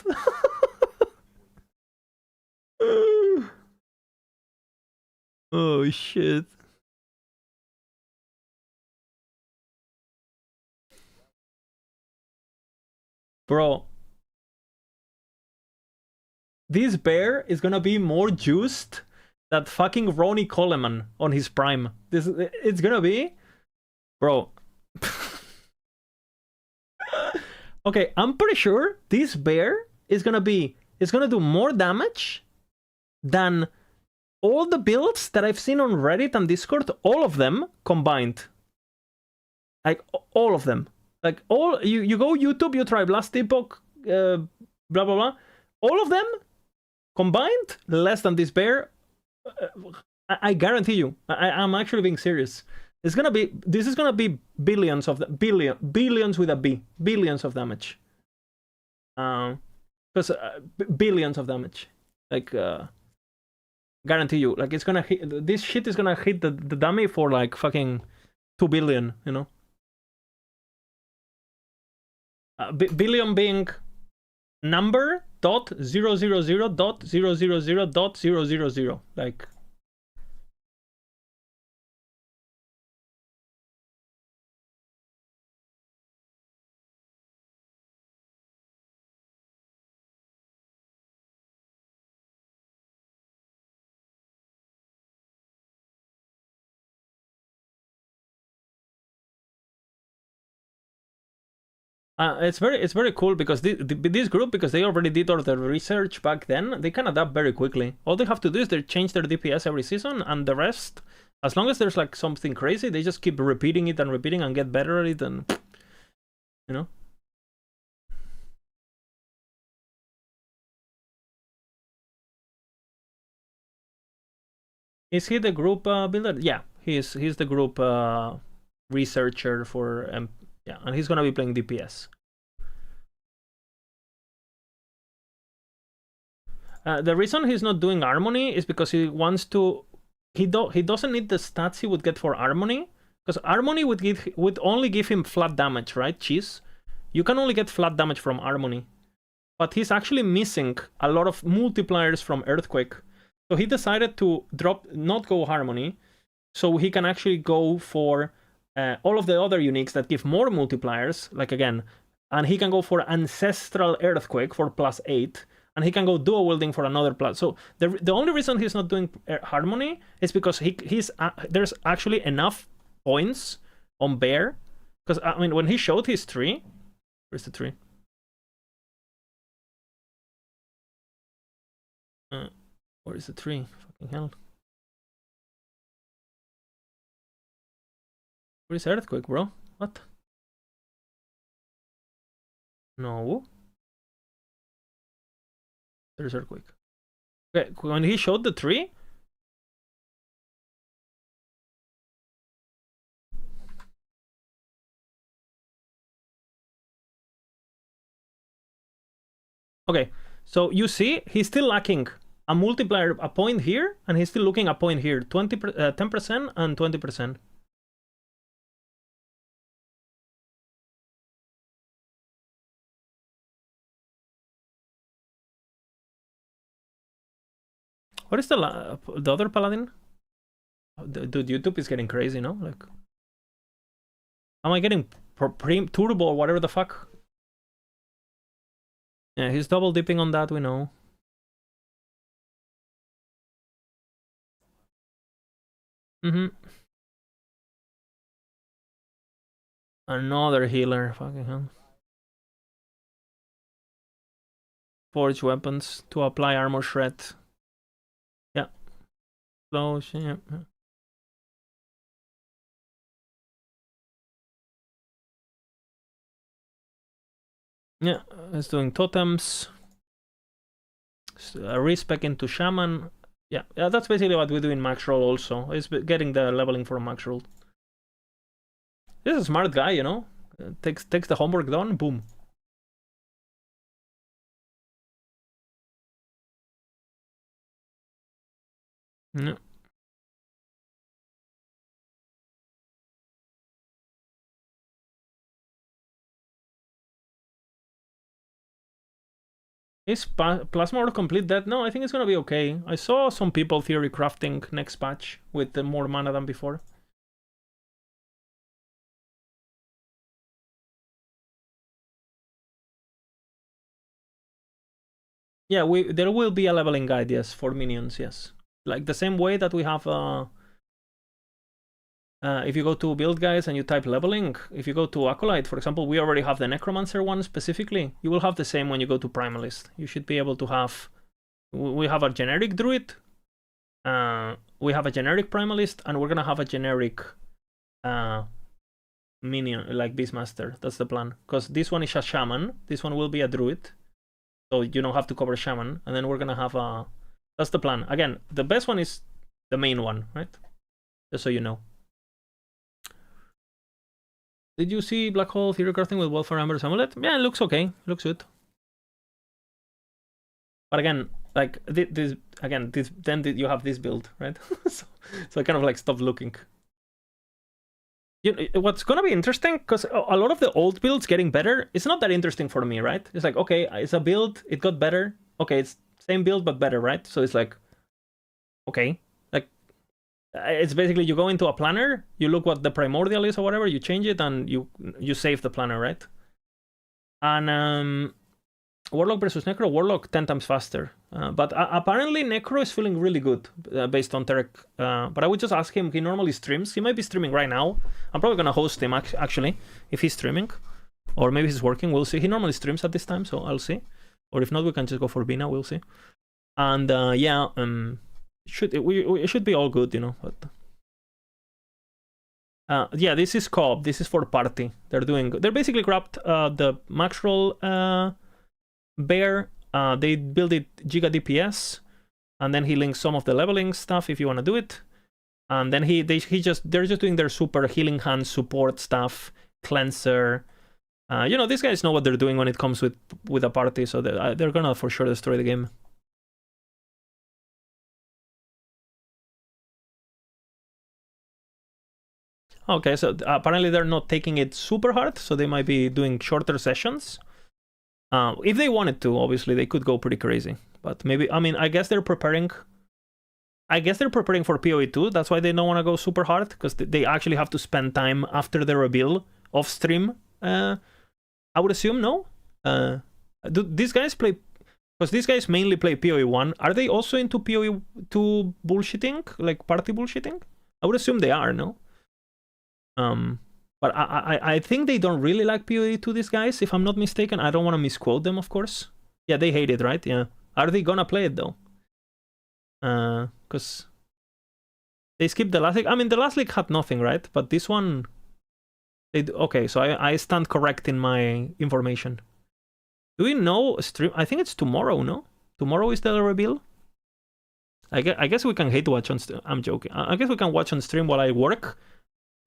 Oh shit. Bro. This bear is gonna be more juiced than fucking Ronnie Coleman on his prime. It's gonna be, bro. Okay, I'm pretty sure this bear is gonna do more damage than all the builds that I've seen on Reddit and Discord, all of them combined. Like all of them. Like all you go YouTube, you try Blast Epoch, blah blah blah. All of them combined less than this bear. I guarantee you. I'm actually being serious. This is gonna be billions of billions with a B, billions of damage. Because billions of damage. Like guarantee you. Like it's gonna hit. This shit is gonna hit the dummy for like fucking 2 billion. You know. Billion being number dot 000 dot 000 dot 000. Like. It's very cool because this group, because they already did all the research back then, they can adapt very quickly. All they have to do is they change their DPS every season, and the rest, as long as there's like something crazy, they just keep repeating it and repeating and get better at it, and you know. Is he the group builder? Yeah, he's the group researcher for yeah, and he's gonna be playing DPS. The reason he's not doing Harmony is because he wants to. He doesn't need the stats he would get for Harmony, because Harmony would only give him flat damage, right? Cheese. You can only get flat damage from Harmony, but he's actually missing a lot of multipliers from Earthquake. So he decided to not go Harmony, so he can actually go for all of the other uniques that give more multipliers, like again, and he can go for Ancestral Earthquake for +8, and he can go dual wielding for another plus. So the only reason he's not doing Harmony is because there's actually enough points on Bear, because I mean when he showed his tree, where's the tree? Where is the tree? Fucking hell. Where is Earthquake, bro? What? No. There's Earthquake. Okay, when he showed the tree. Okay, so you see, he's still lacking a multiplier, a point here, and he's still looking a point here, 10% and 20%. What is the other paladin? Dude, YouTube is getting crazy, no? Like, am I getting turbo or whatever the fuck? Yeah, he's double dipping on that, we know. Another healer, fucking hell. Forge weapons to apply armor shred. Yeah. Close, yeah. Yeah, it's doing totems. Respec into shaman. Yeah, that's basically what we do in MAXROLL also. It's getting the leveling for MAXROLL. This is a smart guy, you know? Takes the homework done, boom. Yeah. Is Plasma Orb complete dead? No, I think it's gonna be okay. I saw some people theory crafting next patch with more mana than before. Yeah, there will be a leveling guide, yes, for minions, yes. Like the same way that we have if you go to build guys and you type leveling, if you go to Acolyte, for example, we already have the Necromancer one specifically. You will have the same when you go to Primalist. You should be able to have... We have a generic Druid, we have a generic Primalist, and we're gonna have a generic minion, like Beastmaster. That's the plan. Because this one is a Shaman, this one will be a Druid. So you don't have to cover Shaman, and then we're gonna have a... That's the plan. Again, the best one is the main one, right? Just so you know. Did you see Black Hole Theory Crafting with Welfare Amber's Amulet? Yeah, it looks okay. It looks good. But again, like this, then you have this build, right? so I kind of like stopped looking. What's gonna be interesting, because a lot of the old builds getting better, it's not that interesting for me, right? It's like, okay, it's a build, it got better. Okay, it's same build but better, right? So it's like, okay, like it's basically you go into a planner, you look what the primordial is or whatever, you change it, and you save the planner, right? And Warlock versus Necro, Warlock 10 times faster. But apparently Necro is feeling really good based on Terek. But I would just ask him, he normally streams. He might be streaming right now. I'm probably going to host him actually, if he's streaming. Or maybe he's working, we'll see. He normally streams at this time, so I'll see. Or if not, we can just go for Bina, we'll see. And yeah, it should be all good, you know. But yeah, this is co-op. This is for party. They're basically grabbed the MAXROLL bear. They build it Giga DPS, and then he links some of the leveling stuff if you want to do it. And then they're just doing their super healing hand support stuff, cleanser. You know, these guys know what they're doing when it comes with a party, so they're gonna for sure destroy the game. Okay, so apparently they're not taking it super hard, so they might be doing shorter sessions. If they wanted to, obviously, they could go pretty crazy. But maybe, I mean, I guess they're preparing for PoE 2. That's why they don't want to go super hard, because they actually have to spend time after the reveal off stream. I would assume, no? Do these guys play... Because these guys mainly play PoE 1. Are they also into PoE 2 bullshitting? Like party bullshitting? I would assume they are, no? But I think they don't really like PoE 2, these guys, if I'm not mistaken. I don't want to misquote them, of course. Yeah, they hate it, right? Yeah. Are they gonna play it, though? Because they skipped the last league. I mean, the last league had nothing, right? But this one... Okay, so I stand correct in my information. Do we know stream? I think it's tomorrow, no? Tomorrow is the reveal? I guess we can hate watch on stream. I'm joking. I guess we can watch on stream while I work.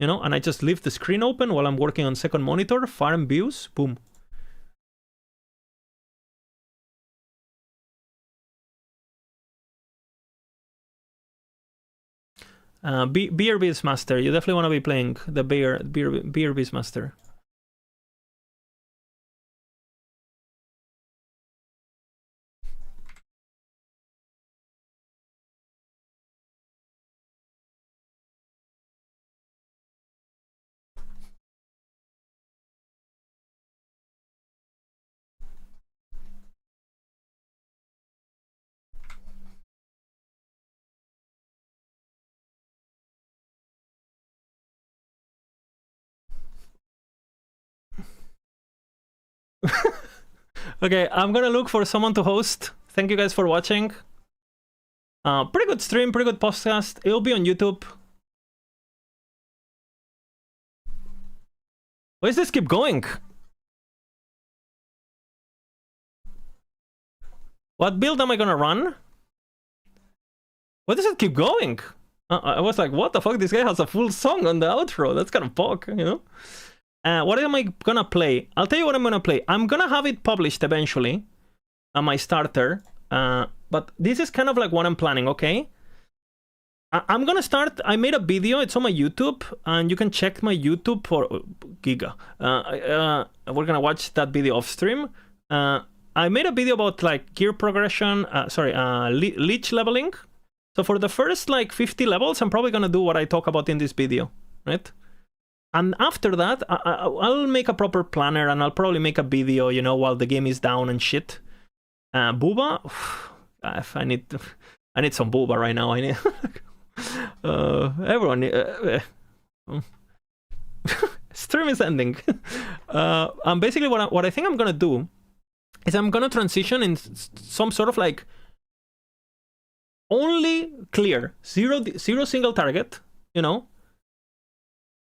You know, and I just leave the screen open while I'm working on second monitor, farm views, boom. Beer Beastmaster, you definitely want to be playing the Beer Beastmaster. Okay, I'm gonna look for someone to host. Thank you guys for watching. Pretty good stream, pretty good podcast. It'll be on YouTube. Why does this keep going? What build am I gonna run? Why does it keep going? I was like, what the fuck? This guy has a full song on the outro. That's kind of pog, you know? What am I gonna play? I'll tell you what I'm gonna play. I'm gonna have it published eventually on my starter. But this is kind of like what I'm planning, okay? I'm gonna start. I made a video. It's on my YouTube, and you can check my YouTube for Giga. We're gonna watch that video off stream. I made a video about like gear progression, leech leveling. So for the first like 50 levels, I'm probably gonna do what I talk about in this video, right? And after that, I'll make a proper planner and I'll probably make a video, you know, while the game is down and shit. Booba, I need some booba right now. I need everyone. Stream is ending. And basically, what I think I'm gonna do is I'm gonna transition in some sort of like only clear zero single target, you know.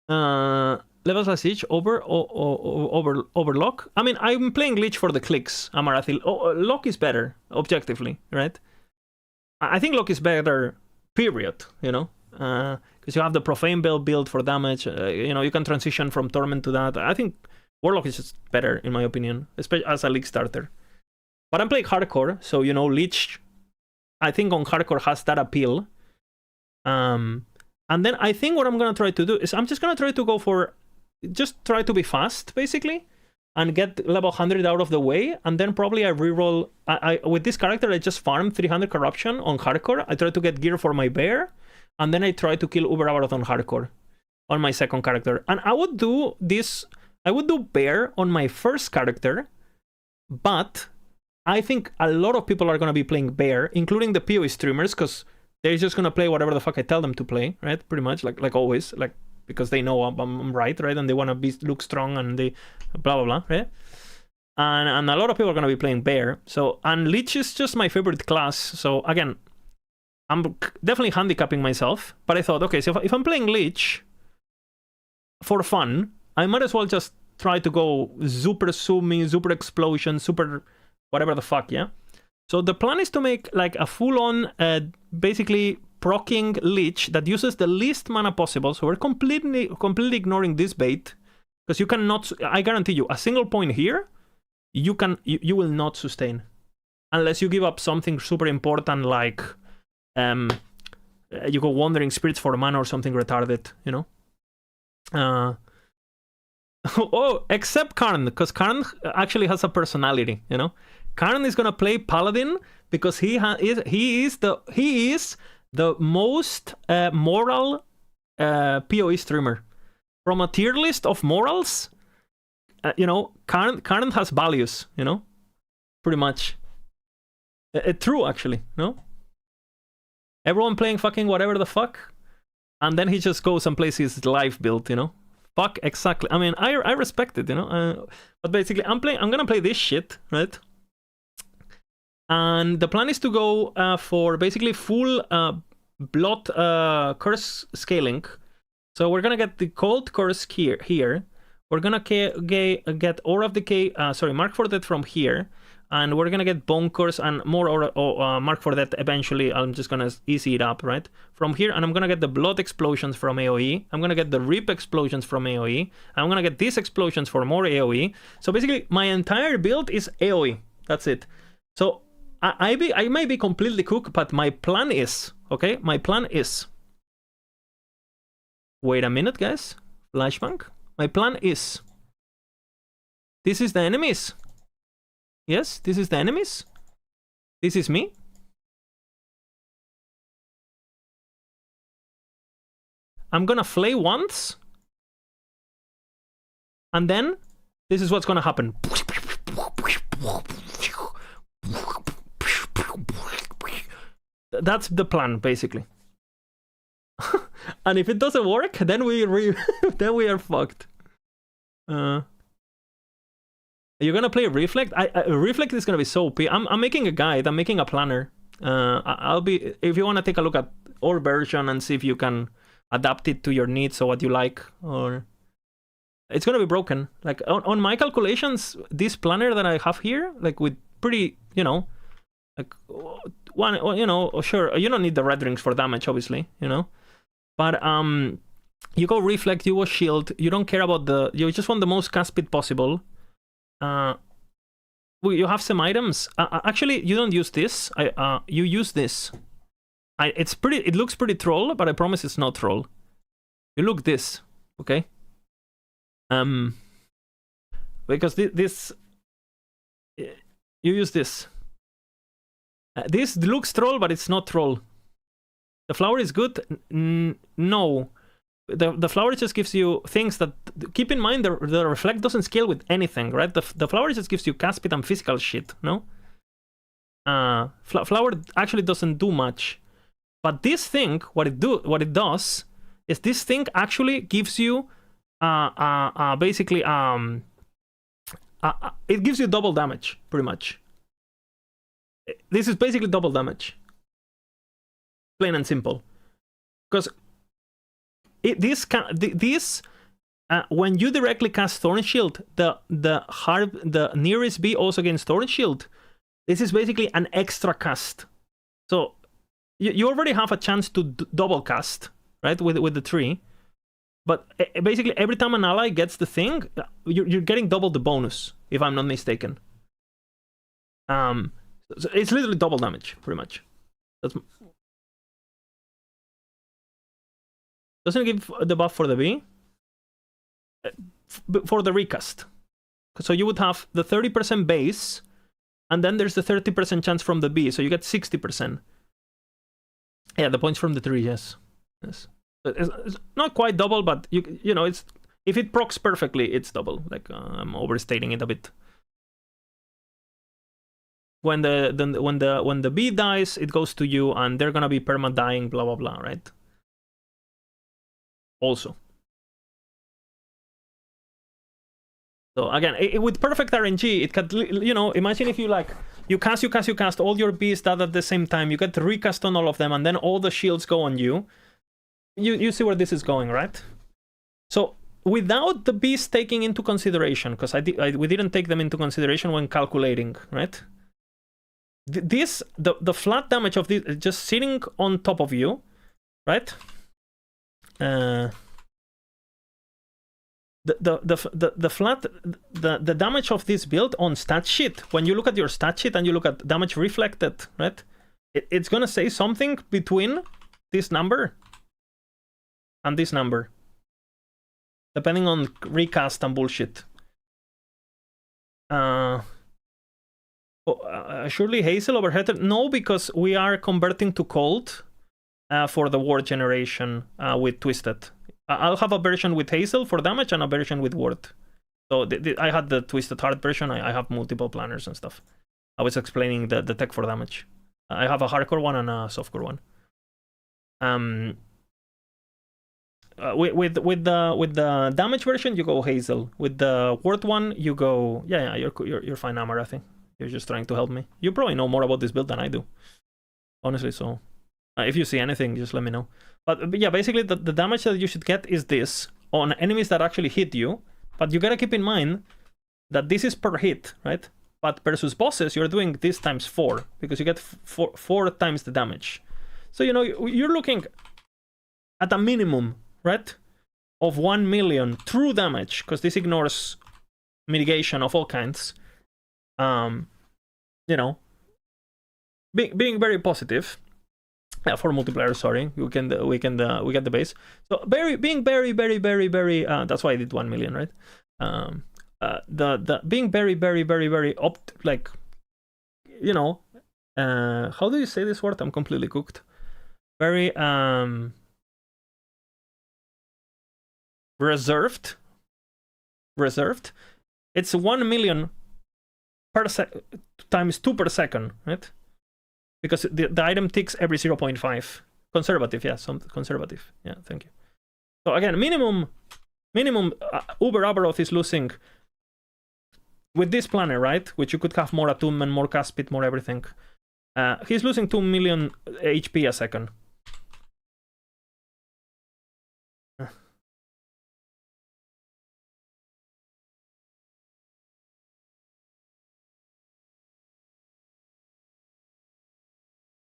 Levels as siege over lock. I mean, I'm playing Lich for the clicks. Amarathi. Lock is better objectively, right? I think Lock is better. Period. You know, because you have the profane build for damage. You know, you can transition from Torment to that. I think Warlock is just better in my opinion, especially as a league starter. But I'm playing hardcore, so you know, Lich, I think on hardcore has that appeal. And then I think what I'm gonna try to do is I'm just gonna try to go for, just try to be fast basically, and get level 100 out of the way, and then probably I reroll. I with this character I just farm 300 corruption on hardcore. I try to get gear for my bear, and then I try to kill Uber Avaroth on hardcore on my second character. And I would do this. I would do bear on my first character, but I think a lot of people are gonna be playing bear, including the PoE streamers, because they're just gonna play whatever the fuck I tell them to play, right? Pretty much, like always, like, because they know I'm right, right? And they wanna look strong and they blah blah blah, right? And a lot of people are gonna be playing bear. So, and Lich is just my favorite class. So again, I'm definitely handicapping myself. But I thought, okay, so if I'm playing Lich for fun, I might as well just try to go super Sumi, super explosion, super whatever the fuck, yeah. So the plan is to make like a full-on, basically proccing Lich that uses the least mana possible. So we're completely ignoring this bait, because you cannot. I guarantee you, a single point here, you will not sustain, unless you give up something super important like, you go Wandering Spirits for mana or something retarded, you know. Oh, except Karn, because Karn actually has a personality, you know. Karn is gonna play Paladin because he is the most moral PoE streamer. From a tier list of morals, you know, Karn has values, you know, pretty much. True, actually, no? Everyone playing fucking whatever the fuck, and then he just goes and plays his life build, you know. Fuck, exactly. I mean, I respect it, you know. But basically, I'm gonna play this shit, right? And the plan is to go for basically full blood curse scaling. So we're gonna get the cold curse here. We're gonna get Aura of Decay, Mark for Death from here. And we're gonna get Bone Curse and more Mark for Death eventually. I'm just gonna easy it up, right? From here, and I'm gonna get the Blood Explosions from AoE. I'm gonna get the Rip Explosions from AoE. I'm gonna get these explosions for more AoE. So basically, my entire build is AoE. That's it. So I may be completely cooked, but my plan is, okay? My plan is... Wait a minute, guys. Flashbang. My plan is... This is the enemies. Yes, this is the enemies. This is me. I'm gonna flay once. And then, this is what's gonna happen. That's the plan, basically. And if it doesn't work, then we are fucked. You're gonna play Reflect? Reflect is gonna be so OP. I'm making a guide. I'm making a planner. I'll be, if you wanna take a look at our version and see if you can adapt it to your needs or what you like, or it's gonna be broken. Like on my calculations, this planner that I have here, like with pretty, you know, like one, you know, sure, you don't need the red rings for damage, obviously, you know, but you go Reflect, you go Shield, you don't care about you just want the most cast speed possible. You have some items. Actually, you don't use this. You use this. It looks pretty troll, but I promise it's not troll. You look this, okay? Because this you use this. This looks troll, but it's not troll. The flower is good? No. The flower just gives you things that... Keep in mind, the reflect doesn't scale with anything, right? The flower just gives you cast speed and physical shit, no? Flower actually doesn't do much. But this thing, what it does, is this thing actually gives you... basically... it gives you double damage, pretty much. This is basically double damage. Plain and simple. Because when you directly cast Thorn Shield, the nearest bee also gains Thorn Shield. This is basically an extra cast. So you already have a chance to double cast, right, with the tree. But basically every time an ally gets the thing, you're getting double the bonus, if I'm not mistaken. So it's literally double damage, pretty much. Doesn't it give the buff for the bee? For the recast. So you would have the 30% base, and then there's the 30% chance from the bee, so you get 60%. Yeah, the points from the tree, yes. Yes. It's not quite double, but you know, it's if it procs perfectly, it's double. Like I'm overstating it a bit. When the bee dies, it goes to you, and they're gonna be perma dying, blah blah blah, right? Also. So again, with perfect RNG, it can, you know, imagine if you like, you cast all your bees that at the same time, you get to recast on all of them, and then all the shields go on you. You see where this is going, right? So without the bees taking into consideration, because we didn't take them into consideration when calculating, right? The flat damage of this just sitting on top of you, right? The damage of this build on stat sheet, when you look at your stat sheet and you look at damage reflected, right? It's gonna say something between this number and this number, depending on recast and bullshit. Surely Hazel over Heather? No, because we are converting to cold for the ward generation with Twisted. I'll have a version with Hazel for damage and a version with ward. So I had the Twisted Heart version. I have multiple planners and stuff. I was explaining the tech for damage. I have a hardcore one and a softcore one. With the damage version, you go Hazel. With the ward one, you go... Yeah, you're fine, Amar, I think. You're just trying to help me. You probably know more about this build than I do, honestly, so... if you see anything, just let me know. But yeah, basically the damage that you should get is this on enemies that actually hit you. But you gotta keep in mind that this is per hit, right? But versus bosses, you're doing this times 4, because you get 4 times the damage. So, you know, you're looking at a minimum, right, of 1 million true damage, because this ignores mitigation of all kinds. You know, being very positive. Yeah, for multiplayer, sorry, we get the base. So being very, that's why I did 1 million, right? Being very like, you know, how do you say this word? I'm completely cooked. Very reserved. It's 1 million per times 2 per second, right? Because the item ticks every 0.5. Conservative, yeah, conservative. Yeah, thank you. So again, minimum Uber Aberoth is losing with this planner, right? Which you could have more attunement, more cast speed, more everything. He's losing 2 million HP a second.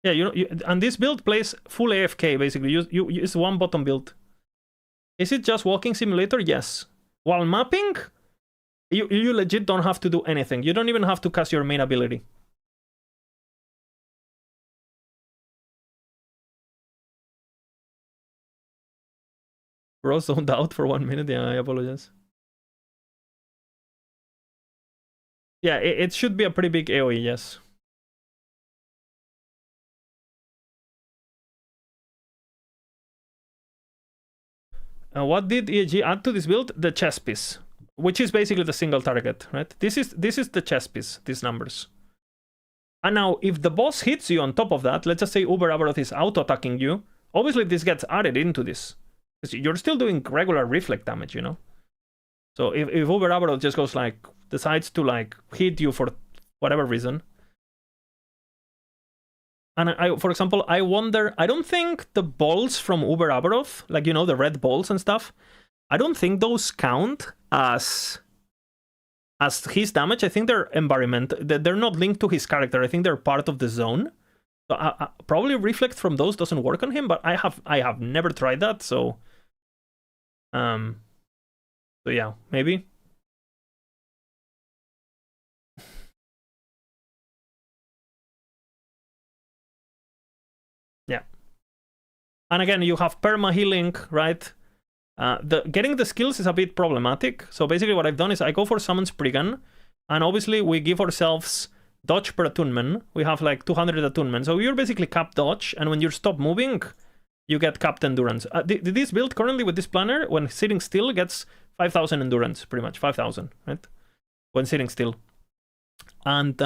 Yeah, and this build plays full AFK, basically. It's one bottom build. Is it just walking simulator? Yes. While mapping, you legit don't have to do anything. You don't even have to cast your main ability. Bro zoned out for 1 minute. Yeah, I apologize. Yeah, it should be a pretty big AoE, yes. What did EG add to this build? The chess piece, which is basically the single target, right? This is the chess piece, these numbers. And now, if the boss hits you on top of that, let's just say Uber Abaroth is auto-attacking you, obviously this gets added into this. Because you're still doing regular reflect damage, you know? So if Uber Abaroth just goes like, decides to like hit you for whatever reason. And for example, I wonder, I don't think the balls from Uber Abaroth, like, you know, the red balls and stuff, I don't think those count as his damage. I think they're environment. They're not linked to his character. I think they're part of the zone. So probably reflect from those doesn't work on him, but I have never tried that, so yeah, maybe. Yeah. And again, you have perma healing, right? Getting the skills is a bit problematic. So basically what I've done is I go for Summon Spriggan, and obviously we give ourselves dodge per attunement. We have like 200 attunement. So you're basically capped dodge, and when you stop moving, you get capped endurance. This build currently with this planner, when sitting still, gets 5,000 endurance, pretty much, 5,000, right? When sitting still. And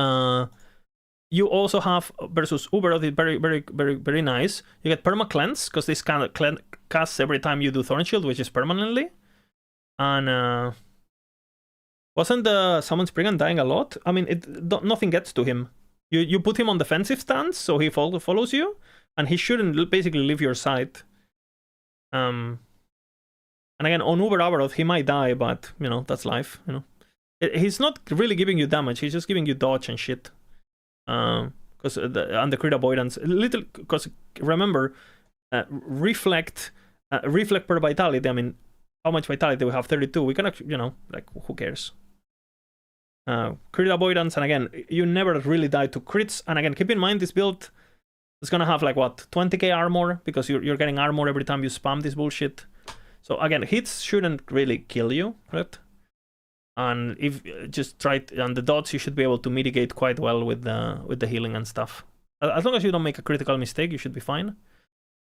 you also have, versus Uber, very, very, very, very nice. You get perma cleanse, because this kind of casts every time you do Thorn Shield, which is permanently. And wasn't the Summon Spriggan dying a lot? I mean, nothing gets to him. You put him on defensive stance, so he follows you, and he shouldn't basically leave your side. And again, on Uber Abaroth, he might die, but, you know, that's life, you know. He's not really giving you damage, he's just giving you dodge and shit. Because and the crit avoidance, because remember, reflect per vitality. I mean, how much vitality we have? 32. We can actually, you know, like, who cares? Crit avoidance, and again, you never really die to crits. And again, keep in mind this build is gonna have like what, 20k armor, because you're getting armor every time you spam this bullshit. So again, hits shouldn't really kill you, right? And if just try on the dots, you should be able to mitigate quite well with the healing and stuff. As long as you don't make a critical mistake, you should be fine.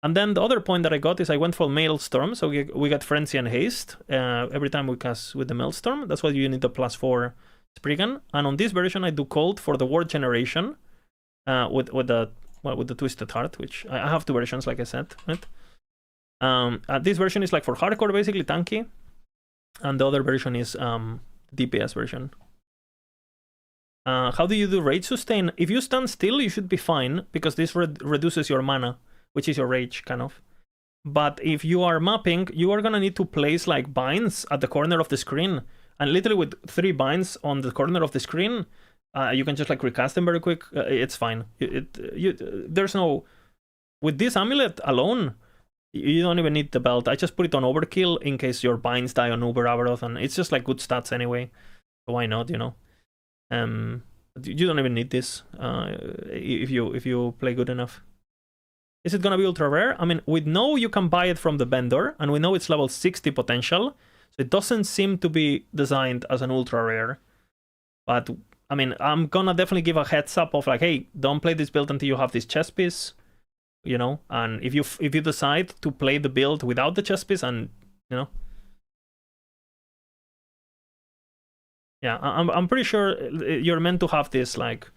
And then the other point that I got is I went for Maelstrom, so we got Frenzy and Haste every time we cast with the Maelstrom. That's why you need the +4 Spriggan. And on this version, I do Cold for the Ward Generation with the Twisted Heart, which I have two versions, like I said, right? This version is like for hardcore, basically tanky, and the other version is DPS version. How do you do Rage Sustain? If you stand still, you should be fine, because this reduces your mana, which is your rage, kind of. But if you are mapping, you are gonna need to place like binds at the corner of the screen, and literally with 3 binds on the corner of the screen, you can just like recast them very quick. It's fine. There's no, with this amulet alone, you don't even need the belt. I just put it on overkill in case your binds die on Uber Abaroth, and it's just like good stats anyway. So why not, you know? You don't even need this if you play good enough. Is it gonna be ultra rare? I mean, we know you can buy it from the vendor, and we know it's level 60 potential, so it doesn't seem to be designed as an ultra rare. But I mean, I'm gonna definitely give a heads up of like, hey, don't play this build until you have this chess piece, you know. And if you decide to play the build without the chess piece, and you know, yeah, I'm pretty sure you're meant to have this. Like,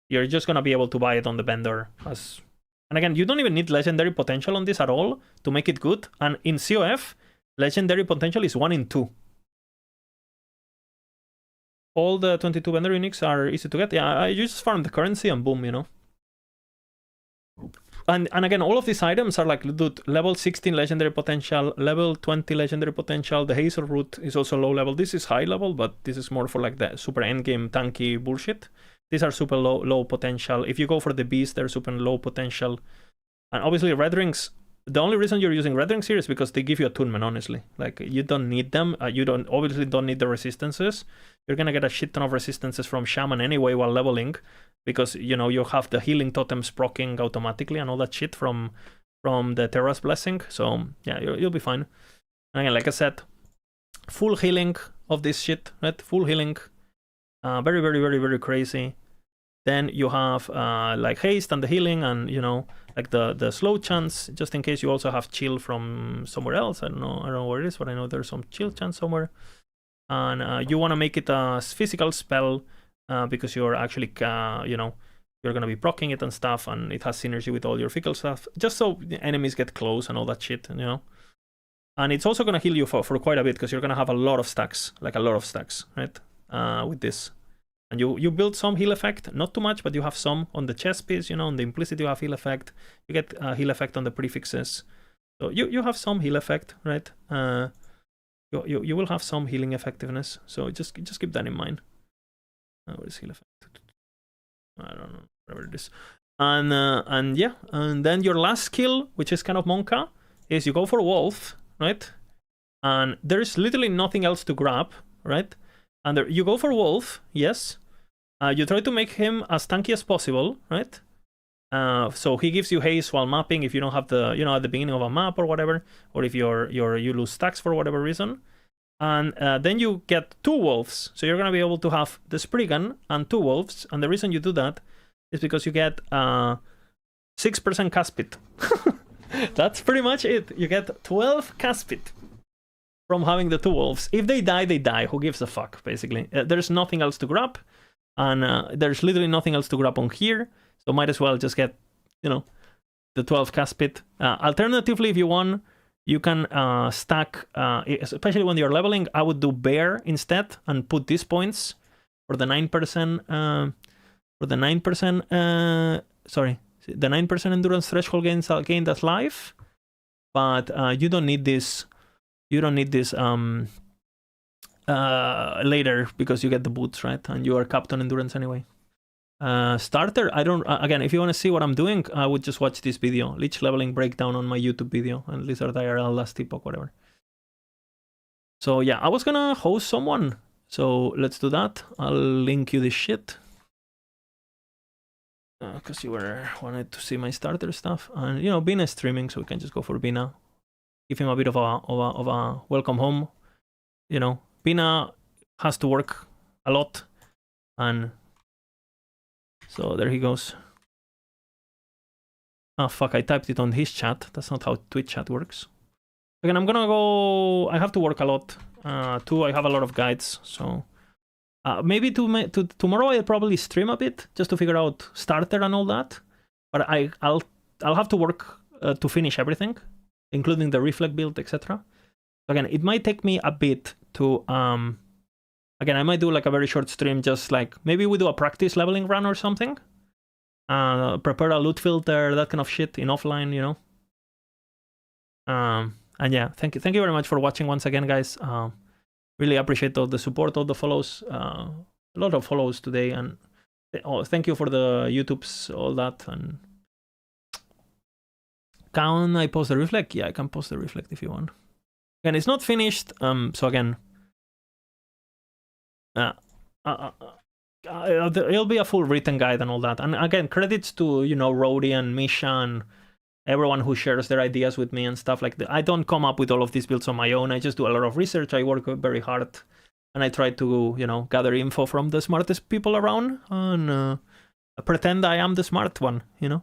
you're just gonna be able to buy it on the vendor as. And again, you don't even need legendary potential on this at all to make it good. And in COF, legendary potential is 1 in 2. All the 22 vendor uniques are easy to get. Yeah, you just farm the currency and boom, you know. And again, all of these items are like, dude, level 16 legendary potential, level 20 legendary potential. The Hazel Root is also low level. This is high level, but this is more for like the super endgame tanky bullshit. These are super low potential. If you go for the beast, they're super low potential. And obviously red rings, the only reason you're using red rings here is because they give you attunement, honestly. Like, you don't need them. You obviously don't need the resistances. You're gonna get a shit ton of resistances from Shaman anyway while leveling, because, you know, you have the healing totems proccing automatically and all that shit from the Terra's Blessing. So yeah, you'll be fine. And again, like I said, full healing of this shit, right? Full healing. very, very, very, very crazy. Then you have like haste and the healing, and you know, like the slow chance, just in case you also have chill from somewhere else. I don't know where it is, but I know there's some chill chance somewhere. And you want to make it a physical spell because you're actually, you know, you're gonna be proccing it and stuff, and it has synergy with all your physical stuff, just so the enemies get close and all that shit, you know. And it's also gonna heal you for quite a bit because you're gonna have a lot of stacks, like a lot of stacks, right? With this. And you build some heal effect, not too much, but you have some on the chest piece, you know, on the implicit you have heal effect. You get heal effect on the prefixes. So you have some heal effect, right? You will have some healing effectiveness. So just keep that in mind. What is heal effect? I don't know, whatever it is. And yeah, and then your last skill, which is kind of Monka, is you go for Wolf, right? And there's literally nothing else to grab, right? And there, you go for Wolf, yes. You try to make him as tanky as possible, right? So he gives you haste while mapping if you don't have the, you know, at the beginning of a map or whatever, or if you lose stacks for whatever reason. And then you get 2 wolves, so you're gonna be able to have the Spriggan and 2 wolves. And the reason you do that is because you get 6% Caspit. That's pretty much it. You get 12 Caspit from having the 2 wolves. If they die, they die. Who gives a fuck, basically? There's nothing else to grab, and there's literally nothing else to grab on here, so might as well just get, you know, the 12 Caspit. Alternatively, if you want, you can stack, especially when you're leveling, I would do Bear instead and put these points for the 9%, sorry, the 9% endurance threshold gained as life, but you don't need this. You don't need this later because you get the boots, right? And you are capped on endurance anyway. Starter, I don't, again, if you want to see what I'm doing, I would just watch this video, Lich leveling breakdown on my YouTube video, and Lizard IRL last Epoch, whatever. So yeah, I was gonna host someone, so let's do that. I'll link you this shit. Because you wanted to see my starter stuff. And you know, Bina is streaming, so we can just go for Bina. Give him a bit of a welcome home. You know, Bina has to work a lot, and so there he goes. Oh fuck, I typed it on his chat. That's not how Twitch chat works. Again, I'm gonna go. I have to work a lot. 2, I have a lot of guides, so maybe tomorrow I'll probably stream a bit just to figure out starter and all that. But I'll have to work to finish everything, including the reflect build, etc. Again, it might take me a bit to again, I might do like a very short stream, just like maybe we do a practice leveling run or something. Prepare a loot filter, that kind of shit in offline, you know. And yeah, thank you very much for watching once again, guys. Really appreciate all the support, all the follows. A lot of follows today, and thank you for the YouTubes, all that. And can I post the reflect? Yeah, I can post the reflect if you want. Again, it's not finished. So again, it'll be a full written guide and all that. And again, credits to, you know, Rody and Misha and everyone who shares their ideas with me and stuff like that. I don't come up with all of these builds on my own. I just do a lot of research. I work very hard, and I try to, you know, gather info from the smartest people around and pretend I am the smart one, you know.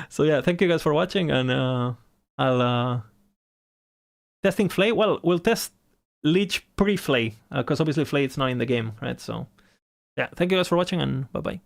So yeah, thank you guys for watching, and I'll testing Flay. Well, we'll test Lich pre-Flay because obviously Flay it's not in the game, right? So yeah, thank you guys for watching, and bye bye.